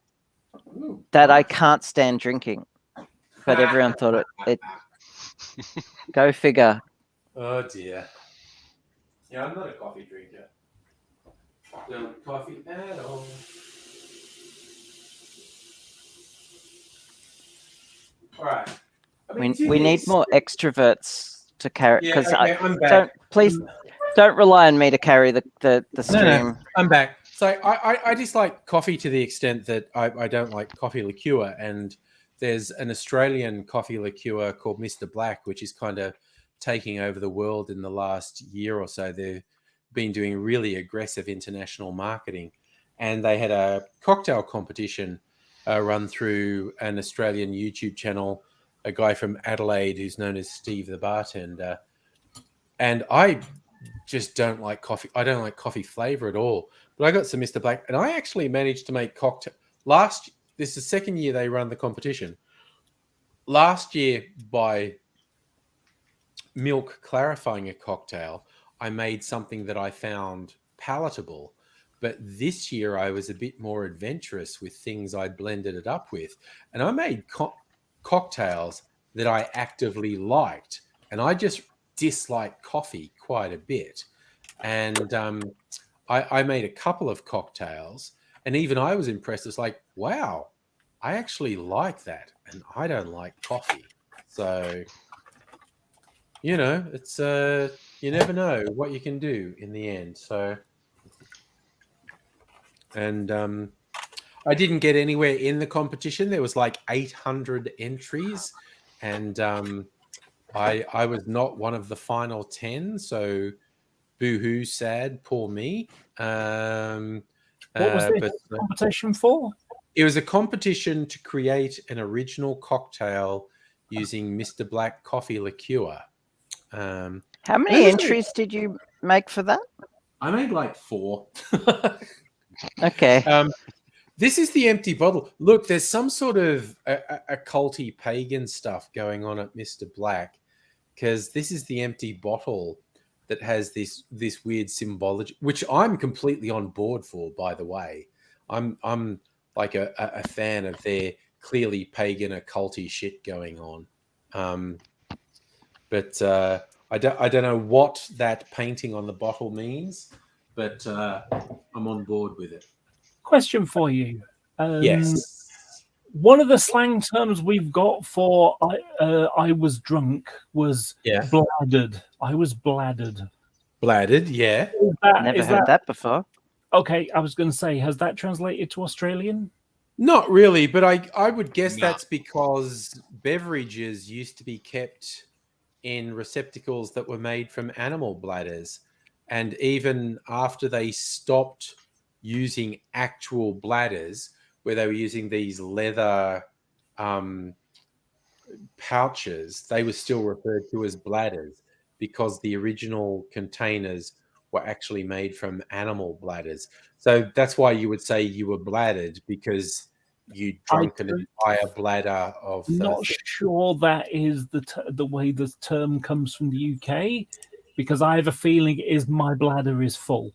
Ooh, that I nice. can't stand drinking. But everyone thought it go figure. Oh dear. Yeah, I'm not a coffee drinker. Don't like coffee at all. All right. I mean, We need more extroverts to carry Yeah, because okay, I'm back. don't rely on me to carry the stream. No, I'm back. So I dislike coffee to the extent that I don't like coffee liqueur, and there's an Australian coffee liqueur called Mr. Black, which is kind of taking over the world in the last year or so. They've been doing really aggressive international marketing, and they had a cocktail competition run through an Australian YouTube channel, a guy from Adelaide who's known as Steve the Bartender. And I just don't like coffee. I don't like coffee flavor at all. But I got some Mr. Black, and I actually managed to make cocktail. This is the second year they run the competition. Last year, by milk clarifying a cocktail, I made something that I found palatable. But this year, I was a bit more adventurous with things I blended it up with. And I made cocktails that I actively liked. And I just dislike coffee quite a bit. And I made a couple of cocktails. And even I was impressed. It's like, wow, I actually like that. And I don't like coffee. So, you know, it's you never know what you can do in the end. So... And I didn't get anywhere in the competition. There was like 800 entries, and I was not one of the final 10. So, boo-hoo, sad, poor me. What was the competition for? It was a competition to create an original cocktail using Mr. Black coffee liqueur. How many entries did you make for that? I made like 4. Okay. This is the empty bottle. Look, there's some sort of occulty pagan stuff going on at Mr. Black, because this is the empty bottle that has this weird symbology, which I'm completely on board for, by the way. I'm like a fan of their clearly pagan occulty shit going on. But I don't know what that painting on the bottle means, but I'm on board with it. Question for you. Yes. One of the slang terms we've got for I was drunk was bladdered. I was bladdered. Bladdered, yeah. Never heard that before. Okay, I was going to say, has that translated to Australian? Not really, but I would guess that's because beverages used to be kept in receptacles that were made from animal bladders. And even after they stopped using actual bladders, where they were using these leather pouches, they were still referred to as bladders because the original containers were actually made from animal bladders. So that's why you would say you were bladdered, because you drank an entire bladder of... Not sure that is the way the term comes from the UK, because I have a feeling it is my bladder is full.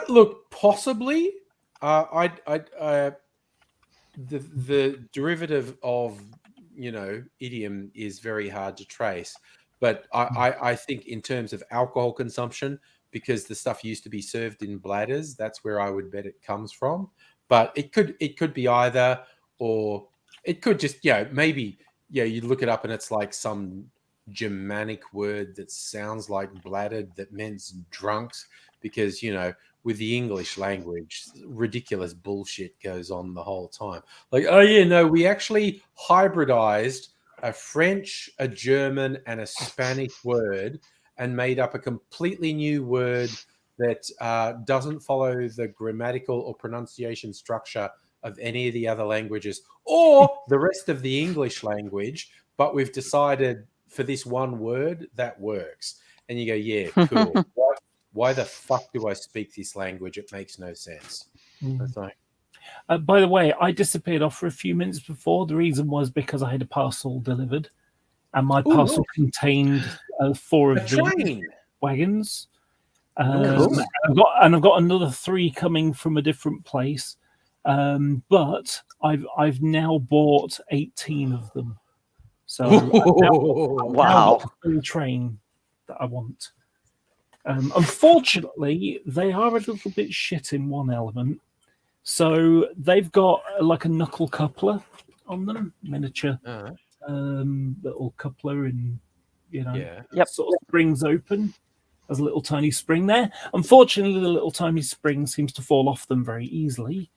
Look, possibly. The derivative of, idiom is very hard to trace. But I think in terms of alcohol consumption, because the stuff used to be served in bladders, that's where I would bet it comes from. But it could be either, or it could just maybe you look it up and it's like some Germanic word that sounds like bladdered that means drunks, because with the English language, ridiculous bullshit goes on the whole time. Like, oh yeah, no, we actually hybridized a French, a German, and a Spanish word and made up a completely new word that doesn't follow the grammatical or pronunciation structure of any of the other languages or the rest of the English language, but we've decided for this one word that works. And you go, yeah, cool. Why the fuck do I speak this language? It makes no sense. That's like, by the way, I disappeared off for a few minutes before. The reason was because I had a parcel delivered, and my parcel contained 4 of these wagons. And I've got another 3 coming from a different place, but I've now bought 18 of them. So wow, the full train that I want. Unfortunately, they are a little bit shit in one element. So they've got like a knuckle coupler on them, miniature little coupler, and sort of springs open. There's a little tiny spring there. Unfortunately, the little tiny spring seems to fall off them very easily.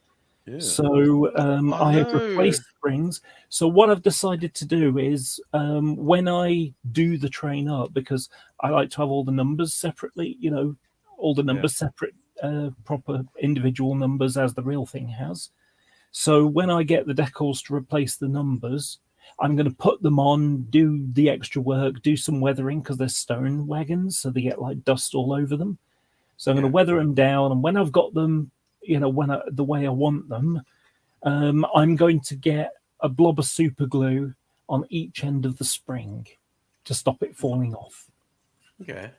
Yeah. So I have replaced springs. So what I've decided to do is when I do the train up, because I like to have all the numbers separately, all the numbers separate, proper individual numbers as the real thing has. So when I get the decals to replace the numbers, I'm going to put them on, do the extra work, do some weathering because they're stone wagons, so they get like dust all over them. So I'm going to weather them down, and when I've got them, the way I want them, I'm going to get a blob of super glue on each end of the spring to stop it falling off. Okay.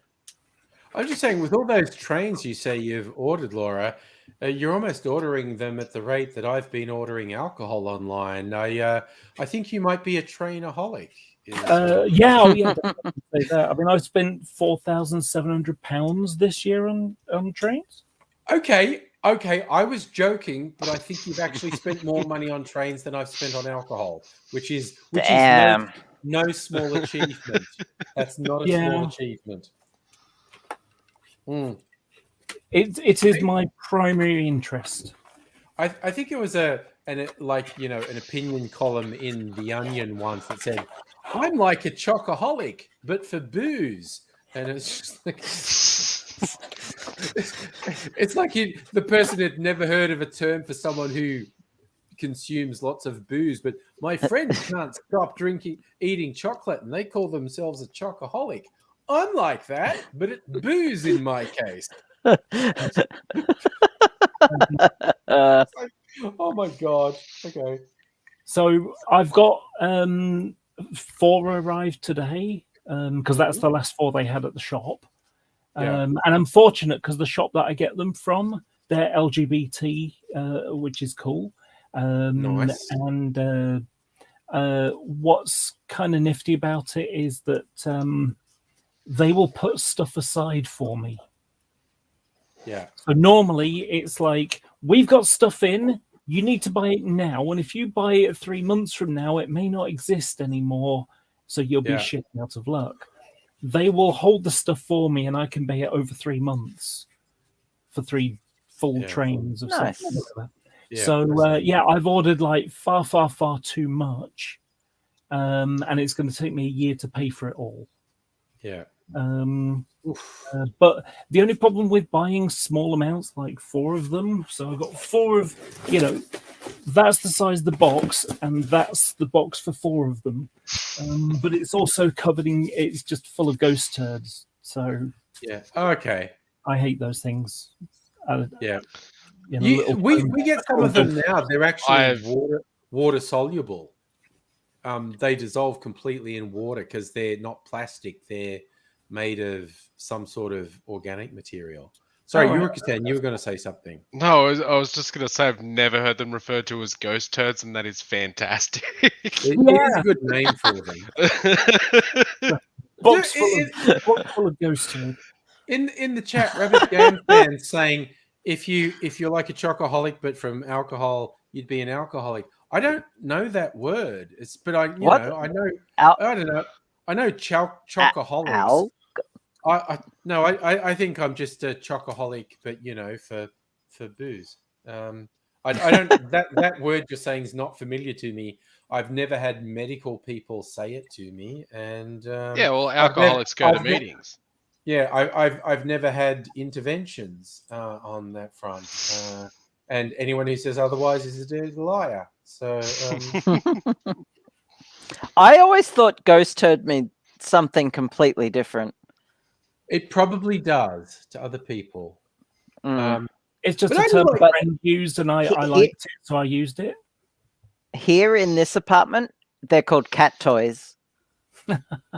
I was just saying, with all those trains you say you've ordered, Laura, you're almost ordering them at the rate that I've been ordering alcohol online. I think you might be a trainaholic. Yeah. Say that. I mean, I've spent £4,700 this year on trains. Okay. I was joking, but I think you've actually spent more money on trains than I've spent on alcohol, which is no small achievement. That's not a small achievement. It is my primary interest. I think it was an opinion column in The Onion once that said, "I'm like a chocoholic, but for booze," and it's just like it's like the person had never heard of a term for someone who consumes lots of booze. But my friend can't stop eating chocolate, and they call themselves a chocoholic. I'm like that, but it's booze in my case. Oh my god. Okay. So I've got 4 arrived today because that's the last 4 they had at the shop. And I'm fortunate because the shop that I get them from, they're LGBT, which is cool. Nice. And what's kind of nifty about it is that they will put stuff aside for me. Yeah. So normally it's like, we've got stuff in, you need to buy it now. And if you buy it 3 months from now, it may not exist anymore. So you'll be shit out of luck. They will hold the stuff for me and I can buy it over 3 months for 3 full trains of something like that. Yeah. So, I've ordered like far, far, far too much. And it's going to take me a year to pay for it all. Yeah. But the only problem with buying small amounts, like 4 of them, so I've got 4 of, that's the size of the box, and that's the box for 4 of them. But it's also it's just full of ghost turds. So okay. I hate those things. We get some of them now. They're actually water soluble. They dissolve completely in water because they're not plastic. They're made of some sort of organic material. Sorry, you were going to say something. No, I was just going to say I've never heard them referred to as ghost turds, and that is fantastic. It is a good name for them. Box Dude, full of ghost turd. in the chat, Rabbit Game Fan saying if you're like a chocoholic but from alcohol, you'd be an alcoholic. I don't know that word. But I What? know I know Al- I don't know. I know chocoholics. Al? I think I'm just a chocoholic, but for booze. I don't that word you're saying is not familiar to me. I've never had medical people say it to me, and Yeah, well, alcoholics go to I've ne- meetings. yeah, I've never had interventions on that front, and anyone who says otherwise is a dirty liar. So I always thought ghost turd meant something completely different. it probably does to other people. Mm. It's just But a I term know, a like- friend used, and I He- liked it, so I used it. Here in this apartment, they're called cat toys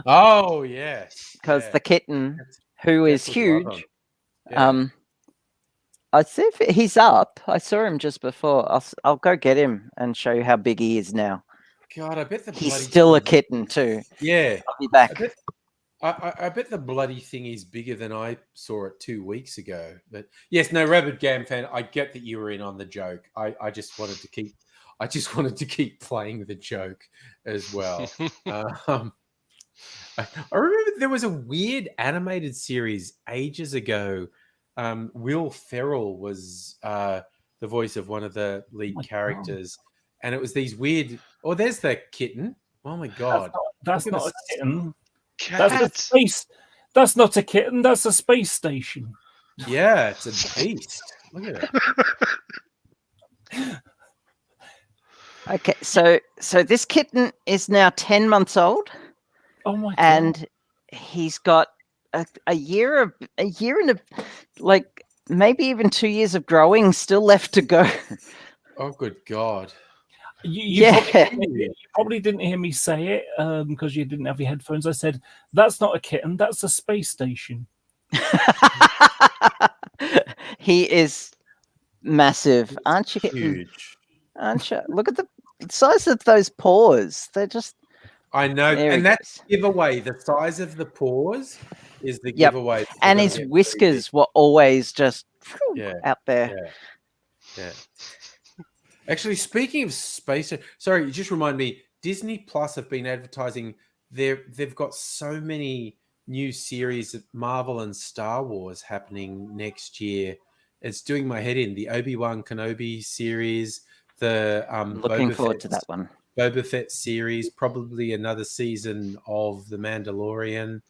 Oh yes, because yeah. the kitten, Cats- who is cats would love huge, 'em. Yeah. I see if he's up. I saw him just before. I'll go get him and show you how big he is now. God, I bet the He's bloody still a thing- kitten too. Yeah, I'll be back. I bet the bloody thing is bigger than I saw it 2 weeks ago. But yes, no, Rabbit Gam fan, I get that you were in on the joke. I just wanted to keep playing the joke as well. I remember there was a weird animated series ages ago. Will Ferrell was the voice of one of the lead my God. characters, and it was these weird. Oh, there's that kitten. Oh my god, That's Look at not a this- kitten. That's a Cat. space. That's not a kitten. That's a space station. yeah, it's a beast. Look at it. Okay, so this kitten is now 10 months old, Oh my god! and he's got a year and like maybe even 2 years of growing still left to go. Oh good god. You Yeah. probably didn't hear me say it because you didn't have your headphones. I said that's not a kitten. That's a space station. He is massive, aren't you? Huge. Aren't you? Look at the size of those paws. They're just I know, there. and he that's goes. giveaway. The size of the paws is the Yep. giveaway. And his whiskers were always just Yeah, out there. Yeah. Actually, speaking of space, sorry, you just remind me. Disney Plus have been advertising. They've got so many new series of Marvel and Star Wars happening next year. It's doing my head in. The Obi-Wan Kenobi series, the Looking Boba forward Fett- to that one. Boba Fett series, probably another season of The Mandalorian.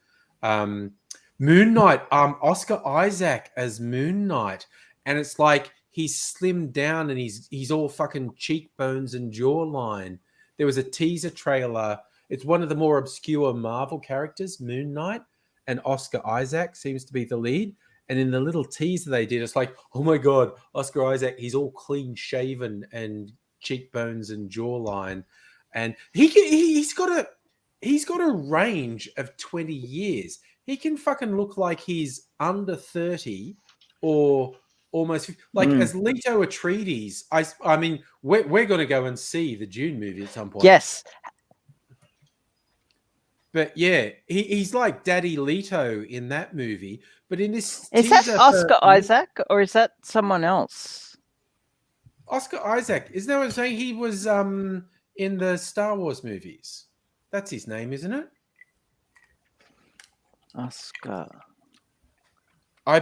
Moon Knight, Oscar Isaac as Moon Knight, and it's like he's slimmed down and he's all fucking cheekbones and jawline. There was a teaser trailer. It's one of the more obscure Marvel characters, Moon Knight, and Oscar Isaac seems to be the lead. And in the little teaser they did, it's like, oh my god, Oscar Isaac, he's all clean shaven and cheekbones and jawline, and he's got a range of 20 years. He can fucking look like he's under 30 or almost like as Leto Atreides. I mean, we're going to go and see the Dune movie at some point. Yes. But yeah, he's like Daddy Leto in that movie. But in this, Is that teaser Oscar for- Isaac or is that someone else? Oscar Isaac, isn't that what I'm saying? He was in the Star Wars movies. That's his name, isn't it? Oscar. I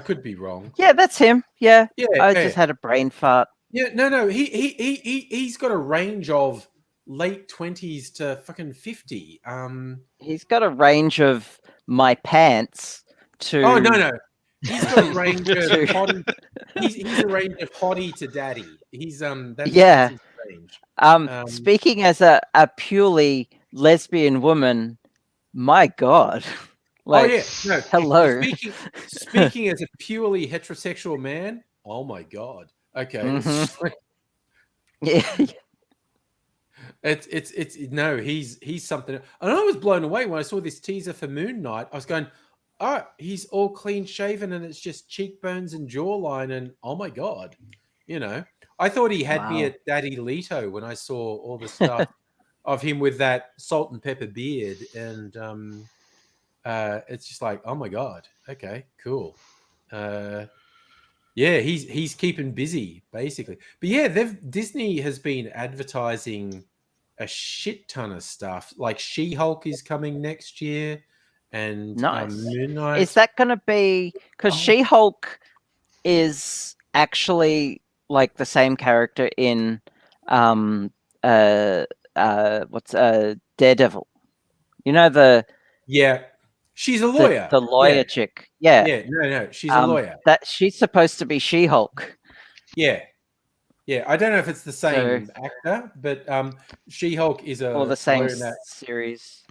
could be wrong. Yeah, that's him. Yeah. Yeah, I yeah. just had a brain fart. Yeah, no. He's got a range of late 20s to fucking 50. He's got a range of my pants to Oh no. He's got a range of To- hottie. He's a range of hottie to daddy. He's that's Yeah. his range. Speaking as a purely lesbian woman, my God. Like, oh yeah, no. hello. Speaking as a purely heterosexual man, oh my god. Okay. Mhm. Yeah. It's no, he's something. And I was blown away when I saw this teaser for Moon Knight. I was going, oh, he's all clean shaven and it's just cheekbones and jawline, and oh my god, I thought he had me Wow. at Daddy Leto when I saw all the stuff of him with that salt and pepper beard, and it's just like, oh my god, okay, cool. Yeah, he's keeping busy basically. But yeah, Disney has been advertising a shit ton of stuff. Like She-Hulk is coming next year, and Nice. Moon Knight. Is that going to be because She-Hulk is actually like the same character in Daredevil? You know Yeah, she's a lawyer. the lawyer chick. Yeah. Yeah, no, she's a lawyer. That she's supposed to be She-Hulk. Yeah. I don't know if it's the same actor, but She-Hulk is a Or the same lawyer in that. series.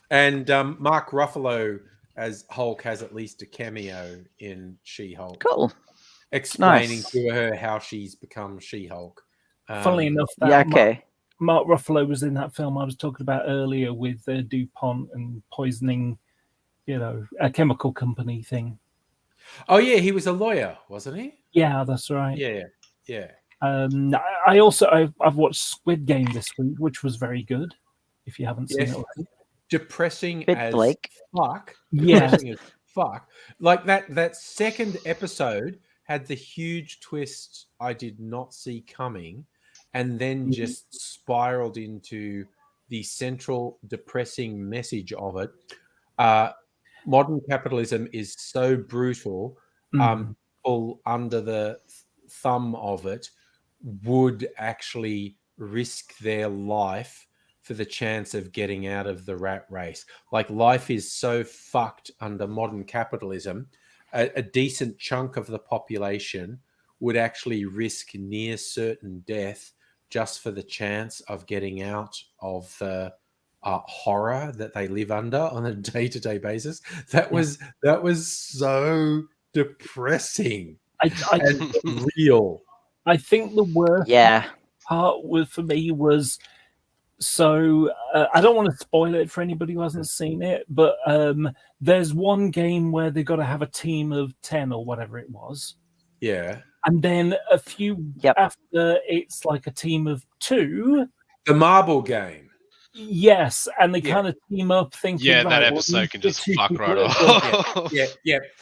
And Mark Ruffalo as Hulk has at least a cameo in She-Hulk, Cool. explaining Nice. to her how she's become She-Hulk. Funnily enough, that Yeah, okay. Mark Ruffalo was in that film I was talking about earlier with DuPont and poisoning, a chemical company thing. Oh yeah, he was a lawyer, wasn't he? Yeah, that's right. Yeah. I've watched Squid Game this week, which was very good. If you haven't seen Yes. it already. Depressing Bit as Blake. fuck. Yeah. Depressing as fuck. Like that second episode had the huge twist I did not see coming, and then just spiraled into the central depressing message of it. Modern capitalism is so brutal. People under the thumb of it would actually risk their life for the chance of getting out of the rat race. Like, life is so fucked under modern capitalism. A decent chunk of the population would actually risk near certain death just for the chance of getting out of the horror that they live under on a day-to-day basis. That was so depressing and real. I think the worst part for me was, so I don't want to spoil it for anybody who hasn't seen it, but there's one game where they've got to have a team of 10 or whatever it was. Yeah. And then a few after, it's like a team of 2. The marble game. Yes, and they kind of team up thinking, Yeah, that right, episode can just fuck right off. off. Yeah.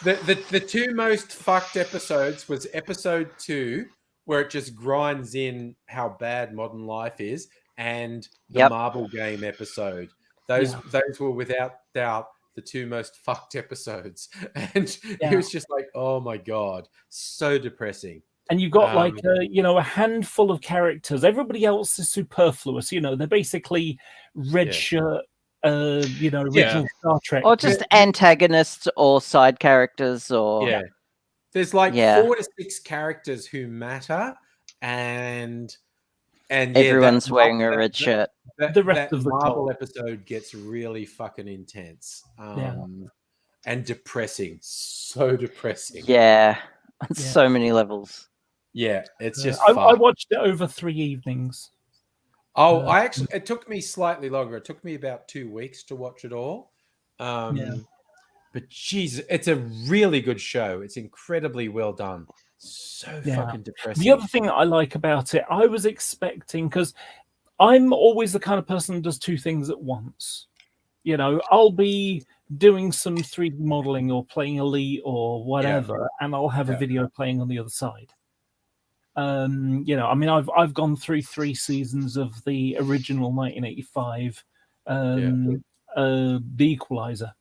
The two most fucked episodes was episode 2, where it just grinds in how bad modern life is, and the marble game episode. Those were without doubt the two most fucked episodes. And it was just like, oh my God, so depressing. And you've got like a handful of characters. Everybody else is superfluous. They're basically red shirt, original Star Trek. Or just antagonists or side characters or There's like 4 to 6 characters who matter, and everyone's wearing a red shirt. The rest of the marble episode gets really fucking intense. And depressing. So depressing. Yeah. On so many levels. Yeah, it's just I watched it over 3 evenings. Oh, it took me slightly longer. It took me about 2 weeks to watch it all. But geez, it's a really good show. It's incredibly well done. So fucking depressing. The other thing that I like about it, I was expecting, because I'm always the kind of person that does 2 things at once. I'll be doing some 3D modeling or playing Elite or whatever, and I'll have a video playing on the other side. I've gone through 3 seasons of the original 1985, The Equalizer.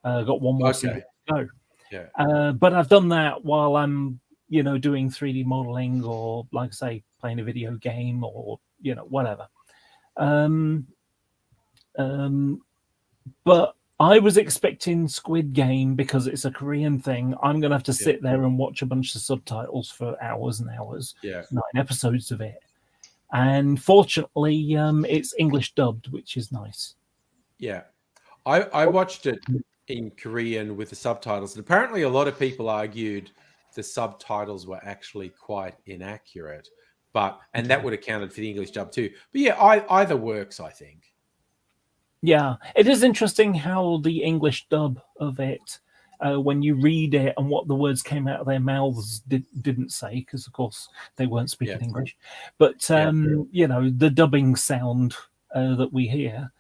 Got one more season to go. But I've done that while I'm, doing 3D modeling or, like I say, playing a video game or, whatever. But I was expecting Squid Game, because it's a Korean thing, I'm going to have to sit there and watch a bunch of subtitles for hours and hours. 9 episodes of it. And fortunately, it's English dubbed, which is nice. Yeah. I watched it in Korean with the subtitles. And apparently a lot of people argued the subtitles were actually quite inaccurate. And that would have counted for the English dub too. But yeah, either works, I think. Yeah, it is interesting how the English dub of it when you read it and what the words came out of their mouths didn't say, because of course they weren't speaking English. But you know, the dubbing sound that we hear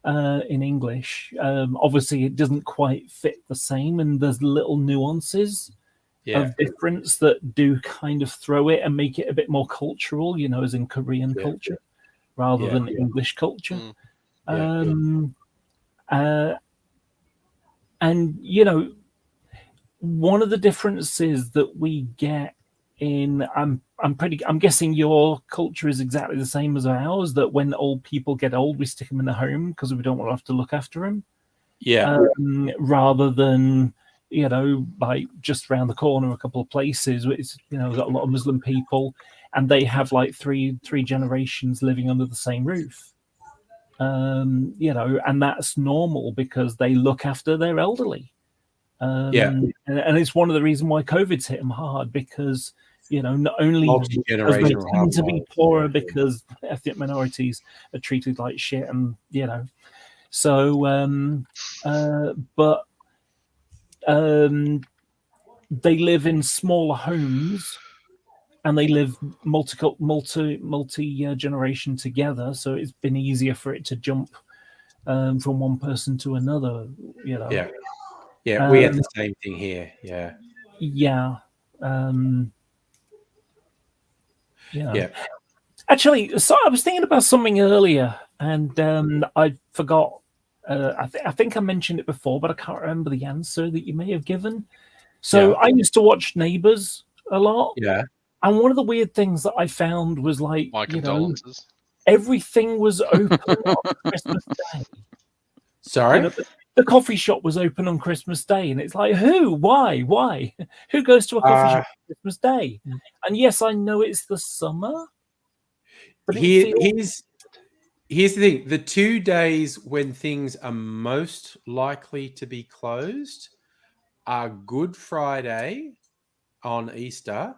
in English, obviously it doesn't quite fit the same, and there's little nuances of difference that do kind of throw it and make it a bit more cultural, you know, as in Korean culture rather than English culture. And you know, one of the differences that we get in I'm guessing your culture is exactly the same as ours, that when old people get old, we stick them in the home because we don't want to have to look after them. Rather than, you know, like just around the corner, a couple of places, it's, you know, got a lot of Muslim people, and they have like three generations living under the same roof. You know, and that's normal because they look after their elderly. And it's one of the reasons why COVID's hit them hard, because, you know, not only because they tend to be poorer because ethnic minorities are treated like shit, and you know, so but they live in smaller homes, and they live multi generation together, so it's been easier for it to jump from one person to another, you know. We have the same thing here. Actually, so I was thinking about something earlier, and I forgot. I think I mentioned it before, but I can't remember the answer that you may have given. So I used to watch Neighbours a lot. And one of the weird things that I found was, like, My you know, condolences. everything was open on Christmas Day. Sorry? You know, the coffee shop was open on Christmas Day, and it's like, who? Why? Who goes to a coffee shop on Christmas Day? And yes, I know it's the summer, but here's the thing: the 2 days when things are most likely to be closed are Good Friday on Easter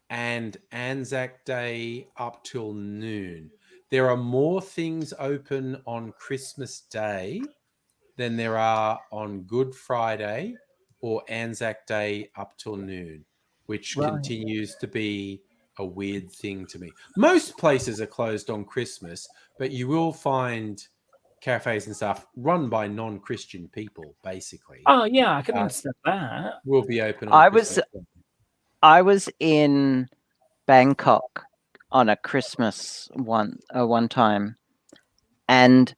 and Anzac Day up till noon. There are more things open on Christmas Day than there are on Good Friday or Anzac Day up till noon, which continues to be a weird thing to me. Most places are closed on Christmas, but you will find cafes and stuff run by non-Christian people, basically. Oh yeah, I can understand that. Will be open on Christmas Day. I was in Bangkok on a Christmas one time, and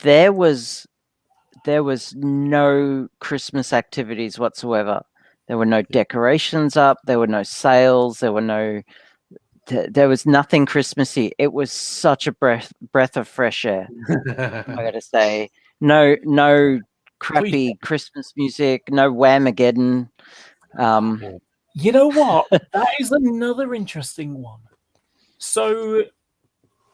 there was no Christmas activities whatsoever. There were no decorations up. There were no sales. There was nothing Christmassy. It was such a breath of fresh air. I gotta say, no crappy Christmas music, no Whamageddon. You know what? That is another interesting one. So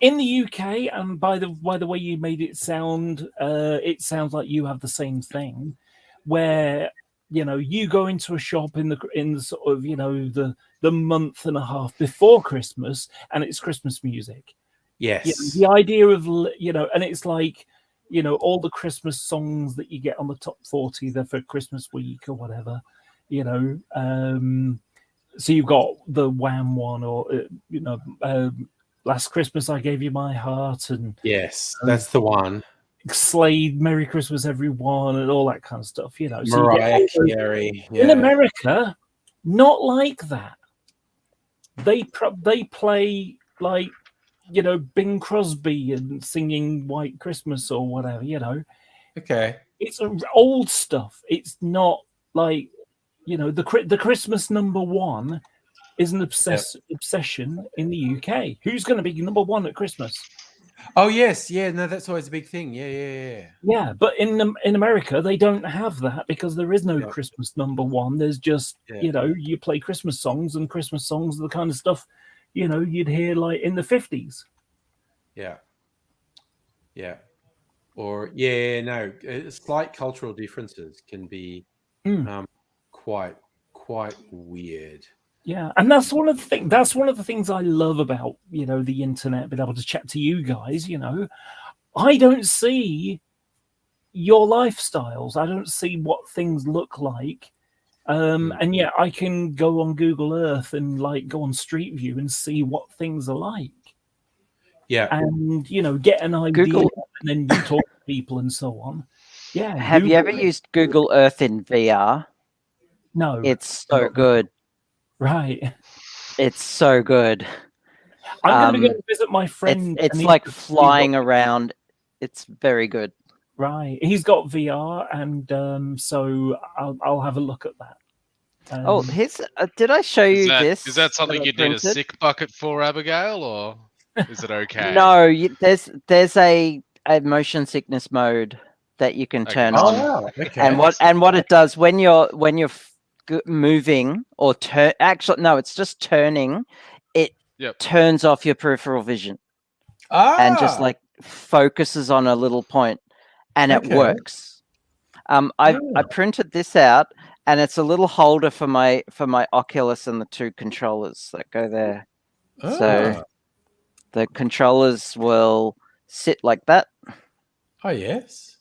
in the UK, and by the way you made it sounds like you have the same thing, where, you know, you go into a shop in the sort of, you know, the month and a half before Christmas, and it's Christmas music. Yes. You know, the idea of, you know, and it's like, you know, all the Christmas songs that you get on the top 40, they're for Christmas week or whatever, you know. So you've got the Wham one, or you know, Last Christmas I Gave You My Heart, and yes, that's the one. Slade, Merry Christmas Everyone, and all that kind of stuff, you know. So Mariah Carey. In America, not like that. They play, like, you know, Bing Crosby and singing White Christmas or whatever, you know. Okay. It's old stuff. It's not like, you know, the Christmas number one is an obsession in the UK. Who's going to be number one at Christmas? Oh yes, no, that's always a big thing. Yeah. But in America, they don't have that, because there is no Christmas number one. There's just, you know, you play Christmas songs, and Christmas songs are the kind of stuff, you know, you'd hear like in the 50s. Yeah. Or slight cultural differences can be quite weird. Yeah, and that's one of the things I love about, you know, the internet, being able to chat to you guys. You know, I don't see your lifestyles. I don't see what things look like And yet I can go on Google Earth and like go on Street View and see what things are like, Yeah. and get an idea, Google- and then you talk to people and so on. Yeah. Have you ever Google it. used Google Earth in VR? No. It's so good. Right. It's so good. I'm going to go and visit my friend. It's and he's like got- flying around. It's very good. Right. He's got VR, and so I'll have a look at that. Oh, here's. Did I show you this? Is that something I you'd need a printed? sick bucket for, Abigail, or is it okay? No, there's a motion sickness mode that you can Okay. turn Oh on. wow. Okay. And what it does when you're moving or turn, actually no, it's just turning. It Yep. turns off your peripheral vision and just like focuses on a little point, and it Okay. works. I printed this out, and it's a little holder for my Oculus and the 2 controllers that go there. So the controllers will sit like that, Oh yes.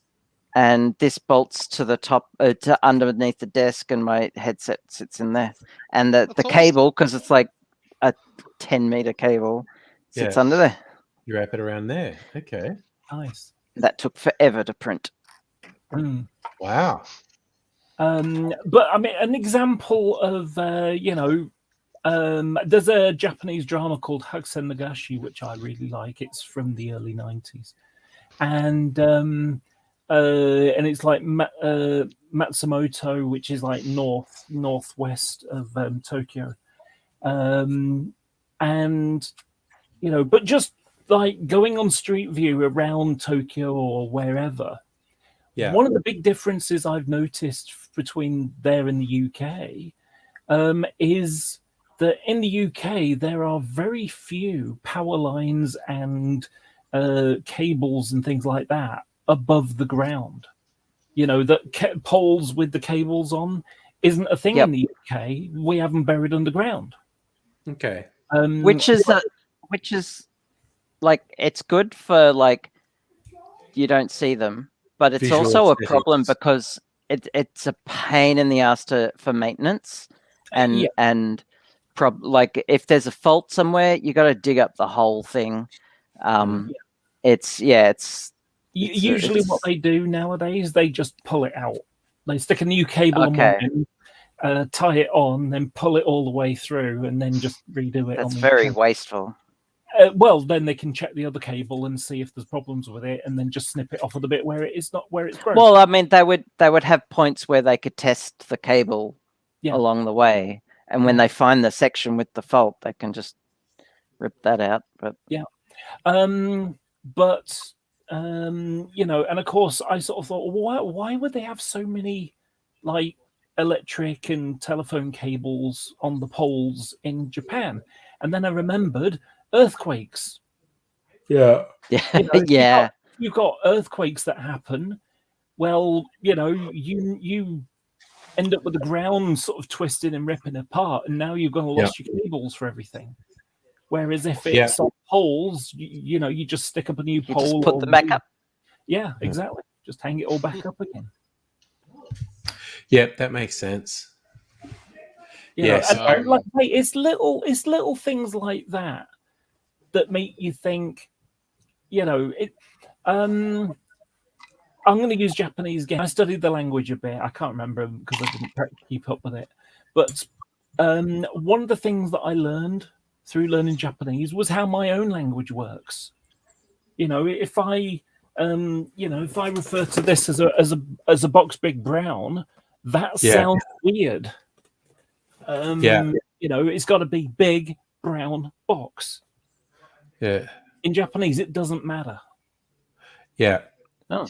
and this bolts to the top, to underneath the desk, and my headset sits in there. And the That's cable, because it's like a 10-meter cable, sits Yeah. under there. You wrap it around there. Okay. Nice. That took forever to print. Mm. Wow. But I mean, an example of there's a Japanese drama called Hakusen Nagashi, which I really like. It's from the early 90s, and it's like Matsumoto, which is like northwest of Tokyo, and but just like going on Street View around Tokyo or wherever. Yeah. One of the big differences I've noticed between there and the UK is that in the UK there are very few power lines and cables and things like that above the ground. That poles with the cables on isn't a thing in the UK. We have them buried underground. Okay. Which is like, it's good for like, you don't see them, but it's Visual also a problem aesthetics. because it's a pain in the ass for maintenance, and like if there's a fault somewhere, you got to dig up the whole thing. Usually what they do nowadays, they just pull it out. They stick a new cable on one end, tie it on, then pull it all the way through, and then just redo it. That's on the very end. wasteful. Well, then they can check the other cable and see if there's problems with it, and then just snip it off of the bit where it's broken. Well, I mean, they would have points where they could test the cable along the way, and when they find the section with the fault, they can just rip that out. But and of course, I sort of thought, why would they have so many like electric and telephone cables on the poles in Japan? And then I remembered earthquakes. Yeah. Yeah. You've got earthquakes that happen. Well, you end up with the ground sort of twisting and ripping apart, and now you've got to lost your cables for everything. Whereas if it's on poles, you just stick up a new pole. Just put them back up. Yeah, exactly. Just hang it all back up again. Yep, that makes sense. Yes, it's little things like that make you think. I'm going to use Japanese again. I studied the language a bit. I can't remember because I didn't keep up with it. But one of the things that I learned through learning Japanese was how my own language works. If I refer to this as a box big brown, that sounds weird. It's got to be big brown box. Yeah. In Japanese, it doesn't matter. Yeah. No.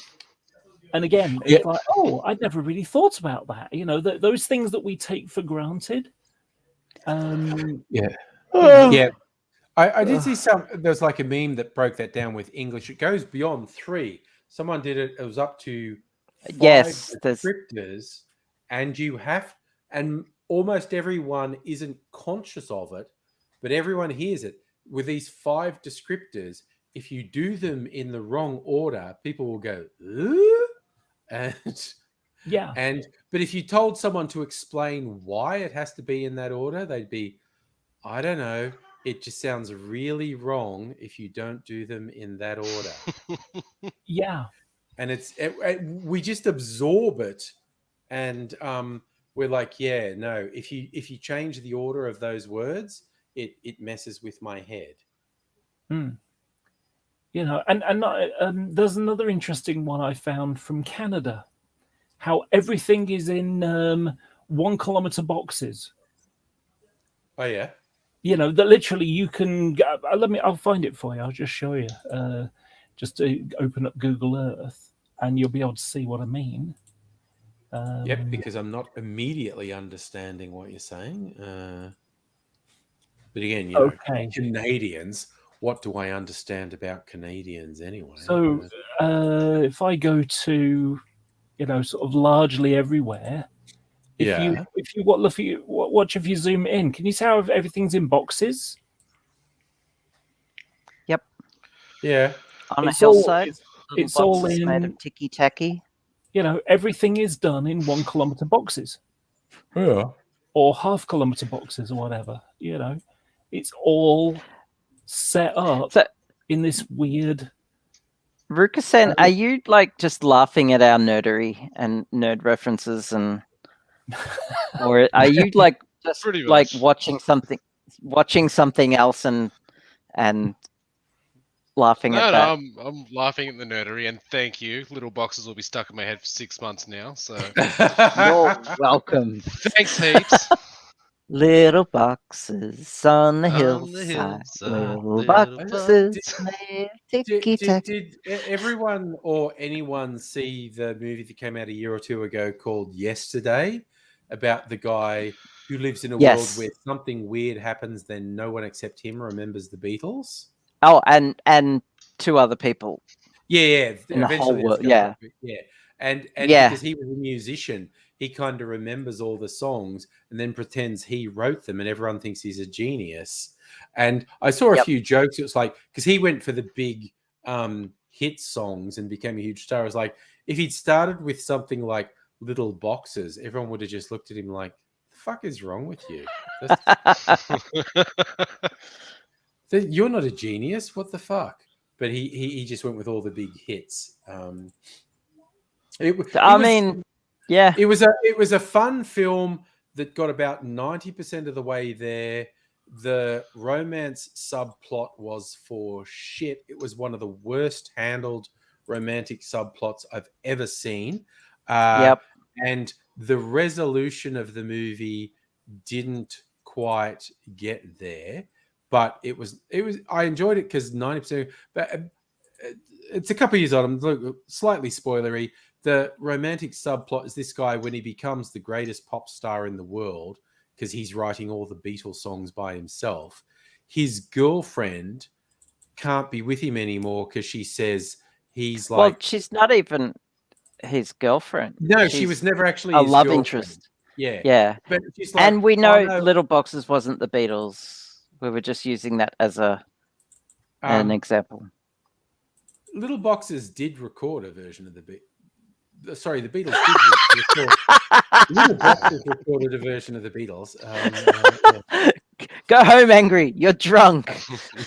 And again, it's like, I'd never really thought about that. Those things that we take for granted. Yeah. I did see there's like a meme that broke that down with English. It goes beyond 3. Someone did it. It was up to 5 descriptors, and almost everyone isn't conscious of it, but everyone hears it. With these 5 descriptors, if you do them in the wrong order, people will go, "Ooh?" and Yeah. But if you told someone to explain why it has to be in that order, they'd be, I don't know. It just sounds really wrong if you don't do them in that order. Yeah. And we just absorb it, and we're like, yeah, no. If you change the order of those words, it messes with my head. Hmm. You know, and there's another interesting one I found from Canada. How everything is in 1 kilometer boxes. Oh yeah. You know that literally you can. I'll find it for you. I'll just show you. Just to open up Google Earth, and you'll be able to see what I mean. Yep, because I'm not immediately understanding what you're saying. But again, you know, Canadians. What do I understand about Canadians anyway? So if I go to, you know, sort of largely everywhere. If you watch if you zoom in, can you see how everything's in boxes? Yep. Yeah. On a hillside, it's all in made of ticky tacky. You know, everything is done in 1 kilometer boxes. Yeah. Or half kilometer boxes or whatever. You know, it's all set up in this weird. Ruka-sen, are you like just laughing at our nerdery and nerd references, and or are you like just like watching something else and laughing at that? No, I'm laughing at the nerdery, and thank you. Little boxes will be stuck in my head for 6 months now. So you're welcome. Thanks heaps. Little boxes on the hillside. Little boxes. Did everyone or anyone see the movie that came out a year or two ago called Yesterday, about the guy who lives in a world where something weird happens, then no one except him remembers the Beatles? Oh, and 2 other people. Yeah. In the whole world, yeah. And because he was a musician, he kind of remembers all the songs and then pretends he wrote them, and everyone thinks he's a genius. And I saw a few jokes. It was like, because he went for the big hit songs and became a huge star. It was like, if he'd started with something like Little Boxes, everyone would have just looked at him like, the fuck is wrong with you? You're not a genius. What the fuck? But he just went with all the big hits. It was a fun film that got about 90% of the way there. The romance subplot was for shit. It was one of the worst handled romantic subplots I've ever seen. And the resolution of the movie didn't quite get there, but it was I enjoyed it because 90%. But it's a couple of years on. I'm slightly spoilery. The romantic subplot is this guy, when he becomes the greatest pop star in the world, because he's writing all the Beatles songs by himself, his girlfriend can't be with him anymore because she says he's like... Well, she's not even his girlfriend. No, she was never actually a his love girlfriend. interest. Yeah. But she's like, and we know Little Boxes wasn't the Beatles. We were just using that as an example. Little Boxes did record a version of the Beatles. Sorry, the Beatles did record. Little Boxes recorded a version of the Beatles. Go home angry. You're drunk.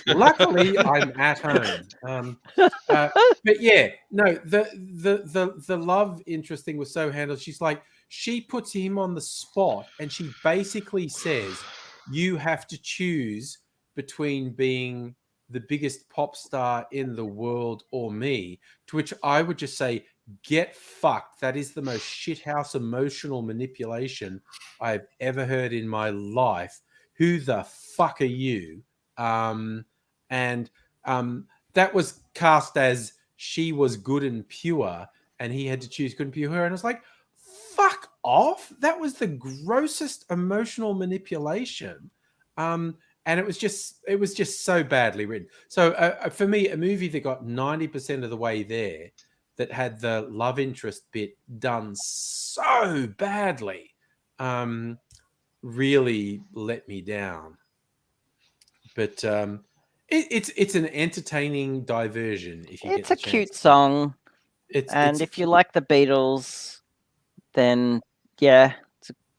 Luckily, I'm at home. But yeah, no, the love interest thing was so handled. She's like, she puts him on the spot, and she basically says, you have to choose between being the biggest pop star in the world or me, to which I would just say, get fucked. That is the most shithouse emotional manipulation I've ever heard in my life. Who the fuck are you? That was cast as she was good and pure, and he had to choose good and pure. And I was like, fuck off. That was the grossest emotional manipulation. And it was just so badly written. So for me, a movie that got 90% of the way there, that had the love interest bit done so badly, really let me down. But it's an entertaining diversion. If you it's a cute song, if you like the Beatles, then yeah,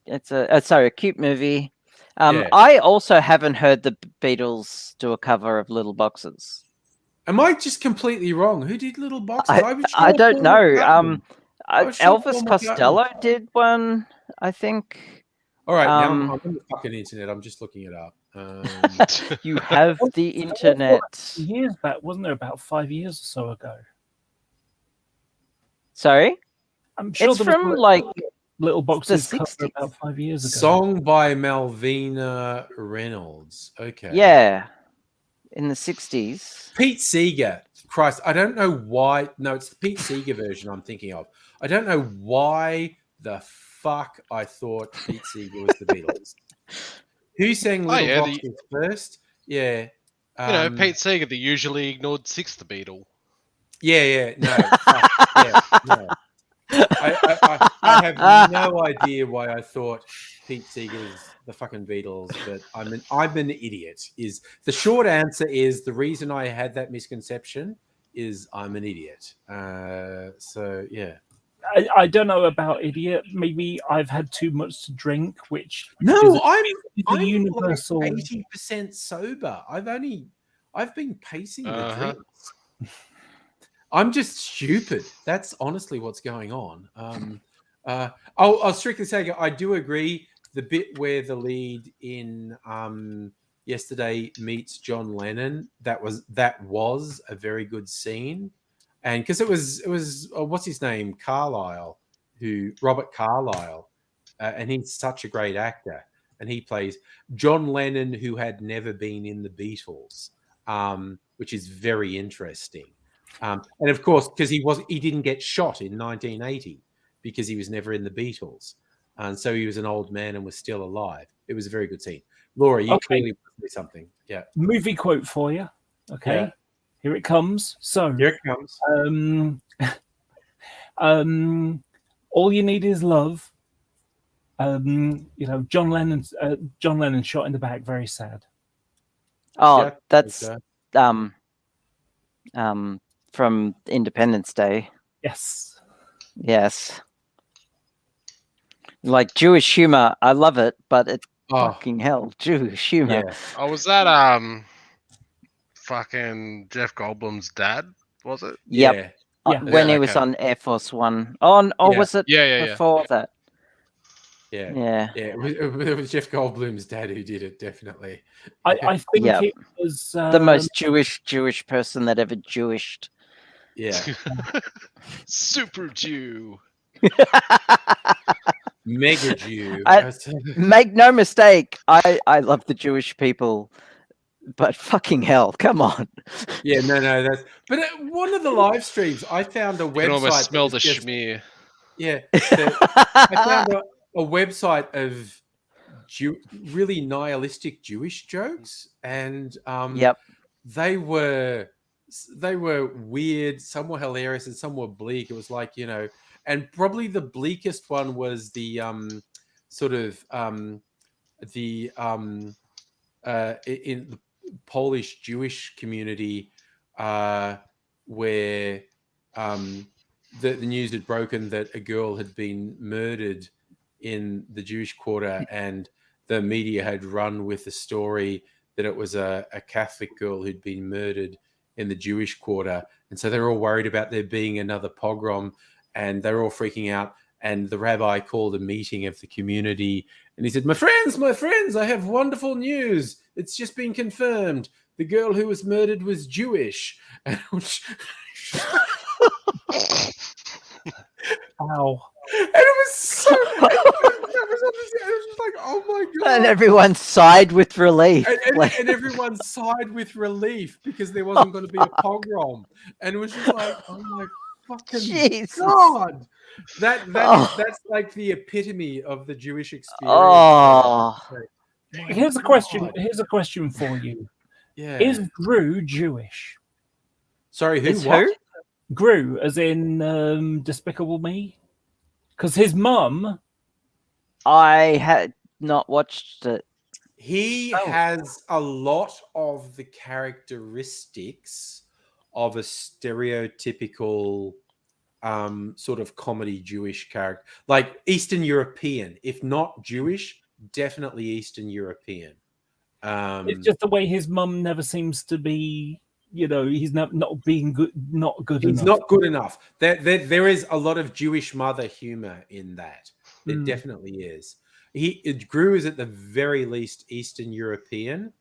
it's a cute movie. Yeah. I also haven't heard the Beatles do a cover of Little Boxes. Am I just completely wrong? Who did Little Boxes? I don't know. was sure Elvis Paul McCartney. Costello did one, I think. All right, now Um, I'm on the fucking internet. I'm just looking it up. You have the internet. Years back, wasn't there? About 5 years or so ago. Sorry, I'm sure it's there was from a like Little Boxes the cover 60s. about 5 years ago. Song by Malvina Reynolds. Okay. Yeah, in the 60s. Pete Seeger. Christ, I don't know why. No, it's the Pete Seeger version I'm thinking of. I don't know why the fuck I thought Pete Seeger was the Beatles. Who sang Little yeah, Boxes first? Yeah. You know, Pete Seeger, the usually ignored sixth Beatle. Yeah, no. Fuck, yeah, no. I have no idea why I thought Pete Seeger was the fucking Beatles, but I'm an idiot. Is the short answer is the reason I had that misconception is I'm an idiot. So yeah. I don't know about idiot. Maybe I've had too much to drink, which No, is I'm a universal. like 80% sober. I've been pacing the drinks. I'm just stupid. That's honestly what's going on. I'll strictly say I do agree. The bit where the lead in Yesterday meets John Lennon, that was a very good scene, and because it was what's his name, Robert Carlyle, and he's such a great actor, and he plays John Lennon who had never been in the Beatles, which is very interesting. And of course, because he didn't get shot in 1980 because he was never in the Beatles, and so he was an old man and was still alive. It was a very good scene. Laura, you clearly want to say something. Yeah. Movie quote for you. Okay, Yeah. Here it comes. So Here it comes. All you need is love. John Lennon shot in the back. Very sad. Oh, Yeah, that's okay. From Independence Day. Yes. Yes. Like Jewish humor, I love it, but it's fucking hell, Jewish humor. Yeah. Oh, was that fucking Jeff Goldblum's dad? Was it? Yep. Yeah. When he was okay. on Air Force One. Oh, or Yeah. was it Yeah. before that? Yeah. Yeah. It was Jeff Goldblum's dad who did it, definitely. I think Yeah. it was The most Jewish person that ever Jewished. Yeah. Super Jew. Mega Jew. Make no mistake, I love the Jewish people, but fucking hell, come on. Yeah, no, that's. But one of the live streams, I found a website. You can almost smell that the was just- schmear. Yeah, I found a website of really nihilistic Jewish jokes, and Yep. they were weird. Some were hilarious, and some were bleak. It was like, and probably the bleakest one was the in the Polish Jewish community, where the news had broken that a girl had been murdered in the Jewish quarter, and the media had run with the story that it was a Catholic girl who'd been murdered in the Jewish quarter. And so they were all worried about there being another pogrom, and they were all freaking out. And the rabbi called a meeting of the community, and he said, my friends, I have wonderful news. It's just been confirmed. The girl who was murdered was Jewish. Wow. And it was so. It was just like, oh my god! And everyone sighed with relief. And everyone sighed with relief because there wasn't going to be a pogrom, and it was just like, oh my fucking Jesus. god! That's like the epitome of the Jewish experience. Oh. Here's a question. Here's a question for you. Yeah. Is Gru Jewish? Sorry, who? Is What? who? Gru, as in Despicable Me? Because his mum. I had not watched it. He has a lot of the characteristics of a stereotypical sort of comedy Jewish character, like Eastern European, if not Jewish, definitely Eastern European. It's just the way his mum never seems to be. He's not being good, not good He's enough. not good enough. There is a lot of Jewish mother humor in that. There definitely is. Gru is at the very least Eastern European,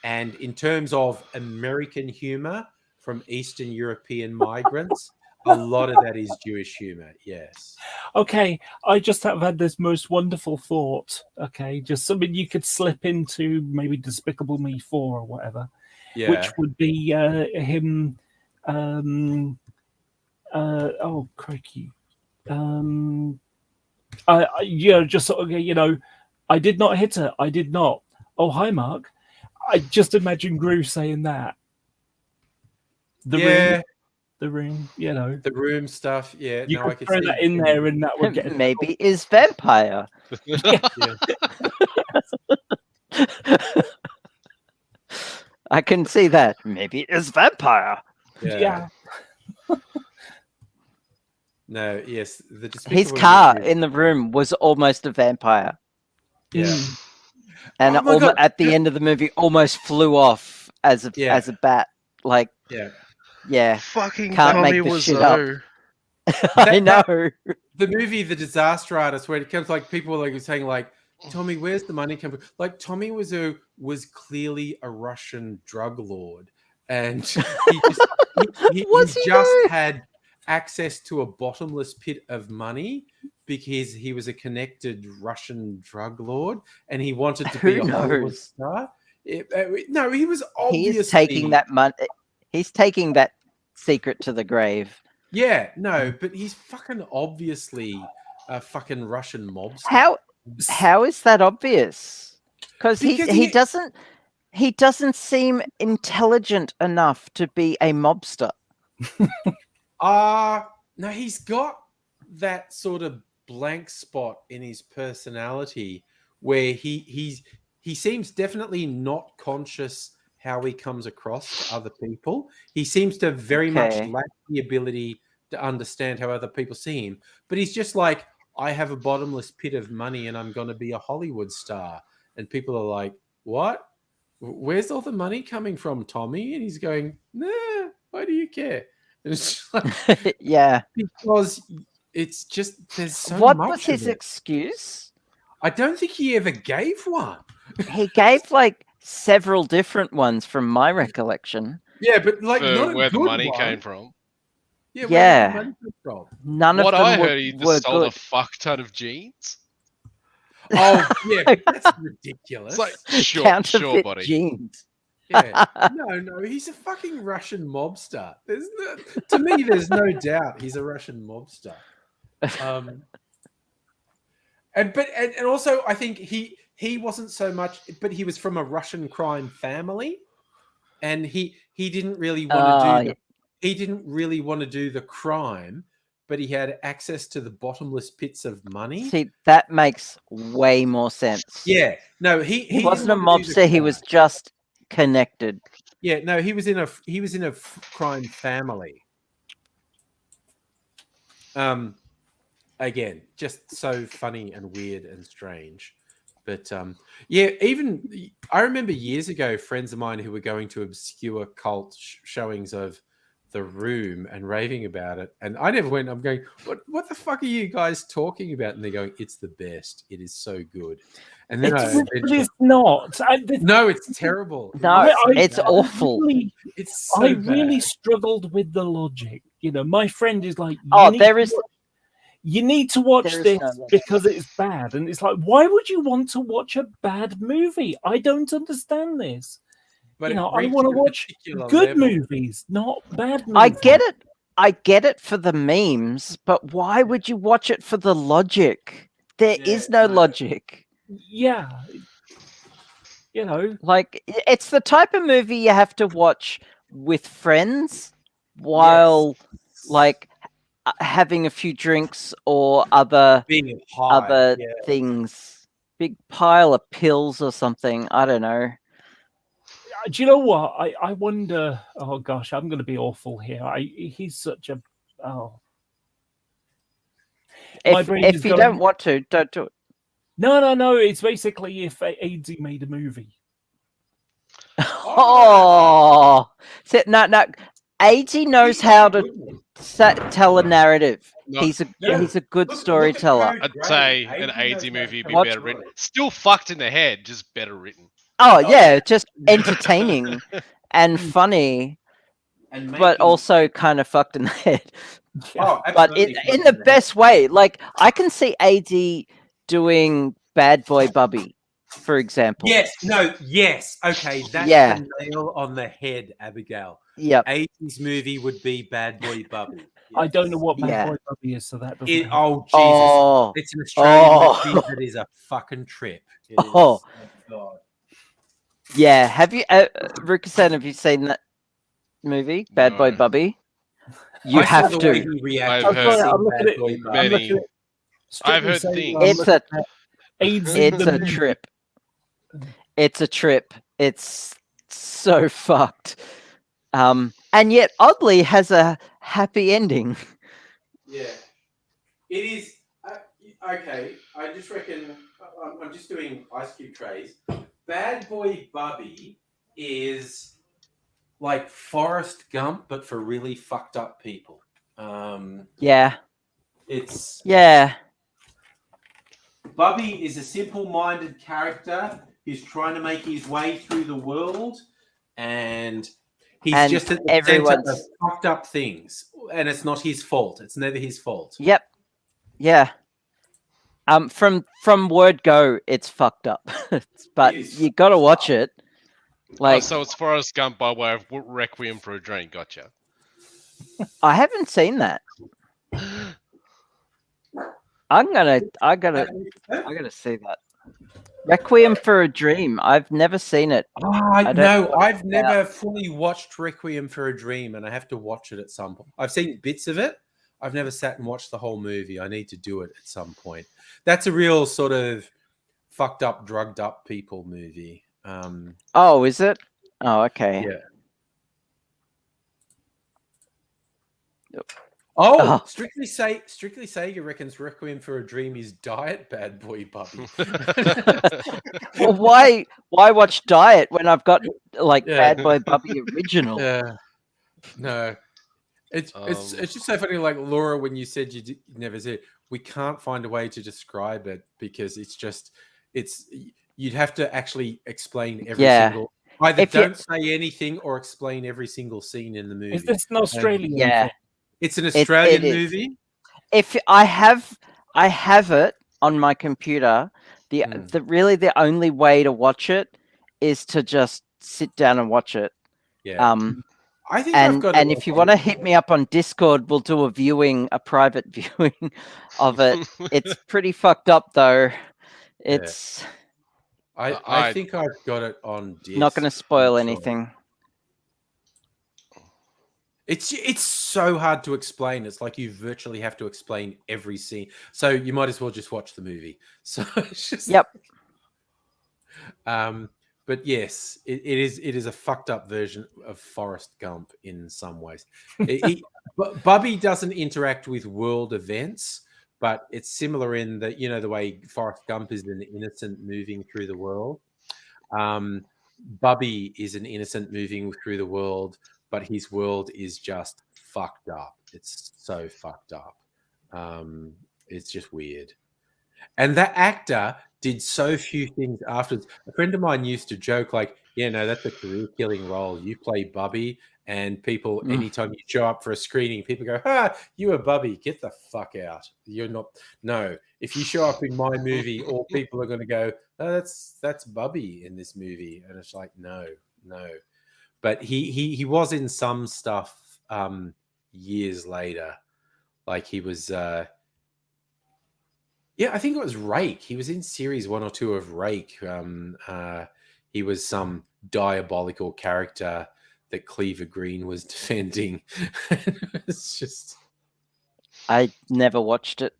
and in terms of American humor from Eastern European migrants, a lot of that is Jewish humor. Yes. Okay, I just have had this most wonderful thought. Okay, just something you could slip into, maybe Despicable Me 4 or whatever. Yeah. Which would be him. Oh, crikey. Just sort of, I did not hit her. I did not. Oh, hi, Mark. I just imagine Gru saying that. The room, The room stuff. Yeah. You I could throw see that in there and that would get Maybe is vampire. I can see that. Maybe it is vampire. Yeah. No, yes. His car in the room was almost a vampire. Yeah. And Oh my God. at the end of the movie, almost flew off as a bat. Like, yeah. Fucking Can't Tommy make this shit up. Wiseau. I know. The movie The Disaster Artist, where it comes like people like saying like, Tommy, where's the money coming? Like Tommy Wiseau was clearly a Russian drug lord, and he just had access to a bottomless pit of money because he was a connected Russian drug lord, and he wanted to be a Hollywood star. No, he was obviously He's taking that money. He's taking that secret to the grave. Yeah, no, but he's fucking obviously a fucking Russian mobster. How is that obvious? Because he doesn't seem intelligent enough to be a mobster. No, he's got that sort of blank spot in his personality where he seems definitely not conscious how he comes across to other people. He seems to very much lack the ability to understand how other people see him. But he's just like, I have a bottomless pit of money and I'm going to be a Hollywood star. And people are like, what? Where's all the money coming from, Tommy? And he's going, nah, why do you care? And it's like, yeah. Because it's just, there's so what much. What was his excuse? I don't think he ever gave one. He gave like several different ones from my recollection. Yeah, but like not where a the good money one. came from. Yeah, where did the money come from? None of What them I were, heard, he were just sold a good. fuck ton of jeans. Oh yeah, but that's ridiculous. It's like sure, Counterfeit buddy. jeans. Yeah, no, he's a fucking Russian mobster. To me, there's no doubt he's a Russian mobster. And also, I think he wasn't so much, but he was from a Russian crime family, and he didn't really want to do. He didn't really want to do the crime, but he had access to the bottomless pits of money. See, that makes way more sense. Yeah, no, he wasn't a didn't want to do the mobster. He crime. was just connected. Yeah, no, he was in a crime family. Again, just so funny and weird and strange. But yeah, even I remember years ago, friends of mine who were going to obscure cult showings of The Room and raving about it, and I never went. I'm going, what the fuck are you guys talking about? And they're going, it's the best. It is so good. And then it's not. No, it's terrible. No, it's awful. It's so I bad. really struggled with the logic. My friend is like, you need to watch this because it's bad. And it's like, why would you want to watch a bad movie? I don't understand this. But I want to watch good movies, not bad movies. I get it for the memes, but why would you watch it for the logic? There is no logic. Yeah. Like, it's the type of movie you have to watch with friends while, like, having a few drinks or other things. Big pile of pills or something. I don't know. Do you know what? I wonder. Oh gosh, I'm going to be awful here. He's such a. Oh, My If brain if is you going- don't want to, don't do it. No. It's basically if AD made a movie. Oh, no. AD knows how to tell a narrative. No, He's a Yeah. he's a good Look at storyteller. Code I'd Grey. say an AD knows AD how to movie tell be a better story. written. Still fucked in the head, just better written. Oh Oh, yeah, yeah. just entertaining and funny, And but making- also kind of fucked in the head. Oh, But absolutely in the best way. Like I can see AD doing Bad Boy Bubby, for example. Yes, no, yes. Okay, that's Yeah. the nail on the head, Abigail. Yep. 80s movie would be Bad Boy Bubby. I don't know what Bad Yeah. Boy Bubby is, so that doesn't. help. Oh, Jesus. Oh, It's an Australian Oh. movie that is a fucking trip. It is. Oh. God. yeah. Have you, Rukasan? Have you seen that movie, Bad Boy No. Bubby? You I saw have the to. way he reacted I've to heard seeing I'm looking Bad at Boy it. Bubby. I'm looking at I've strictly heard saying, things. I'm It's looking a at AIDS it's the a movie. trip. It's a trip. It's so fucked. And yet oddly has a happy ending. Yeah. It is. Okay, I just reckon. I'm just doing ice cube trays. Bad Boy Bubby is like Forrest Gump, but for really fucked up people. Yeah. It's Yeah. Bubby is a simple-minded character who's trying to make his way through the world, and he's And just at the center of everyone's- fucked up things, and it's not his fault. It's never his fault. Yep. Yeah. From word go, it's fucked up. But It is you got to watch it. Like So it's Forrest Gump by way of Requiem for a Dream. Gotcha. I haven't seen that. I gotta see that. Requiem for a Dream. I've never seen it. I don't know No, what I've it's never fully watched Requiem for a Dream, and I have to watch it at some point. I've seen bits of it. I've never sat and watched the whole movie. I need to do it at some point. That's a real sort of fucked up, drugged up people movie. Oh, is it? Oh, okay. Yeah. Oh, Oh. Strictly Sega reckons Requiem for a Dream is Diet Bad Boy Bubby. Well, why watch Diet when I've got like Yeah. Bad Boy Bubby original? Yeah. No. It's just so funny. Like Laura, when you said you never said, we can't find a way to describe it because you'd have to actually explain every Yeah. single. Either If you- don't say anything or explain every single scene in the movie. Is this an Australian? Yeah. thing? It's an Australian is. movie. If I have it on my computer, the only way to watch it is to just sit down and watch it. Yeah. I think I've And got. if you want to hit me up on Discord, we'll do a private viewing of it. It's pretty fucked up though. It's I think I've got it on disc. not going to spoil I'm sure. anything. It's so hard to explain. It's like you virtually have to explain every scene. So you might as well just watch the movie. So it's just Yep. But yes, it is a fucked up version of Forrest Gump in some ways. But Bubby doesn't interact with world events, but it's similar in that, you know, the way Forrest Gump is an innocent moving through the world. Bubby is an innocent moving through the world, but his world is just fucked up. It's so fucked up. It's just weird. And that actor did so few things afterwards. A friend of mine used to joke like, yeah, no, that's a career-killing role. You play Bubby, and people, anytime you show up for a screening, people go, you were Bubby. Get the fuck out. You're not. No. If you show up in my movie, all people are going to go, oh, that's Bubby in this movie. And it's like, no. But he was in some stuff years later. Like he was... yeah, I think it was Rake. He was in series 1 or 2 of Rake. He was some diabolical character that Cleaver Green was defending. It's just... I never watched it.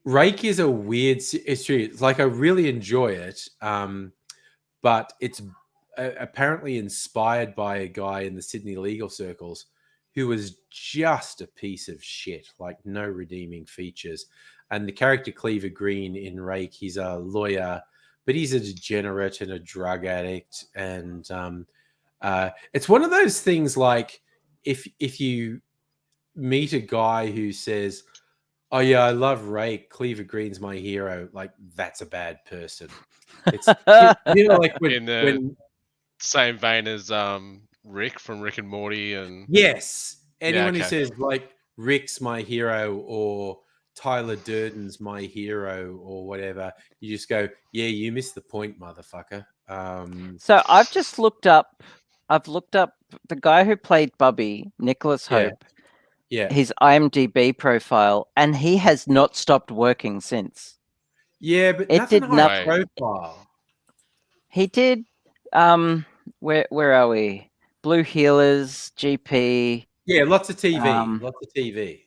Rake is a weird history. It's like I really enjoy it, but it's apparently inspired by a guy in the Sydney legal circles who was just a piece of shit, like no redeeming features. And the character Cleaver Green in Rake, he's a lawyer, but he's a degenerate and a drug addict. And it's one of those things like if you meet a guy who says, "Oh yeah, I love Rake, Cleaver Green's my hero," like that's a bad person. It's like when same vein as Rick from Rick and Morty, and yes, anyone who okay. says like Rick's my hero or Tyler Durden's my hero or whatever, you just go, yeah, you missed the point, motherfucker. So I've just looked up. I've looked up the guy who played Bubby, Nicholas Yeah. Hope. Yeah, His IMDb profile, and he has not stopped working since. yeah, but It nothing did high not- profile. He did. Where are we? Blue Healers, GP. Yeah, lots of TV, Um, lots of TV.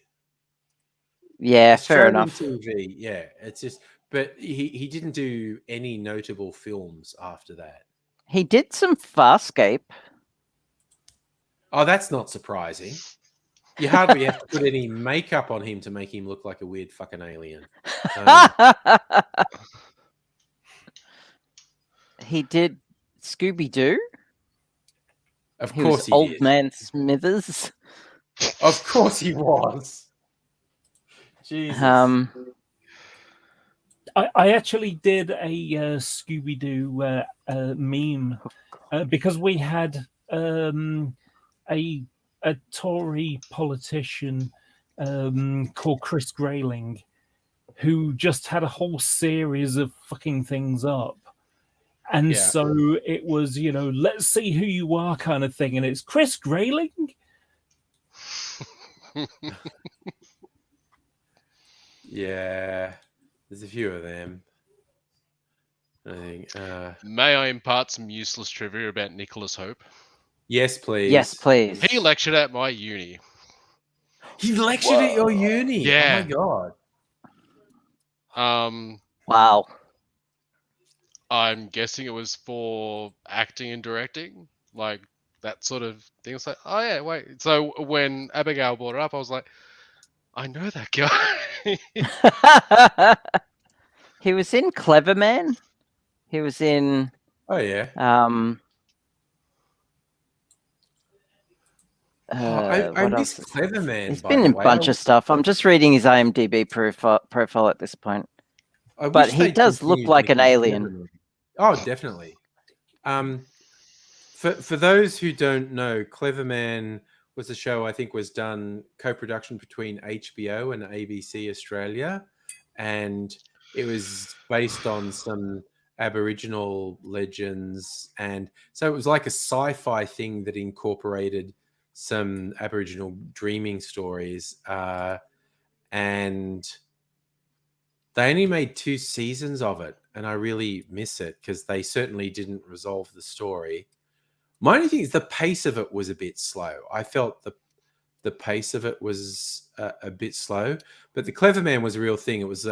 Yeah, fair Australian enough. TV, yeah, it's just, but he didn't do any notable films after that. He did some Farscape. Oh, that's not surprising. You hardly have to put any makeup on him to make him look like a weird fucking alien. He did Scooby Doo. Of He course was he Old did. Man Smithers. Of course he was. Jesus. I actually did a Scooby Doo meme because we had a Tory politician called Chris Grayling who just had a whole series of fucking things up. And Yeah. so it was, let's see who you are kind of thing. And it's Chris Grayling. Yeah, there's a few of them. I think. May I impart some useless trivia about Nicholas Hope? Yes, please. Yes, please. He lectured at my uni. He lectured at your uni. Yeah. Oh my god. Wow. I'm guessing it was for acting and directing, like that sort of thing. It's like, oh yeah, wait. So when Abigail brought it up, I was like, I know that guy. He was in Clever Man. He was in Oh yeah. I what miss else? Clever Man. He's by been the in a way. bunch of stuff. I'm just reading his IMDb profile at this point. I but wish he they'd does look continued like an making alien. Clever Man. Oh, definitely. For those who don't know, Clever Man was a show I think was done co-production between HBO and ABC Australia, and it was based on some Aboriginal legends, and so it was like a sci-fi thing that incorporated some Aboriginal dreaming stories, and they only made 2 seasons of it, and I really miss it because they certainly didn't resolve the story. My only thing is the pace of it was a bit slow. I felt the pace of it was a bit slow, but the Clever Man was a real thing. It was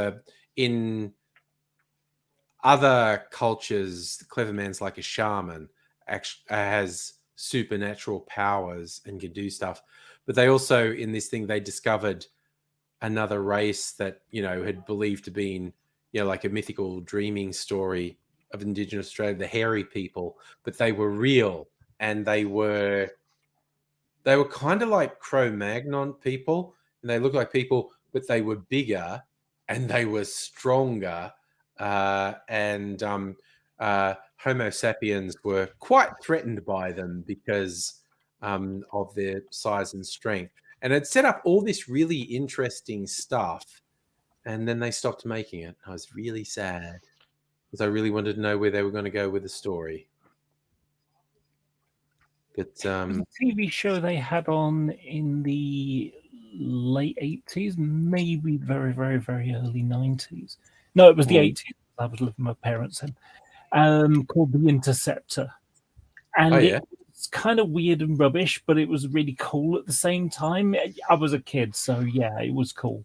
in other cultures, the Clever Man's like a shaman, actually has supernatural powers and can do stuff. But they also, in this thing, they discovered another race that had believed to be like a mythical dreaming story of Indigenous Australia, the hairy people, but they were real, and they were kind of like Cro-Magnon people, and they looked like people, but they were bigger and they were stronger, and Homo sapiens were quite threatened by them because of their size and strength. And it set up all this really interesting stuff, and then they stopped making it. I was really sad because I really wanted to know where they were going to go with the story. But It was a TV show they had on in the late 80s, maybe very, very, very early 90s. No, it was the 80s. I was living with my parents then, called The Interceptor. And it's kind of weird and rubbish, but it was really cool at the same time. I was a kid, so yeah, it was cool.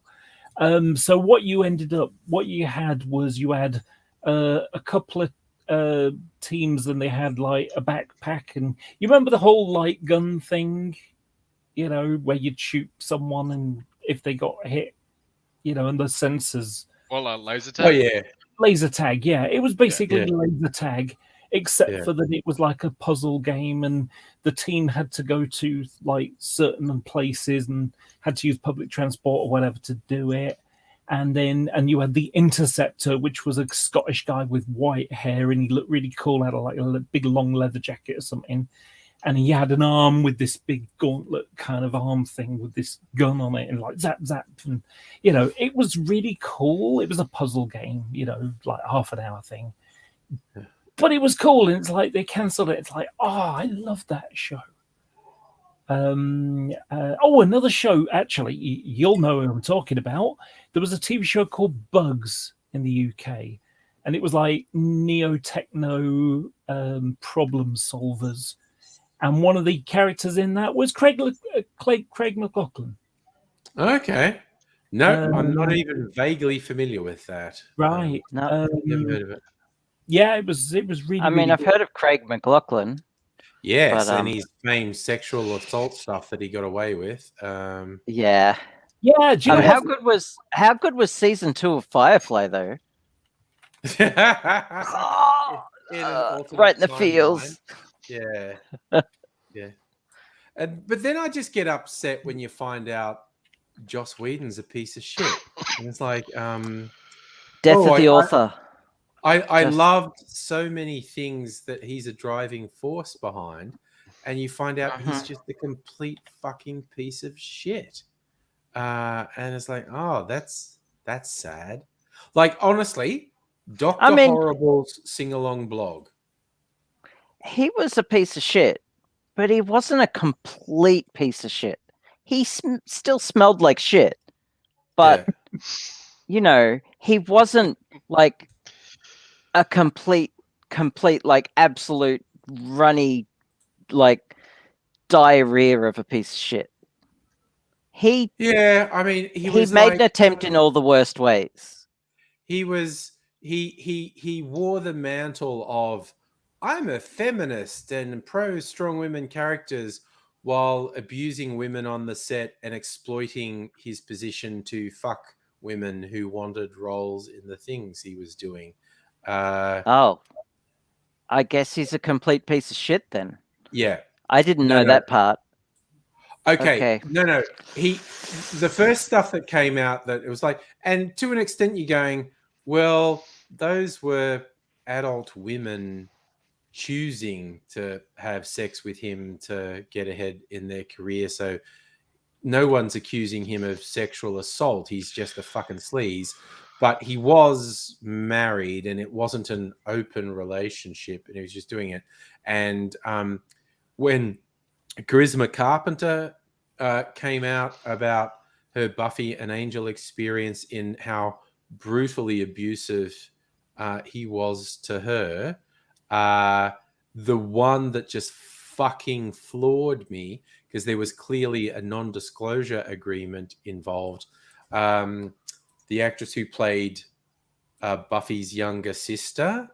So what you had was you had a couple of teams, and they had like a backpack, and you remember the whole light gun thing you know, where you'd shoot someone and if they got hit, you know, and the sensors. Well, laser tag. Oh yeah, Laser tag, yeah. It was basically Yeah. laser tag, except Yeah. for that it was like a puzzle game and the team had to go to like certain places and had to use public transport or whatever to do it. And you had the Interceptor, which was a Scottish guy with white hair, and he looked really cool, had a big long leather jacket or something. And he had an arm with this big gauntlet kind of arm thing with this gun on it, and like zap zap, and you know, it was really cool. It was a puzzle game, you know, like half an hour thing, but it was cool. And it's like they cancelled it. It's like, oh, I love that show. Another show, actually, you'll know who I'm talking about. There was a TV show called Bugs in the UK, and it was like neo-techno problem solvers. And one of the characters in that was Craig McLaughlin. Okay. No, I'm not Um, even vaguely familiar with that. Right. No. Never heard of it. Yeah, it was really. I mean, really I've good. heard of Craig McLaughlin. Yes, But, and his famed sexual assault stuff that he got away with. Yeah. Yeah, do you know How what? good was season 2 of Firefly though? in an alternate Right in the timeline. feels. Yeah. Yeah. But then I just get upset when you find out Joss Whedon's a piece of shit. And it's like, Death Oh, of the I- author. I Just- loved so many things that he's a driving force behind, and you find out he's just a complete fucking piece of shit. And it's like, oh, that's sad. Like, honestly, Dr. mean- Horrible's sing-along blog. He was a piece of shit, but he wasn't a complete piece of shit. He still smelled like shit, but Yeah. you know, he wasn't like a complete like absolute runny like diarrhea of a piece of shit. He Yeah, I mean, he was made like, an attempt in all the worst ways. he wore the mantle of I'm a feminist and pro strong women characters while abusing women on the set and exploiting his position to fuck women who wanted roles in the things he was doing. Oh, I guess he's a complete piece of shit then. Yeah. I didn't No, know no. that part. Okay. Okay. No. The first stuff that came out that it was like, and to an extent you're going, well, those were adult women choosing to have sex with him to get ahead in their career. So no one's accusing him of sexual assault. He's just a fucking sleaze. But he was married and it wasn't an open relationship and he was just doing it. And when Charisma Carpenter came out about her Buffy and Angel experience in how brutally abusive he was to her, the one that just fucking floored me, because there was clearly a non-disclosure agreement involved. The actress who played Buffy's younger sister,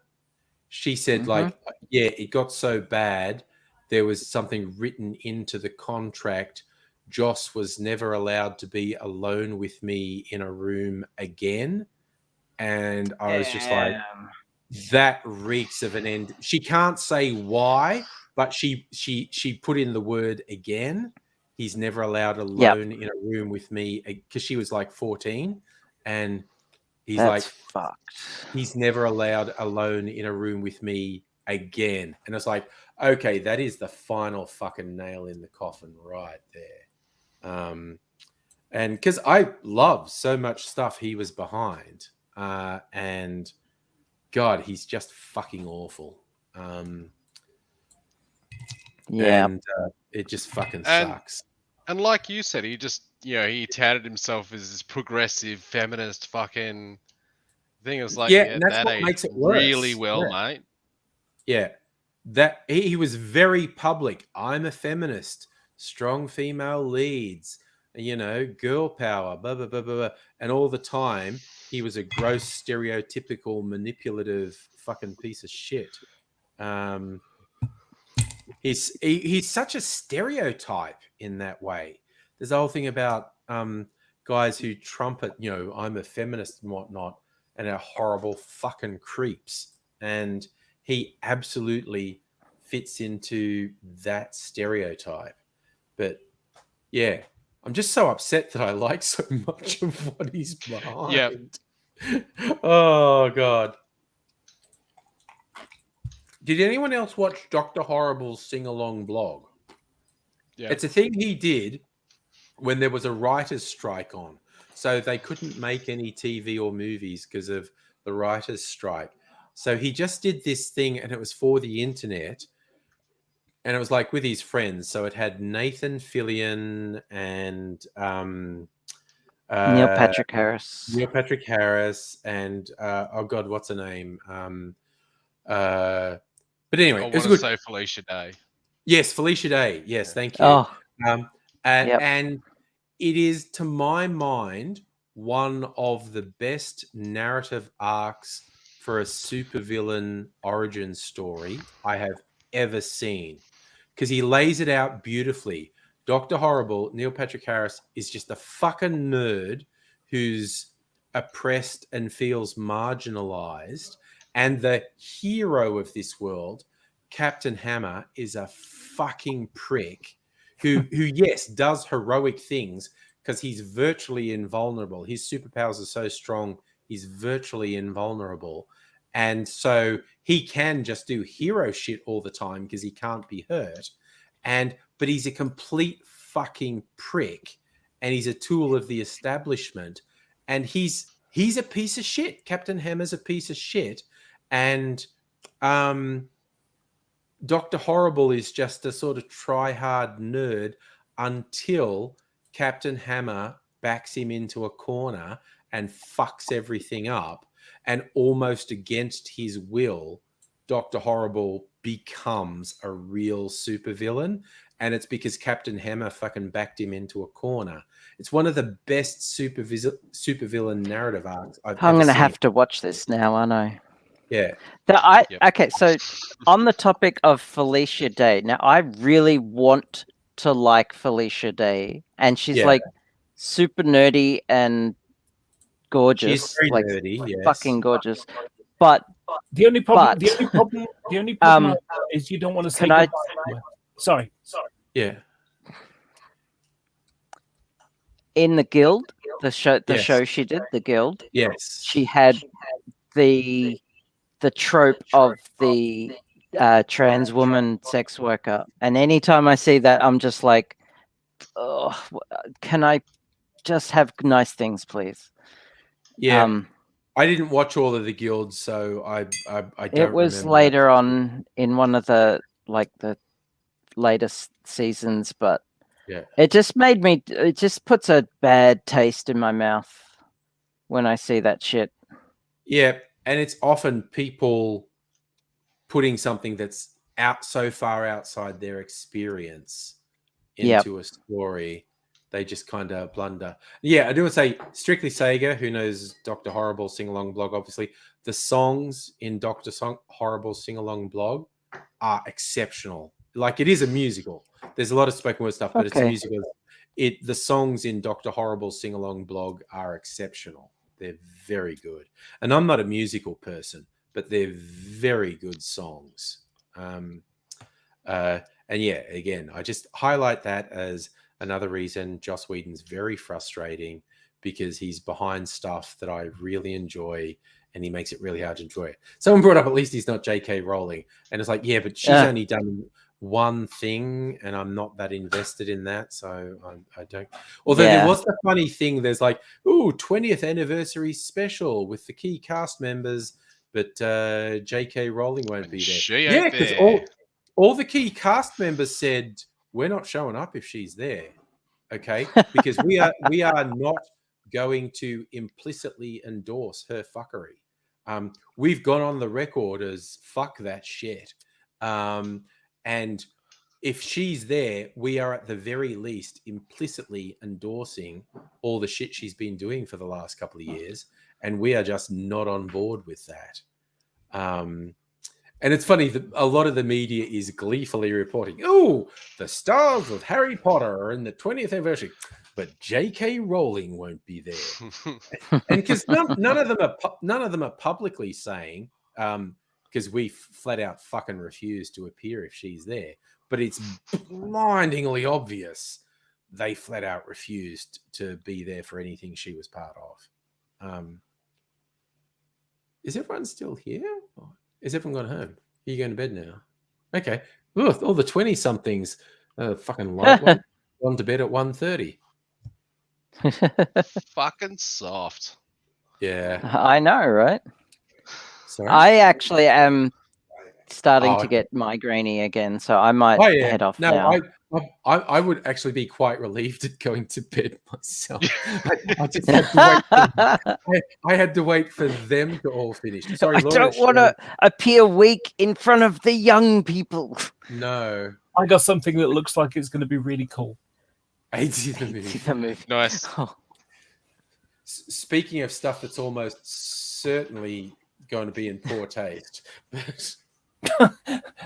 she said, like, yeah, it got so bad, there was something written into the contract. Joss was never allowed to be alone with me in a room again. And I was just like, that reeks of an end. She can't say why, but she put in the word again. He's never allowed alone in a room with me, because she was like 14, and he's That's like, fucked. he's never allowed alone in a room with me again. And it's like, okay, that is the final fucking nail in the coffin right there. And because I love so much stuff he was behind, and God, he's just fucking awful. Yeah. And it just fucking And- sucks. And like you said, he just, he touted himself as this progressive feminist fucking thing. It was like, Yeah, and that's that what aged makes it worse. really well, Yeah. mate. Yeah, that he was very public. I'm a feminist, strong female leads, girl power, blah, blah, blah, blah, blah. And all the time, he was a gross, stereotypical, manipulative fucking piece of shit. he's such a stereotype in that way. There's the whole thing about guys who trumpet, I'm a feminist and whatnot, and are horrible fucking creeps. And he absolutely fits into that stereotype. But yeah, I'm just so upset that I like so much of what he's behind. Yeah. Oh God. Did anyone else watch Dr. Horrible's sing-along blog? Yeah. It's a thing he did when there was a writer's strike on. So they couldn't make any TV or movies because of the writer's strike. So he just did this thing, and it was for the internet. And it was like with his friends. So it had Nathan Fillion and Neil Patrick Harris. Neil Patrick Harris and oh God, what's her name? But anyway, I it was want to good. say Felicia Day. Yes, Felicia Day. Yes, thank you. Oh, Yep. And it is, to my mind, one of the best narrative arcs for a supervillain origin story I have ever seen, because he lays it out beautifully. Dr. Horrible, Neil Patrick Harris, is just a fucking nerd who's oppressed and feels marginalized. And the hero of this world, Captain Hammer, is a fucking prick who yes, does heroic things because he's virtually invulnerable. His superpowers are so strong, he's virtually invulnerable. And so he can just do hero shit all the time because he can't be hurt. But he's a complete fucking prick, and he's a tool of the establishment. And he's a piece of shit. Captain Hammer's a piece of shit. And Dr. Horrible is just a sort of try-hard nerd until Captain Hammer backs him into a corner and fucks everything up. And almost against his will, Dr. Horrible becomes a real supervillain. And it's because Captain Hammer fucking backed him into a corner. It's one of the best supervillain narrative arcs I've ever I'm going to seen. have to watch this now, aren't I? Yeah. Okay, so on the topic of Felicia Day, now I really want to like Felicia Day, and she's Yeah. like super nerdy and gorgeous, She's very like nerdy, yes. fucking gorgeous. But The only problem, Um, is you don't want to say can I- goodbye to her. Sorry. Yeah. in the Guild, the show Yes. she did, the Guild, Yes. she had the trope of the trans woman sex worker, and anytime I see that, I'm just like, oh, can I just have nice things, please? Yeah. I didn't watch all of the Guilds, so I don't It was remember. later on in one of the latest seasons, but Yeah. it just puts a bad taste in my mouth when I see that shit. Yeah, and it's often people putting something that's so far outside their experience into a story, they just kind of blunder. Yeah, I do want to say, Strictly Sega, who knows Dr. Horrible sing-along blog, obviously, the songs in Dr. Horrible sing-along blog are exceptional. Like, it is a musical. There's a lot of spoken word stuff, but it's a Okay. musical. The songs in Dr. Horrible sing-along blog are exceptional. They're very good. And I'm not a musical person, but they're very good songs. And yeah, again, I just highlight that as another reason Joss Whedon's very frustrating, because he's behind stuff that I really enjoy, and he makes it really hard to enjoy it. Someone brought up, at least he's not J.K. Rowling. And it's like, yeah, but she's only done one thing, and I'm not that invested in that, so I don't. Although there was the funny thing, there's like, 20th anniversary special with the key cast members, but J.K. Rowling won't be there. She Yeah, ain't because there. all the key cast members said, we're not showing up if she's there, okay? Because we are not going to implicitly endorse her fuckery. We've gone on the record as fuck that shit. And if she's there, we are at the very least implicitly endorsing all the shit she's been doing for the last couple of years. And we are just not on board with that. And it's funny that a lot of the media is gleefully reporting, "Oh, the stars of Harry Potter are in the 20th anniversary, but J.K. Rowling won't be there." And because none of them are publicly saying, because we flat out fucking refuse to appear if she's there, but it's blindingly obvious they flat out refused to be there for anything she was part of. Is everyone still here? Or is everyone gone home? Are you going to bed now? Okay. Ugh, all the 20-somethings fucking light one, gone to bed at 1:30. Fucking soft. Yeah. I know, right? Sorry. I actually am starting Oh, to get migrainey again, so I might Oh yeah. head off No, now. I would actually be quite relieved at going to bed myself. I just had to wait. I had to wait for them to all finish. Sorry, I Laura, don't want to appear weak in front of the young people. No. I got something that looks like it's going to be really cool. 80 the movie. The movie. Nice. Oh, Speaking of stuff that's almost certainly going to be in poor taste.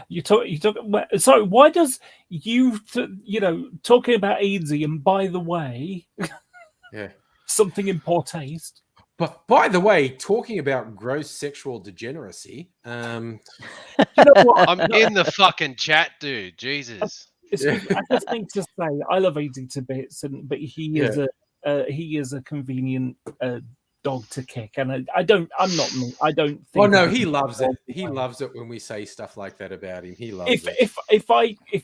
You talk. Sorry, why does talking about Easy and by the way, Yeah. something in poor taste? But by the way, talking about gross sexual degeneracy, You know what? I'm in the fucking chat, dude. Jesus. I just think to say I love Easy to bits, but he is a convenient dog to kick, and I don't think. oh no, he loves it. He loves it when we say stuff like that about him. He loves it. If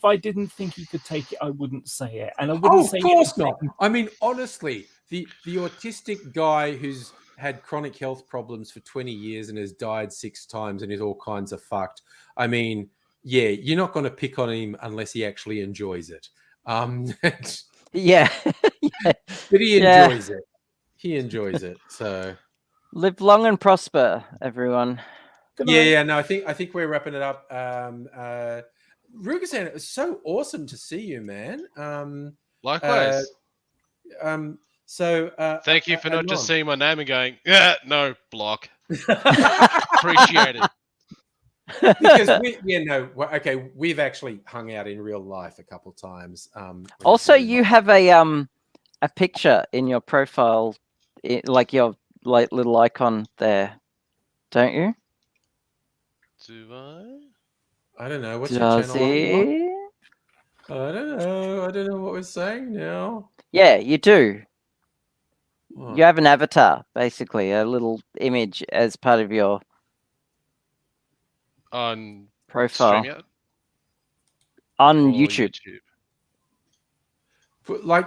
I didn't think he could take it, I wouldn't say it, and I wouldn't say of course it. not. I mean, honestly, the autistic guy who's had chronic health problems for 20 years and has died 6 times and is all kinds of fucked. I mean, yeah, you're not going to pick on him unless he actually enjoys it. yeah. But he enjoys it. He enjoys it. So Live long and prosper, everyone. yeah, no, I think we're wrapping it up. Rugersan, it was so awesome to see you, man. Likewise. Thank you for not just seeing my name and going, yeah, no, block. Appreciate it. Because we've actually hung out in real life a couple times. Also, you have a picture in your profile, like your little icon there, don't you? Do I? I don't know. What's your channel? Does he? I don't know. I don't know what we're saying now. Yeah, you do. What? You have an avatar, basically, a little image as part of your On profile StreamYard? on Or YouTube.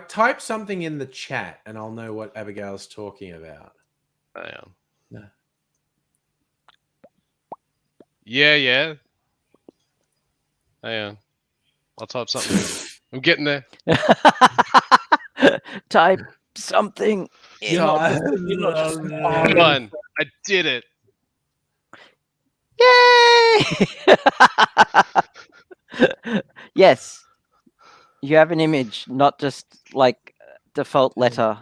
Type something in the chat and I'll know what Abigail's talking about. Hang on. No. Yeah. Hang on. I'll type something. I'm getting there. Type something. You're not just Hold on. I did it. Yay! Yes. You have an image, not just like default letter.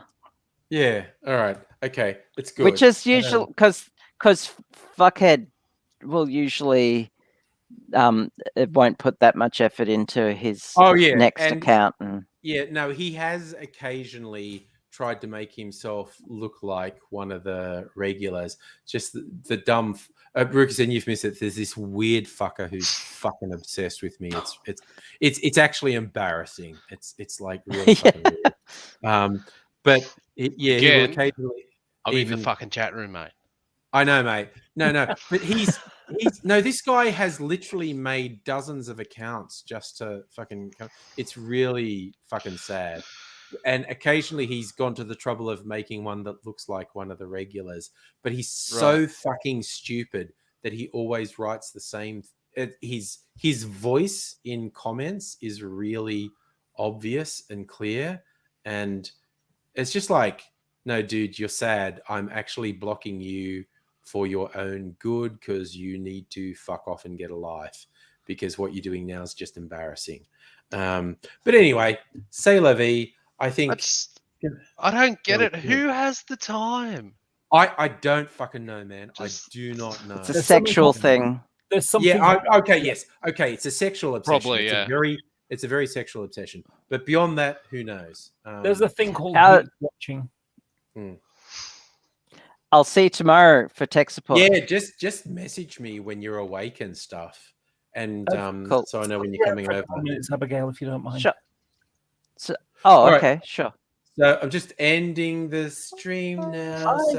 Yeah. All right. Okay. It's good. Which is usual because fuckhead will usually it won't put that much effort into his next account. Yeah, no, he has occasionally tried to make himself look like one of the regulars. Just the dumb Brooks, and you've missed it. There's this weird fucker who's fucking obsessed with me. It's actually embarrassing. It's like really fucking weird. But he will occasionally. I'm in the fucking chat room, mate. I know, mate. No, but he's this guy has literally made dozens of accounts just to fucking. It's really fucking sad. And occasionally he's gone to the trouble of making one that looks like one of the regulars, but he's so fucking stupid that he always writes the same. His voice in comments is really obvious and clear, and it's just like, no, dude, you're sad. I'm actually blocking you for your own good because you need to fuck off and get a life, because what you're doing now is just embarrassing. But anyway, c'est la vie. I think I don't get it. Who has the time? I don't fucking know, man. I do not know. It's a sexual thing. there's something. Okay. Yes. Okay. It's a sexual obsession. Probably, yeah. It's a very sexual obsession. But beyond that, who knows? There's a thing called How- hate watching. I'll see you tomorrow for tech support. Yeah. Just message me when you're awake and stuff, and Cool. so I know when you're coming over. 10 minutes, Abigail, if you don't mind. Sure. Oh, All right. okay, sure. So I'm just ending the stream now.